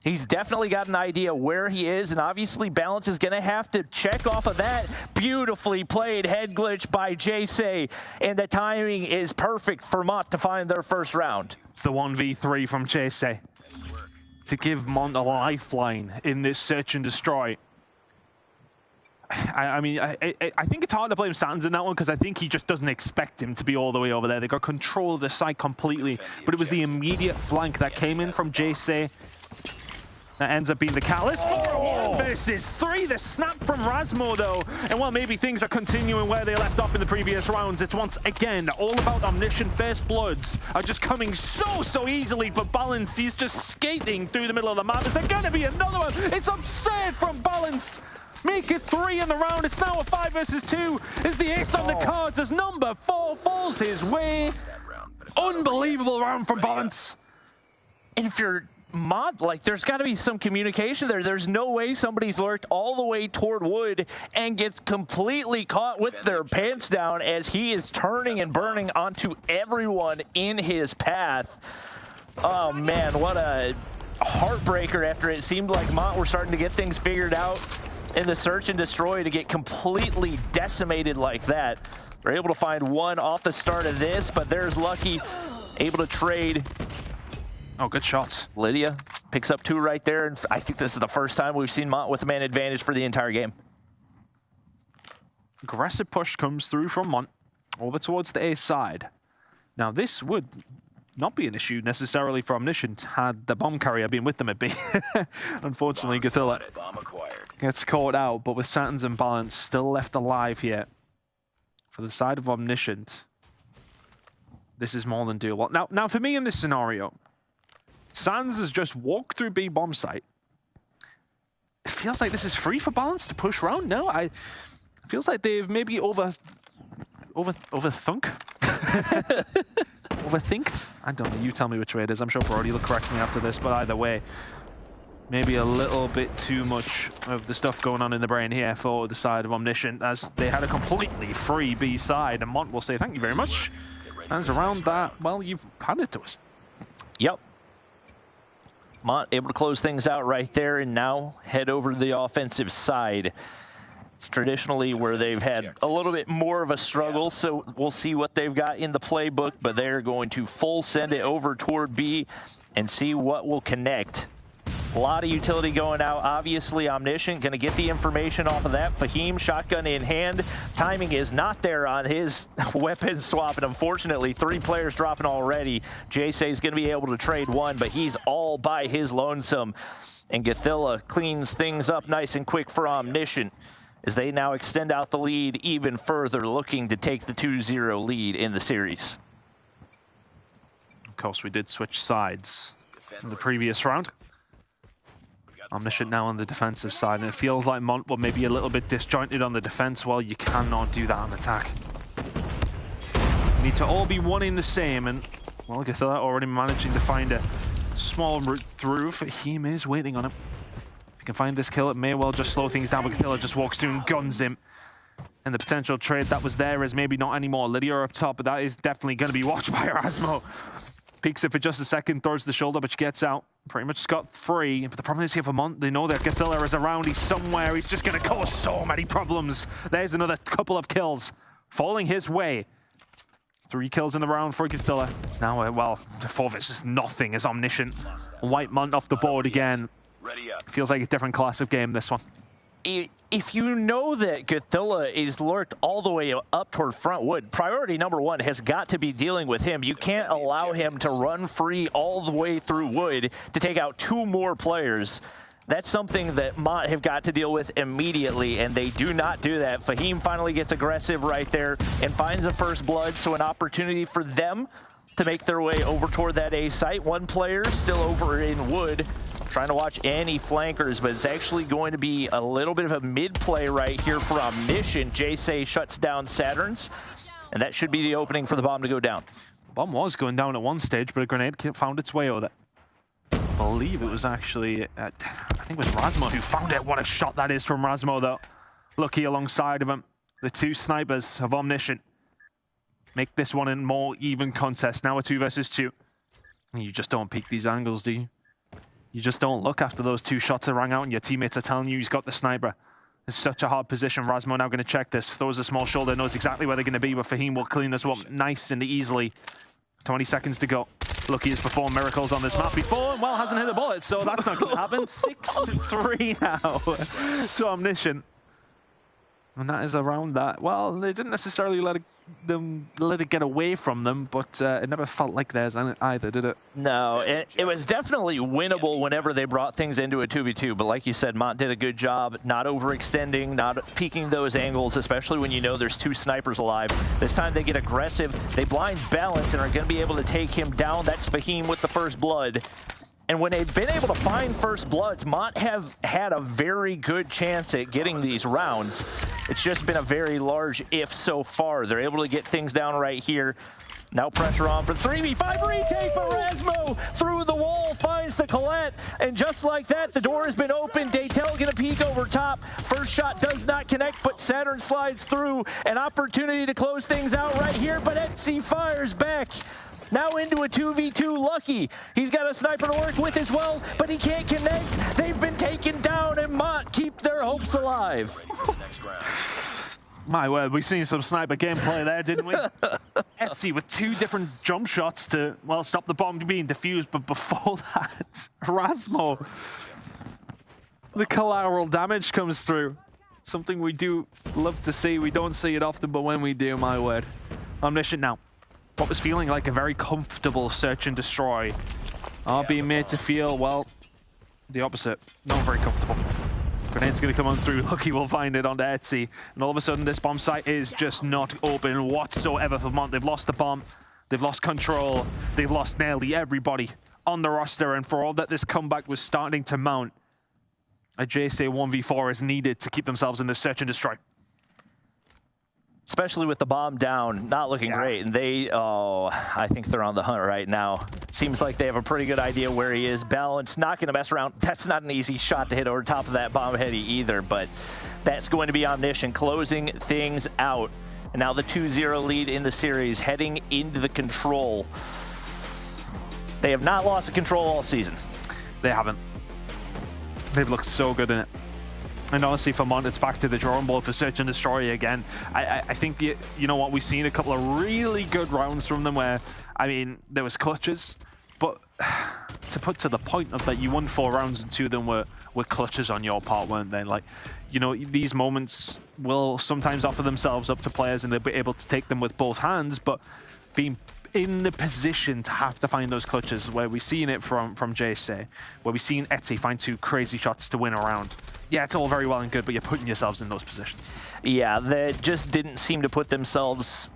He's definitely got an idea where he is, and obviously Balance is going to have to check off of that. Beautifully played head glitch by Jay, and the timing is perfect for Mont to find their first round. It's the 1v3 from Jay to give Mont a lifeline in this search and destroy. I mean, I think it's hard to blame Satins in that one because I think he just doesn't expect him to be all the way over there. They got control of the site completely, but it was the immediate flank that came in from Jay that ends up being the catalyst. 4 versus 3, the snap from Rasmo though. And while maybe things are continuing where they left off in the previous rounds, it's once again all about Omniscient. First bloods are just coming so easily for Balance. He's just skating through the middle of the map. Is there gonna be another one? It's absurd from Balance. Make it 3 in the round. It's now a 5 versus 2. Is the ace on the cards as number 4 falls his way. Unbelievable round from Balance. And if you're Mont, like, there's got to be some communication there. There's no way somebody's lurked all the way toward wood and gets completely caught with their pants down as he is turning and burning onto everyone in his path. Oh, man, what a heartbreaker after it seemed like Mont were starting to get things figured out in the search and destroy to get completely decimated like that. They're able to find one off the start of this, but there's Lucky able to trade. Oh, good shots. Lydia picks up 2 right there, and I think this is the first time we've seen Mont with a man advantage for the entire game. Aggressive push comes through from Mont over towards the A side. Now this would not be an issue necessarily for Omniscient had the bomb carrier been with them at B. Unfortunately, Gothilla gets caught out, but with Satins and Balance still left alive here for the side of Omniscient, this is more than doable. Now for me in this scenario, Satins has just walked through B bomb site. It feels like this is free for Balance to push round. No, it feels like they've maybe overthunk. Overthinked? I don't know, you tell me which way it is. I'm sure Brody will correct me after this, but either way, maybe a little bit too much of the stuff going on in the brain here for the side of Omniscient, as they had a completely free B side, and Mont will say thank you very much. As around that, well, you've handed it to us. Yep. Mont able to close things out right there, and now head over to the offensive side. It's traditionally where they've had a little bit more of a struggle, so we'll see what they've got in the playbook, but they're going to full send it over toward B and see what will connect. A lot of utility going out. Obviously, Omniscient going to get the information off of that. Fahim, shotgun in hand. Timing is not there on his weapon swap, and unfortunately, 3 players dropping already. Jay's going to be able to trade 1, but he's all by his lonesome. And Gothilla cleans things up nice and quick for Omniscient as they now extend out the lead even further, looking to take the 2-0 lead in the series. Of course, we did switch sides in the previous round. Omniscient now on the defensive side, and it feels like Mont were maybe a little bit disjointed on the defense. Well, you cannot do that on attack. You need to all be one in the same, and well, Gothilla already managing to find a small route through. Fahim is waiting on him. If he can find this kill, it may well just slow things down, but Gothilla just walks through and guns him. And the potential trade that was there is maybe not anymore. Lydia up top, but that is definitely going to be watched by Erasmo. Peeks it for just a second, throws the shoulder, but she gets out. Pretty much scot-free. But the problem is here for Mont, they know that Gothilla is around. He's somewhere. He's just going to cause so many problems. There's another couple of kills falling his way. 3 kills in the round for Gothilla. It's now, well, 4 versus nothing as Omniscient. White Mont off the board again. Feels like a different class of game, this one. If you know that Gothilla is lurked all the way up toward front wood, priority number 1 has got to be dealing with him. You can't allow him to run free all the way through wood to take out 2 more players. That's something that Mont have got to deal with immediately, and they do not do that. Fahim finally gets aggressive right there and finds a first blood, so an opportunity for them to make their way over toward that A site. 1 player still over in wood, trying to watch any flankers, but it's actually going to be a little bit of a mid play right here for Omniscient. Jay shuts down Saturns, and that should be the opening for the bomb to go down. Bomb was going down at one stage, but a grenade found its way over. I believe it was actually, I think it was Rasmo who found it. What a shot that is from Rasmo, though. Lucky alongside of him. The 2 snipers of Omniscient make this one a more even contest. Now a 2 versus 2. You just don't peek these angles, do you? You just don't look after those 2 shots that rang out and your teammates are telling you he's got the sniper. It's such a hard position. Rasmo now going to check this. Throws a small shoulder, knows exactly where they're going to be, but Fahim will clean this one nice and easily. 20 seconds to go. Lucky has performed miracles on this map before, and well, hasn't hit a bullet, so that's not going to happen. 6-3 now to Omniscient. And that is around that. Well, they didn't necessarily let it get away from them, but it never felt like theirs either, did it? No, it was definitely winnable whenever they brought things into a 2v2, but like you said, Mont did a good job not overextending, not peeking those angles, especially when you know there's 2 snipers alive. This time they get aggressive, they blind Balance and are going to be able to take him down. That's Fahim with the first blood. And when they've been able to find first bloods, Mont have had a very good chance at getting these rounds. It's just been a very large if so far. They're able to get things down right here. Now pressure on for 3v5 retake for Rasmo. Through the wall, finds the Colette. And just like that, the door has been opened. Daytel gonna peek over top. First shot does not connect, but Saturn slides through. An opportunity to close things out right here, but Etsy fires back. Now into a 2v2 Lucky. He's got a sniper to work with as well, but he can't connect. They've been taken down, and Mont keep their hopes alive. My word, we've seen some sniper gameplay there, didn't we? Etsy with 2 different jump shots to, well, stop the bomb being defused, but before that, Rasmo. The collateral damage comes through. Something we do love to see. We don't see it often, but when we do, my word. Omniscient now. What was feeling like a very comfortable search and destroy are being made to feel, well, the opposite. Not very comfortable. Grenade's going to come on through. Lucky will find it onto Etsy. And all of a sudden, this bomb site is just not open whatsoever for Mont. They've lost the bomb. They've lost control. They've lost nearly everybody on the roster. And for all that this comeback was starting to mount, a JSA 1v4 is needed to keep themselves in the search and destroy. Especially with the bomb down, not looking great. And they, I think they're on the hunt right now. Seems like they have a pretty good idea where he is. Balance, not going to mess around. That's not an easy shot to hit over top of that bomb heady either, but that's going to be Omniscient closing things out. And now the 2-0 lead in the series heading into the control. They have not lost the control all season. They haven't. They've looked so good in it. And honestly, for Mont, it's back to the drawing board for Search and Destroy again. I think, you know what, we've seen a couple of really good rounds from them where, I mean, there was clutches, but to put to the point of that, you won 4 rounds and 2 of them were clutches on your part, weren't they? Like, you know, these moments will sometimes offer themselves up to players and they'll be able to take them with both hands, but being in the position to have to find those clutches, where we've seen it from JSA, where we've seen Etsy find 2 crazy shots to win a round. Yeah, it's all very well and good, but you're putting yourselves in those positions. Yeah, they just didn't seem to put themselves...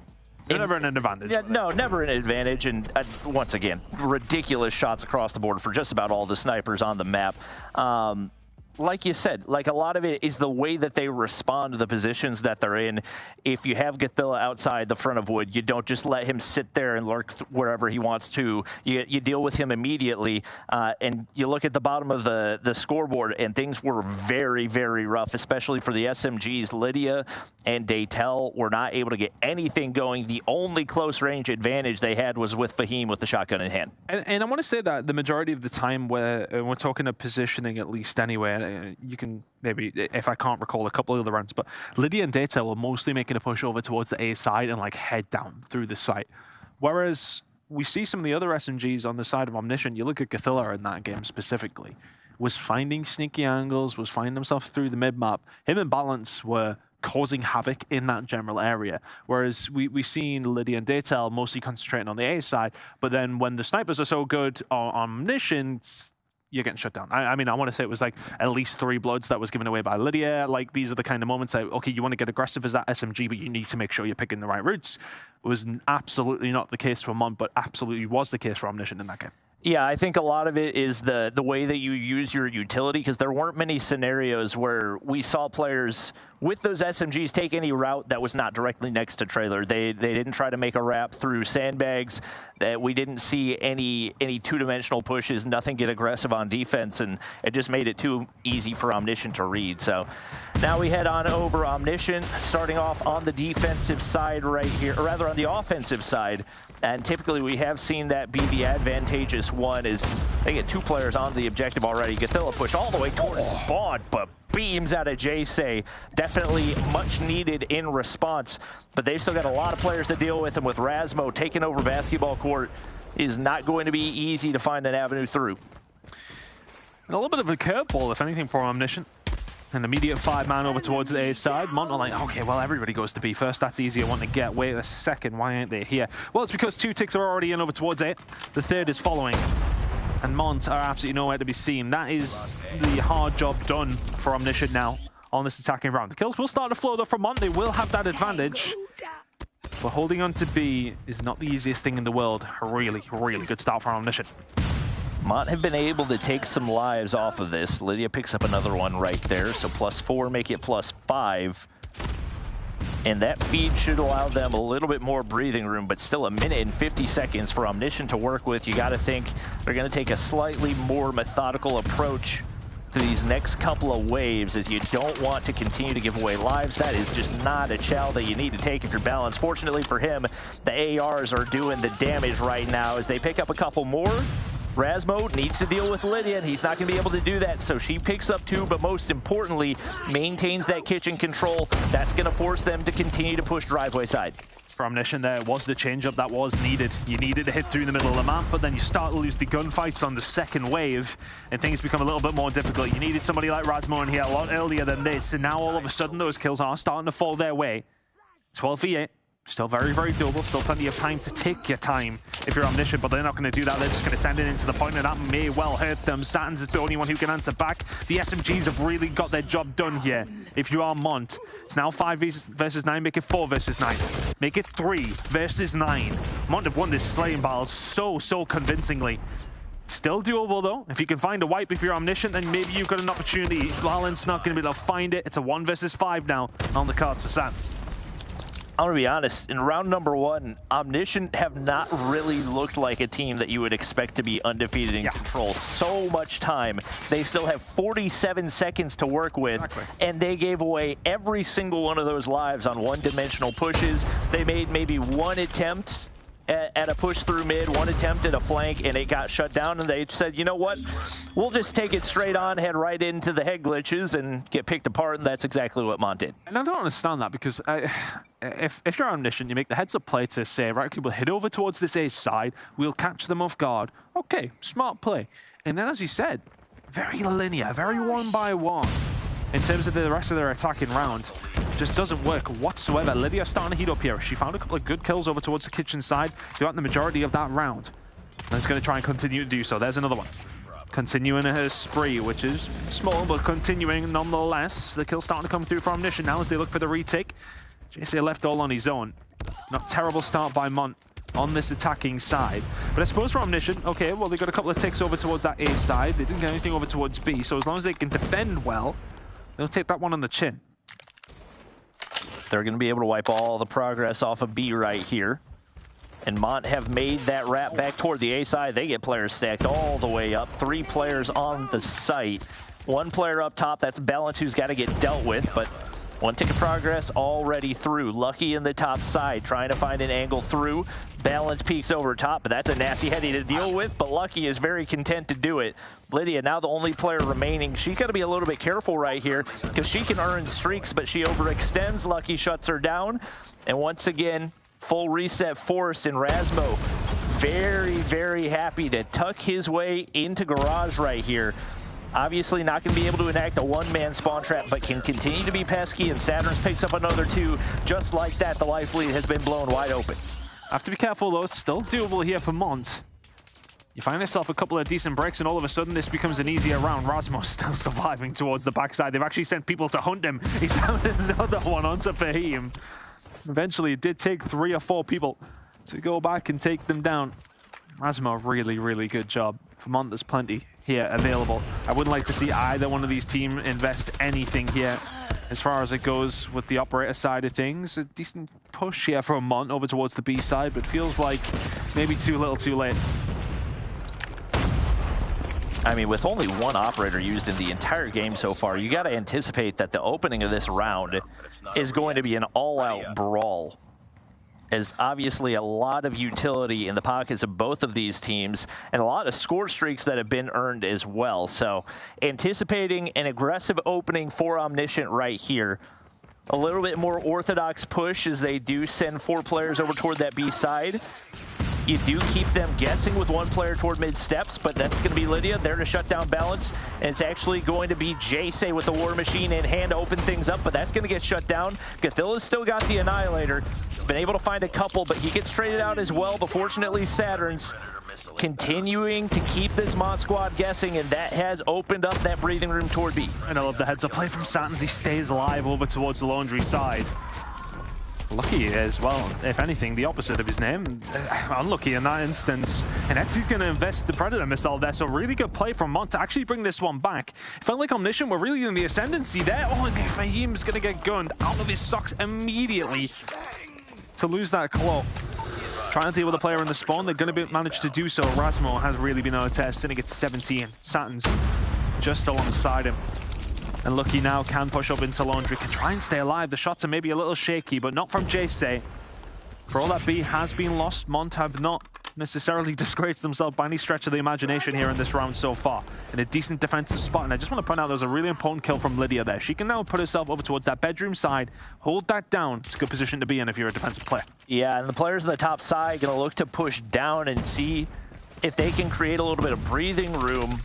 They're never in an advantage. Yeah, no, never an advantage. And once again, ridiculous shots across the board for just about all the snipers on the map. like you said, like a lot of it is the way that they respond to the positions that they're in. If you have Gothilla outside the front of wood, you don't just let him sit there and lurk wherever he wants to. You deal with him immediately, and you look at the bottom of the scoreboard, and things were very, very rough, especially for the SMGs. Lydia and Daytel were not able to get anything going. The only close range advantage they had was with Fahim with the shotgun in hand. And I want to say that the majority of the time where we're talking of positioning, at least anyway, you can maybe, if I can't recall a couple of other rounds, but Lydia and Daytel were mostly making a push over towards the A side and like head down through the site. Whereas we see some of the other SMGs on the side of Omniscient, you look at Gothilla in that game specifically, was finding sneaky angles, was finding himself through the mid-map. Him and Balance were causing havoc in that general area. Whereas we've seen Lydia and Daytel mostly concentrating on the A side, but then when the snipers are so good on Omniscient, you're getting shut down. I mean, I want to say it was like at least 3 bloods that was given away by Lydia. Like, these are the kind of moments that, okay, you want to get aggressive as that SMG, but you need to make sure you're picking the right routes. It was absolutely not the case for Mont, but absolutely was the case for Omniscient in that game. Yeah, I think a lot of it is the way that you use your utility, because there weren't many scenarios where we saw players with those SMGs take any route that was not directly next to trailer. They didn't try to make a wrap through sandbags. That we didn't see any two-dimensional pushes, nothing get aggressive on defense, and it just made it too easy for Omniscient to read. So now we head on over Omniscient, starting off on the defensive side right here, or rather on the offensive side. And typically we have seen that be the advantageous one, is they get 2 players on the objective already. Gothilla push all the way towards spawn, but beams out of Jace. Definitely much needed in response, but they've still got a lot of players to deal with, and with Rasmo taking over basketball court, is not going to be easy to find an avenue through. And a little bit of a curveball, if anything, for Omniscient. An immediate 5-man over towards the A side. Mont are like, okay, well, everybody goes to B first. That's easier one to get. Wait a second, why aren't they here? Well, it's because 2 ticks are already in over towards A. The third is following. And Mont are absolutely nowhere to be seen. That is the hard job done for Omniscient now on this attacking round. The kills will start to flow, though, from Mont. They will have that advantage. But holding on to B is not the easiest thing in the world. A really, really good start for Omniscient. Mont have been able to take some lives off of this. Lydia picks up another one right there, so +4, make it +5. And that feed should allow them a little bit more breathing room, but still 1 minute and 50 seconds for Omniscient to work with. You got to think they're going to take a slightly more methodical approach to these next couple of waves, as you don't want to continue to give away lives. That is just not a chow that you need to take if you're balanced. Fortunately for him, the ARs are doing the damage right now as they pick up a couple more. Rasmo needs to deal with Lydia, and he's not going to be able to do that, so she picks up 2, but most importantly, maintains that kitchen control. That's going to force them to continue to push driveway side. For Omniscient, there was the change-up that was needed. You needed to hit through the middle of the map, but then you start to lose the gunfights on the second wave, and things become a little bit more difficult. You needed somebody like Rasmo in here a lot earlier than this, and now all of a sudden those kills are starting to fall their way. 12v8. Still very, very doable. Still plenty of time to take your time if you're Omniscient, but they're not going to do that. They're just going to send it into the point, and that may well hurt them. Satins is the only one who can answer back. The SMGs have really got their job done here. If you are Mont, it's now 5 versus 9. Make it 4 versus 9. Make it 3 versus 9. Mont have won this slaying battle so convincingly. Still doable, though. If you can find a wipe if you're Omniscient, then maybe you've got an opportunity. Valent's not going to be able to find it. It's a 1 versus 5 now on the cards for Satins. I'm going to be honest, in round number 1, Omniscient have not really looked like a team that you would expect to be undefeated in control. So much time. They still have 47 seconds to work with, and they gave away every single one of those lives on one-dimensional pushes. They made maybe 1 attempt at a push through mid, 1 attempt at a flank, and it got shut down, and they said, you know what, we'll just take it straight on, head right into the head glitches, and get picked apart, and that's exactly what Mont did. And I don't understand that, because if you're Omniscient, you make the heads-up play to say, right, okay, we'll head over towards this A side, we'll catch them off guard. Okay, smart play. And then, as you said, very linear, very one by one. In terms of the rest of their attacking round, just doesn't work whatsoever. Lydia starting to heat up here. She found a couple of good kills over towards the kitchen side throughout the majority of that round. And is going to try and continue to do so. There's another one. Continuing her spree, which is small, but continuing nonetheless. The kill starting to come through for Omniscient now as they look for the retake. JC left all on his own. Not terrible start by Mont. on this attacking side. But I suppose for Omniscient, okay, well, they got a couple of ticks over towards that A side. They didn't get anything over towards B, so as long as they can defend well, they'll take that one on the chin. They're going to be able to wipe all the progress off of B right here. And Mont have made that wrap back toward the A side. They get players stacked all the way up. 3 players on the site. 1 player up top, that's Balance, who's got to get dealt with, but 1 tick of progress already through. Lucky in the top side, trying to find an angle through. Balance peeks over top, but that's a nasty heady to deal with, but Lucky is very content to do it. Lydia, now the only player remaining. She's got to be a little bit careful right here because she can earn streaks, but she overextends. Lucky shuts her down, and once again, full reset forced, and Rasmo very, very happy to tuck his way into garage right here. Obviously not going to be able to enact a one-man spawn trap, but can continue to be pesky, and Saturn's picks up another 2. Just like that, the life lead has been blown wide open. Have to be careful though, still doable here for Mont. You find yourself a couple of decent breaks, and all of a sudden this becomes an easier round. Rasmus still surviving towards the backside. They've actually sent people to hunt him. He's found another one onto Fahim. Eventually, it did take 3 or 4 people to go back and take them down. Rasmus, really, really good job. For Mont, there's plenty here available. I wouldn't like to see either one of these teams invest anything here as far as it goes with the operator side of things. A decent push here from Mont over towards the B side, but feels like maybe too little too late. I mean, with only 1 operator used in the entire game so far, you got to anticipate that the opening of this round is going to be an all-out brawl. As obviously a lot of utility in the pockets of both of these teams, and a lot of score streaks that have been earned as well. So anticipating an aggressive opening for Omniscient right here. A little bit more orthodox push as they do send 4 players over toward that B side. You do keep them guessing with 1 player toward mid steps, but that's going to be Lydia there to shut down Balance. And it's actually going to be Jace with the War Machine in hand to open things up, but that's going to get shut down. Gathilla's still got the Annihilator. He's been able to find a couple, but he gets traded out as well. But fortunately, Saturn's continuing to keep this Mont squad guessing, and that has opened up that breathing room toward B. And I love the heads up play from Satins. He stays alive over towards the Laundry side. Lucky as well, if anything, the opposite of his name. Unlucky in that instance. And Etsy's going to invest the Predator missile there, so really good play from Mont to actually bring this one back. It felt like Omniscient were really in the ascendancy there. Oh, and Fahim's going to get gunned out of his socks immediately to lose that claw. Trying to deal with the player in the spawn, they're going to manage to do so. Rasmo has really been on a test, sitting at 17. Satins just alongside him. And Lucky now can push up into Laundry, can try and stay alive. The shots are maybe a little shaky, but not from Jace. For all that B has been lost, Mont have not necessarily disgraced themselves by any stretch of the imagination here in this round so far. In a decent defensive spot, and I just want to point out there's a really important kill from Lydia there. She can now put herself over towards that bedroom side, hold that down. It's a good position to be in if you're a defensive player. Yeah, and the players on the top side going to look to push down and see if they can create a little bit of breathing room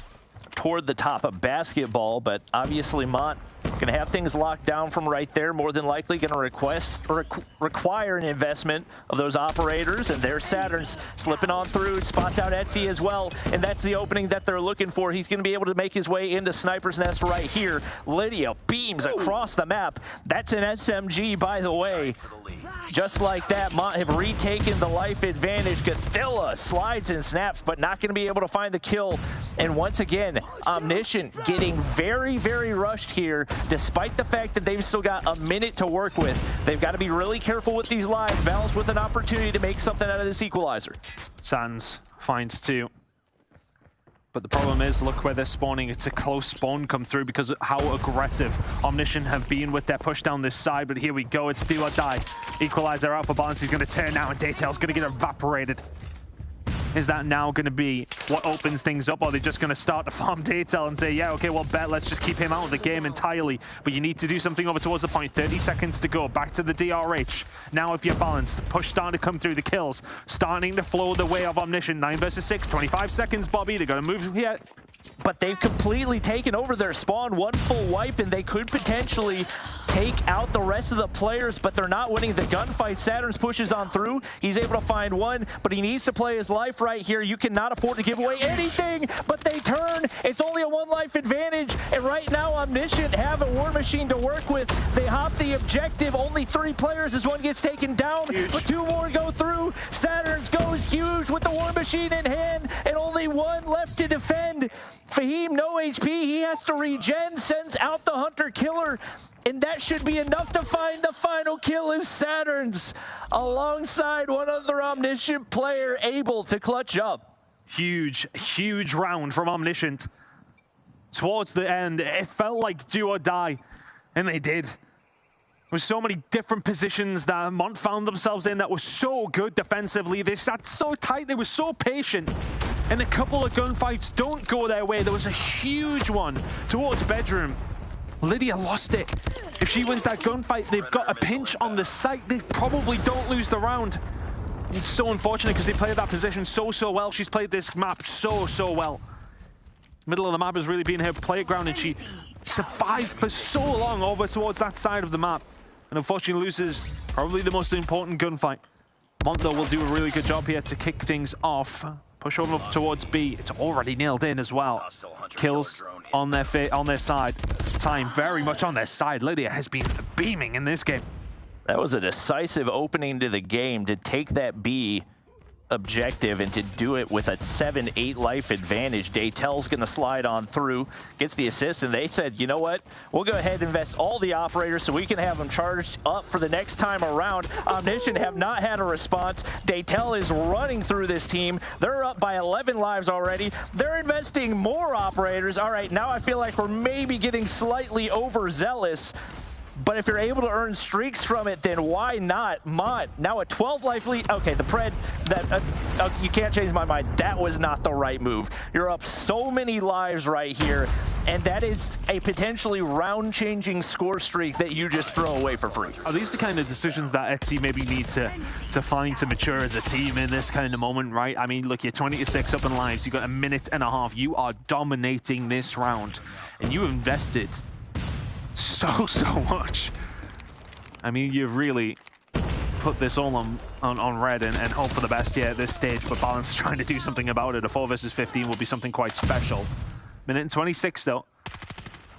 toward the top of basketball, but obviously Mont going to have things locked down from right there. More than likely going to require an investment of those operators, and there's Saturn's slipping on through, spots out Etsy as well, and that's the opening that they're looking for. He's going to be able to make his way into Sniper's Nest right here. Lydia beams across the map. That's an SMG, by the way. Just like that, Mont have retaken the life advantage. Gathilla slides and snaps, but not going to be able to find the kill. And once again, Omniscient getting very, very rushed here, despite the fact that they've still got a minute to work with. They've got to be really careful with these lives. Balance with an opportunity to make something out of this equalizer. Sans finds 2. But the problem is, look where they're spawning. It's a close spawn come through because of how aggressive Omniscient have been with their push down this side. But here we go, it's do or die. Equalizer out for Balance. He's going to turn now, and Daytail's going to get evaporated. Is that now going to be what opens things up, or are they just going to start to farm Daytail and say, yeah, okay, well, bet, let's just keep him out of the game entirely. But you need to do something over towards the point. 30 seconds to go. Back to the DRH. Now if you're balanced, push starting to come through, the kills starting to flow the way of Omniscient. 9 versus 6, 25 seconds, Bobby. They're going to move here. But they've completely taken over their spawn. 1 full wipe, and they could potentially take out the rest of the players, but they're not winning the gunfight. Saturn's pushes on through. He's able to find one, but he needs to play his life right here. You cannot afford to give away anything, but they turn. It's only a 1 life advantage, and right now Omniscient have a war machine to work with. They hop the objective. Only 3 players as one gets taken down, but 2 more go through. Saturn's goes huge with the war machine in hand, and only 1 left to defend. Fahim, no HP. He has to regen, sends out the Hunter Killer, and that should be enough to find the final kill as Saturn's, alongside one other Omniscient player, able to clutch up. Huge, huge round from Omniscient. Towards the end, it felt like do or die, and they did. There were so many different positions that Mont found themselves in that were so good defensively. They sat so tight, they were so patient. And a couple of gunfights don't go their way. There was a huge one towards Bedroom. Lydia lost it. If she wins that gunfight, they've got a pinch on the site. They probably don't lose the round. It's so unfortunate because they played that position so well. She's played this map so well. Middle of the map has really been her playground, and she survived for so long over towards that side of the map. And unfortunately loses probably the most important gunfight. Mont, though, will do a really good job here to kick things off. Push on up towards B. It's already nailed in as well. Kills on their side. Time very much on their side. Lydia has been beaming in this game. That was a decisive opening to the game to take that B objective and to do it with a 7-8 life advantage. Daytel's gonna slide on through, gets the assist, and they said, you know what? We'll go ahead and invest all the operators so we can have them charged up for the next time around. Omniscient have not had a response. Daytel is running through this team. They're up by 11 lives already. They're investing more operators. All right, now I feel like we're maybe getting slightly overzealous. But if you're able to earn streaks from it, then why not? Mont, now a 12 life lead. Okay, the Pred, you can't change my mind. That was not the right move. You're up so many lives right here, and that is a potentially round-changing score streak that you just throw away for free. Are these the kind of decisions that Etsy maybe need to find to mature as a team in this kind of moment, right? I mean, look, you're 20-6 up in lives. You've got a minute and a half. You are dominating this round, and you invested so much. I mean, you've really put this all on red and hope for the best here at this stage, but Balance is trying to do something about it. A 4 versus 15 will be something quite special. Minute and 26 though.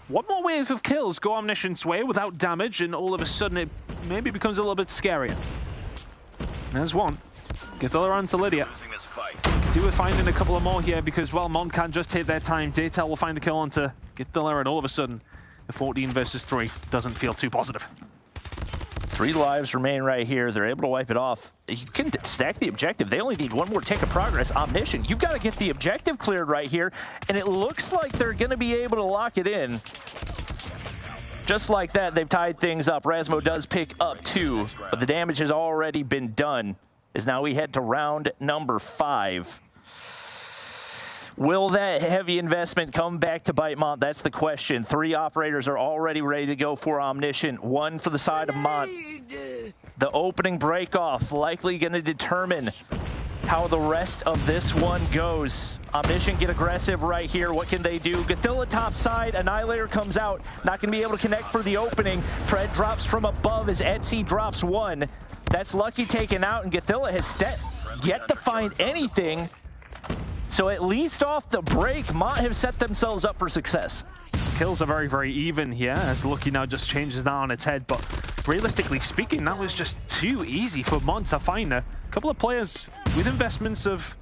One more wave of kills go Omniscient's way without damage, and all of a sudden it maybe becomes a little bit scarier. There's one. Githilla on to Lydia. Do with finding a couple of more here because, well, Mont can't just hit their time. Daytel will find the kill onto Githilla, and all of a sudden the 14 versus 3 doesn't feel too positive. 3 lives remain right here. They're able to wipe it off. You can stack the objective. They only need 1 more tick of progress. Omniscient, you've got to get the objective cleared right here, and it looks like they're going to be able to lock it in. Just like that, they've tied things up. Rasmo does pick up 2, but the damage has already been done, as now we head to round number 5. Will that heavy investment come back to bite Mont? That's the question. 3 operators are already ready to go for Omniscient. 1 for the side of Mont. The opening break-off likely going to determine how the rest of this one goes. Omniscient get aggressive right here. What can they do? Githilla top side. Annihilator comes out. Not going to be able to connect for the opening. Pred drops from above as Etsy drops 1. That's Lucky taken out, and Githilla has yet to find anything. So at least off the break, Mont have set themselves up for success. Kills are very even here, as Lucky now just changes that on its head. But realistically speaking, that was just too easy for Mont to find a couple of players with investments of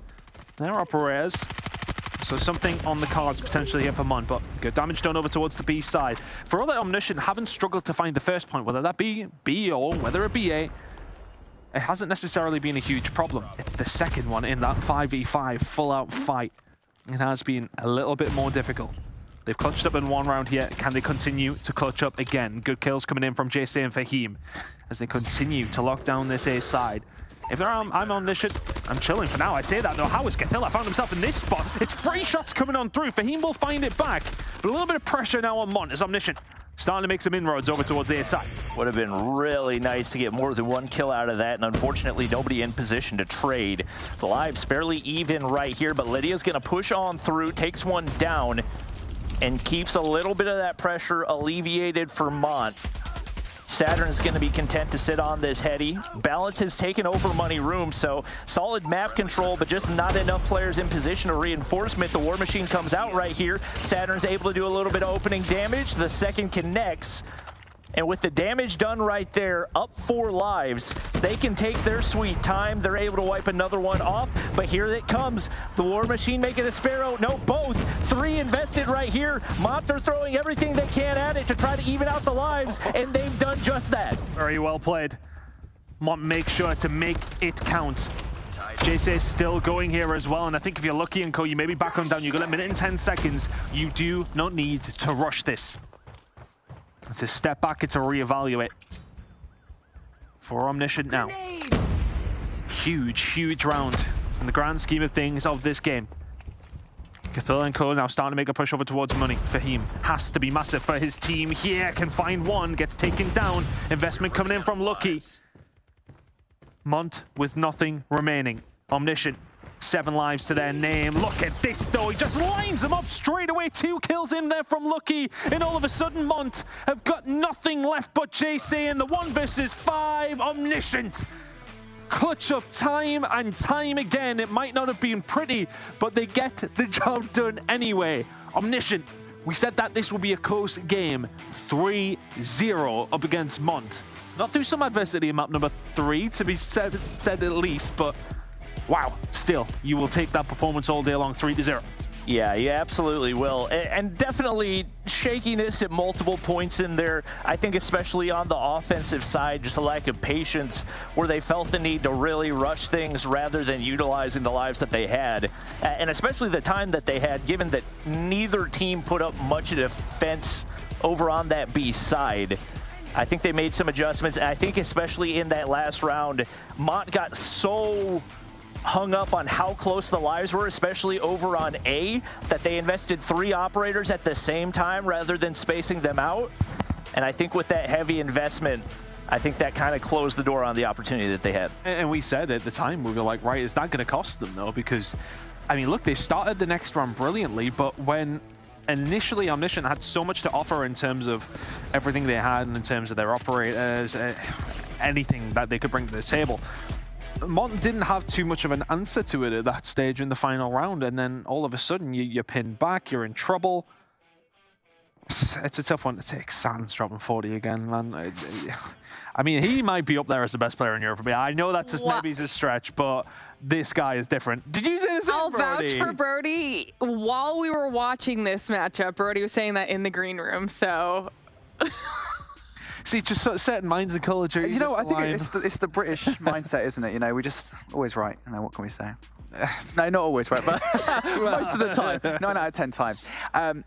their operators. So something on the cards potentially here for Mont, but good damage done over towards the B side. For all that Omniscient haven't struggled to find the first point, whether that be B or whether it be A, it hasn't necessarily been a huge problem. It's the second one in that 5v5 full-out fight. It has been a little bit more difficult. They've clutched up in 1 round here. Can they continue to clutch up again? Good kills coming in from JC and Fahim as they continue to lock down this A side. If I'm Omniscient, I'm chilling for now. I say that though. How has Githilla found himself in this spot? It's 3 shots coming on through. Fahim will find it back, but a little bit of pressure now on Mont as Omniscient starting to make some inroads over towards the A side. Would have been really nice to get more than 1 kill out of that, and unfortunately nobody in position to trade. The lives fairly even right here, but Lydia's going to push on through, takes 1 down, and keeps a little bit of that pressure alleviated for Mont. Saturn's going to be content to sit on this heady. Balance has taken over Money Room, so solid map control, but just not enough players in position of reinforcement. The War Machine comes out right here. Saturn's able to do a little bit of opening damage. The second connects. And with the damage done right there, up 4 lives, they can take their sweet time. They're able to wipe another one off, but here it comes. The War Machine making a Sparrow. No, both. 3 invested right here. Mont, they're throwing everything they can at it to try to even out the lives, and they've done just that. Very well played. Mont make sure to make it count. JC is still going here as well, and I think if you're lucky and you maybe back on down. You got a minute and 10 seconds. You do not need to rush this. It's a step back, it's a reevaluate. For Omniscient now. Huge round in the grand scheme of things of this game. Cthulhu and Co now starting to make a push over towards Money. Fahim has to be massive for his team here. Can find one, gets taken down. Investment coming in from Lucky. Mont with nothing remaining. Omniscient. 7 lives to their name. Look at this though, he just lines them up straight away. 2 kills in there from Lucky, and all of a sudden Mont have got nothing left but JC in the 1 versus 5. Omniscient clutch up time and time again. It might not have been pretty, but they get the job done anyway. Omniscient, we said that this would be a close game. 3-0 up against Mont. Not through some adversity in map number 3 to be said at least, but wow, still, you will take that performance all day long, 3-0. Yeah, you absolutely will. And definitely shakiness at multiple points in there. I think especially on the offensive side, just a lack of patience where they felt the need to really rush things rather than utilizing the lives that they had. And especially the time that they had, given that neither team put up much defense over on that B side. I think they made some adjustments. And I think especially in that last round, Mont got so hung up on how close the lives were, especially over on A, that they invested 3 operators at the same time rather than spacing them out. And I think with that heavy investment, I think that kind of closed the door on the opportunity that they had. And we said at the time, we were like, right, is that going to cost them though? Because, I mean, look, they started the next round brilliantly, but when initially Omniscient had so much to offer in terms of everything they had and in terms of their operators, anything that they could bring to the table, Mont didn't have too much of an answer to it at that stage in the final round, and then all of a sudden you're pinned back, you're in trouble. It's a tough one to take. Sans dropping 40 again, man. I mean, he might be up there as the best player in Europe. I know that's maybe a stretch, but this guy is different. Did you say this? I'll vouch for Brody. While we were watching this matchup, Brody was saying that in the green room, so... See, just certain minds and culture. You know, I think it's the British mindset, isn't it? You know, we just always right. You know, what can we say? No, not always right, but most of the time. 9 out of 10 times.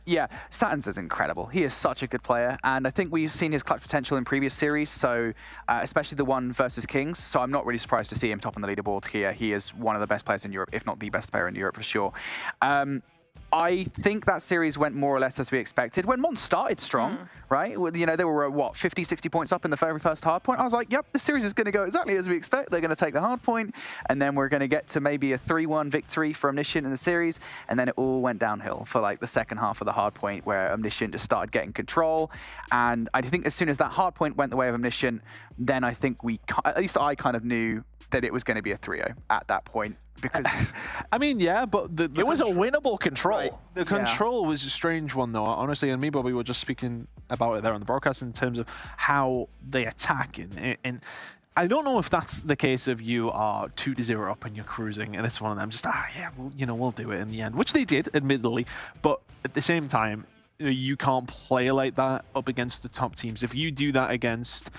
Yeah, Saturn's is incredible. He is such a good player, and I think we've seen his clutch potential in previous series, so especially the 1 versus Kings, so I'm not really surprised to see him top on the leaderboard here. He is one of the best players in Europe, if not the best player in Europe for sure. I think that series went more or less as we expected. When Mont started strong, right? You know, they were, what, 50, 60 points up in the very first hard point. I was like, yep, this series is going to go exactly as we expect. They're going to take the hard point, and then we're going to get to maybe a 3-1 victory for Omniscient in the series, and then it all went downhill for like the second half of the hard point where Omniscient just started getting control. And I think as soon as that hard point went the way of Omniscient, then I think at least I kind of knew that it was going to be a 3-0 at that point. Because, I mean, yeah, but it was a winnable control. Right. The control was a strange one, though. Honestly, and me, Bobby, were just speaking about it there on the broadcast in terms of how they attack. And I don't know if that's the case of you are 2-0 up and you're cruising, and it's one of them just, yeah, well, you know, we'll do it in the end, which they did, admittedly. But at the same time, you can't play like that up against the top teams. If you do that against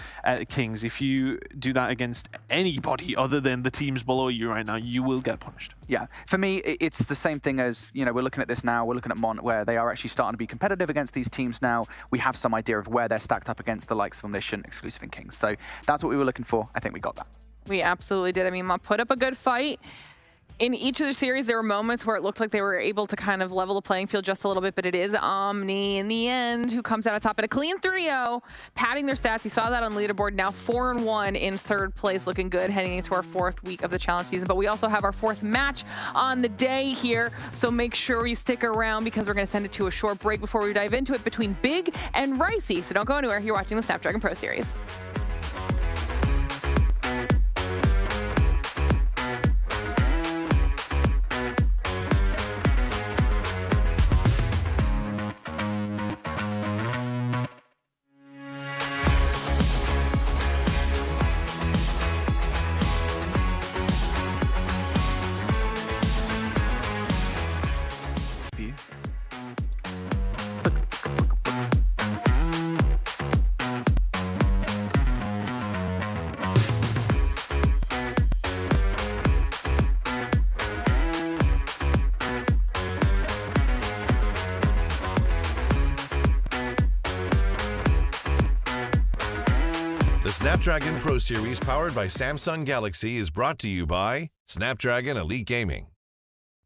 Kings, if you do that against anybody other than the teams below you right now, you will get punished. Yeah, for me, it's the same thing as, you know, we're looking at this now, we're looking at Mont, where they are actually starting to be competitive against these teams now. We have some idea of where they're stacked up against the likes of Omniscient, Exclusive, and Kings. So that's what we were looking for. I think we got that. We absolutely did. I mean, Mont put up a good fight. In each of the series, there were moments where it looked like they were able to kind of level the playing field just a little bit, but it is Omni in the end who comes out on top. And a clean 3-0, padding their stats. You saw that on leaderboard. Now 4-1 in third place, looking good heading into our 4th week of the challenge season. But we also have our 4th match on the day here, so make sure you stick around because we're going to send it to a short break before we dive into it between Big and Ricey. So don't go anywhere. You're watching the Snapdragon Pro Series. The Snapdragon Pro Series powered by Samsung Galaxy is brought to you by Snapdragon Elite Gaming,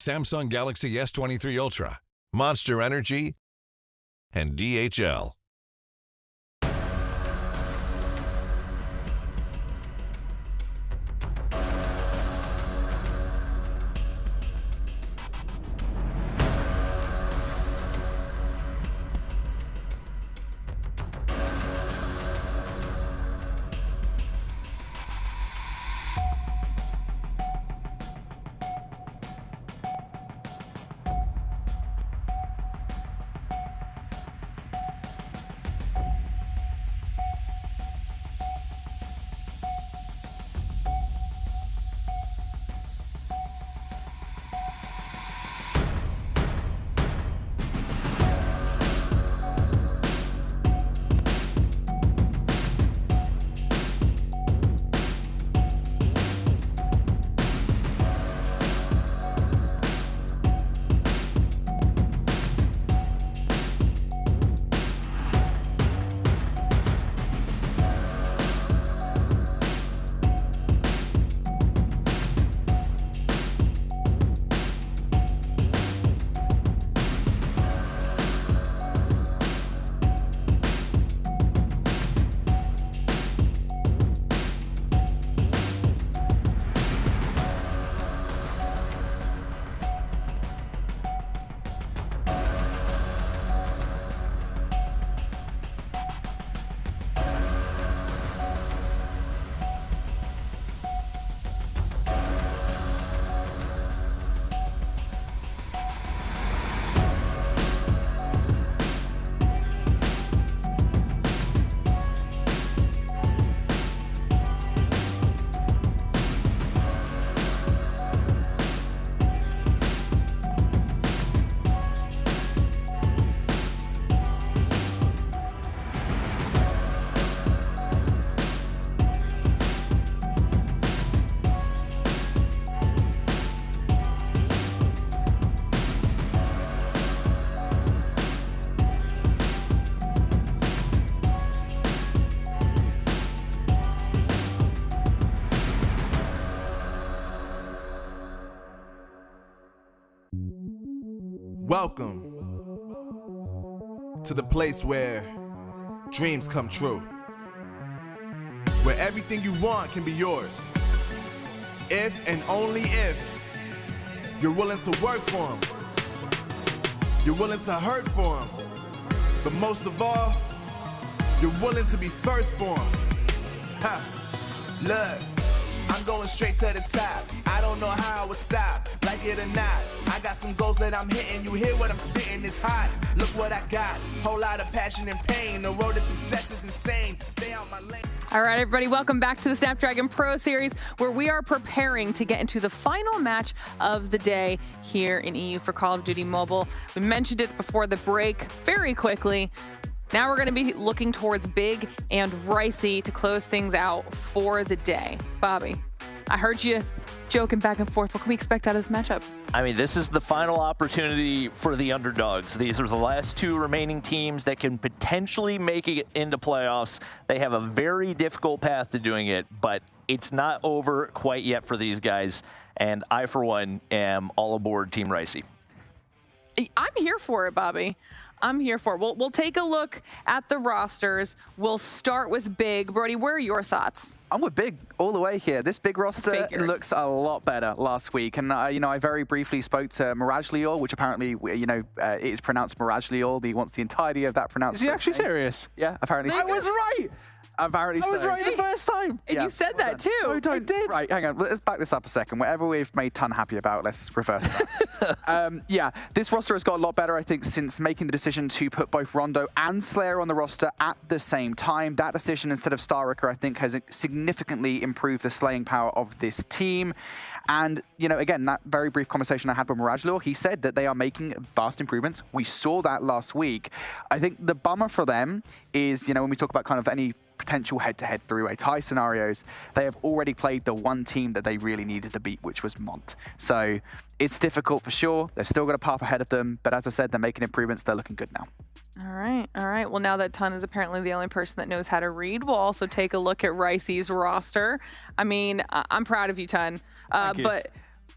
Samsung Galaxy S23 Ultra, Monster Energy, and DHL. Welcome to the place where dreams come true, where everything you want can be yours, if and only if you're willing to work for them, you're willing to hurt for them, but most of all, you're willing to be first for them. Ha! Look, I'm going straight to the top. I don't know how I would stop, like it or not. I got some goals that I'm hitting. You hear what I'm spitting? It's hot. Look what I got. Whole lot of passion and pain. The road to success is insane. Stay out my lane. All right, everybody, welcome back to the Snapdragon Pro Series, where we are preparing to get into the final match of the day here in EU for Call of Duty Mobile. We mentioned it before the break very quickly. Now we're going to be looking towards Big and Ricey to close things out for the day. Bobby, I heard you joking back and forth. What can we expect out of this matchup? I mean, this is the final opportunity for the underdogs. These are the last two remaining teams that can potentially make it into playoffs. They have a very difficult path to doing it, but it's not over quite yet for these guys. And I, for one, am all aboard Team Ricey. I'm here for it, Bobby. I'm here for it. We'll take a look at the rosters. We'll start with Big. Brody, where are your thoughts? I'm with Big all the way here. This Big roster Figured. looks a lot better last week. And, I very briefly spoke to Mirage Lior, which apparently, it is pronounced Mirage Lior. He wants the entirety of that pronounced. Is he actually serious? Yeah, apparently. I was right! Apparently I was so. right the first time. And you said that too. No, don't. I did. Right, hang on. Let's back this up a second. Whatever we've made Ton happy about, let's reverse that. Yeah, this roster has got a lot better, I think, since making the decision to put both Rondo and Slayer on the roster at the same time. That decision, instead of Starricker, I think has significantly improved the slaying power of this team. And, again, that very brief conversation I had with Mirage Law, he said that they are making vast improvements. We saw that last week. I think the bummer for them is, when we talk about kind of any potential head-to-head three-way tie scenarios, they have already played the one team that they really needed to beat, which was Mont. So it's difficult for sure. They've still got a path ahead of them, but as I said, they're making improvements. They're looking good now. All right. Well, now that Ton is apparently the only person that knows how to read, we'll also take a look at Ricey's roster. I mean, I'm proud of you, Ton. But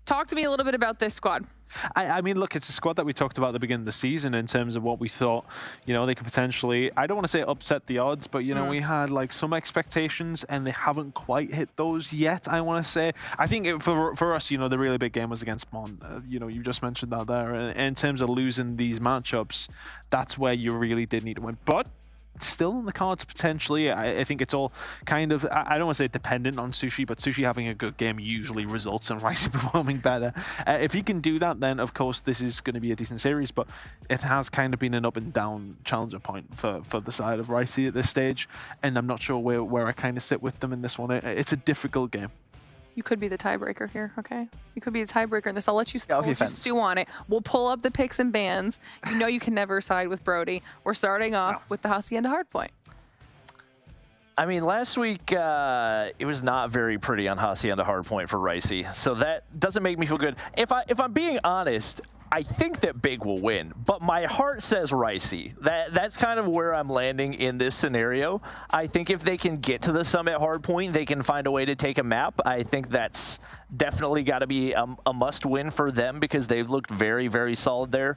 talk to me a little bit about this squad. I mean, look, it's a squad that we talked about at the beginning of the season in terms of what we thought, they could potentially, I don't want to say upset the odds, but, we had like some expectations and they haven't quite hit those yet, I want to say. I think for us, the really big game was against Mont. You just mentioned that there. In terms of losing these matchups, that's where you really did need to win. But still in the cards potentially. I think it's all kind of, I don't want to say dependent on Sushi, but Sushi having a good game usually results in Ricey performing better. If he can do that, then of course this is going to be a decent series, but it has kind of been an up and down challenger point for the side of Ricey at this stage, and I'm not sure where I kind of sit with them in this one. It's a difficult game. You could be the tiebreaker here, okay? You could be the tiebreaker in this. I'll let you fence. stew on it. We'll pull up the picks and bans. You can never side with Brody. We're starting off with the Hacienda Hardpoint. I mean, last week, it was not very pretty on Hacienda Hardpoint for Ricey, so that doesn't make me feel good. If I'm being honest, I think that Big will win, but my heart says Ricey. That's kind of where I'm landing in this scenario. I think if they can get to the Summit Hardpoint, they can find a way to take a map. I think that's definitely got to be a must-win for them because they've looked very, very solid there.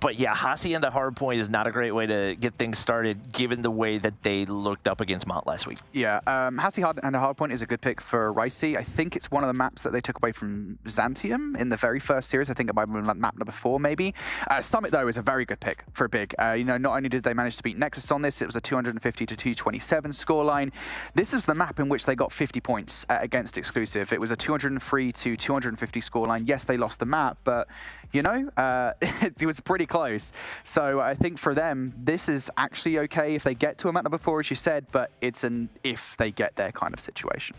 But yeah, Hacienda Hardpoint is not a great way to get things started, given the way that they looked up against Mont last week. Yeah, Hacienda Hardpoint is a good pick for Ricey. I think it's one of the maps that they took away from Xantium in the very first series. I think it might have been map number 4, maybe. Summit, though, is a very good pick for Big. Not only did they manage to beat Nexus on this, it was a 250 to 227 scoreline. This is the map in which they got 50 points against Exclusive. It was a 203 to 250 scoreline. Yes, they lost the map, but, it was pretty close. So I think for them, this is actually okay if they get to a map number 4, as you said, but it's an if they get there kind of situation.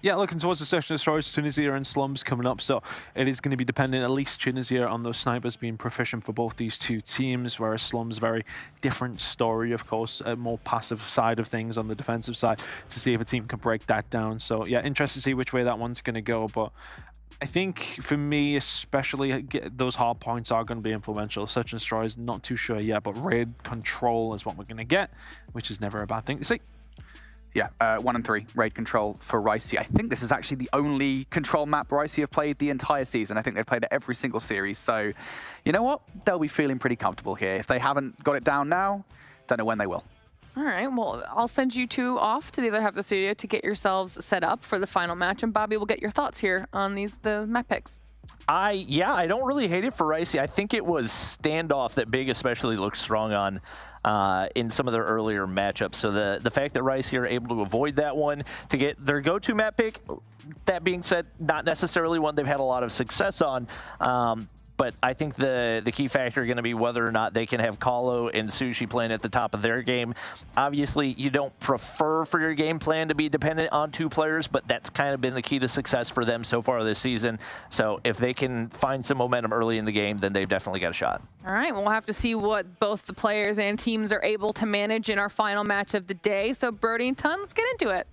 Yeah, looking towards the Search and Destroy, Tunisia and Slums coming up, so it is going to be dependent, at least Tunisia, on those snipers being proficient for both these two teams, whereas Slums, very different story, of course, a more passive side of things on the defensive side, to see if a team can break that down. So yeah, interested to see which way that one's going to go, but I think for me, especially, those hard points are going to be influential. Search and Destroy is not too sure yet, but raid control is what we're going to get, which is never a bad thing to see. Yeah, 1 and 3, raid control for Ricey. I think this is actually the only control map Ricey have played the entire season. I think they've played it every single series. So, you know what? They'll be feeling pretty comfortable here. If they haven't got it down now, don't know when they will. All right, well, I'll send you two off to the other half of the studio to get yourselves set up for the final match. And Bobby, we'll get your thoughts here on the map picks. I don't really hate it for Ricey. I think it was Standoff that Big especially looked strong on in some of their earlier matchups. So the fact that Ricey are able to avoid that one to get their go-to map pick, that being said, not necessarily one they've had a lot of success on. But I think the key factor is going to be whether or not they can have Kahlo and Sushi playing at the top of their game. Obviously, you don't prefer for your game plan to be dependent on 2 players, but that's kind of been the key to success for them so far this season. So if they can find some momentum early in the game, then they've definitely got a shot. All right, we'll have to see what both the players and teams are able to manage in our final match of the day. So Brody and Ton, let's get into it.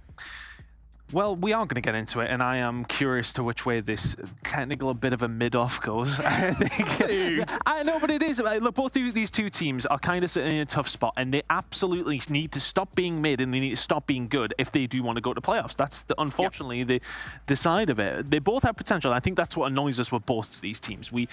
Well, we are going to get into it, and I am curious to which way this technical bit of a mid-off goes. I think. I know, but it is. Look, both these two teams are kind of sitting in a tough spot, and they absolutely need to stop being mid, and they need to stop being good if they do want to go to playoffs. That's unfortunately the side of it. They both have potential. I think that's what annoys us with both these teams. We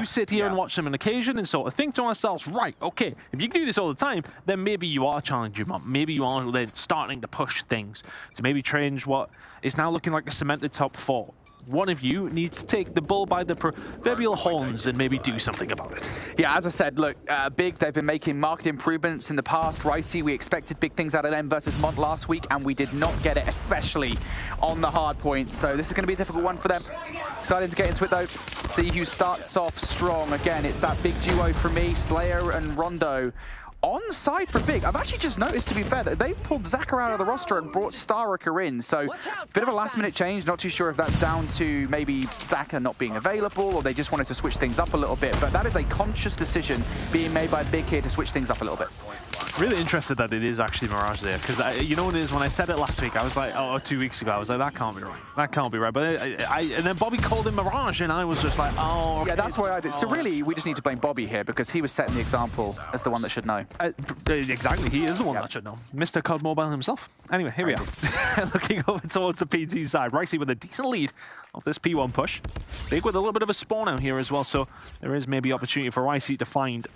sit here and watch them on occasion and sort of think to ourselves, right, okay, if you can do this all the time, then maybe you are challenging them. Maybe you are then starting to push things to maybe change what is now looking like a cemented top 4. One of you needs to take the bull by the proverbial horns and maybe do something about it. Yeah, as I said, look, Big, they've been making market improvements in the past. Ricey, we expected big things out of them versus Mont last week, and we did not get it, especially on the hard point. So this is going to be a difficult one for them. Excited to get into it, though. See who starts off strong. Again, it's that big duo for me, Slayer and Rondo. On side for Big, I've actually just noticed, to be fair, that they've pulled Zaka out of the roster and brought Starricker in. So a bit of a last-minute change. Not too sure if that's down to maybe Zaka not being available or they just wanted to switch things up a little bit. But that is a conscious decision being made by Big here to switch things up a little bit. Really interested that it is actually Mirage there, because you know what it is, when I said it last week, I was like, 2 weeks ago, I was like, that can't be right. That can't be right. But and then Bobby called him Mirage, and I was just like, oh, okay. Yeah, that's why I did. So really, we just need to blame Bobby here, because he was setting the example as the one that should know. Exactly, he is the one that should know. Mr. COD Mobile himself. Anyway, here we are. Looking over towards the P2 side. Ricey with a decent lead of this P1 push. Big with a little bit of a spawn out here as well, so there is maybe opportunity for Ricey to find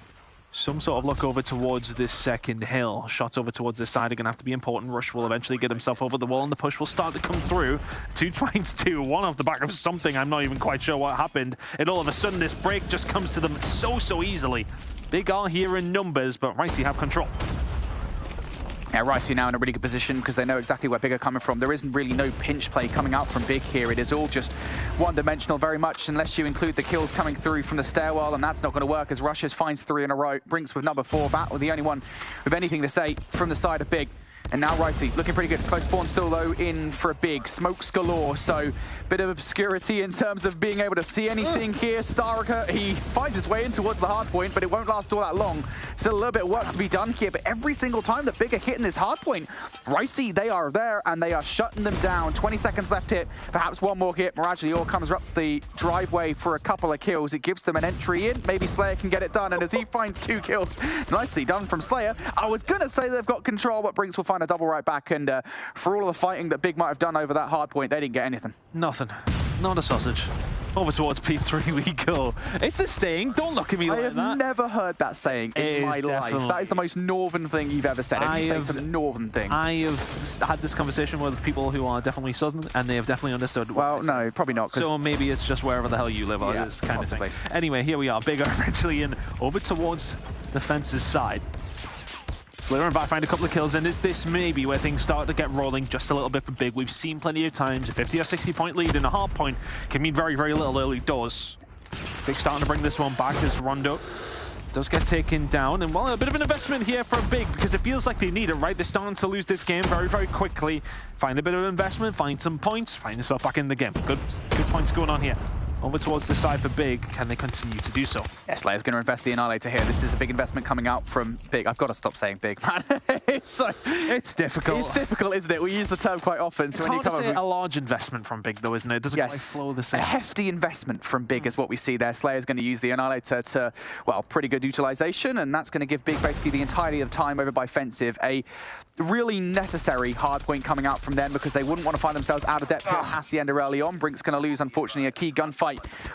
some sort of look over towards this second hill. Shots over towards this side are going to have to be important. Rush will eventually get himself over the wall, and the push will start to come through. 2 finds 2, one off the back of something. I'm not even quite sure what happened. And all of a sudden, this break just comes to them so easily. Big are here in numbers, but Ricey have control. Yeah, Ricey now in a really good position because they know exactly where Big are coming from. There isn't really no pinch play coming out from Big here. It is all just one-dimensional very much, unless you include the kills coming through from the stairwell, and that's not going to work as Rushes finds 3 in a row. Brinks with number 4. That was the only one with anything to say from the side of Big. And now Ricey looking pretty good. Close spawn still, though, in for a Big. Smokes galore, so bit of obscurity in terms of being able to see anything here. Starricker, he finds his way in towards the hard point, but it won't last all that long. Still a little bit of work to be done here, but every single time that Big are hitting this hard point, Ricey, they are there, and they are shutting them down. 20 seconds left hit, perhaps one more hit. Mirage Lior comes up the driveway for a couple of kills. It gives them an entry in. Maybe Slayer can get it done, and as he finds 2 kills, nicely done from Slayer. I was going to say they've got control, but Brinks will find a double right back, and for all of the fighting that Big might have done over that hard point, they didn't get anything. Nothing. Not a sausage. Over towards P3 we go. It's a saying. Don't look at me like that. I have never heard that saying in my life. That is the most northern thing you've ever said. If you say some northern things. I have had this conversation with people who are definitely southern, and they have definitely understood. Well, no, probably not. So maybe it's just wherever the hell you live, yeah, this kind possibly. of thing. Anyway, here we are. Big are eventually in over towards the fence's side. Slayer and Bat find a couple of kills, and is this maybe where things start to get rolling just a little bit for Big? We've seen plenty of times a 50 or 60 point lead in a hard point can mean very little early doors. Big starting to bring this one back as Rondo does get taken down, and well, a bit of an investment here for Big because it feels like they need it, right? They're starting to lose this game very quickly. Find a bit of investment, find some points, find yourself back in the game. Good points going on here. Over towards the side for Big. Can they continue to do so? Yeah, Slayer's going to invest the Annihilator here. This is a big investment coming out from Big. I've got to stop saying Big, man. It's difficult. It's difficult, isn't it? We use the term quite often. It's hard to say a large investment from Big, though, isn't it? It doesn't quite flow the same. A hefty investment from Big is what we see there. Slayer's going to use the Annihilator to, well, pretty good utilization, and that's going to give Big basically the entirety of the time over by Fensive. A really necessary hard point coming out from them because they wouldn't want to find themselves out of depth here at Hacienda early on. Brink's going to lose, unfortunately, a key gunfight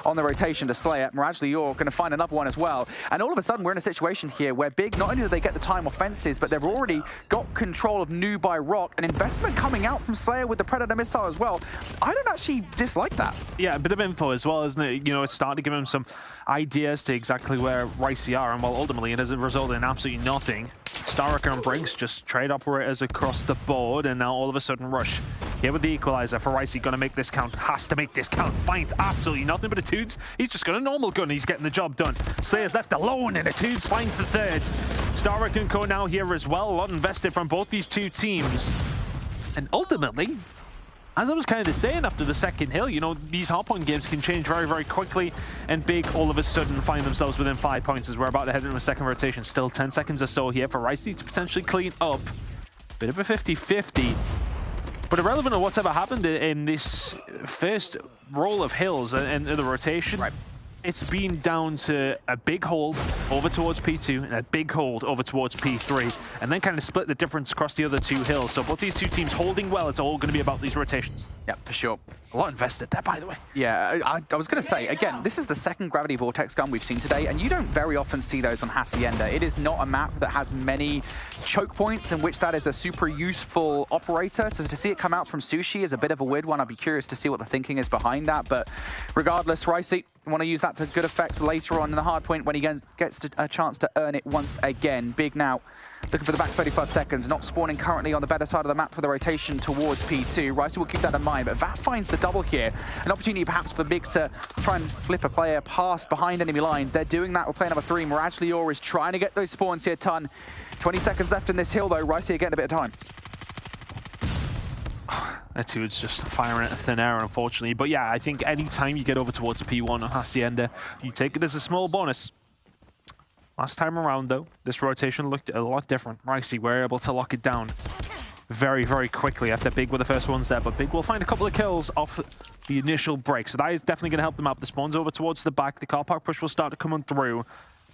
on the rotation to Slayer. Mirage Lior going to find another one as well. And all of a sudden, we're in a situation here where Big, not only do they get the time offenses, but they've already got control of Nu by Rock. An investment coming out from Slayer with the Predator missile as well. I don't actually dislike that. Yeah, a bit of info as well, isn't it? You know, it's starting to give him some ideas to exactly where Ricey are, and well, ultimately, it doesn't result in absolutely nothing. Starricker and Brinks just trade operators across the board, and now all of a sudden Rush here with the equalizer for Ricey. Gonna make this count, has to make this count, finds absolutely nothing but a Toots. He's just got a normal gun, he's getting the job done. Slayer's left alone, and a Toots finds the third. Starricker and Co now here as well, a lot invested from both these two teams. And ultimately, as I was kind of saying after the second hill, you know, these hardpoint games can change very quickly, and Big all of a sudden find themselves within 5 points as we're about to head into a second rotation. Still 10 seconds or so here for Ricey to potentially clean up. Bit of a 50-50. But irrelevant of whatever happened in this first roll of hills and the rotation, it's been down to a big hold over towards P2 and a big hold over towards P3, and then kind of split the difference across the other 2 hills. So both these 2 teams holding well, it's all going to be about these rotations. Yeah, for sure. A lot invested there, by the way. Yeah, I was going to say, again, this is the second Gravity Vortex gun we've seen today, and you don't very often see those on Hacienda. It is not a map that has many choke points in which that is a super useful operator. So to see it come out from Sushi is a bit of a weird one. I'd be curious to see what the thinking is behind that. But regardless, Ricey want to use that to good effect later on in the hard point when he gets a chance to earn it once again. Big now. Looking for the back 35 seconds, not spawning currently on the better side of the map for the rotation towards P2. Ricey will keep that in mind, but Vat finds the double here. An opportunity perhaps for Big to try and flip a player past behind enemy lines. They're doing that with player number 3. Mirage Lior is trying to get those spawns here, Ton. 20 seconds left in this hill though. Ricey getting a bit of time. That too, it's just firing at thin air, unfortunately. But yeah, I think any time you get over towards P1 on Hacienda, you take it as a small bonus. Last time around, though, this rotation looked a lot different. Ricey were able to lock it down very, very quickly after Big were the first ones there. But Big will find a couple of kills off the initial break. So that is definitely going to help them out. The spawns over towards the back. The car park push will start to come on through.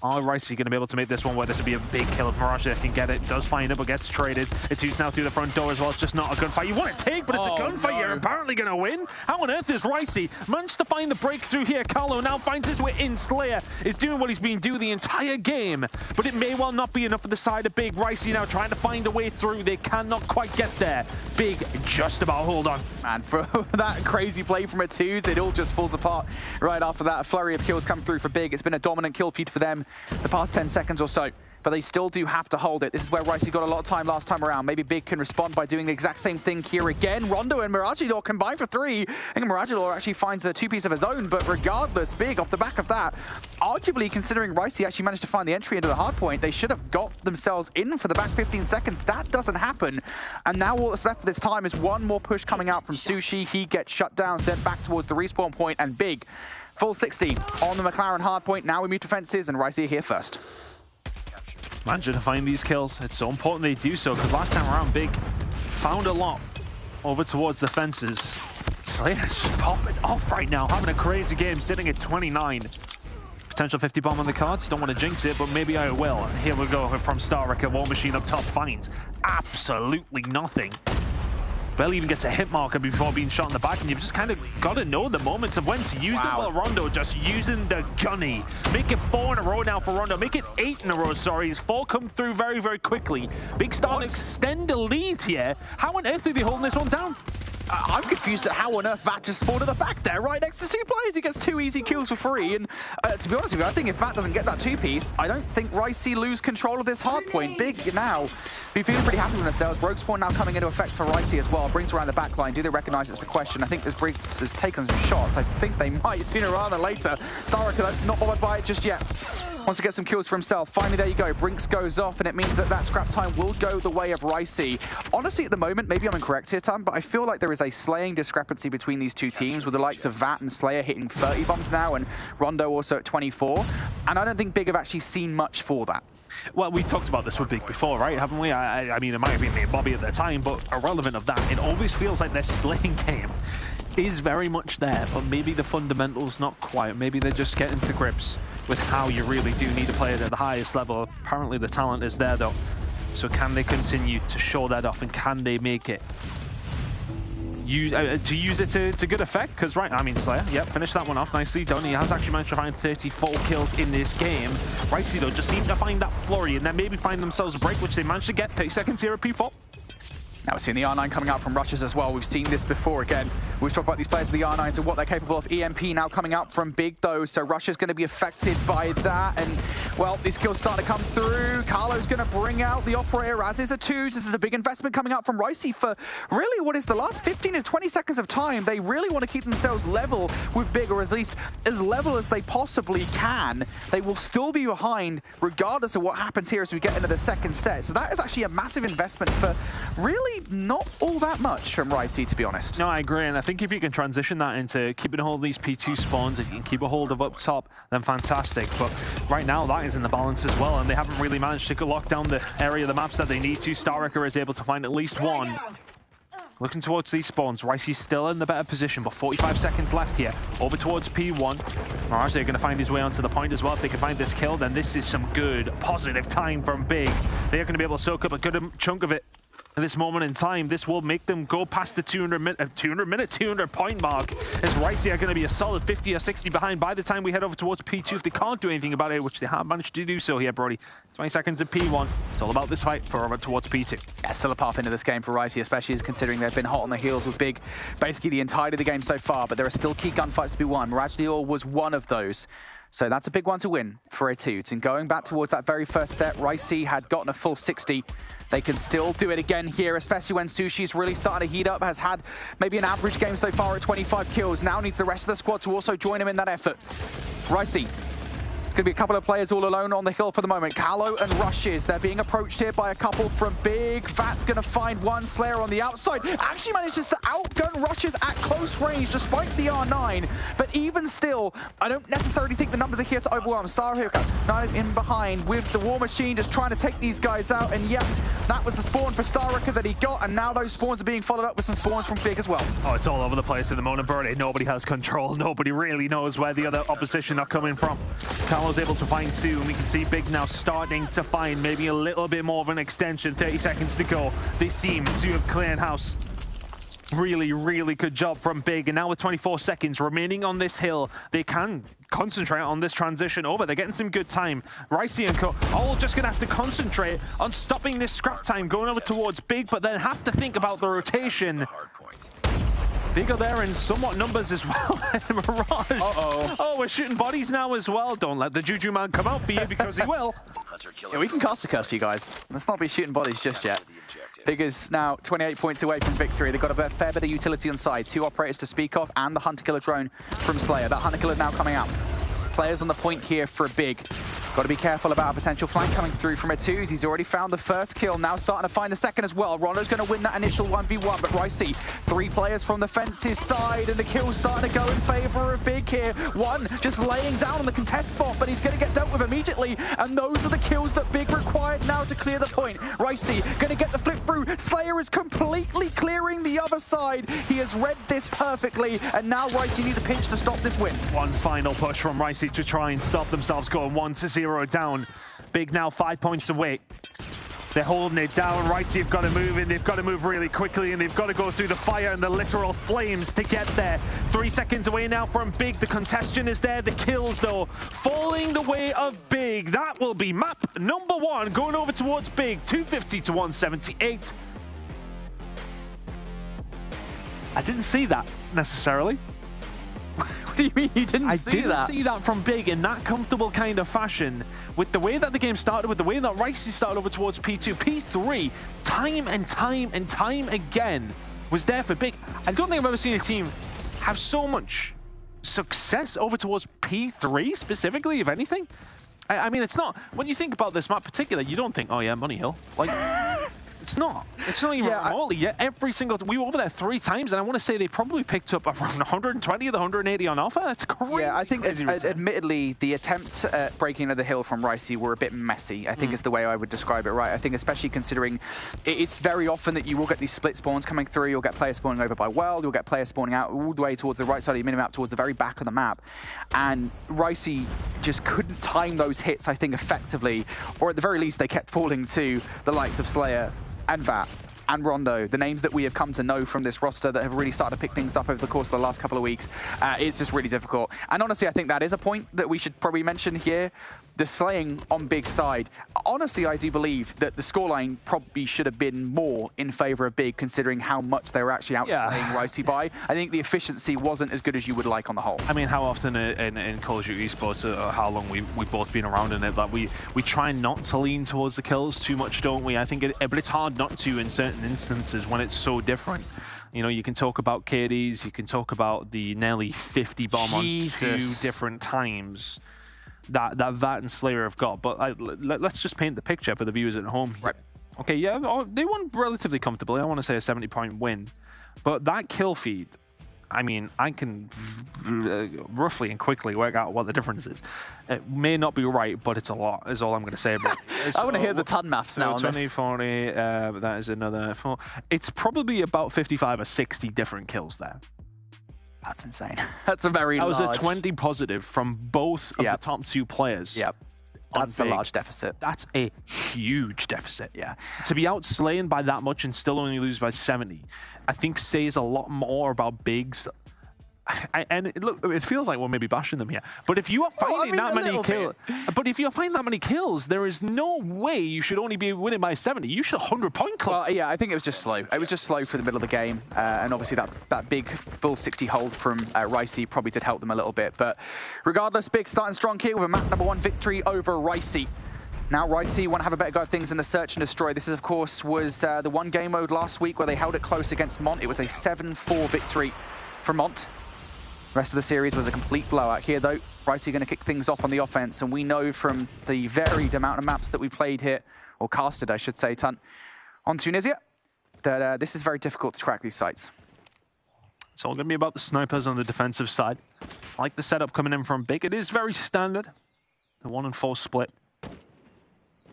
Are Ricey going to be able to make this one where this would be a big kill if Mirage can get it? Does find it, but gets traded. It shoots now through the front door as well. It's just not a gunfight. You want to take, but it's a gunfight. You're apparently going to win. How on earth is Ricey managed to find the breakthrough here? Carlo now finds his way in. Slayer is doing what he's been doing the entire game, but it may well not be enough for the side of Big. Ricey now trying to find a way through. They cannot quite get there. Big just about hold on. Man, for that crazy play from Etudes, it all just falls apart right after that. A flurry of kills come through for Big. It's been a dominant kill feed for them the past 10 seconds or so, but they still do have to hold it. This is where Ricey got a lot of time last time around. Maybe Big can respond by doing the exact same thing here again. Rondo and Miragilor combine for 3. I think Miragilor actually finds a 2-piece of his own, but regardless, Big off the back of that, arguably considering Ricey actually managed to find the entry into the hard point, they should have got themselves in for the back 15 seconds. That doesn't happen, and now all that's left for this time is one more push coming out from Sushi. He gets shut down, sent back towards the respawn point, and Big full 60 on the McLaren hardpoint. Now we move to fences, and Ricey here first. Managing to find these kills. It's so important they do so, because last time around, Big found a lot over towards the fences. Slayer's just popping off right now, having a crazy game, sitting at 29. Potential 50 bomb on the cards. Don't want to jinx it, but maybe I will. Here we go from Star Wrecker. War Machine up top finds absolutely nothing. Barely even gets a hit marker before being shot in the back, and you've just kind of got to know the moments of when to use them. Well, Rondo just using the gunny. Make it 4 in a row now for Rondo. Make it 8 in a row, sorry. His 4 come through very, very quickly. Big starting to extend the lead here. How on earth are they holding this one down? I'm confused at how on earth Vat just spawned at the back there, right next to 2 players. He gets 2 easy kills for free. And to be honest with you, I think if Vat doesn't get that 2-piece, I don't think Ricey lose control of this hard point. Big now be feeling pretty happy with themselves. Rogue spawn now coming into effect for Ricey as well. Brings around the back line. Do they recognize it's the question? I think this Briggs has taken some shots. I think they might sooner rather than later. Star Wrecker not bothered by it just yet. Wants to get some kills for himself. Finally, there you go. Brinks goes off, and it means that scrap time will go the way of Ricey. Honestly, at the moment, maybe I'm incorrect here, Tom, but I feel like there is a slaying discrepancy between these two teams, with the likes of Vat and Slayer hitting 30 bombs now, and Rondo also at 24. And I don't think Big have actually seen much for that. Well, we've talked about this with Big before, right? Haven't we? I mean, it might have been me and Bobby at the time, but irrelevant of that, it always feels like their slaying game is very much there, but maybe the fundamentals not quite. Maybe they're just getting to grips with how you really do need to play it at the highest level. Apparently the talent is there though. So can they continue to show that off, and can they make it? To use it to good effect? Because, right, I mean, Slayer, yep, finished that one off nicely done. He has actually managed to find 34 kills in this game. Ricey, though, just seem to find that flurry and then maybe find themselves a break, which they managed to get. 30 seconds here at P4. Now we're seeing the R9 coming out from rushes as well. We've seen this before again. We've talked about these players with the R9s and what they're capable of. EMP now coming out from Big though, so Rush is going to be affected by that. And, well, these kills starting to come through. Carlo's going to bring out the operator, as is Etudes. This is a big investment coming out from Ricey for really what is the last 15 to 20 seconds of time. They really want to keep themselves level with Big, or at least as level as they possibly can. They will still be behind regardless of what happens here as we get into the second set. So that is actually a massive investment for really not all that much from Ricey, to be honest. No, I agree, and I think if you can transition that into keeping a hold of these P2 spawns, if you can keep a hold of up top, then fantastic. But right now, that is in the balance as well, and they haven't really managed to lock down the area of the maps that they need to. Star Wrecker is able to find at least one. Looking towards these spawns. Ricey's still in the better position, but 45 seconds left here. Over towards P1. Mirage, they're going to find his way onto the point as well. If they can find this kill, then this is some good, positive time from Big. They're going to be able to soak up a good chunk of it. At this moment in time, this will make them go past the 200 point mark, as Ricey are going to be a solid 50 or 60 behind by the time we head over towards P2 if they can't do anything about it, which they have managed to do so here, Brody. 20 seconds at P1. It's all about this fight for over towards P2. Yeah, still a path into this game for Ricey, especially considering they've been hot on the heels with Big basically the entirety of the game so far, but there are still key gunfights to be won. Mirage Dior was one of those. So that's a big one to win for Etudes. And going back towards that very first set, Ricey had gotten a full 60. They can still do it again here, especially when Sushi's really starting to heat up, has had maybe an average game so far at 25 kills. Now needs the rest of the squad to also join him in that effort. Ricey. It's going to be a couple of players all alone on the hill for the moment. Callow and Rushes, they're being approached here by a couple from Big. Fat's going to find one. Slayer on the outside. Actually manages to outgun Rushes at close range despite the R9. But even still, I don't necessarily think the numbers are here to overwhelm. Starhawk not in behind with the War Machine just trying to take these guys out. And yeah, that was the spawn for Starhawk that he got. And now those spawns are being followed up with some spawns from Big as well. Oh, it's all over the place at the moment, Birdie. Nobody has control. Nobody really knows where the other opposition are coming from. Callow's able to find two, and we can see Big now starting to find maybe a little bit more of an extension. 30 seconds to go. They seem to have cleared house. Really, really good job from Big. And now with 24 seconds remaining on this hill, they can concentrate on this transition over. They're getting some good time. Ricey and Co all just going to have to concentrate on stopping this scrap time going over towards Big, but then have to think about the rotation. Big are there in somewhat numbers as well. Mirage. Uh-oh. Oh, we're shooting bodies now as well. Don't let the Juju man come out for you, because he will. Yeah, we can cast a curse, you guys. Let's not be shooting bodies just yet. Big is now 28 points away from victory. They've got a fair bit of utility on side. 2 operators to speak of, and the Hunter-Killer drone from Slayer. That Hunter-Killer now coming out. Players on the point here for Big. Got to be careful about a potential flank coming through from Etudes. He's already found the first kill, now starting to find the second as well. Rondo's going to win that initial 1v1, but Ricey, 3 players from the fence's side, and the kill's starting to go in favor of Big here. One just laying down on the contest spot, but he's going to get dealt with immediately, and those are the kills that Big required now to clear the point. Ricey going to get the flip through. Slayer is completely clearing the other side. He has read this perfectly, and now Ricey needs a pinch to stop this win. One final push from Ricey to try and stop themselves going 1-0 down. Big now 5 points away. They're holding it down. Ricey have got to move in. They've got to move really quickly, and they've got to go through the fire and the literal flames to get there. 3 seconds away now from Big. The congestion is there. The kills, though, falling the way of Big. That will be map number 1 going over towards Big. 250 to 178. I didn't see that necessarily. What do you mean you didn't see that? I didn't see that from Big in that comfortable kind of fashion. With the way that the game started, with the way that Ricey started over towards P2, P3, time and time again, was there for Big. I don't think I've ever seen a team have so much success over towards P3 specifically, if anything. I mean, it's not, when you think about this map particular, you don't think, oh yeah, Money Hill. Like, it's not even remotely yet. Every single we were over there 3 times, and I want to say they probably picked up around 120 of the 180 on offer. That's crazy. Yeah, I think admittedly the attempts at breaking into the hill from Ricey were a bit messy, I think is the way I would describe it, right? I think especially considering it's very often that you will get these split spawns coming through. You'll get players spawning over by Weld, you'll get players spawning out all the way towards the right side of the minimap, towards the very back of the map. And Ricey just couldn't time those hits, I think, effectively, or at the very least they kept falling to the likes of Slayer and Vat and Rondo, the names that we have come to know from this roster that have really started to pick things up over the course of the last couple of weeks. It's just really difficult. And honestly, I think that is a point that we should probably mention here. The slaying on Big side. Honestly, I do believe that the scoreline probably should have been more in favor of Big, considering how much they were actually outslaying Ricey by. I think the efficiency wasn't as good as you would like on the whole. I mean, how often in Call of Duty esports, or how long we've both been around in it, that we try not to lean towards the kills too much, don't we? I think but it's hard not to in certain instances when it's so different. You know, you can talk about KDs, you can talk about the nearly 50 bomb on 2 different times that Vat and Slayer have got. But let's just paint the picture for the viewers at home. Right. Okay, yeah, they won relatively comfortably. I want to say a 70-point win. But that kill feed I mean, I can roughly and quickly work out what the difference is. It may not be right, but it's a lot, is all I'm going to say about it. I want to hear the ton maths now on 20, this. 40, that is another 4. It's probably about 55 or 60 different kills there. That's insane. That's a very large... That was a 20 positive from both of the top 2 players. Yep. That's a large deficit. That's a huge deficit. Yeah. To be outslain by that much and still only lose by 70, I think says a lot more about Big's. Look, it feels like we're maybe bashing them here. But if you are finding that many kills, there is no way you should only be winning by 70. You should 100-point club. Well, yeah, I think it was just slow. It was just slow for the middle of the game, and obviously that big full 60 hold from Ricey probably did help them a little bit. But regardless, Big starting strong here with a map #1 victory over Ricey. Now Ricey want to have a better go at things in the search and destroy. This, of course, was the one game mode last week where they held it close against Mont. It was a 7-4 victory for Mont. The rest of the series was a complete blowout. Here, though, Ricey going to kick things off on the offense, and we know from the varied amount of maps that we played here, or casted, I should say, Tunt, on Tunisia, that this is very difficult to track these sites. It's all going to be about the snipers on the defensive side. I like the setup coming in from Big. It is very standard, the 1 and 4 split.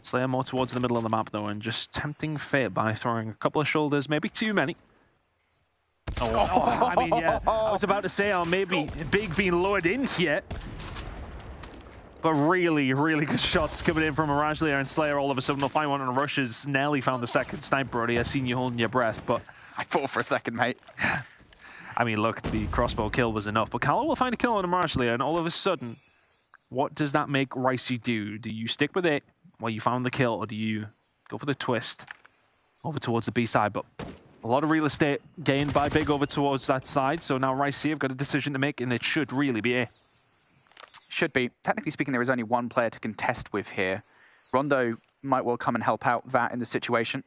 Slayer more towards the middle of the map, though, and just tempting fate by throwing a couple of shoulders, maybe too many. I mean, yeah, I was about to say, maybe Big being lowered in here. But really, really good shots coming in from Mirage Layer, and Slayer all of a sudden will find one on rushes. Nearly found the second sniper already. I seen you holding your breath, but... I thought for a second, mate. I mean, look, the crossbow kill was enough. But Callow will find a kill on a Mirage Layer, and all of a sudden, what does that make Ricey do? Do you stick with it while you found the kill, or do you go for the twist over towards the B side? But a lot of real estate gained by Big over towards that side, so now Ricey have got a decision to make, and it should really be A. Should be. Technically speaking, there is only one player to contest with here. Rondo might well come and help out that in the situation.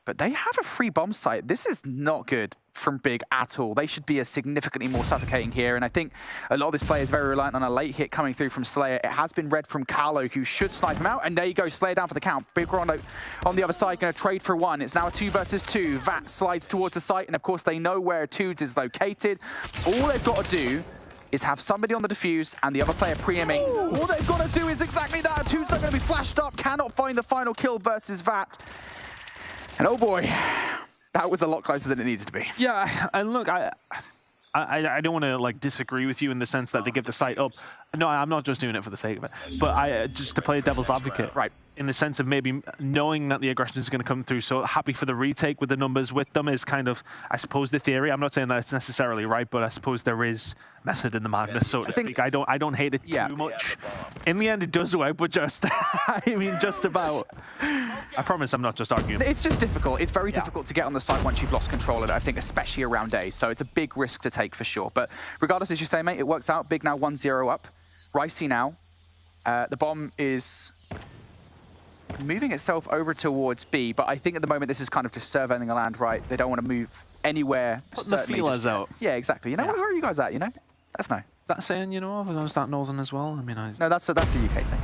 But they have a free bomb site. This is not good from Big at all. They should be significantly more suffocating here. And I think a lot of this play is very reliant on a late hit coming through from Slayer. It has been read from Carlo, who should snipe him out. And there you go, Slayer down for the count. Big Rondo on the other side, going to trade for 1. It's now a 2 versus 2. Vat slides towards the site. And of course, they know where Tudes is located. All they've got to do is have somebody on the defuse and the other player pre-aiming. All they've got to do is exactly that. Tudes are going to be flashed up. Cannot find the final kill versus Vat. And oh boy, that was a lot closer than it needed to be. Yeah, and look, I don't want to like disagree with you in the sense that they give the site up. No, I'm not just doing it for the sake of it, but just to play devil's advocate, right? In the sense of maybe knowing that the aggression is going to come through, so happy for the retake with the numbers with them is kind of, I suppose, the theory. I'm not saying that it's necessarily right, but I suppose there is method in the madness, so to speak. I don't hate it too much. In the end, it does work, but just, I mean, just about. I promise I'm not just arguing. It's just difficult. It's very difficult to get on the site once you've lost control of it, I think, especially around A. So it's a big risk to take for sure. But regardless, as you say, mate, it works out. Big now 1-0 up. Ricey now. The bomb is moving itself over towards B, but I think at the moment this is kind of just surveying the land, right? They don't want to move anywhere. Put the feelers out. Yeah, exactly. You know, where are you guys at, you know? Let us know. Is that saying, you know, or is that Northern as well? I mean, no, that's a UK thing.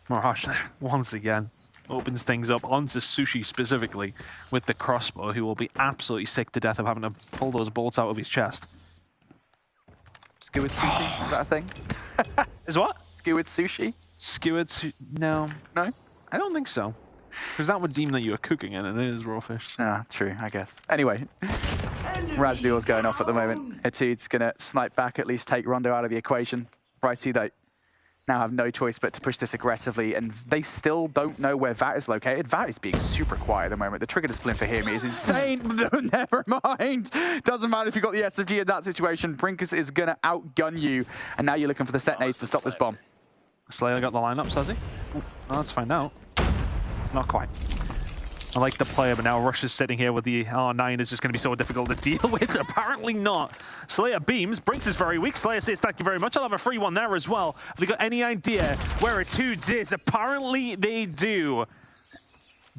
Mirage, once again, opens things up onto Sushi specifically with the crossbow, who will be absolutely sick to death of having to pull those bolts out of his chest. Skewered sushi, is that a thing? Is what? Skewered sushi? Skewered sushi? No. No? I don't think so. Because that would deem that you are cooking it, and it is raw fish. So. Ah, true, I guess. Anyway, Raj Duel's going off at the moment. Etude's going to snipe back, at least take Rondo out of the equation. Ricey, though, now have no choice but to push this aggressively, and they still don't know where Vat is located. Vat is being super quiet at the moment. The trigger discipline for him is insane. Never mind. Doesn't matter if you've got the SFG in that situation. Brinkus is going to outgun you, and now you're looking for the set nades to stop this bomb. Slayer got the lineup, has he? Well, let's find out. Not quite. I like the player, but now Rush is sitting here with the R9 is just going to be so difficult to deal with. Apparently not. Slayer beams. Brinks is very weak. Slayer says, thank you very much. I'll have a free one there as well. Have they got any idea where Etudes is? Apparently they do.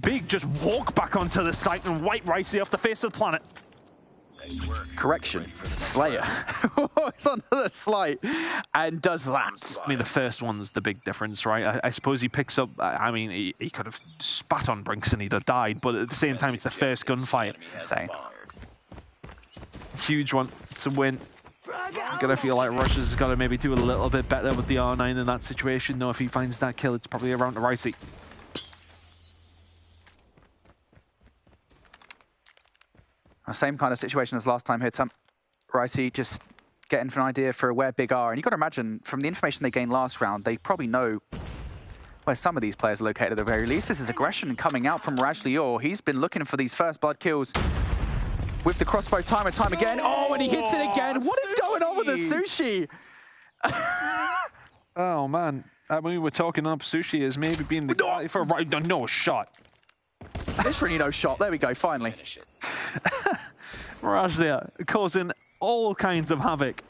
Big just walk back onto the site and wipe Ricey off the face of the planet. Correction, Slayer walks onto the site and does that. I mean, the first one's the big difference, right? I suppose he picks up, I mean, he could have spat on Brinks and he'd have died, but at the same time, it's the first gunfight. It's insane. Huge one to win. I'm gonna feel like Russia's got to maybe do a little bit better with the R9 in that situation. Though if he finds that kill, it's probably around to Ricey. Same kind of situation as last time here, Tom. Ricey just getting an idea for where Big are. And you've got to imagine, from the information they gained last round, they probably know where some of these players are located at the very least. This is aggression coming out from Raj Lior. He's been looking for these first blood kills with the crossbow time and time again. Oh, and he hits it again. What is going on with the Sushi? Oh, man. I mean, we're talking up Sushi as maybe being the guy for right. No shot. Literally no shot. There we go, finally. Mirage there, causing all kinds of havoc.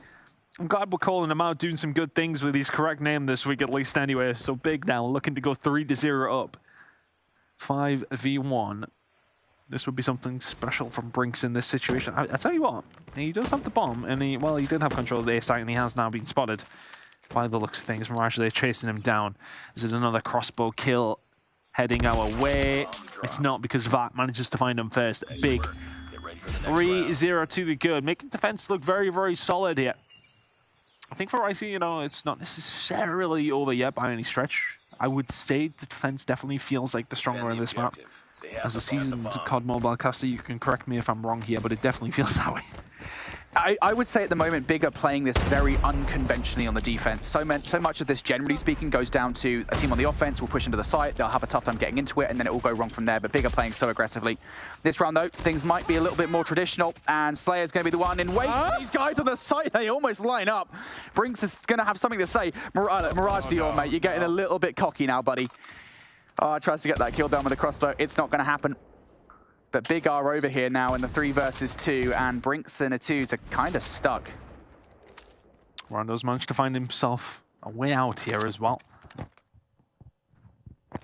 I'm glad we're calling him out, doing some good things with his correct name this week, at least anyway. So Big now looking to go 3-0 up. 5v1. This would be something special from Brinks in this situation. I tell you what, he does have the bomb, and he did have control of the A site, and he has now been spotted. By the looks of things, Mirage there chasing him down. This is another crossbow kill heading our way. It's not because Vat manages to find him first. Big. 3-0 to the good, making defense look very, very solid here. I think for Ricey, you know, it's not necessarily over yet by any stretch. I would say the defense definitely feels like the stronger in this map. As a seasoned COD mobile caster, you can correct me if I'm wrong here, but it definitely feels that way. I would say at the moment, Big are playing this very unconventionally on the defense. So much of this, generally speaking, goes down to a team on the offense will push into the site, they'll have a tough time getting into it, and then it will go wrong from there. But Big are playing so aggressively. This round, though, things might be a little bit more traditional, and Slayer's going to be the one in wait for these guys on the site. They almost line up. Brinks is going to have something to say. Mirage to your mate. You're getting a little bit cocky now, buddy. Oh, tries to get that kill down with the crossbow. It's not going to happen. But Big are over here now in the 3 versus 2, and Brinks and A2 are kind of stuck. Rondo's managed to find himself a way out here as well.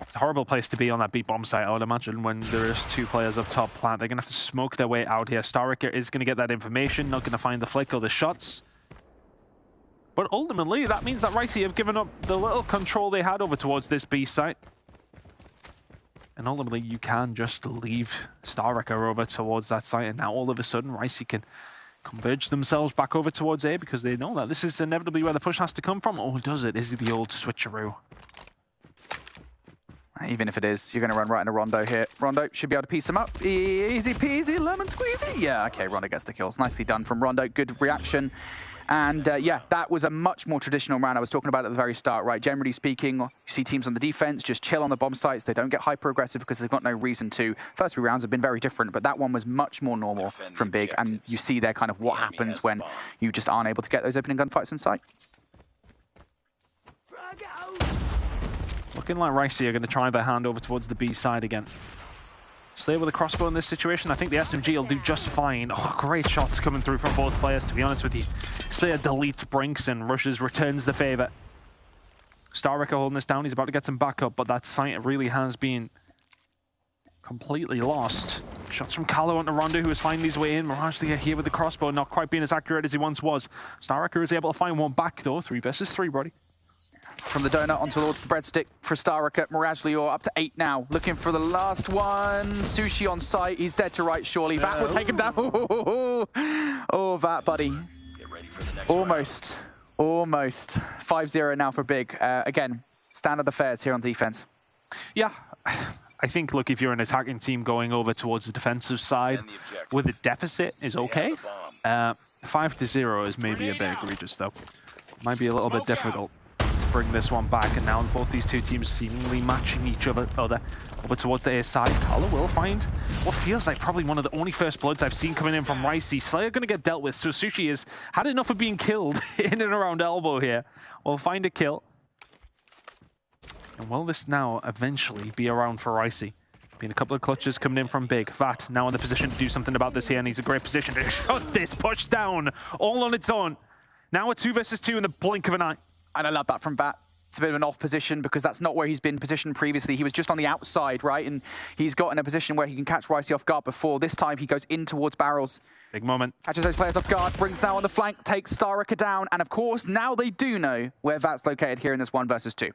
It's a horrible place to be on that B bomb site, I would imagine, when there's 2 players up top plant. They're going to have to smoke their way out here. Starricker is going to get that information, not going to find the flick or the shots. But ultimately, that means that Ricey have given up the little control they had over towards this B site. And ultimately, you can just leave Starricker over towards that site, and now all of a sudden, Ricey can converge themselves back over towards A because they know that this is inevitably where the push has to come from. Or does it? Is it the old switcheroo? Even if it is, you're going to run right into Rondo here. Rondo should be able to piece him up. Easy peasy, lemon squeezy. Yeah, okay, Rondo gets the kills. Nicely done from Rondo. Good reaction. And yeah, that was a much more traditional round I was talking about at the very start, right? Generally speaking, you see teams on the defense just chill on the bomb sites. They don't get hyper-aggressive because they've got no reason to. First 3 rounds have been very different, but that one was much more normal from Big. And you see there kind of what happens when you just aren't able to get those opening gunfights in sight. Looking like Ricey are going to try their hand over towards the B side again. Slayer with a crossbow in this situation. I think the SMG will do just fine. Oh, great shots coming through from both players, to be honest with you. Slayer deletes Brinks and rushes, returns the favor. Starricker holding this down. He's about to get some backup, but that site really has been completely lost. Shots from Callow onto Rondo, who is finding his way in. Mirage here with the crossbow, not quite being as accurate as he once was. Starricker is able to find one back, though. 3 versus 3, buddy. From the donut onto towards the breadstick for Starricker. Mirage Lior up to 8 now. Looking for the last one. Sushi on site. He's dead to right, surely. Vat will take him down. Oh, Vat, buddy. Almost. Almost. 5-0 now for Big. Again, standard affairs here on defense. Yeah. I think, look, if you're an attacking team going over towards the defensive side with a deficit is okay. 5-0 is maybe a bit egregious, though. Might be a little bit difficult to bring this one back, and now both these 2 teams seemingly matching each other over towards the A side. Carlo will find what feels like probably one of the only first bloods I've seen coming in from Ricey. Slayer going to get dealt with, so Sushi has had enough of being killed in and around elbow here. We'll find a kill. And will this now eventually be around for Ricey? Been a couple of clutches coming in from Big. Vat now in the position to do something about this here, and he's a great position to shut this push down all on its own. Now a 2 versus 2 in the blink of an eye. And I love that from Vat. It's a bit of an off position because that's not where he's been positioned previously. He was just on the outside, right? And he's got in a position where he can catch Ricey off guard before. This time he goes in towards barrels. Big moment. Catches those players off guard, brings now on the flank, takes Starricker down. And of course, now they do know where Vat's located here in this 1 versus 2.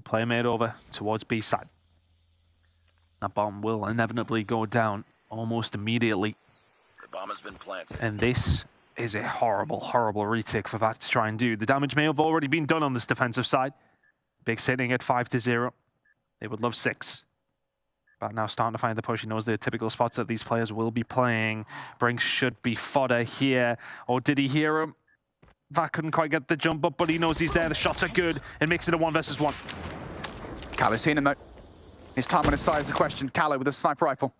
Play made over towards B side. That bomb will inevitably go down. almost immediately. The bomb has been planted. And this is a horrible, horrible retake for that to try and do. The damage may have already been done on this defensive side. Big sitting at 5-0. They would love 6. But now starting to find the push. He knows the typical spots that these players will be playing. Brinks should be fodder here. Or did he hear him? That couldn't quite get the jump up, but he knows he's there. The shots are good. It makes it a 1 versus 1. Callow's seen him though. His time on his side is a question. Callow with a sniper rifle.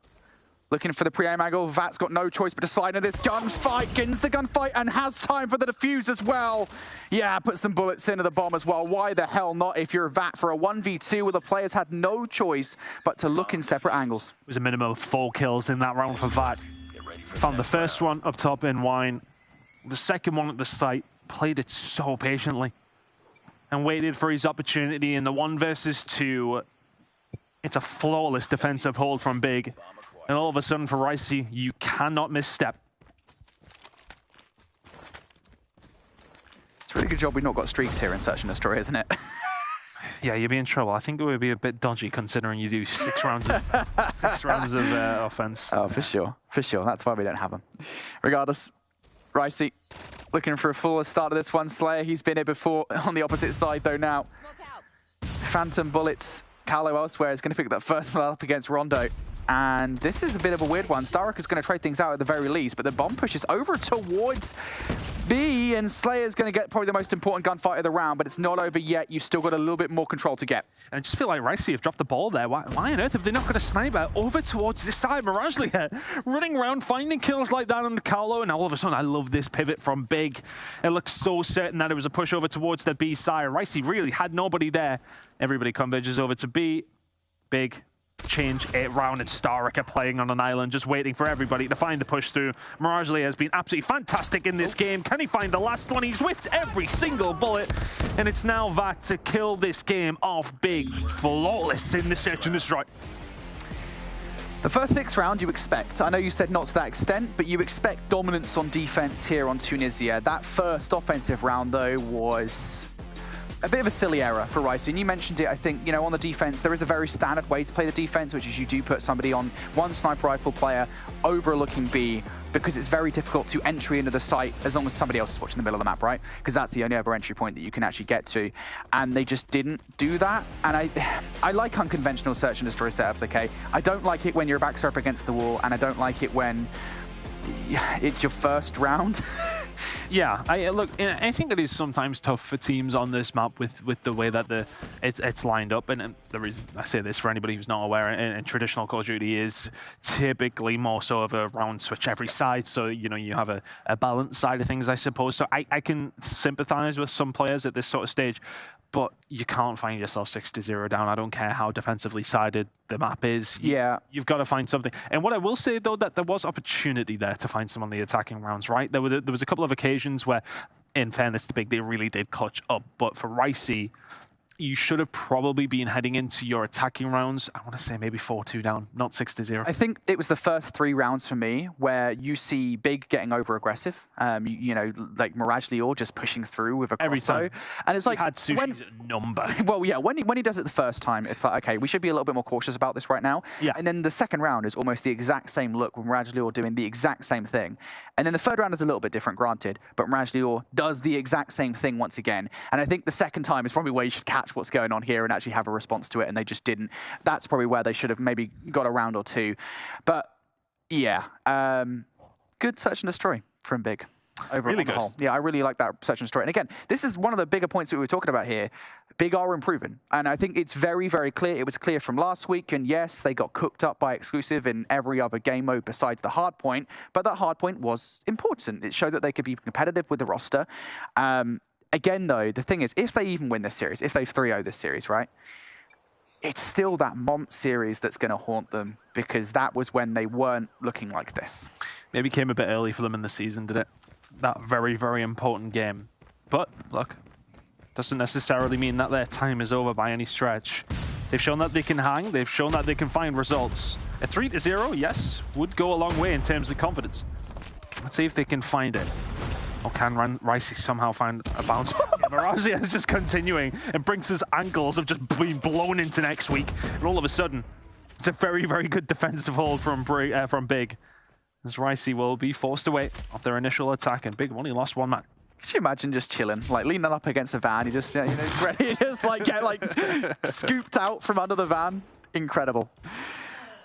Looking for the pre-aim angle. Vat's got no choice but to slide into this gunfight. Gins the gunfight and has time for the defuse as well. Yeah, put some bullets into the bomb as well. Why the hell not if you're Vat for a 1v2 where the players had no choice but to look in separate angles. It was a minimum of 4 kills in that round for Vat. Found the first one up top in Wine. The second one at the site. Played it so patiently. And waited for his opportunity in the 1 versus 2. It's a flawless defensive hold from Big. And all of a sudden for Ricey, you cannot misstep. It's a really good job we've not got streaks here in Search and Destroy, isn't it? Yeah, you'd be in trouble. I think it would be a bit dodgy considering you do 6 rounds of, 6 rounds of offense. Oh, for sure. For sure. That's why we don't have them. Regardless, Ricey looking for a full start of this one. Slayer, he's been here before on the opposite side though now. Phantom bullets. Callow elsewhere is going to pick that first one up against Rondo. And this is a bit of a weird one. Starrock is going to trade things out at the very least, but the bomb pushes over towards B, and Slayer's going to get probably the most important gunfight of the round, but it's not over yet. You've still got a little bit more control to get. And I just feel like Ricey have dropped the ball there. Why on earth have they not got a sniper over towards this side? Miragely here, running around, finding kills like that on the Carlo, and all of a sudden, I love this pivot from Big. It looks so certain that it was a push over towards the B side. Ricey really had nobody there. Everybody converges over to B. Big. Change it round, and Starrick are playing on an island, just waiting for everybody to find the push through. Miragely has been absolutely fantastic in this game. Can he find the last one? He's whiffed every single bullet, and it's now Vat to kill this game off Big. Flawless in the Search and Destroy. The first 6 rounds you expect. I know you said not to that extent, but you expect dominance on defense here on Tunisia. That first offensive round, though, was a bit of a silly error for Rice, and you mentioned it, I think, on the defense, there is a very standard way to play the defense, which is you do put somebody on one sniper rifle player overlooking B, because it's very difficult to entry into the site as long as somebody else is watching the middle of the map, right? Because that's the only other entry point that you can actually get to. And they just didn't do that. And I like unconventional Search and Destroy setups, okay? I don't like it when your backs are up against the wall, and I don't like it when it's your first round. Yeah, look, I think it is sometimes tough for teams on this map with the way that it's lined up. And the reason I say this for anybody who's not aware, in traditional Call of Duty is typically more so of a round switch every side. So, you have a balanced side of things, I suppose. So I can sympathize with some players at this sort of stage, but you can't find yourself 6-0 down. I don't care how defensively sided the map is. You've got to find something. And what I will say, though, that there was opportunity there to find some on the attacking rounds, right? There was a couple of occasions where, in fairness to Big, they really did clutch up. But for Ricey, you should have probably been heading into your attacking rounds, I want to say maybe 4-2 down, not 6-0. I think it was the first 3 rounds for me where you see Big getting over-aggressive. Like Mirage Lior just pushing through with a crossbow. Every time. And it's like, had Sushi's number. Well, yeah, when he does it the first time, it's like, okay, we should be a little bit more cautious about this right now. Yeah. And then the second round is almost the exact same look with Mirage Lior doing the exact same thing. And then the third round is a little bit different, granted, but Mirage Lior does the exact same thing once again. And I think the second time is probably where you should catch what's going on here and actually have a response to it, and they just didn't. That's probably where they should have maybe got a round or 2. But yeah, good Search and Destroy from Big. Overall, really good. Whole. Yeah, I really like that Search and Destroy. And again, this is one of the bigger points that we were talking about here. Big are improving. And I think it's very, very clear. It was clear from last week. And yes, they got cooked up by exclusive in every other game mode besides the hard point. But that hard point was important. It showed that they could be competitive with the roster. Again, though, the thing is, if they even win this series, if they 3-0 this series, right, it's still that Mont series that's going to haunt them, because that was when they weren't looking like this. Maybe came a bit early for them in the season, did it? That very, very important game. But, look, doesn't necessarily mean that their time is over by any stretch. They've shown that they can hang. They've shown that they can find results. A 3-0, yes, would go a long way in terms of confidence. Let's see if they can find it. Or can Ricey somehow find a bounce back? Mirage is just continuing, and Brinks' ankles have just been blown into next week. And all of a sudden, It's a very, very good defensive hold from Big. As Ricey will be forced away off their initial attack, and Big only lost one man. Could you imagine just chilling, like leaning up against a van? You just, just ready, just like get like scooped out from under the van. Incredible.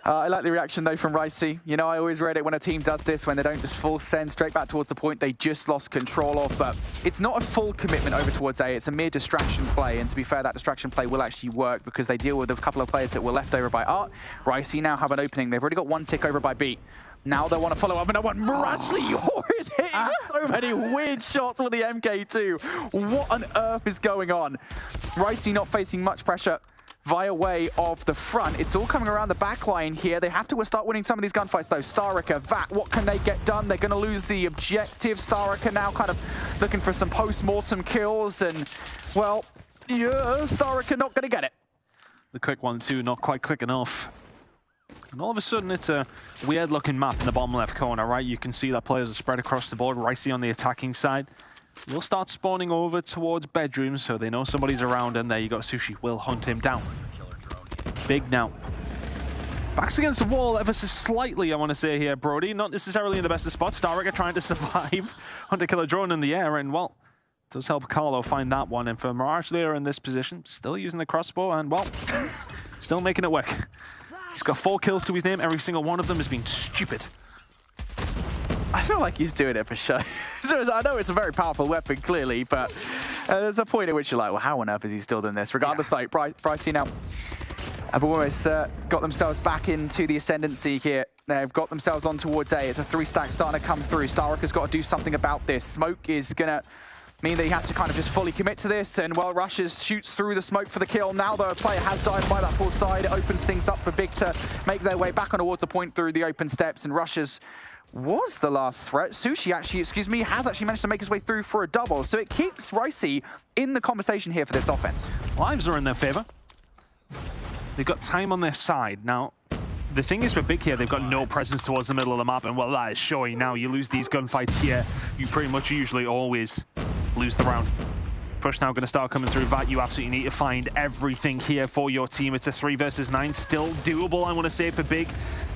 I like the reaction though from Ricey. You know, I always rate it when a team does this, when they don't just full send straight back towards the point they just lost control of. But it's not a full commitment over towards A. It's a mere distraction play, and to be fair, that distraction play will actually work because they deal with a couple of players that were left over by Art. Ricey now have an opening. They've already got one tick over by B. Now they want to follow up another one. Miraculously, Yor is hitting so many weird shots with the MK2. What on earth is going on? Ricey not facing much pressure via way of the front. It's all coming around the back line here. They have to start winning some of these gunfights though. Starricker, Vat, what can they get done? They're going to lose the objective. Starricker now kind of looking for some post-mortem kills, and well, yeah, Starricker not going to get it. The quick 1-2, not quite quick enough. And all of a sudden, it's a weird-looking map in the bottom left corner, right? You can see that players are spread across the board. Ricey on the attacking side. We'll start spawning over towards bedrooms, so they know somebody's around, and there you go. Sushi will hunt him down. Big now. Backs against the wall ever so slightly, I want to say here, Brody. Not necessarily in the best of spots. Starricker trying to survive. Hunter killer drone in the air, and well, does help Carlo find that one. And for Mirage there in this position, still using the crossbow, and well, still making it work. He's got 4 kills to his name. Every single one of them has been stupid. I feel like he's doing it for show. I know it's a very powerful weapon, clearly, but there's a point at which you're like, well, how on earth is he still doing this? Regardless, though, Ricey now have almost got themselves back into the ascendancy here. They've got themselves on towards A. It's a 3-stack starting to come through. Starricker's got to do something about this. Smoke is going to mean that he has to kind of just fully commit to this, and well, Rushes shoots through the smoke for the kill. Now the player has died by that full side. It opens things up for Big to make their way back on towards the point through the open steps, and Rushes was the last threat. Sushi actually, has actually managed to make his way through for a double, so it keeps Ricey in the conversation here for this offense. Lives are in their favor. They've got time on their side. Now, the thing is for Big here, they've got no presence towards the middle of the map, and well, that is showing now. You lose these gunfights here, you pretty much usually always lose the round. Push now going to start coming through. Vat, you absolutely need to find everything here for your team. It's a 3 versus 9, still doable, I want to say, for Big.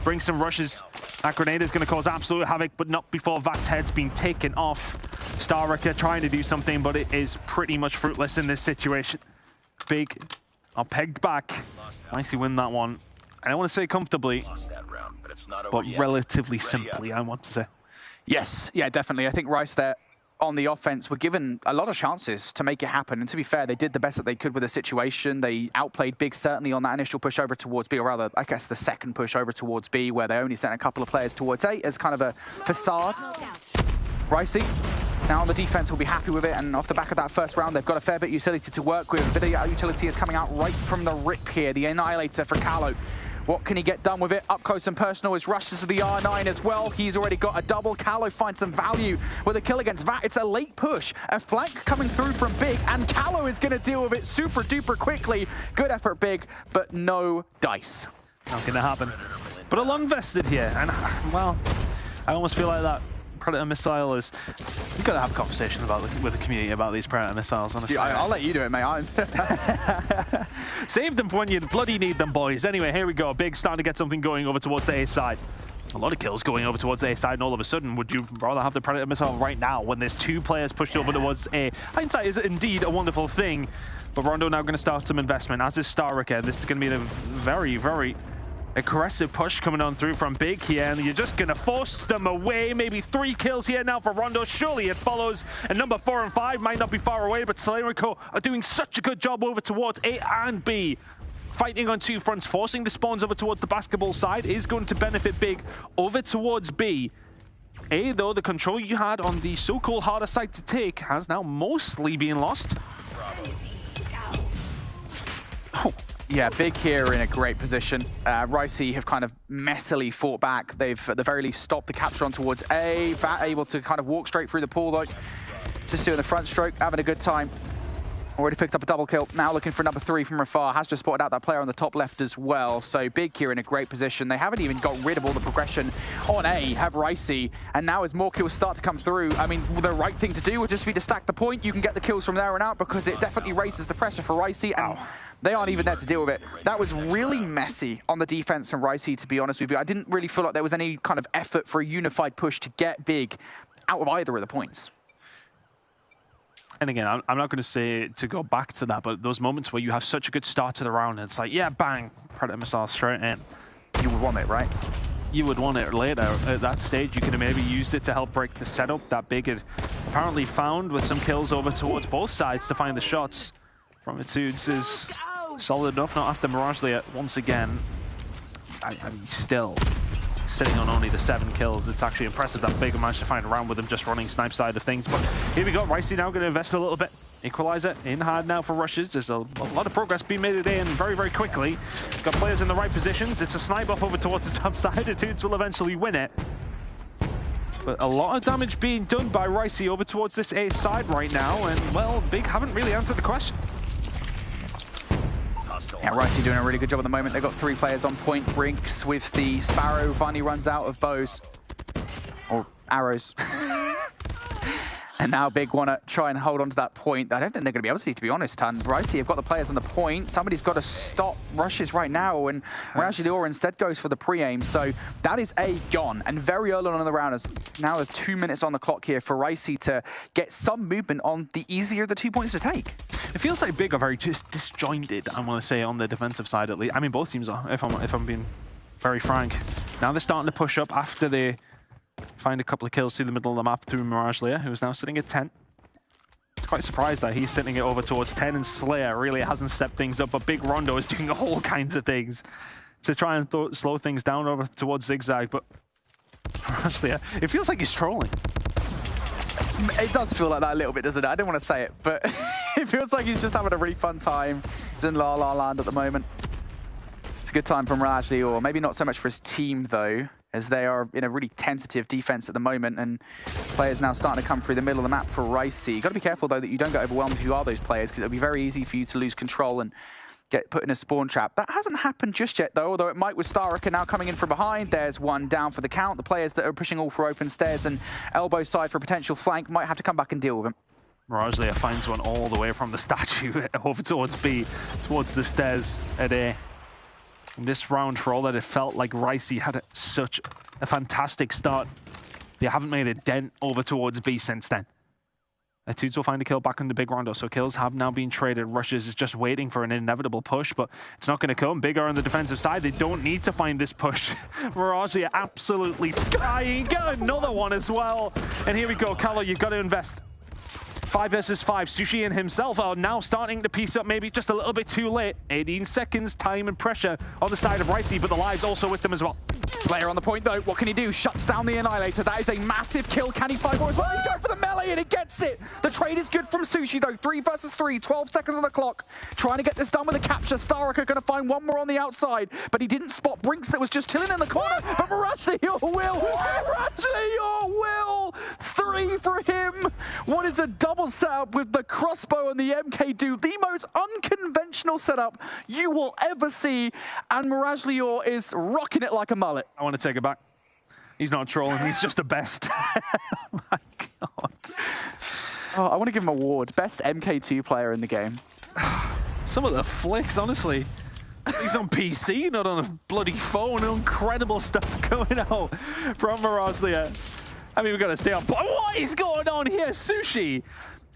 Bring some rushes. That grenade is going to cause absolute havoc, but not before Vat's head's been taken off. Starricker trying to do something, but it is pretty much fruitless in this situation. Big are pegged back. Nicely win that one. I don't want to say comfortably, but relatively simply, I want to say. Yes, yeah, definitely. I think Rice there on the offense were given a lot of chances to make it happen. And to be fair, they did the best that they could with the situation. They outplayed Big certainly on that initial push over towards B, or rather, I guess the second push over towards B, where they only sent a couple of players towards A as kind of a facade. Ricey, now the defense will be happy with it, and off the back of that first round, they've got a fair bit of utility to work with. A bit of utility is coming out right from the rip here. The Annihilator for Carlo. What can he get done with it? Up close and personal is Rushes to the R9 as well. He's already got a double. Callow finds some value with a kill against Vat. It's a late push. A flank coming through from Big, and Callow is going to deal with it super duper quickly. Good effort, Big, but no dice. Not going to happen. But a long vested here, and well, I almost feel like that Predator missile is... We've got to have a conversation with the community about these Predator missiles, honestly. Yeah, I'll let you do it, mate. Save them for when you bloody need them, boys. Anyway, here we go. Big starting to get something going over towards the A side. A lot of kills going over towards the A side, and all of a sudden, would you rather have the Predator missile right now when there's 2 players pushed over towards A? Hindsight is indeed a wonderful thing, but Rondo now going to start some investment, as is Starricker. This is going to be a very, very aggressive push coming on through from Big here, and you're just going to force them away. Maybe 3 kills here now for Rondo. Surely it follows, and number 4 and 5 might not be far away, but Salerico are doing such a good job over towards A and B. Fighting on 2 fronts, forcing the spawns over towards the basketball side is going to benefit Big over towards B. A, though, the control you had on the so-called harder side to take has now mostly been lost. Oh. Yeah, Big here in a great position. Ricey have kind of messily fought back. They've, at the very least, stopped the capture on towards A. Vat able to kind of walk straight through the pool, though. Just doing the front stroke, having a good time. Already picked up a double kill. Now looking for number 3 from Rafar. Has just spotted out that player on the top left as well. So Big here in a great position. They haven't even got rid of all the progression on A. Have Ricey. And now as more kills start to come through, I mean, the right thing to do would just be to stack the point. You can get the kills from there on out because it definitely raises the pressure for Ricey. And they aren't even there to deal with it. That was really messy on the defense from Ricey, to be honest with you. I didn't really feel like there was any kind of effort for a unified push to get Big out of either of the points. And again, I'm not going to say to go back to that, but those moments where you have such a good start to the round, and it's like, yeah, bang, Predator missile straight in. You would want it, right? You would want it later. At that stage, you could have maybe used it to help break the setup that Big had apparently found with some kills over towards both sides to find the shots. From Etudes is solid enough, not after Mirage Lear once again. I mean, still sitting on only the 7 kills. It's actually impressive that Big managed to find a round with him just running snipe side of things. But here we go, Ricey now going to invest a little bit. Equalizer in hard now for rushes. There's a lot of progress being made today and very, very quickly. Got players in the right positions. It's a snipe off over towards the top side. Etudes will eventually win it. But a lot of damage being done by Ricey over towards this A side right now. And, well, Big haven't really answered the question. Yeah, Ricey doing a really good job at the moment. They've got 3 players on point. Brinks with the Sparrow finally runs out of bows. Or arrows. And now Big want to try and hold on to that point. I don't think they're going to be able to be honest, Tan. Ricey have got the players on the point. Somebody's got to stop rushes right now, and Mirage Lear instead goes for the pre-aim. So that is A gone, and very early on in the round, now there's 2 minutes on the clock here for Ricey to get some movement on the easier of the 2 points to take. It feels like Big are very just disjointed, I want to say, on the defensive side at least. I mean, both teams are, if I'm being very frank. Now they're starting to push up after they find a couple of kills through the middle of the map through Mirage Lear, who's now sitting at 10. Quite surprised that he's sitting it over towards 10, and Slayer really hasn't stepped things up, but Big Rondo is doing all kinds of things to try and slow things down over towards Zigzag, but Mirage Lear, it feels like he's trolling. It does feel like that a little bit, doesn't it? I don't want to say it, but it feels like he's just having a really fun time. He's in La La Land at the moment. It's a good time for Mirage Lear, maybe not so much for his team, though, as they are in a really tentative defense at the moment, and players now starting to come through the middle of the map for Ricey. You've got to be careful, though, that you don't get overwhelmed if you are those players, because it'll be very easy for you to lose control and get put in a spawn trap. That hasn't happened just yet, though, although it might with Starricker now coming in from behind. There's one down for the count. The players that are pushing all for open stairs and elbow side for a potential flank might have to come back and deal with him. Mirage Lear finds one all the way from the statue over towards B, towards the stairs at A. In this round, for all that it felt like Ricey had such a fantastic start, they haven't made a dent over towards B since then. Etudes will find a kill back on the Big Rondo, so kills have now been traded. Rushes is just waiting for an inevitable push, but it's not going to come. Big are on the defensive side. They don't need to find this push. Mirage Lear absolutely flying. Get another one as well. And here we go. Callow, you've got to invest. 5 versus 5. Sushi and himself are now starting to piece up, maybe just a little bit too late. 18 seconds, time and pressure on the side of Ricey, but the lives also with them as well. Slayer on the point, though. What can he do? Shuts down the Annihilator. That is a massive kill. Can he find more as well? He's going for the melee, and he gets it. The trade is good from Sushi, though. 3 versus 3, 12 seconds on the clock. Trying to get this done with a capture. Starricker going to find one more on the outside, but he didn't spot Brinks that was just chilling in the corner. But Mirage Lear will. Mirage Lear will. 3 for him. What is a double setup with the crossbow and the MK do? The most unconventional setup you will ever see, and Mirage Lear is rocking it like a mullet. I want to take it back. He's not trolling, he's just the best. Oh my god. Oh, I want to give him an award. Best MK2 player in the game. Some of the flicks, honestly. He's on PC, not on a bloody phone. Incredible stuff going out from Mirage Lear. I mean, we've got to stay on. But what is going on here? Sushi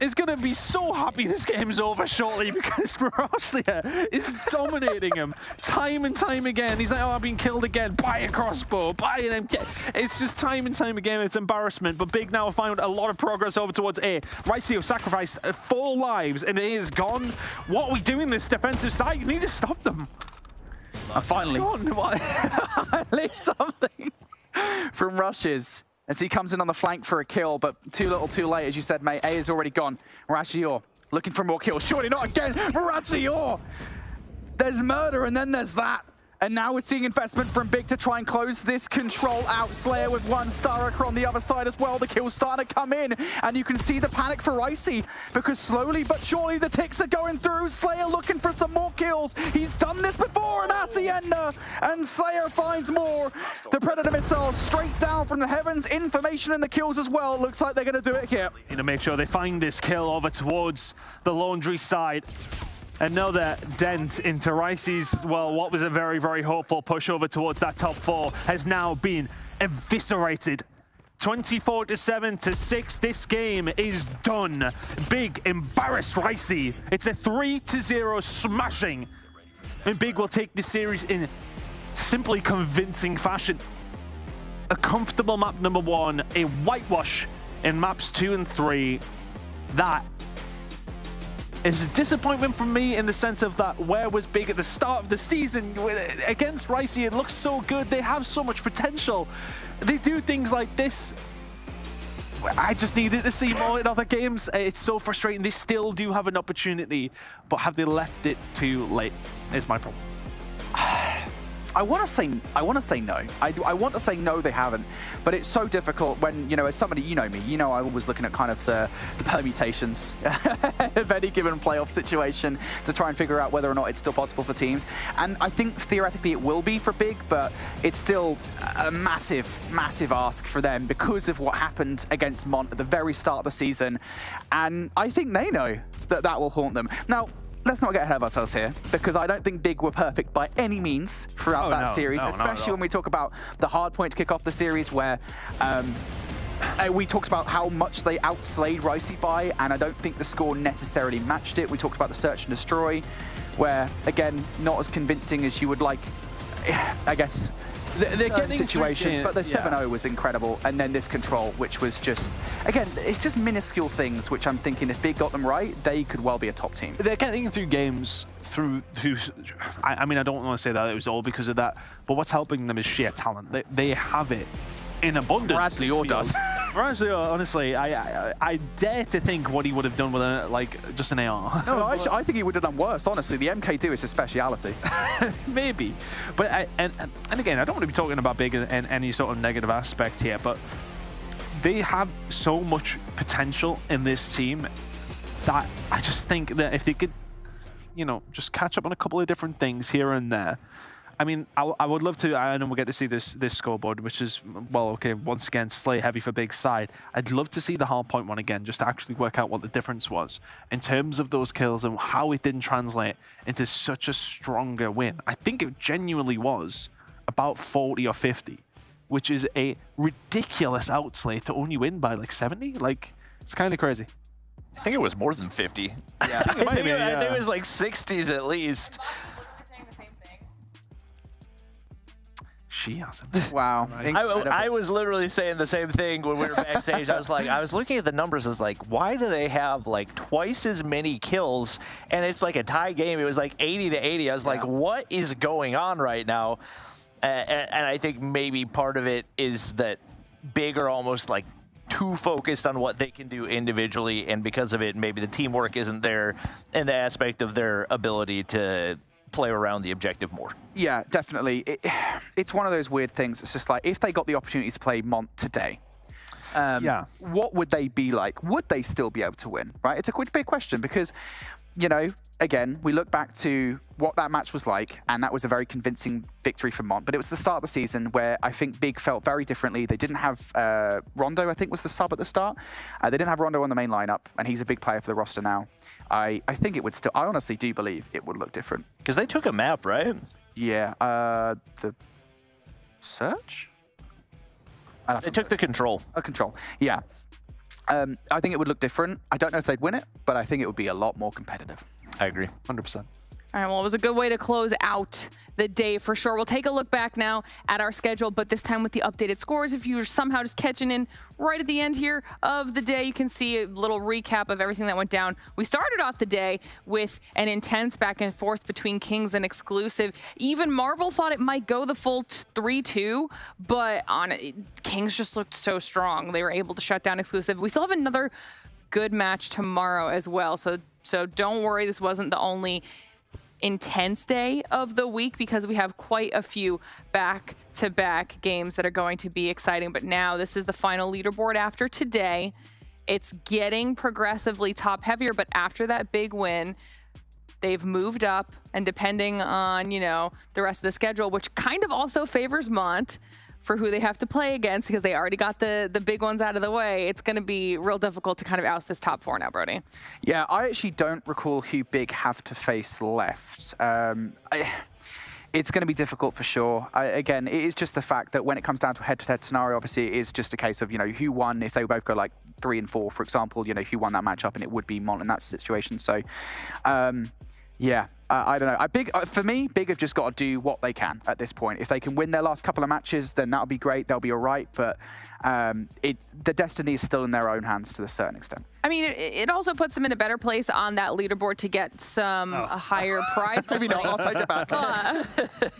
is going to be so happy this game's over shortly because Mirage Lear is dominating him time and time again. He's like, oh, I've been killed again. Buy a crossbow, buy an MK. It's just time and time again. It's embarrassment. But Big now found a lot of progress over towards A. Ricey have sacrificed 4 lives and A is gone. What are we doing this defensive side? You need to stop them. And finally, at least something from Rushes. As he comes in on the flank for a kill, but too little too late, as you said, mate. A is already gone. Mirage Lear looking for more kills. Surely not again. Mirage Lear! There's murder, and then there's that. And now we're seeing investment from Big to try and close this control out. Slayer with 1 star on the other side as well. The kill's starting to come in. And you can see the panic for Icy because slowly but surely the ticks are going through. Slayer looking for some more kills. He's done this before in Hacienda. And Slayer finds more. The Predator missile straight down from the heavens. Information in the kills as well. Looks like they're going to do it here. Need to make sure they find this kill over towards the laundry side. Another dent into Ricey's, well, what was a very, very hopeful push over towards that top 4 has now been eviscerated. 24-7 to 6, this game is done. Big embarrassed Ricey. It's a 3-0 smashing. And Big will take this series in simply convincing fashion. A comfortable map number 1, a whitewash in maps 2 and 3. That is a disappointment from me in the sense of that where was Big at the start of the season against Ricey. It looks so good. They have so much potential. They do things like this. I just needed to see more in other games. It's so frustrating. They still do have an opportunity, but have they left it too late? Is my problem. I want to say no. I want to say no, they haven't. But it's so difficult when, you know, as somebody, you know me, you know I'm always looking at kind of the permutations of any given playoff situation to try and figure out whether or not it's still possible for teams. And I think theoretically it will be for Big, but it's still a massive, massive ask for them because of what happened against Mont at the very start of the season. And I think they know that that will haunt them. Now, let's not get ahead of ourselves here, because I don't think Big were perfect by any means throughout that series, especially when we talk about the hard point to kick off the series where we talked about how much they outslayed Ricey by, and I don't think the score necessarily matched it. We talked about the search and destroy, where, again, not as convincing as you would like, I guess, they're getting situations, but the 7-0 was incredible. And then this control, which was just, again, it's just minuscule things, which I'm thinking if Big got them right, they could well be a top team. They're getting through games through I mean, I don't want to say that it was all because of that, but what's helping them is sheer talent. They have it in abundance. Bradley Orr does. Bradley Orr, honestly, I dare to think what he would have done with just an AR. No, I think he would have done worse, honestly. The MK2 is his speciality. Maybe. But and again, I don't want to be talking about Big in any sort of negative aspect here, but they have so much potential in this team that I just think that if they could, you know, just catch up on a couple of different things here and there. I mean, I would love to, I know we'll get to see this scoreboard, which is, well, okay, once again, Slay heavy for Big side. I'd love to see the hard point one again, just to actually work out what the difference was in terms of those kills and how it didn't translate into such a stronger win. I think it genuinely was about 40 or 50, which is a ridiculous outslay to only win by like 70. Like, it's kind of crazy. I think it was more than 50. Yeah. I think it was like 60s at least. She hasn't. Wow. I was literally saying the same thing when we were backstage. I was looking at the numbers. I was like, why do they have like twice as many kills? And it's like a tie game. It was like 80-80. I was like, what is going on right now? And I think maybe part of it is that Big are almost like too focused on what they can do individually. And because of it, maybe the teamwork isn't there in the aspect of their ability to play around the objective more. Yeah, definitely. It's one of those weird things. It's just like, if they got the opportunity to play Mont today, what would they be like? Would they still be able to win, right? It's a quite big question because, you know, again, we look back to what that match was like, and that was a very convincing victory for Mont, but it was the start of the season where I think Big felt very differently. They didn't have Rondo, I think was the sub at the start. They didn't have Rondo on the main lineup, and he's a big player for the roster now. I think it would still, I honestly do believe it would look different. Because they took a map, right? Yeah, the search? They took the control. Control, yeah. I think it would look different. I don't know if they'd win it, but I think it would be a lot more competitive. I agree, 100%. All right, well, it was a good way to close out the day for sure. We'll take a look back now at our schedule, but this time with the updated scores. If you're somehow just catching in right at the end here of the day, you can see a little recap of everything that went down. We started off the day with an intense back and forth between Kings and Exclusive. Even Marvel thought it might go the full 3-2, but Kings just looked so strong. They were able to shut down Exclusive. We still have another good match tomorrow as well, so don't worry, this wasn't the only intense day of the week because we have quite a few back-to-back games that are going to be exciting. But now this is the final leaderboard after today. It's getting progressively top heavier, but after that big win, they've moved up, and depending on, the rest of the schedule, which kind of also favors Mont for who they have to play against because they already got the big ones out of the way, it's going to be real difficult to kind of oust this top 4 now, Brody. Yeah, I actually don't recall who Big have to face left. It's going to be difficult for sure. Again, it is just the fact that when it comes down to a head-to-head scenario, obviously it is just a case of, who won. If they both go like 3 and 4, for example, who won that matchup, and it would be Mont in that situation. So, yeah, I don't know. For me, Big have just got to do what they can at this point. If they can win their last couple of matches, then that'll be great. They'll be all right. But the destiny is still in their own hands to a certain extent. I mean, it also puts them in a better place on that leaderboard to get a higher prize. Maybe not. I'll take it back.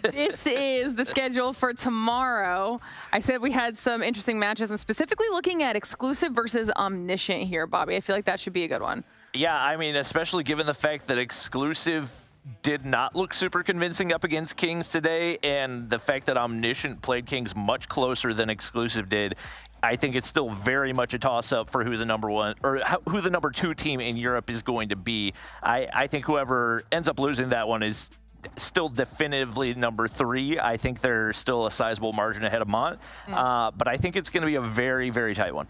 This is the schedule for tomorrow. I said we had some interesting matches, and specifically looking at exclusive versus Omniscient here, Bobby. I feel like that should be a good one. Yeah, I mean, especially given the fact that exclusive did not look super convincing up against Kings today, and the fact that Omniscient played Kings much closer than exclusive did. I think it's still very much a toss-up for who the number 1 or who the number 2 team in Europe is going to be. I think whoever ends up losing that one is still definitively number 3. I think they're still a sizable margin ahead of Mont, but I think it's going to be a very, very tight one.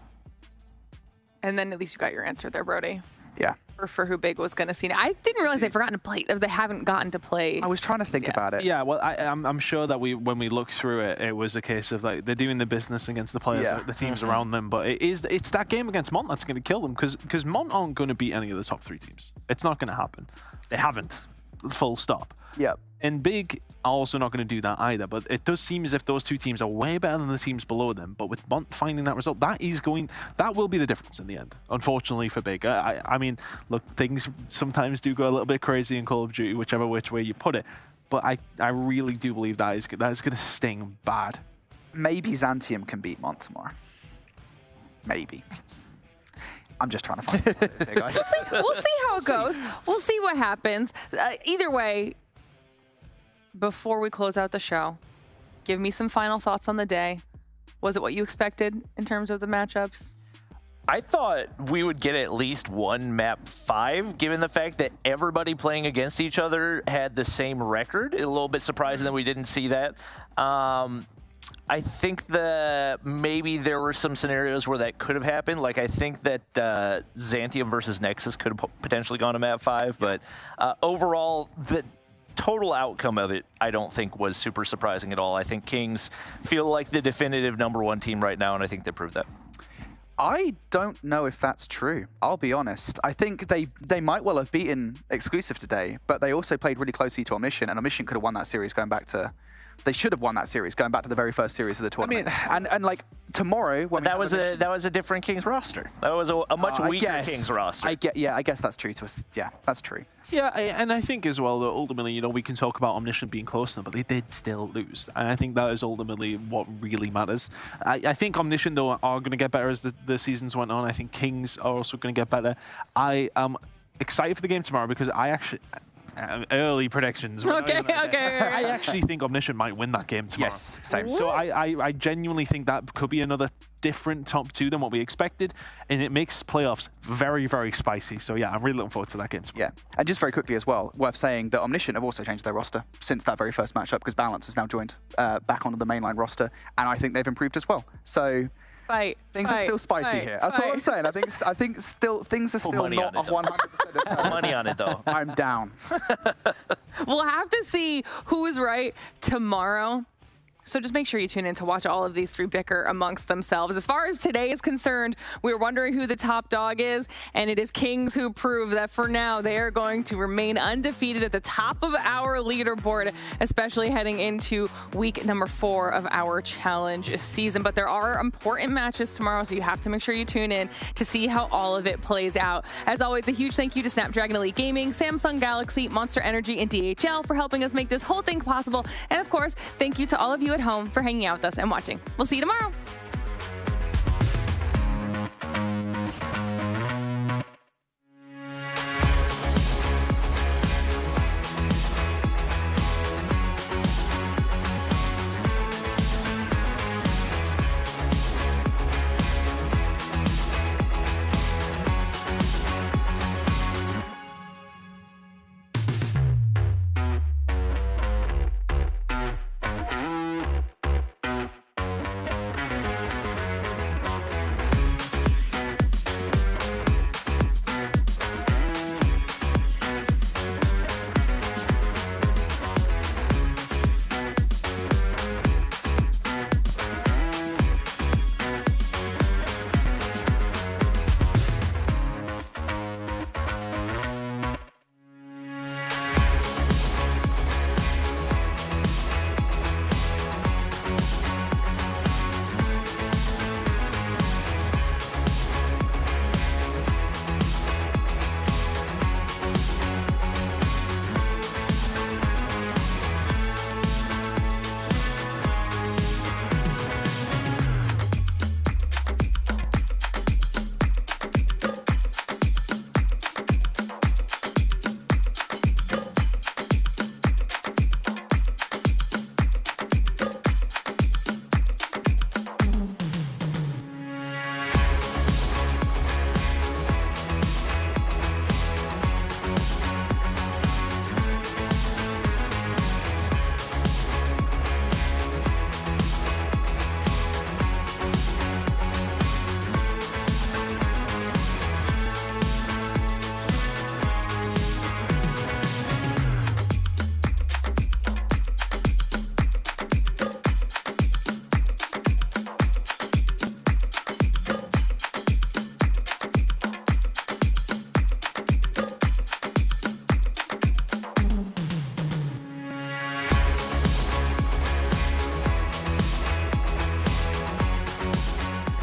And then at least you got your answer there, Brody. Yeah. For who Big was going to see. I didn't realize they've forgotten to play. They haven't gotten to play. I was trying to think about it. Yeah, well, I'm sure that when we looked through it, it was a case of like they're doing the business against the players, the teams around them. But it's that game against Mont that's going to kill them because Mont aren't going to beat any of the top 3 teams. It's not going to happen. They haven't. Full stop. Yeah. And Big are also not going to do that either. But it does seem as if those 2 teams are way better than the teams below them. But with Mont finding that result, that will be the difference in the end, unfortunately for Big. I mean, look, things sometimes do go a little bit crazy in Call of Duty, which way you put it. But I really do believe that is going to sting bad. Maybe Xantium can beat Mont tomorrow. Maybe. I'm just trying to find it here, guys. We'll see how it goes. We'll see what happens. Either way, before we close out the show, give me some final thoughts on the day. Was it what you expected in terms of the matchups? I thought we would get at least one map 5, given the fact that everybody playing against each other had the same record. A little bit surprising that we didn't see that. I think that maybe there were some scenarios where that could have happened. Like, I think that Xantium versus Nexus could have potentially gone to map 5. But overall, the total outcome of it, I don't think was super surprising at all. I think Kings feel like the definitive number 1 team right now, and I think they proved that. I don't know if that's true. I'll be honest. I think they might well have beaten exclusive today, but they also played really closely to Omniscient, and Omniscient could have won that series going back to... They should have won that series going back to the very first series of the tournament. I mean, and like tomorrow, when that was a different Kings roster. That was a much weaker Kings roster. I guess that's true to us. Yeah, that's true. Yeah, and I think as well that ultimately, we can talk about Omniscient being close to them, but they did still lose. And I think that is ultimately what really matters. I think Omniscient, though, are going to get better as the seasons went on. I think Kings are also going to get better. I am excited for the game tomorrow because I actually... early predictions. Okay. I actually think Omniscient might win that game tomorrow. Yes, same. So I genuinely think that could be another different top 2 than what we expected, and it makes playoffs very, very spicy. So yeah, I'm really looking forward to that game tomorrow. Yeah, and just very quickly as well, worth saying that Omniscient have also changed their roster since that very first matchup because Balance has now joined back onto the mainline roster, and I think they've improved as well. So things are still spicy here. That's all I'm saying. I think still things are still not 100% determined. Money on it, though. I'm down. We'll have to see who is right tomorrow. So just make sure you tune in to watch all of these 3 bicker amongst themselves. As far as today is concerned, we were wondering who the top dog is, and it is Kings who prove that for now they are going to remain undefeated at the top of our leaderboard, especially heading into week number 4 of our challenge season. But there are important matches tomorrow, so you have to make sure you tune in to see how all of it plays out. As always, a huge thank you to Snapdragon Elite Gaming, Samsung Galaxy, Monster Energy, and DHL for helping us make this whole thing possible. And of course, thank you to all of you at home for hanging out with us and watching. We'll see you tomorrow.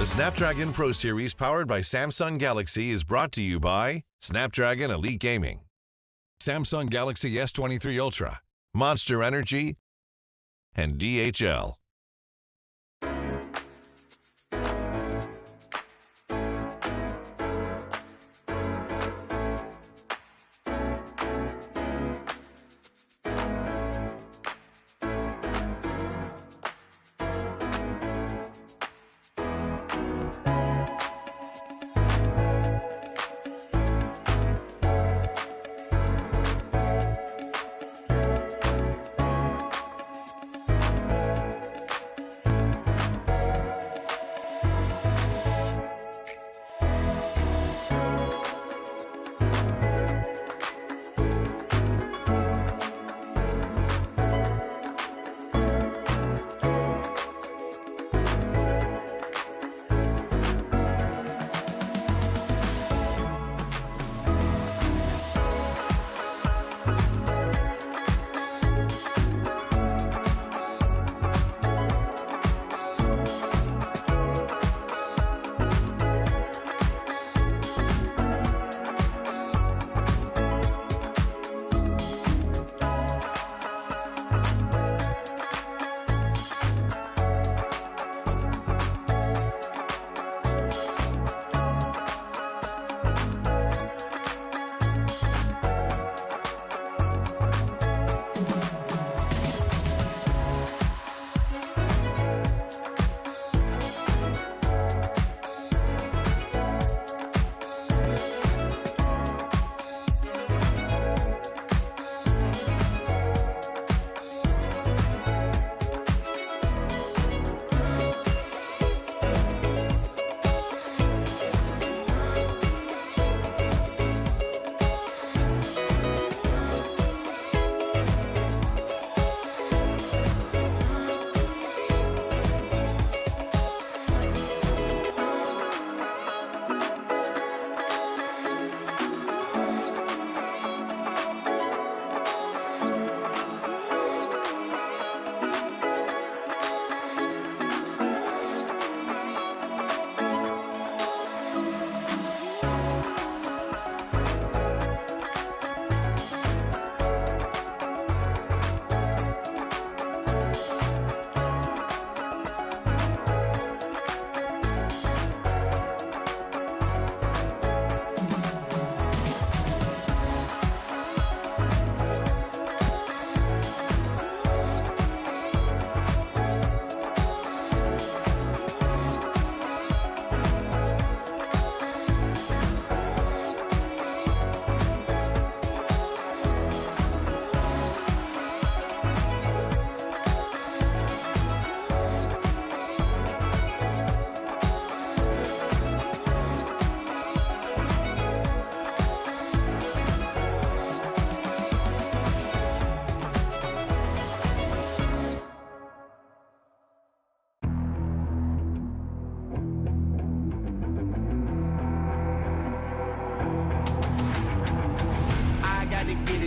The Snapdragon Pro Series powered by Samsung Galaxy is brought to you by Snapdragon Elite Gaming, Samsung Galaxy S23 Ultra, Monster Energy, and DHL.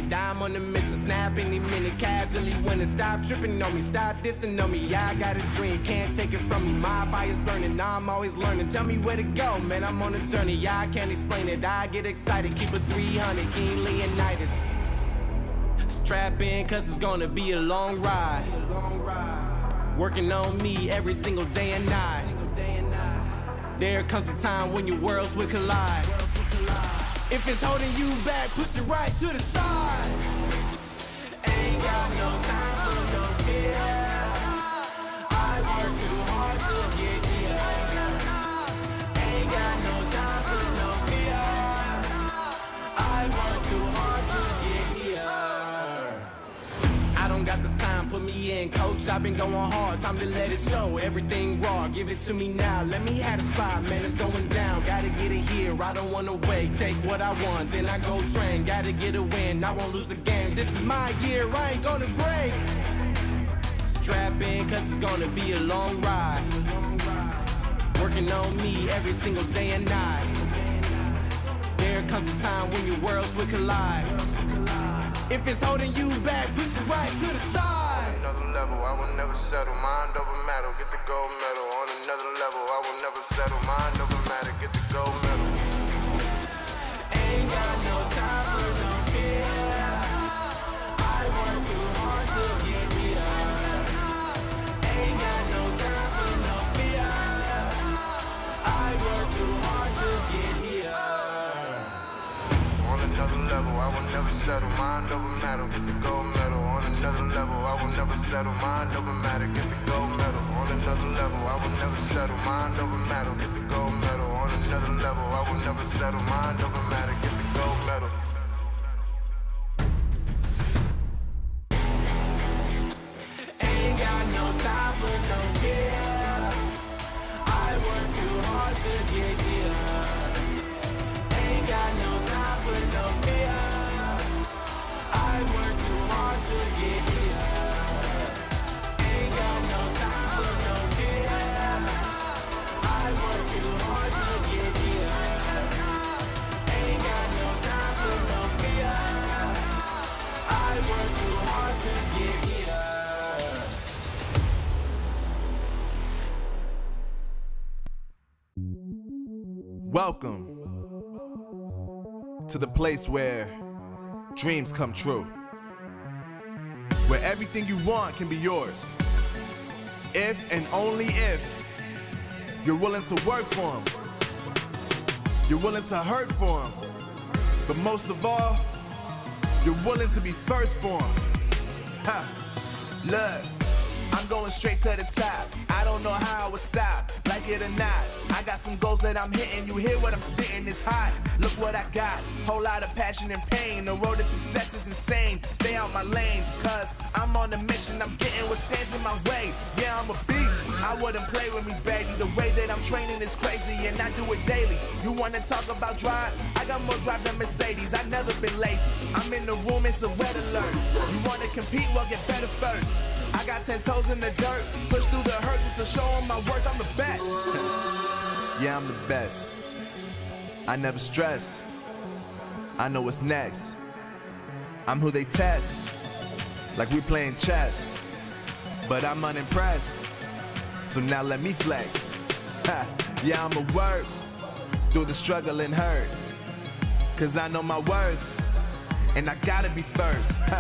I'm on the mission, snap any minute, casually winning. Stop tripping on me, stop dissing on me. Yeah, I got a dream, can't take it from me. My fire's burning, now I'm always learning. Tell me where to go, man, I'm on a journey. Yeah, I can't explain it, I get excited. Keep it 300, King Leonidas. Strap in, cause it's gonna be a long ride. Working on me every single day and night. There comes a time when your worlds will collide. If it's holding you back, push it right to the side. Ain't got no time for no fear. I work too hard to get here. Ain't got no time for no fear. I work too hard to get here. I don't got the time, put me in, coach. I've been going hard, time to let it show. Everything raw, give it to me now. Let me have the spot, man, it's going down. Gotta get it here, I don't wanna wait. Take what I want, then I go train. Gotta get a win, I won't lose the game. This is my year, I ain't gonna break. Strap in, cause it's gonna be a long ride. Working on me every single day and night. There comes a time when your worlds will collide. If it's holding you back, push it right to the side. On another level, I will never settle. Mind over matter, get the gold medal. On another level, I will never settle. settle. Mind over matter, get the gold medal. On another level, I will never settle. Mind over matter, get the gold medal. On another level, I will never settle. Mind over matter, get the gold medal. On another level, I will never settle. Mind over matter, get the gold medal. Ain't got no time for no fear. I work too hard to get here. Ain't got no time for no fear. I work too hard to get here. Ain't got no time for no fear. I work too hard to get here. Ain't got no time for no fear. I work too hard to get here. Welcome to the place where dreams come true, where everything you want can be yours, if and only if you're willing to work for them, you're willing to hurt for them, but most of all, you're willing to be first for them. Ha! Look, I'm going straight to the top. I don't know how I would stop, like it or not. I got some goals that I'm hitting. You hear what I'm spitting? It's hot. Look what I got. Whole lot of passion and pain. The road to success is insane. Stay out my lane, cause I'm on a mission. I'm getting what stands in my way. Yeah, I'm a beast. I wouldn't play with me, baby. The way that I'm training is crazy, and I do it daily. You wanna talk about drive? I got more drive than Mercedes. I've never been lazy. I'm in the room, it's a red alert. You wanna compete? Well, get better first. I got 10 toes in the dirt. Push through the hurt just to show them my worth. I'm the best. Yeah, I'm the best. I never stress. I know what's next. I'm who they test, like we playing chess. But I'm unimpressed, so now let me flex. Ha. Yeah, I'ma work through the struggle and hurt, cause I know my worth, and I gotta be first. Ha.